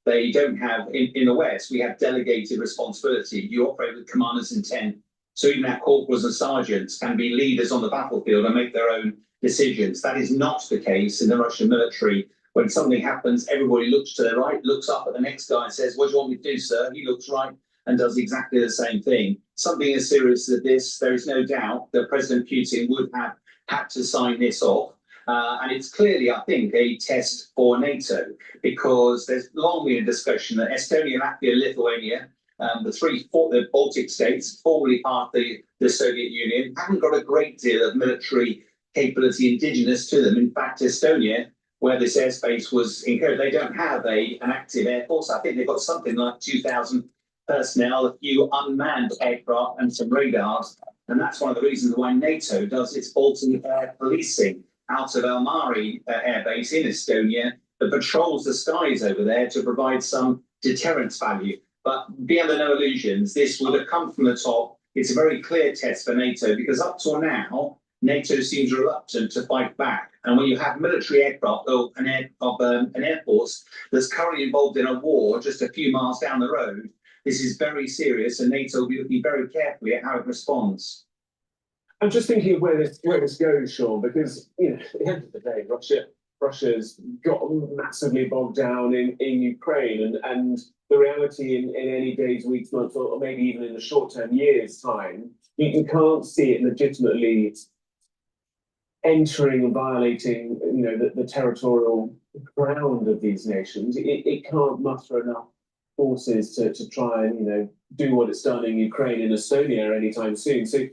they don't have, in the West, we have delegated responsibility. You operate with commanders in 10. So even our corporals and sergeants can be leaders on the battlefield and make their own decisions. That is not the case in the Russian military. When something happens, everybody looks to their right, looks up at the next guy and says, "What do you want me to do, sir?" He looks right and does exactly the same thing. Something as serious as this, there is no doubt that President Putin would have had to sign this off. And it's clearly, I think, a test for NATO, because there's long been a discussion that Estonia, Latvia, Lithuania, the Baltic states, formerly part of the Soviet Union, haven't got a great deal of military capability indigenous to them. In fact, Estonia, where this airspace was incurred, they don't have an active air force. I think they've got something like 2,000 personnel, a few unmanned aircraft and some radars. And that's one of the reasons why NATO does its Baltic air policing out of Almari Air Base in Estonia, that patrols the skies over there to provide some deterrence value. But be under no illusions, this would have come from the top. It's a very clear test for NATO, because up till now, NATO seems reluctant to fight back. And when you have military aircraft or an air force that's currently involved in a war just a few miles down the road, this is very serious, and NATO will be looking very carefully at how it responds. I'm just thinking of where this goes, Sean, because at the end of the day, Russia's got massively bogged down in Ukraine, and the reality in any days, weeks, months, or maybe even in the short term, years' time, you can't see it legitimately entering and violating, the territorial ground of these nations. It can't muster enough forces to try and do what it's done in Ukraine and Estonia anytime soon. So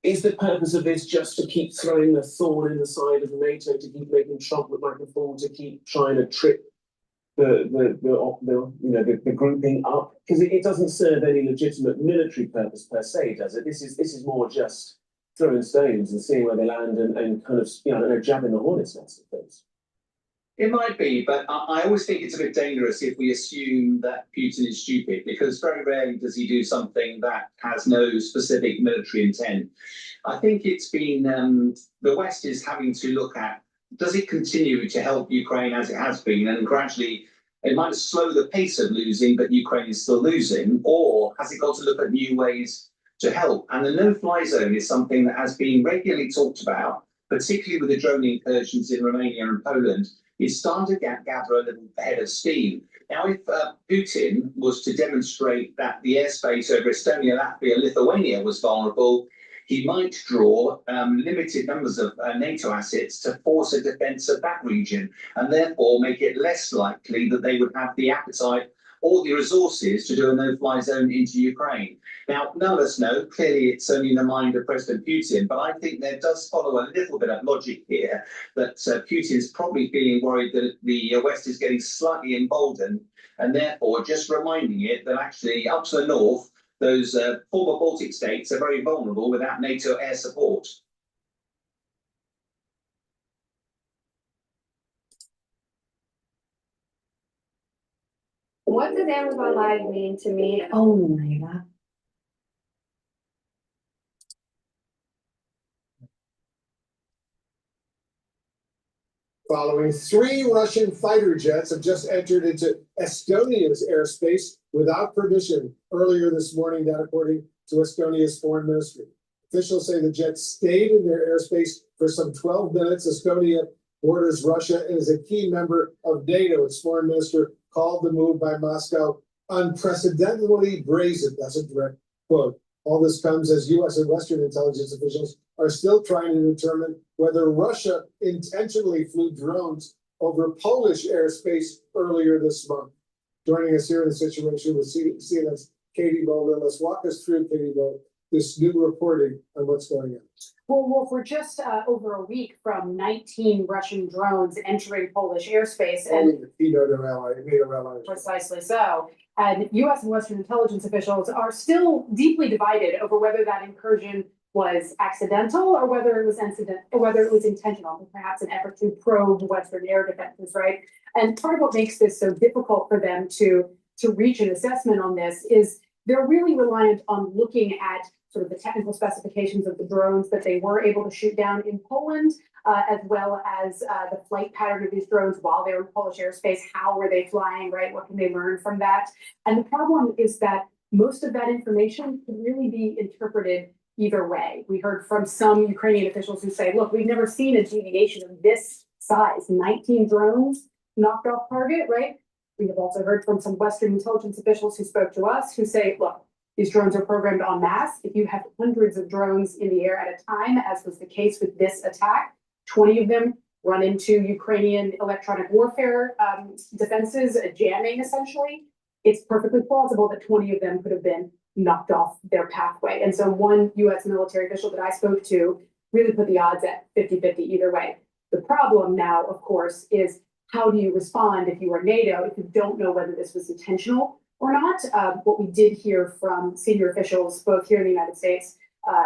is the purpose of this just to keep throwing the thorn in the side of NATO, to keep making Trump look like a fool, to keep trying to trip the grouping up? Because it doesn't serve any legitimate military purpose per se, does it? This is more just throwing stones and seeing where they land and kind of jabbing the hornet's nest of things. It might be, but I always think it's a bit dangerous if we assume that Putin is stupid, because very rarely does he do something that has no specific military intent. I think it's been, the West is having to look at, does it continue to help Ukraine as it has been, and gradually it might slow the pace of losing, but Ukraine is still losing, or has it got to look at new ways to help? And the no-fly zone is something that has been regularly talked about, particularly with the drone incursions in Romania and Poland. It's starting to gather a little head of steam. Now, if Putin was to demonstrate that the airspace over Estonia, Latvia, Lithuania was vulnerable, he might draw limited numbers of NATO assets to force a defense of that region, and therefore make it less likely that they would have the appetite or the resources to do a no-fly zone into Ukraine. Now, none of us know, clearly it's only in the mind of President Putin, but I think there does follow a little bit of logic here that Putin's probably feeling worried that the West is getting slightly emboldened, and therefore just reminding it that actually up to the north, those former Baltic states are very vulnerable without NATO air support. What does Amazon Live mean to me? Oh my God. Following 3 Russian fighter jets have just entered into Estonia's airspace without permission earlier this morning, that according to Estonia's foreign ministry. Officials say the jets stayed in their airspace for some 12 minutes. Estonia borders Russia and is a key member of NATO. Its foreign minister called the move by Moscow unprecedentedly brazen. That's a direct quote. All this comes as U.S. and Western intelligence officials are still trying to determine whether Russia intentionally flew drones over Polish airspace earlier this month. Joining us here in the situation with CNN's Katie Bowe. Let's walk us through, Katie Bowe, this new reporting on what's going on. Well, we're just over a week from 19 Russian drones entering Polish airspace, and the NATO allies. precisely so. And US and Western intelligence officials are still deeply divided over whether that incursion was accidental or whether it was incident or whether it was intentional, perhaps an effort to probe Western air defenses, right? And part of what makes this so difficult for them to reach an assessment on this is they're really reliant on looking at sort of the technical specifications of the drones that they were able to shoot down in Poland, as well as the flight pattern of these drones while they were in Polish airspace. How were they flying, right? What can they learn from that? And the problem is that most of that information can really be interpreted either way. We heard from some Ukrainian officials who say, look, we've never seen a deviation of this size, 19 drones knocked off target, right? We have also heard from some Western intelligence officials who spoke to us who say, look, these drones are programmed en masse. If you have hundreds of drones in the air at a time, as was the case with this attack, 20 of them run into Ukrainian electronic warfare defenses, jamming essentially. It's perfectly plausible that 20 of them could have been knocked off their pathway. And so one US military official that I spoke to really put the odds at 50-50 either way. The problem now, of course, is how do you respond if you are NATO, if you don't know whether this was intentional or not? What we did hear from senior officials, both here in the United States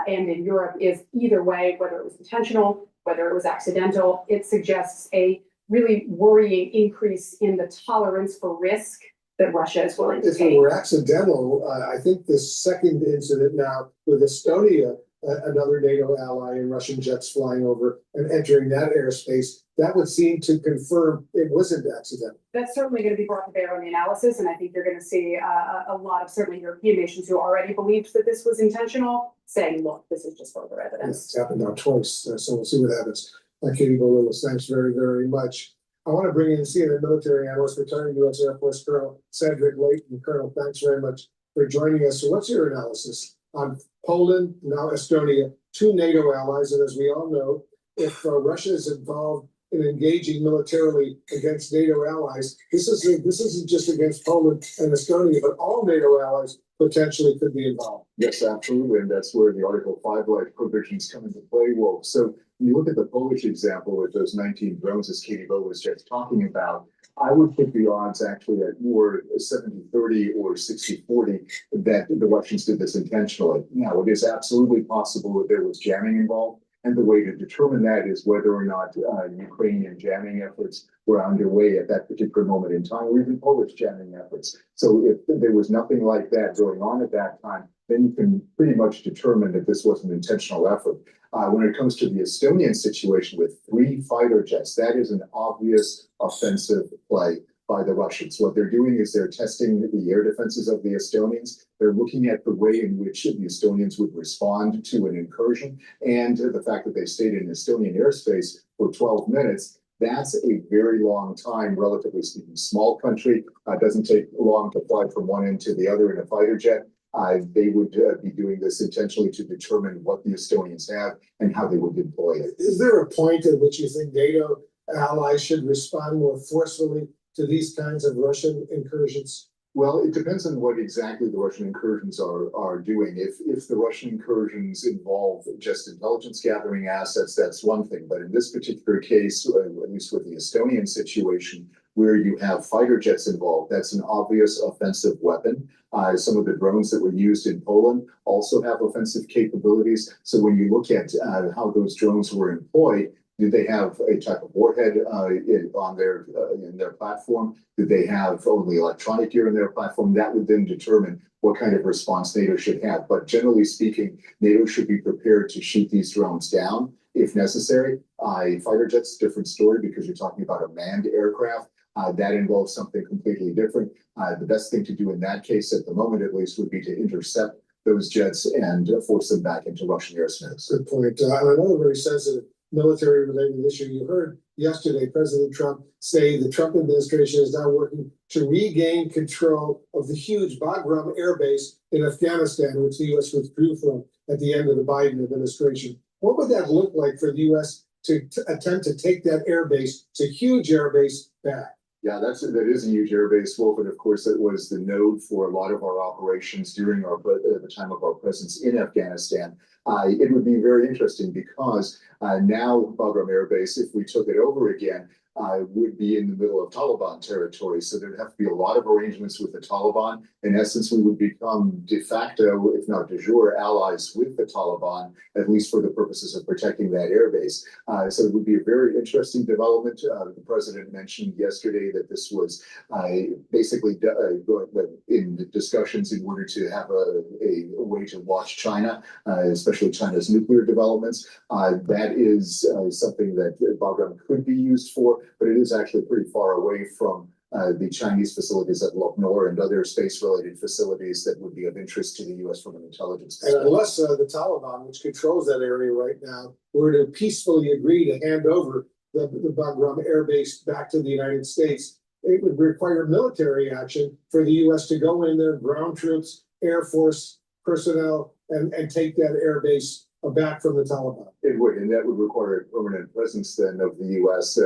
and in Europe, is either way, whether it was intentional, whether it was accidental, it suggests a really worrying increase in the tolerance for risk that Russia is willing to If take. it were accidental, I think the second incident now with Estonia, another NATO ally and Russian jets flying over and entering that airspace, that would seem to confirm it wasn't accidental. That's certainly going to be brought to bear on the analysis, and I think you're going to see a lot of certainly European nations who already believed that this was intentional saying, look, this is just further evidence. It's happened now twice, so we'll see what happens. Katie Bolulis, thanks very, very much. I want to bring in CNN military analyst, retired U.S. Air Force Colonel Cedric Layton. Colonel, thanks very much for joining us. So what's your analysis on Poland, now Estonia, two NATO allies? And as we all know, if Russia is involved in engaging militarily against NATO allies, this isn't just against Poland and Estonia, but all NATO allies potentially could be involved. Yes, absolutely. And that's where the Article 5-like provisions come into play. Well, so when you look at the Polish example with those 19 drones, as Katie Bo was just talking about, I would put the odds actually at more 70-30 or 60-40 that the Russians did this intentionally. Now, it is absolutely possible that there was jamming involved. And the way to determine that is whether or not Ukrainian jamming efforts were underway at that particular moment in time, or even Polish jamming efforts. So if there was nothing like that going on at that time, then you can pretty much determine that this was an intentional effort. When it comes to the Estonian situation with 3 fighter jets, that is an obvious offensive play by the Russians. What they're doing is they're testing the air defenses of the Estonians. They're looking at the way in which the Estonians would respond to an incursion, and the fact that they stayed in Estonian airspace for 12 minutes. That's a very long time, relatively speaking. Small country, doesn't take long to fly from one end to the other in a fighter jet. They would be doing this intentionally to determine what the Estonians have and how they would deploy it. Is there a point at which you think NATO allies should respond more forcefully to these kinds of Russian incursions? Well, it depends on what exactly the Russian incursions are doing. If the Russian incursions involve just intelligence gathering assets, that's one thing. But in this particular case, at least with the Estonian situation, where you have fighter jets involved, that's an obvious offensive weapon. Some of the drones that were used in Poland also have offensive capabilities. So when you look at how those drones were employed, did they have a type of warhead in their platform? Did they have only electronic gear in their platform? That would then determine what kind of response NATO should have. But generally speaking, NATO should be prepared to shoot these drones down if necessary. Fighter jets, different story because you're talking about a manned aircraft. That involves something completely different. The best thing to do in that case, at the moment at least, would be to intercept those jets and force them back into Russian airspace. Good point. Another very sensitive military-related issue. You heard yesterday President Trump say the Trump administration is now working to regain control of the huge Bagram Air Base in Afghanistan, which the U.S. withdrew from at the end of the Biden administration. What would that look like for the U.S. to attempt to take that air base, it's a huge air base, back? Yeah, that is a huge airbase, Wolf, and of course it was the node for a lot of our operations during the time of our presence in Afghanistan. It would be very interesting because now Bagram Air Base, if we took it over again, would be in the middle of Taliban territory. So there'd have to be a lot of arrangements with the Taliban. In essence, we would become de facto, if not de jure, allies with the Taliban, at least for the purposes of protecting that airbase. So it would be a very interesting development. The president mentioned yesterday that this was basically in the discussions in order to have a way to watch China, especially China's nuclear developments. That is something that Bagram could be used for, but it is actually pretty far away from the Chinese facilities at Lok Nor and other space-related facilities that would be of interest to the U.S. from an intelligence perspective. And unless the Taliban, which controls that area right now, were to peacefully agree to hand over the Bagram Air Base back to the United States, it would require military action for the U.S. to go in there, ground troops, Air Force personnel, and take that air base back from the Taliban. It would, and that would require a permanent presence then of the U.S.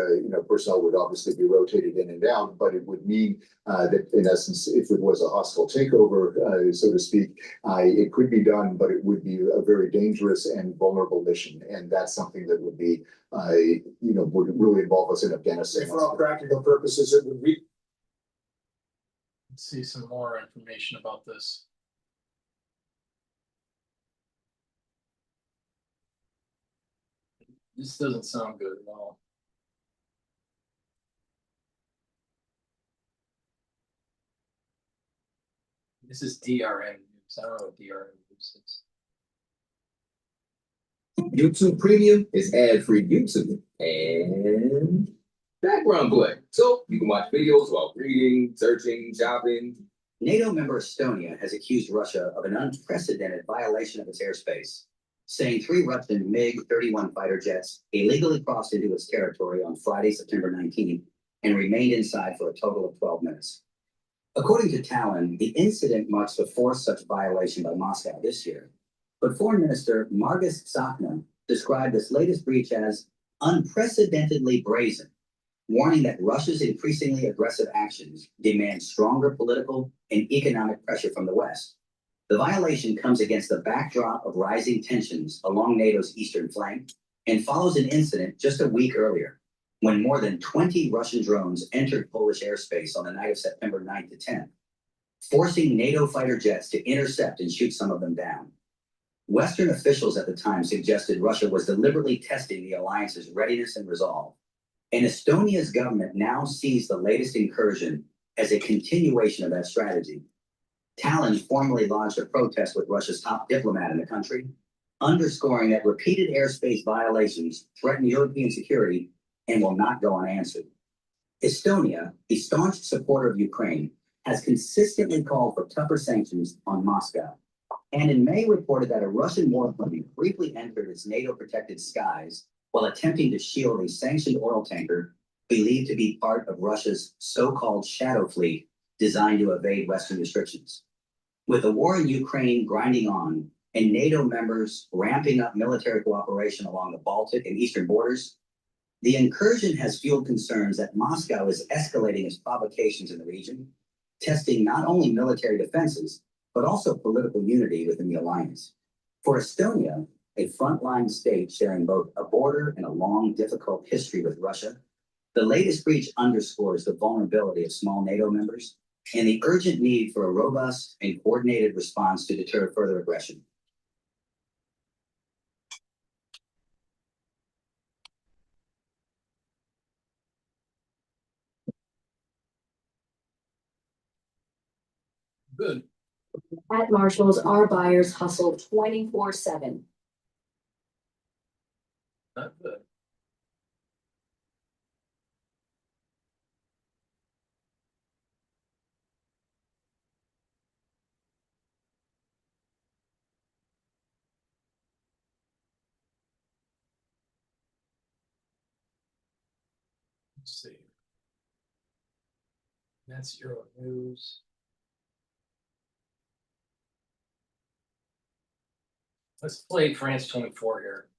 Personnel would obviously be rotated in and out, but it would mean that in essence, if it was a hostile takeover, so to speak, it could be done, but it would be a very dangerous and vulnerable mission, and that's something that would be, would really involve us in Afghanistan. And for all practical purposes, it would be. Let's see some more information about this. This doesn't sound good at all. This is DRM News. I don't know what DRM News is. YouTube Premium is ad-free YouTube and background play. So you can watch videos while reading, searching, shopping. NATO member Estonia has accused Russia of an unprecedented violation of its airspace, saying 3 Russian MiG-31 fighter jets illegally crossed into its territory on Friday, September 19th, and remained inside for a total of 12 minutes. According to Tallinn, the incident marks the 4th such violation by Moscow this year. But Foreign Minister Margus Sakna described this latest breach as unprecedentedly brazen, warning that Russia's increasingly aggressive actions demand stronger political and economic pressure from the West. The violation comes against the backdrop of rising tensions along NATO's eastern flank and follows an incident just a week earlier, when more than 20 Russian drones entered Polish airspace on the night of September 9th to 10th, forcing NATO fighter jets to intercept and shoot some of them down. Western officials at the time suggested Russia was deliberately testing the alliance's readiness and resolve. And Estonia's government now sees the latest incursion as a continuation of that strategy. Tallinn formally launched a protest with Russia's top diplomat in the country, underscoring that repeated airspace violations threaten European security and will not go unanswered. Estonia, a staunch supporter of Ukraine, has consistently called for tougher sanctions on Moscow, and in May reported that a Russian warplane briefly entered its NATO-protected skies while attempting to shield a sanctioned oil tanker believed to be part of Russia's so-called shadow fleet designed to evade Western restrictions. With the war in Ukraine grinding on and NATO members ramping up military cooperation along the Baltic and eastern borders, the incursion has fueled concerns that Moscow is escalating its provocations in the region, testing not only military defenses, but also political unity within the alliance. For Estonia, a frontline state sharing both a border and a long, difficult history with Russia, the latest breach underscores the vulnerability of small NATO members and the urgent need for a robust and coordinated response to deter further aggression. Good. At Marshalls, our buyers hustle 24/7. Not good. Let's see. That's Euro News. Let's play France 24 here.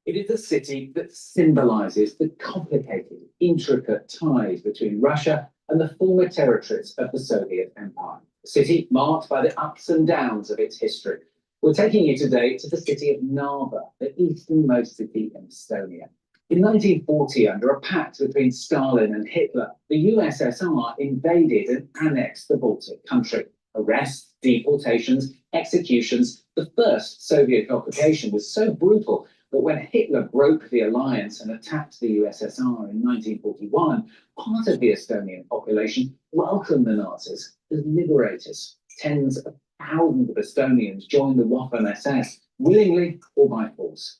It is a city that symbolizes the complicated, intricate ties between Russia and the former territories of the Soviet Empire. A city marked by the ups and downs of its history. We're taking you today to the city of Narva, the easternmost city in Estonia. In 1940, under a pact between Stalin and Hitler, the USSR invaded and annexed the Baltic country. Arrests, deportations, executions. The first Soviet occupation was so brutal that when Hitler broke the alliance and attacked the USSR in 1941, part of the Estonian population welcomed the Nazis as liberators. Tens of thousands of Estonians joined the Waffen-SS, willingly or by force.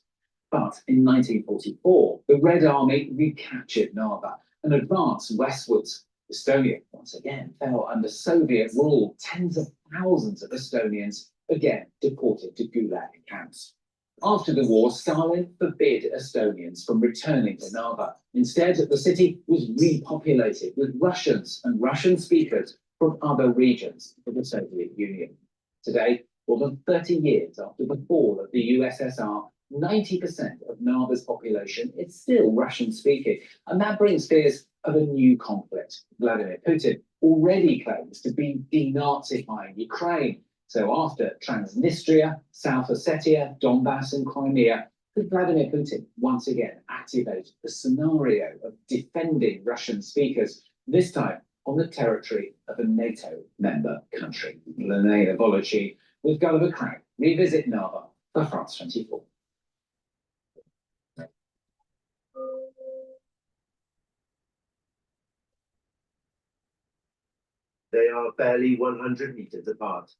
But in 1944, the Red Army recaptured Narva and advanced westwards. Estonia, once again, fell under Soviet rule. Tens of thousands of Estonians again deported to Gulag camps. After the war, Stalin forbid Estonians from returning to Narva. Instead, the city was repopulated with Russians and Russian speakers from other regions of the Soviet Union. Today, more than 30 years after the fall of the USSR, 90% of Narva's population is still Russian-speaking, and that brings fears of a new conflict. Vladimir Putin already claims to be denazifying Ukraine. So after Transnistria, South Ossetia, Donbass and Crimea, could Vladimir Putin once again activate the scenario of defending Russian speakers, this time on the territory of a NATO member country? Lenina Volochi with Gulliver Crag revisit Narva for France 24. They are barely 100 meters apart.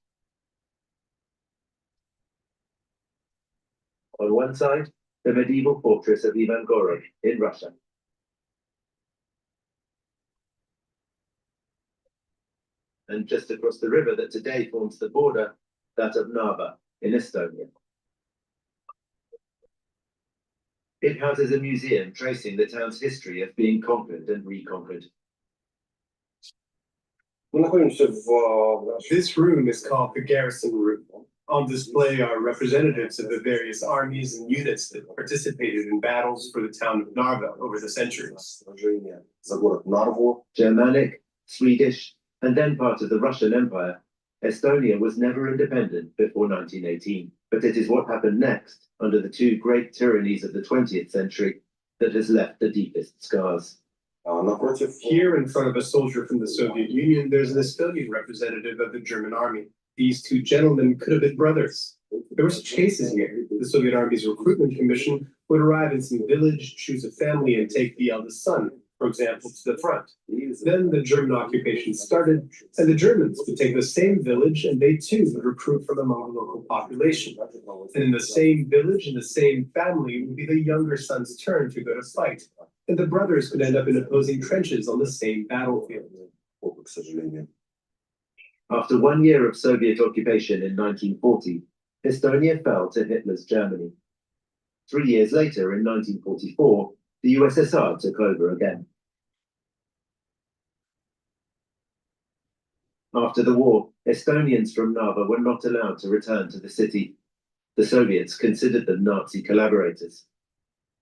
On one side, the medieval fortress of Ivangorod in Russia. And just across the river that today forms the border, that of Narva in Estonia. It houses a museum tracing the town's history of being conquered and reconquered. This room is called the Garrison Room. On display are representatives of the various armies and units that participated in battles for the town of Narva over the centuries. Germanic, Swedish, and then part of the Russian Empire, Estonia was never independent before 1918. But it is what happened next, under the two great tyrannies of the 20th century, that has left the deepest scars. Here in front of a soldier from the Soviet Union, there's an Estonian representative of the German army. These two gentlemen could have been brothers. There were such cases here. The Soviet Army's recruitment commission would arrive in some village, choose a family, and take the eldest son, for example, to the front. Then the German occupation started, and the Germans would take the same village, and they too would recruit from among the local population. And in the same village, in the same family, it would be the younger son's turn to go to fight. And the brothers could end up in opposing trenches on the same battlefield. After 1 year of Soviet occupation in 1940, Estonia fell to Hitler's Germany. 3 years later, in 1944, the USSR took over again. After the war, Estonians from Narva were not allowed to return to the city. The Soviets considered them Nazi collaborators.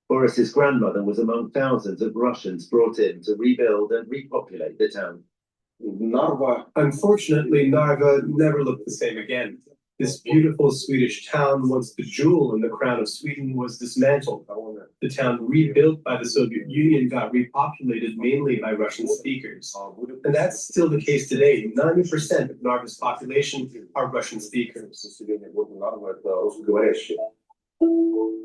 Boris's grandmother was among thousands of Russians brought in to rebuild and repopulate the town. Unfortunately, Narva never looked the same again. This beautiful Swedish town, once the jewel in the crown of Sweden, was dismantled. The town rebuilt by the Soviet Union got repopulated mainly by Russian speakers. And that's still the case today. 90% of Narva's population are Russian speakers.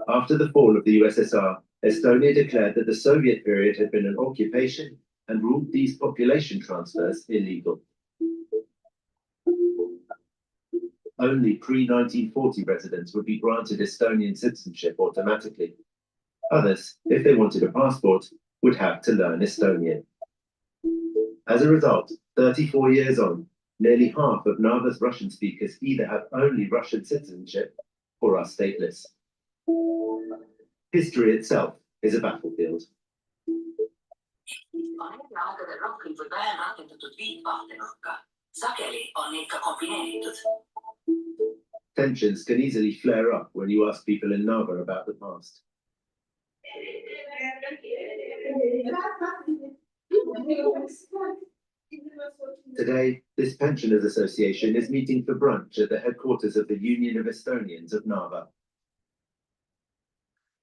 After the fall of the USSR, Estonia declared that the Soviet period had been an occupation and ruled these population transfers illegal. Only pre-1940 residents would be granted Estonian citizenship automatically. Others, if they wanted a passport, would have to learn Estonian. As a result, 34 years on, nearly half of Narva's Russian speakers either have only Russian citizenship or are stateless. History itself is a battlefield. Tensions can easily flare up when you ask people in Narva about the past. Today, this pensioners association is meeting for brunch at the headquarters of the Union of Estonians of Narva.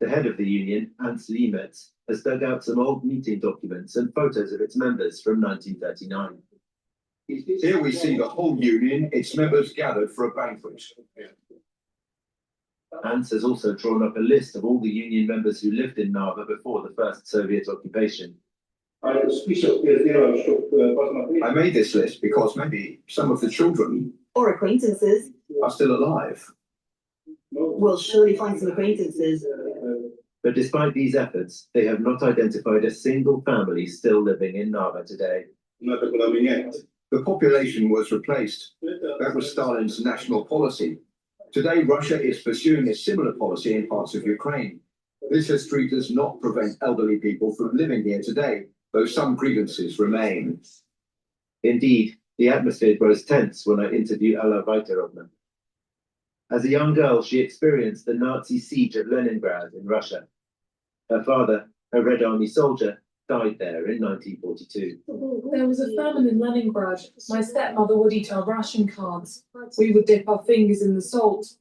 The head of the union, Ants Liimets, has dug out some old meeting documents and photos of its members from 1939. Here we see the whole union, its members gathered for a banquet. Ants has also drawn up a list of all the union members who lived in Narva before the first Soviet occupation. I made this list because maybe some of the children Or acquaintances. are still alive. We'll surely find some acquaintances. But despite these efforts, they have not identified a single family still living in Narva today. The population was replaced. That was Stalin's national policy. Today, Russia is pursuing a similar policy in parts of Ukraine. This history does not prevent elderly people from living here today, though some grievances remain. Indeed, the atmosphere grows tense when I interview Alla Vaiterovna. As a young girl, she experienced the Nazi siege of Leningrad in Russia. Her father, a Red Army soldier, died there in 1942. There was a famine in Leningrad. My stepmother would eat our ration cards. We would dip our fingers in the salt.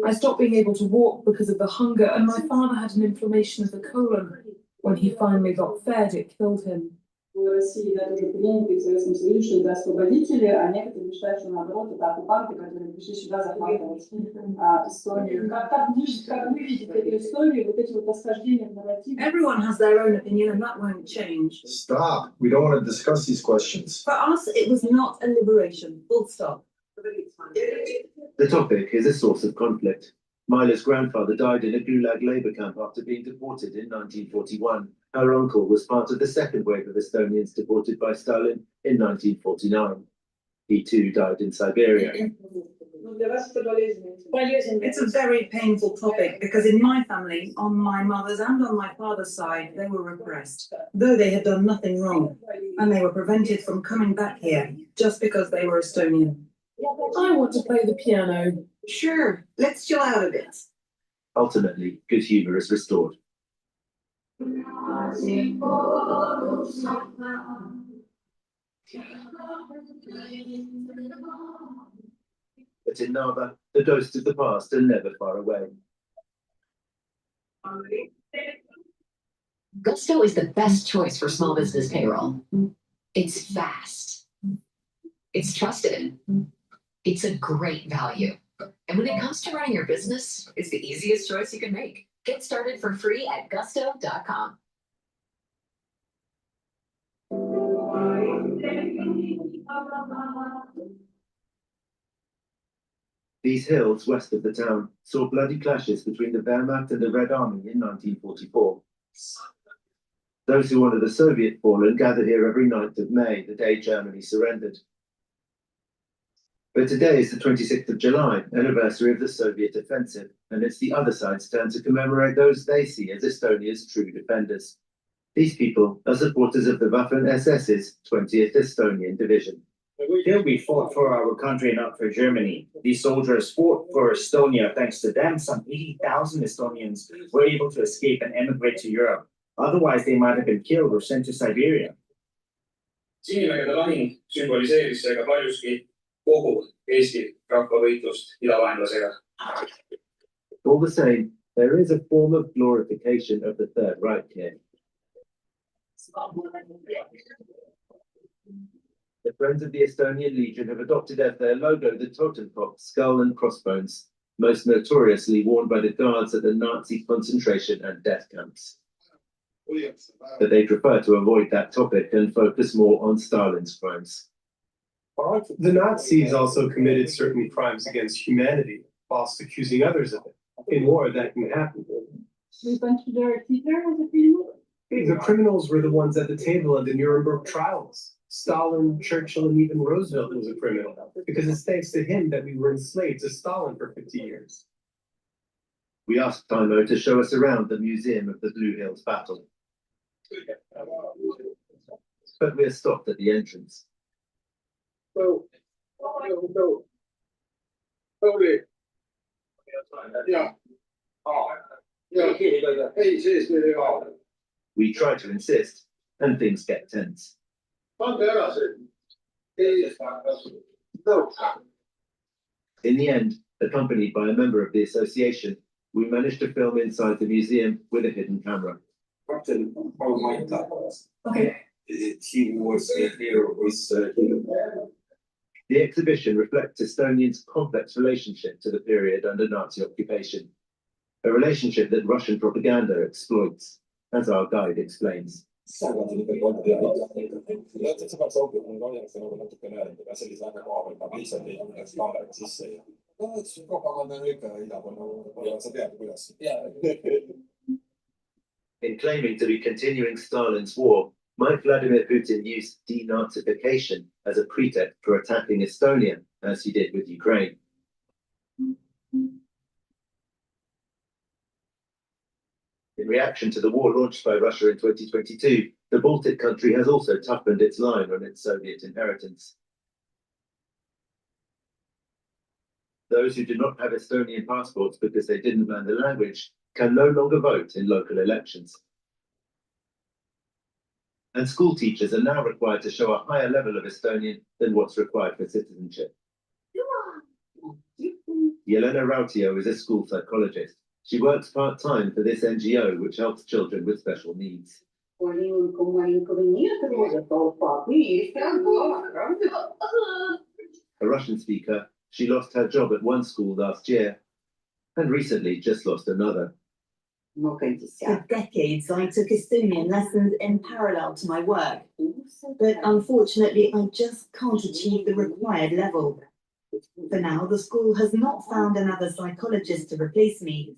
I stopped being able to walk because of the hunger, and my father had an inflammation of the colon. When he finally got fed, it killed him. В России, да, тоже пленники в Советском Союзе, что это освободители, а некоторые мечтают, что наоборот, это оккупанты, которые пришли сюда захватывать Эстонию. Как вы видите эту историю, вот эти вот восхождения в нарративе? Everyone has their own opinion and that won't change. Stop. We don't want to discuss these questions. For us, it was not a liberation. Full stop. The topic is a source of conflict. Mila's grandfather died in a Gulag labor camp after being deported in 1941. Her uncle was part of the second wave of Estonians deported by Stalin in 1949. He too died in Siberia. It's a very painful topic because in my family, on my mother's and on my father's side, they were repressed, though they had done nothing wrong, and they were prevented from coming back here just because they were Estonian. I want to play the piano. Sure, let's chill out a bit. Ultimately, good humour is restored. But in Narva, the ghosts of the past are never far away. Gusto is the best choice for small business payroll. It's fast. It's trusted. It's a great value. And when it comes to running your business, it's the easiest choice you can make. Get started for free at gusto.com. These hills west of the town saw bloody clashes between the Wehrmacht and the Red Army in 1944. Those who wanted the Soviet fallen gathered here every 9th of May, the day Germany surrendered. But today is the 26th of July, anniversary of the Soviet offensive, and it's the other side's turn to commemorate those they see as Estonia's true defenders. These people are supporters of the Waffen-SS's 20th Estonian Division. Here we fought for our country, not for Germany. These soldiers fought for Estonia. Thanks to them, some 80,000 Estonians were able to escape and emigrate to Europe. Otherwise, they might have been killed or sent to Siberia. Sinimägede lahing sümboliseeris seega paljuski kogu Eesti rahvavõitlust idavaenlasega. All the same, there is a form of glorification of the Third Reich here. The Friends of the Estonian Legion have adopted as their logo the Totenkopf skull and crossbones, most notoriously worn by the guards at the Nazi concentration and death camps. But they prefer to avoid that topic and focus more on Stalin's crimes. The Nazis also committed certain crimes against humanity whilst accusing others of it. In war, that can happen. The criminals were the ones at the table at the Nuremberg trials. Stalin, Churchill, and even Roosevelt was a criminal, because it's thanks to him that we were enslaved to Stalin for 50 years. We asked Timo to show us around the Museum of the Blue Hills battle. But we are stopped at the entrance. Yeah. We try to insist, and things get tense. In the end, accompanied by a member of the association, we managed to film inside the museum with a hidden camera. Okay. He was here with The exhibition reflects Estonians' complex relationship to the period under Nazi occupation, a relationship that Russian propaganda exploits, as our guide explains. In claiming to be continuing Stalin's war, might Vladimir Putin use denazification as a pretext for attacking Estonia, as he did with Ukraine? In reaction to the war launched by Russia in 2022, the Baltic country has also toughened its line on its Soviet inheritance. Those who do not have Estonian passports because they didn't learn the language can no longer vote in local elections. And school teachers are now required to show a higher level of Estonian than what's required for citizenship. Yelena Rautio is a school psychologist. She works part-time for this NGO, which helps children with special needs. A Russian speaker, she lost her job at one school last year, and recently just lost another. For decades, I took Estonian lessons in parallel to my work, but unfortunately, I just can't achieve the required level. For now, the school has not found another psychologist to replace me.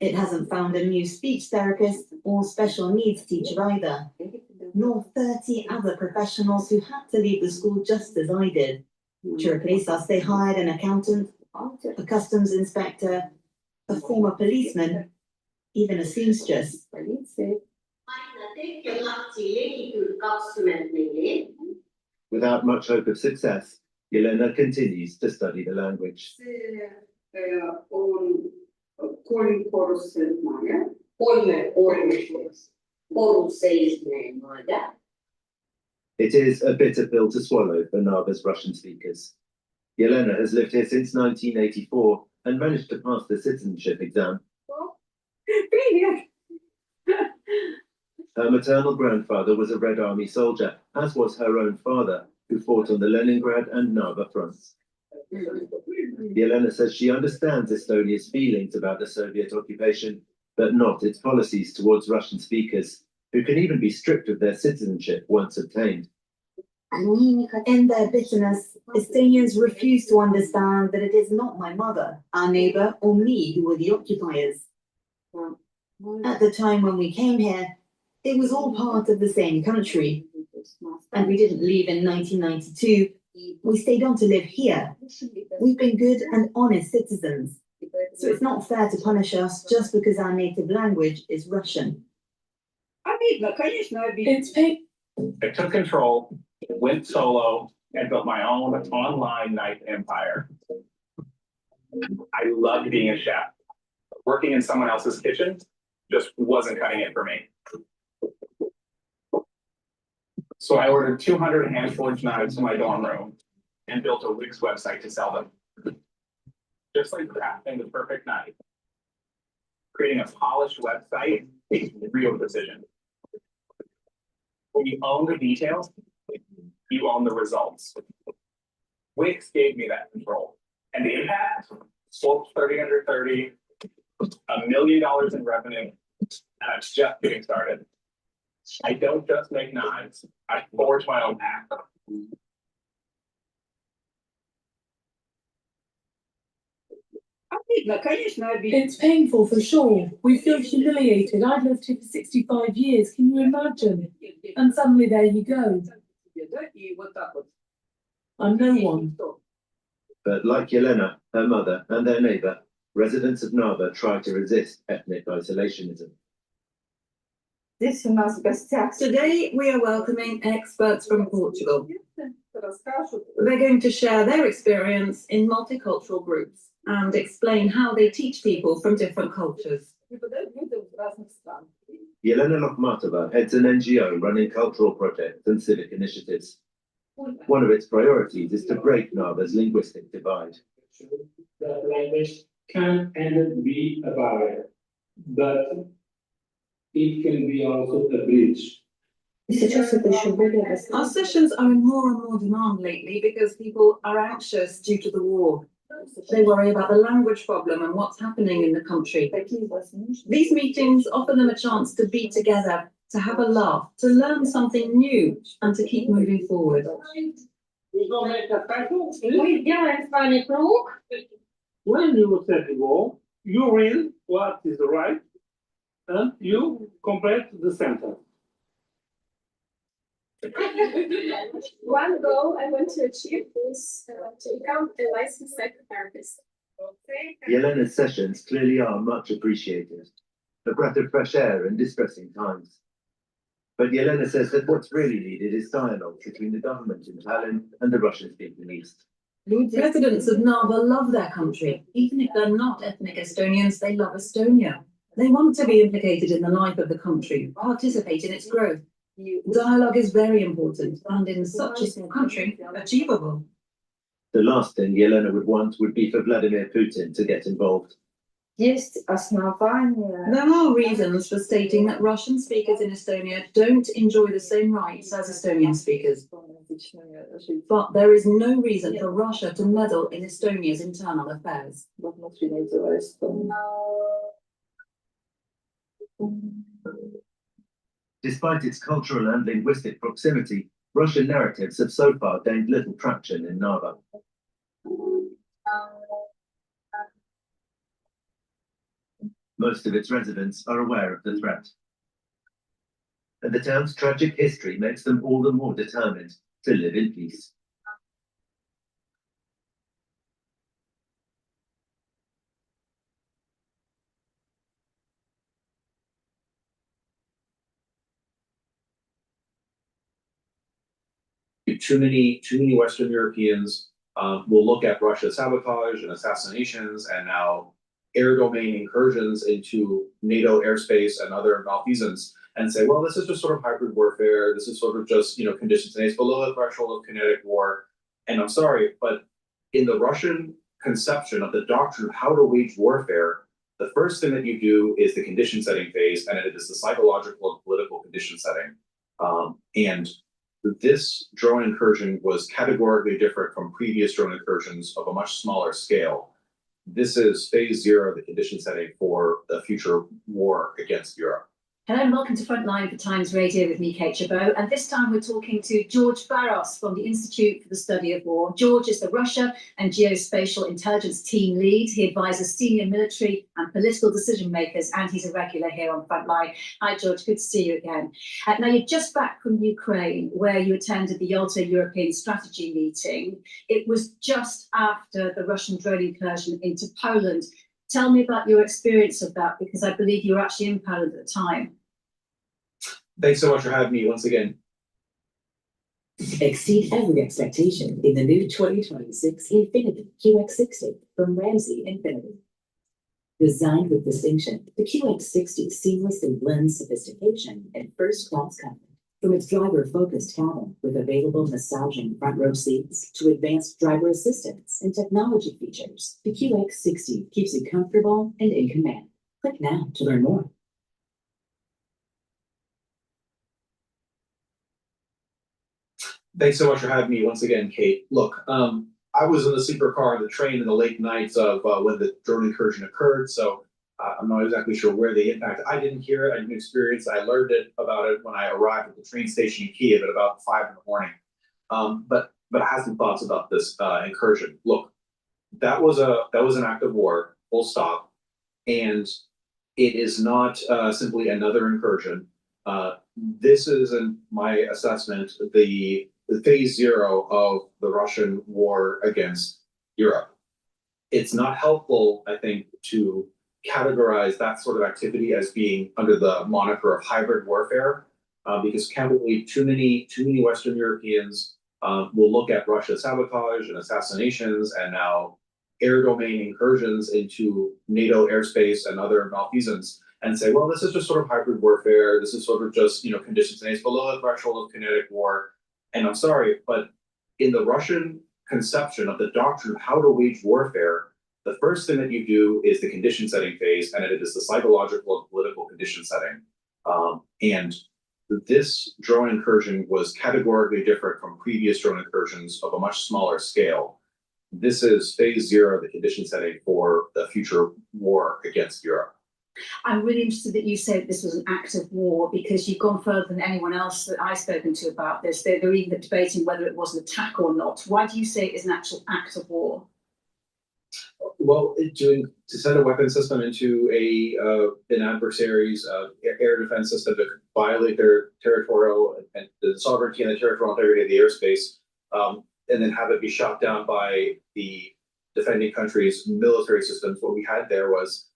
It hasn't found a new speech therapist or special needs teacher either, nor 30 other professionals who had to leave the school just as I did. To replace us, they hired an accountant, a customs inspector, a former policeman, even a seamstress. Without much hope of success, Yelena continues to study the language. It is a bitter pill to swallow for Narva's Russian speakers. Yelena has lived here since 1984 and managed to pass the citizenship exam. Her maternal grandfather was a Red Army soldier, as was her own father, who fought on the Leningrad and Narva fronts. Yelena says she understands Estonia's feelings about the Soviet occupation, but not its policies towards Russian speakers, who can even be stripped of their citizenship once obtained. In their bitterness, Estonians refuse to understand that it is not my mother, our neighbour, or me who were the occupiers. At the time when we came here, it was all part of the same country, and we didn't leave in 1992. We stayed on to live here. We've been good and honest citizens, so it's not fair to punish us just because our native language is Russian. It's pain. I took control, went solo, and built my own online knife empire. I loved being a chef. Working in someone else's kitchen just wasn't cutting it for me. So I ordered 200 hand-forged knives in my dorm room and built a Wix website to sell them. Just like crafting the perfect knife, creating a polished website takes real precision. When you own the details, you own the results. Wix gave me that control. And the impact, sold 30 under 30, $1 million in revenue, and I'm just getting started. I don't just make knives, I forge my own path. It's painful for sure. We feel humiliated. I've lived here for 65 years. Can you imagine? And suddenly there you go. I'm no one. But like Yelena, her mother, and their neighbour, residents of Narva try to resist ethnic isolationism. Today, we are welcoming experts from Portugal. They're going to share their experience in multicultural groups and explain how they teach people from different cultures. преподают людям из разных стран. Yelena Lokhmatova heads an NGO running cultural projects and civic initiatives. One of its priorities is to break Narva's linguistic divide. That language can and be a barrier, but it can be also a bridge. Our sessions are in more and more demand lately because people are anxious due to the war. They worry about the language problem and what's happening in the country. These meetings offer them a chance to be together, to have a laugh, to learn something new, and to keep moving forward. When you set the goal, you read what is right, and you complete the sentence. One goal I want to achieve is to become a licensed psychotherapist. Yelena's sessions clearly are much appreciated, a breath of fresh air in distressing times. But Yelena says that what's really needed is dialogue between the government in Tallinn and the Russian-speaking East. Residents of Narva love their country. Even if they're not ethnic Estonians, they love Estonia. They want to be implicated in the life of the country, participate in its growth. Dialogue is very important and in such a small country, achievable. The last thing Yelena would want would be for Vladimir Putin to get involved. There are reasons for stating that Russian speakers in Estonia don't enjoy the same rights as Estonian speakers. But there is no reason for Russia to meddle in Estonia's internal affairs. Despite its cultural and linguistic proximity, Russian narratives have so far gained little traction in Narva. Most of its residents are aware of the threat. And the town's tragic history makes them all the more determined to live in peace. Too many Western Europeans will look at Russia's sabotage and assassinations and now air domain incursions into NATO airspace and other malfeasance and say, well, this is just sort of hybrid warfare. This is sort of just, conditions and it's below the threshold of kinetic war. And I'm sorry, but in the Russian conception of the doctrine of how to wage warfare, the first thing that you do is the condition setting phase, and it is the psychological and political condition setting. And this drone incursion was categorically different from previous drone incursions of a much smaller scale. This is phase 0 of the condition setting for the future war against Europe. Hello and welcome to Frontline for Times Radio with me, Kate Chabot. And this time we're talking to George Barros from the Institute for the Study of War. George is the Russia and Geospatial Intelligence Team Lead. He advises senior military and political decision makers, and he's a regular here on Frontline. Hi, George. Good to see you again. Now, you're just back from Ukraine, where you attended the Yalta European Strategy meeting. It was just after the Russian drone incursion into Poland. Tell me about your experience of that, because I believe you were actually in Poland at the time. Thanks so much for having me once again. Exceed every expectation in the new 2026 Infiniti QX60 from Ramsey Infiniti. Designed with distinction, the QX60 seamlessly blends sophistication and first-class comfort. From its driver-focused cabin with available massaging front-row seats to advanced driver assistance and technology features, the QX60 keeps you comfortable and in command. Click now to learn more. Thanks so much for having me once again, Kate. Look, I was in the sleeper car on the train in the late nights of when the drone incursion occurred, so I'm not exactly sure where the impact. I didn't hear it, I didn't experience it. I learned about it when I arrived at the train station in Kiev at about 5 in the morning. But I have some thoughts about this incursion. Look, that was an act of war, full stop, and it is not simply another incursion. This is, in my assessment, the phase 0 of the Russian war against Europe. It's not helpful, I think, to categorize that sort of activity as being under the moniker of hybrid warfare, because candidly, too many Western Europeans will look at Russia's sabotage and assassinations and now air domain incursions into NATO airspace and other malfeasance and say, well, this is just sort of hybrid warfare. This is sort of just, conditions, and it's below the threshold of kinetic war. And I'm sorry, but in the Russian conception of the doctrine of how to wage warfare, the first thing that you do is the condition setting phase, and it is the psychological and political condition setting. And this drone incursion was categorically different from previous drone incursions of a much smaller scale. This is phase 0 of the condition setting for the future war against Europe. I'm really interested that you said this was an act of war, because you've gone further than anyone else that I've spoken to about this. They're even debating whether it was an attack or not. Why do you say it is an actual act of war? Well, to send a weapon system into an adversary's air defense system to violate their territorial and the sovereignty and the territorial integrity of the airspace, and then have it be shot down by the defending country's military systems. What we had there was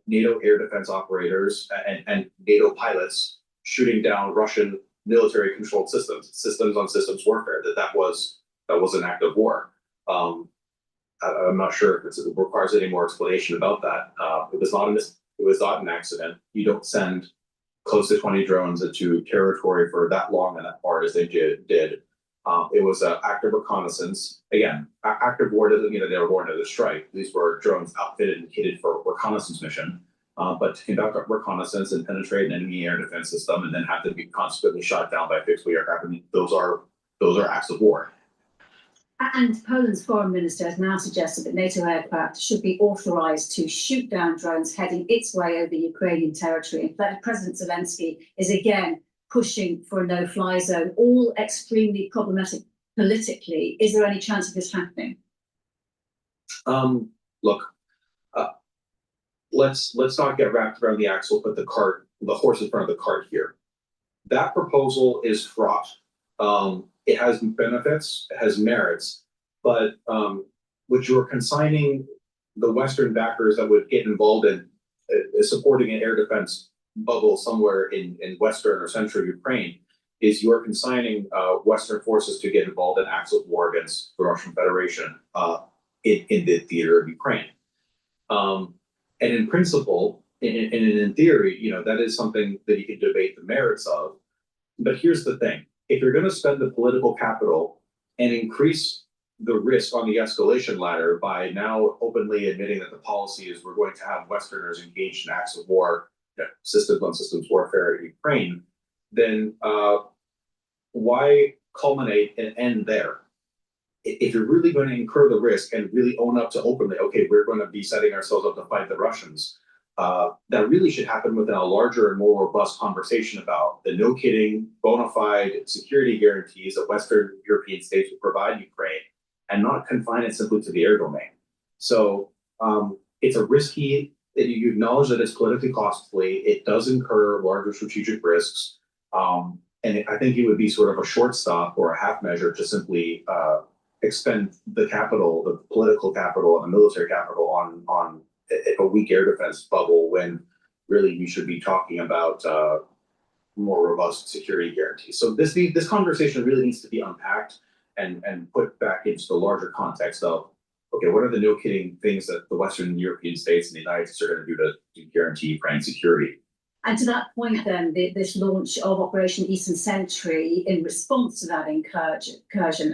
NATO air defense operators and NATO pilots shooting down Russian military controlled systems on systems warfare. That was an act of war. I'm not sure if it requires any more explanation about that. It was not an accident. You don't send close to 20 drones into territory for that long and that far as they did. It was an act of reconnaissance. Again, active war doesn't mean that they were born to the strike. These were drones outfitted and kitted for a reconnaissance mission. But to conduct reconnaissance and penetrate an enemy air defense system and then have to be consequently shot down by fixed-wing aircraft, I mean, those are acts of war. And Poland's foreign minister has now suggested that NATO aircraft should be authorised to shoot down drones heading its way over Ukrainian territory. And President Zelensky is again pushing for a no-fly zone, all extremely problematic politically. Is there any chance of this happening? Look, let's not get wrapped around the axle, put the horse in front of the cart here. That proposal is fraught. It has benefits, it has merits, but what you're consigning the Western backers that would get involved in supporting an air defense bubble somewhere in Western or Central Ukraine is you're consigning Western forces to get involved in acts of war against the Russian Federation in the theater of Ukraine. And in principle, and in theory, that is something that you can debate the merits of. But here's the thing. If you're going to spend the political capital and increase the risk on the escalation ladder by now openly admitting that the policy is we're going to have Westerners engaged in acts of war, systems on systems warfare in Ukraine, then why culminate and end there? If you're really going to incur the risk and really own up to openly, okay, we're going to be setting ourselves up to fight the Russians, that really should happen within a larger and more robust conversation about the no kidding, bona fide security guarantees that Western European states would provide Ukraine, and not confine it simply to the air domain. So it's a risky, you acknowledge that it's politically costly, it does incur larger strategic risks, and I think it would be sort of a short stop or a half measure to simply expend the capital, the political capital and the military capital on a weak air defense bubble when really we should be talking about more robust security guarantees. So this conversation really needs to be unpacked and put back into the larger context of, okay, what are the no kidding things that the Western European states and the United States are going to do to guarantee Ukraine security? And to that point then, this launch of Operation Eastern Sentry in response to that incursion,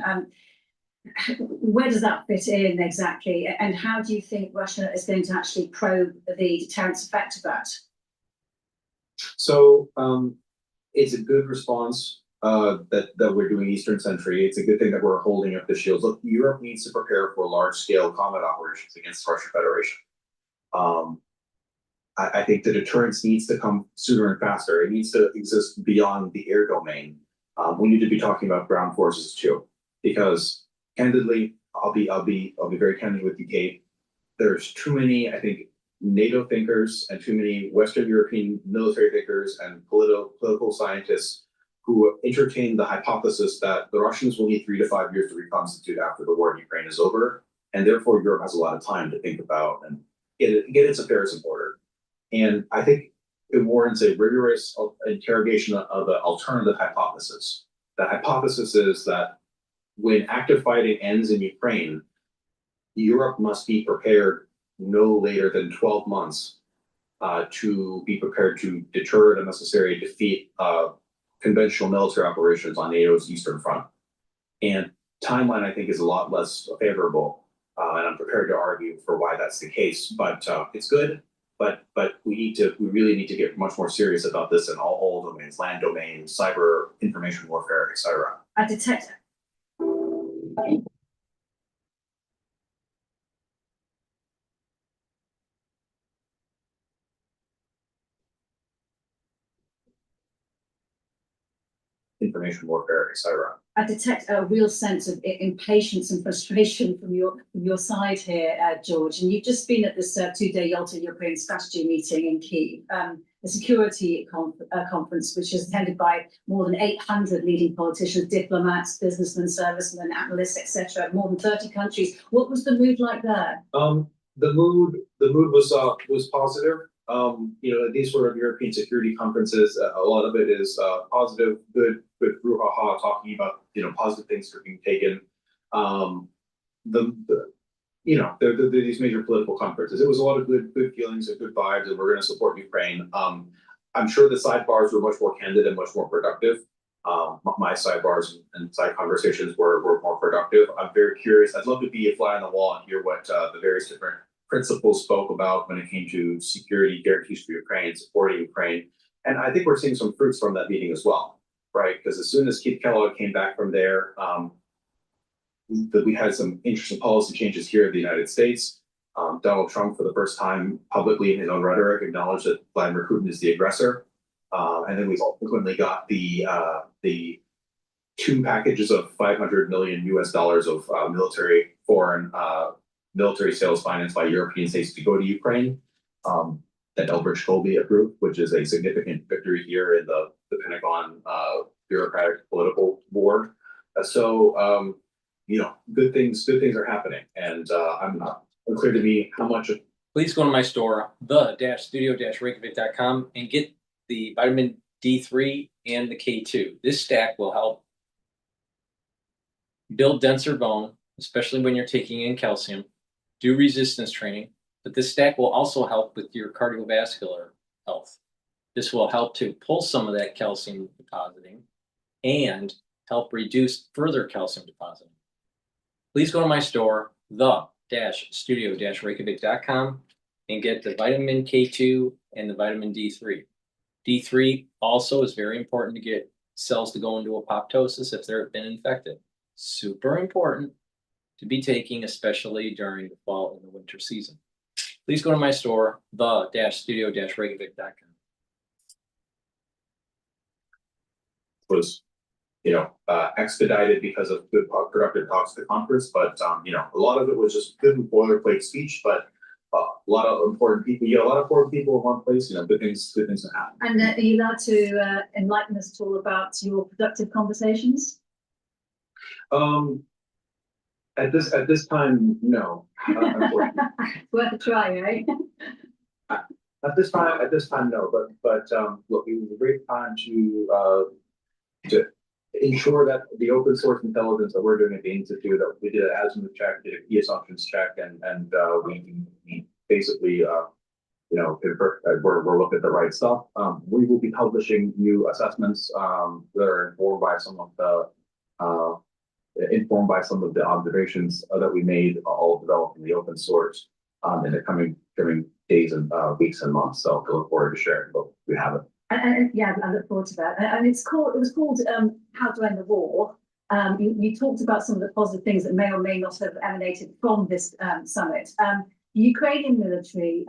where does that fit in exactly? And how do you think Russia is going to actually probe the deterrence effect of that? So it's a good response that we're doing Eastern Sentry. It's a good thing that we're holding up the shields. Look, Europe needs to prepare for large-scale combat operations against the Russian Federation. I think the deterrence needs to come sooner and faster. It needs to exist beyond the air domain. We need to be talking about ground forces too, because candidly, I'll be very candid with you, Kate. There's too many, I think, NATO thinkers and too many Western European military thinkers and political scientists who entertain the hypothesis that the Russians will need 3 to 5 years to reconstitute after the war in Ukraine is over, and therefore Europe has a lot of time to think about and get its affairs in order. And I think it warrants a rigorous interrogation of the alternative hypothesis. The hypothesis is that when active fighting ends in Ukraine, Europe must be prepared no later than 12 months to be prepared to deter and unnecessary defeat conventional military operations on NATO's Eastern Front. And timeline, I think, is a lot less favorable, and I'm prepared to argue for why that's the case. But it's good. But we really need to get much more serious about this in all domains: land domains, cyber, information warfare, etc. I detect. Information warfare, etc. I detect a real sense of impatience and frustration from your side here, George. And you've just been at this 2-day Yalta European Strategy meeting in Kyiv, a security conference which is attended by more than 800 leading politicians, diplomats, businessmen, servicemen, analysts, etc. More than 30 countries. What was the mood like there? The mood was positive. These sort of European security conferences, a lot of it is positive, good brouhaha, talking about positive things that are being taken. They're these major political conferences. It was a lot of good feelings and good vibes, and we're going to support Ukraine. I'm sure the sidebars were much more candid and much more productive. My sidebars and side conversations were more productive. I'm very curious. I'd love to be a fly on the wall and hear what the various different principles spoke about when it came to security guarantees for Ukraine, supporting Ukraine. And I think we're seeing some fruits from that meeting as well, right? Because as soon as Keith Kellogg came back from there, we had some interesting policy changes here in the United States. Donald Trump, for the first time publicly in his own rhetoric, acknowledged that Vladimir Putin is the aggressor. And then we ultimately got the 2 packages of $500 million of military sales financed by European states to go to Ukraine, that Elbridge Colby approved, which is a significant victory here in the Pentagon bureaucratic political war. Good things are happening, and I'm not unclear to me how much. Please go to my store, the-studio-reykjavik.com, and get the vitamin D3 and the K2. This stack will help build denser bone, especially when you're taking in calcium, do resistance training, but this stack will also help with your cardiovascular health. This will help to pull some of that calcium depositing and help reduce further calcium depositing. Please go to my store, the-studio-reykjavik.com, and get the vitamin K2 and the vitamin D3. D3 also is very important to get cells to go into apoptosis if they've been infected. Super important to be taking, especially during the fall and the winter season. Please go to my store, the-studio-reykjavik.com. Was expedited because of good productive talks at the conference, but a lot of it was just good boilerplate speech, but a lot of important people. A lot of important people in one place. Good things to happen. And are you allowed to enlighten us at all about your productive conversations? At this time, no. Worth a try, right? At this time, no. But look, it was a great time to ensure that the open source intelligence that we're doing at the Institute, that we did an azimuth check, did a key assumptions check, and we basically we're looking at the right stuff. We will be publishing new assessments that are informed by some of the observations that we made, all developed in the open source in the coming days and weeks and months. So I look forward to sharing what we have it. And yeah, I look forward to that. And it was called How to End the War. You talked about some of the positive things that may or may not have emanated from this summit. The Ukrainian military,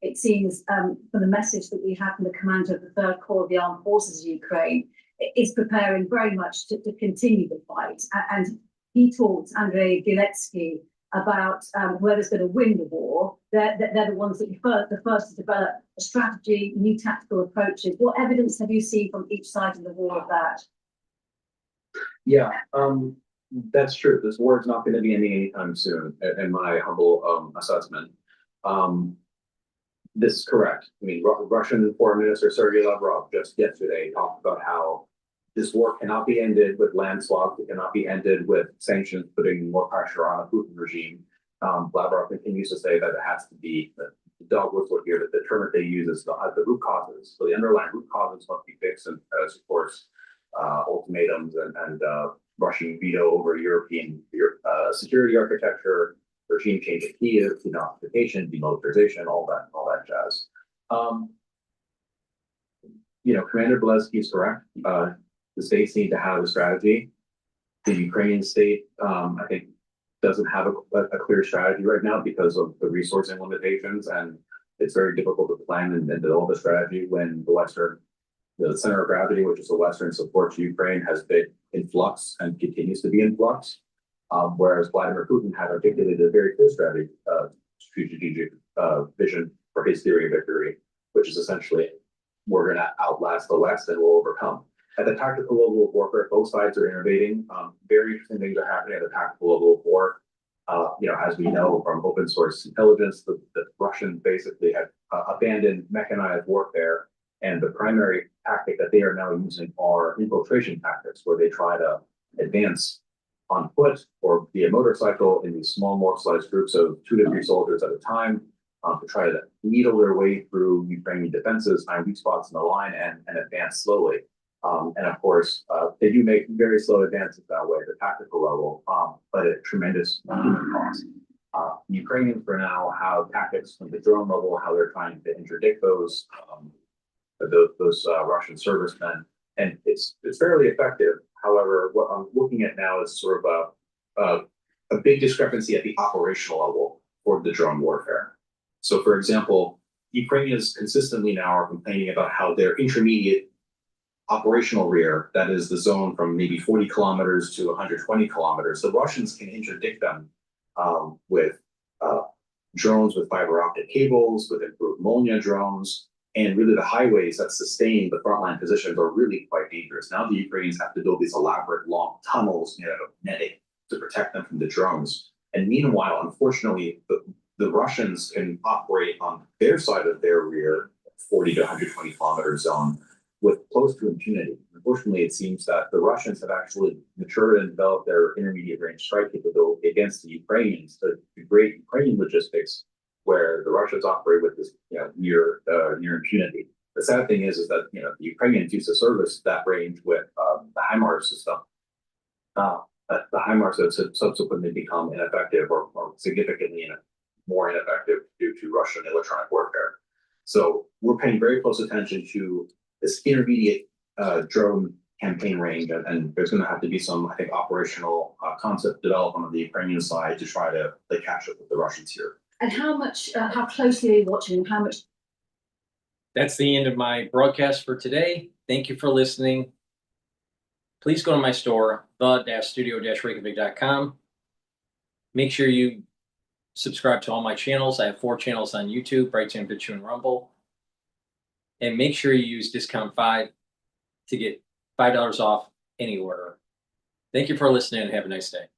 it seems, from the message that we have from the commander of the 3rd Corps of the Armed Forces of Ukraine, is preparing very much to continue the fight. And he talked, Andrei Bieletsky, about whoever's going to win the war. They're the ones that the first to develop a strategy, new tactical approaches. What evidence have you seen from each side of the war of that? Yeah, that's true. This war is not going to be ending anytime soon, in my humble assessment. This is correct. I mean, Russian Foreign Minister Sergei Lavrov just yesterday talked about how this war cannot be ended with land swaps. It cannot be ended with sanctions, putting more pressure on a Putin regime. Lavrov continues to say that it has to be the dog whistle here, that the term that they use is the root causes. So the underlying root causes must be fixed, and as of course, ultimatums and Russian veto over European security architecture, regime change of Kiev, denazification, demilitarization, all that jazz. Commander Bolesky is correct. The states need to have a strategy. The Ukrainian state, I think, doesn't have a clear strategy right now because of the resourcing limitations, and it's very difficult to plan and develop a strategy when the center of gravity, which is the Western support to Ukraine, has been in flux and continues to be in flux. Whereas Vladimir Putin had articulated a very clear strategic vision for his theory of victory, which is essentially, we're going to outlast the West and we'll overcome. At the tactical level of warfare, both sides are innovating. Very interesting things are happening at the tactical level of war. As we know from open source intelligence, the Russians basically have abandoned mechanized warfare, and the primary tactic that they are now using are infiltration tactics, where they try to advance on foot or via motorcycle in these small mobilized groups of 2 to 3 soldiers at a time, to try to needle their way through Ukrainian defenses, find weak spots in the line, and advance slowly. And of course, they do make very slow advances that way at the tactical level, but at tremendous human cost. The Ukrainians for now have tactics from the drone level, how they're trying to interdict those Russian servicemen, and it's fairly effective. However, what I'm looking at now is sort of a big discrepancy at the operational level for the drone warfare. So, for example, Ukrainians consistently now are complaining about how their intermediate operational rear, that is the zone from maybe 40 kilometers to 120 kilometers, the Russians can interdict them with drones with fiber optic cables, with improved Molnia drones, and really the highways that sustain the frontline positions are really quite dangerous. Now the Ukrainians have to build these elaborate long tunnels made out of netting to protect them from the drones. And meanwhile, unfortunately, the Russians can operate on their side of their rear, 40 to 120 kilometer zone, with close to impunity. Unfortunately, it seems that the Russians have actually matured and developed their intermediate range strike capability against the Ukrainians to great Ukrainian logistics, where the Russians operate with this near impunity. The sad thing is that the Ukrainians used to service that range with the HIMARS system. But the HIMARS have subsequently become ineffective or significantly more ineffective due to Russian electronic warfare. So we're paying very close attention to this intermediate drone campaign range, and there's going to have to be some, I think, operational concept development on the Ukrainian side to try to catch up with the Russians here. And how closely are you watching, and how much? That's the end of my broadcast for today. Thank you for listening. Please go to my store, the-studio-reykjavik.com. Make sure you subscribe to all my channels. I have 4 channels on YouTube, Brighteon, Bitchute, and Rumble. And make sure you use discount 5 to get $5 off any order. Thank you for listening and have a nice day.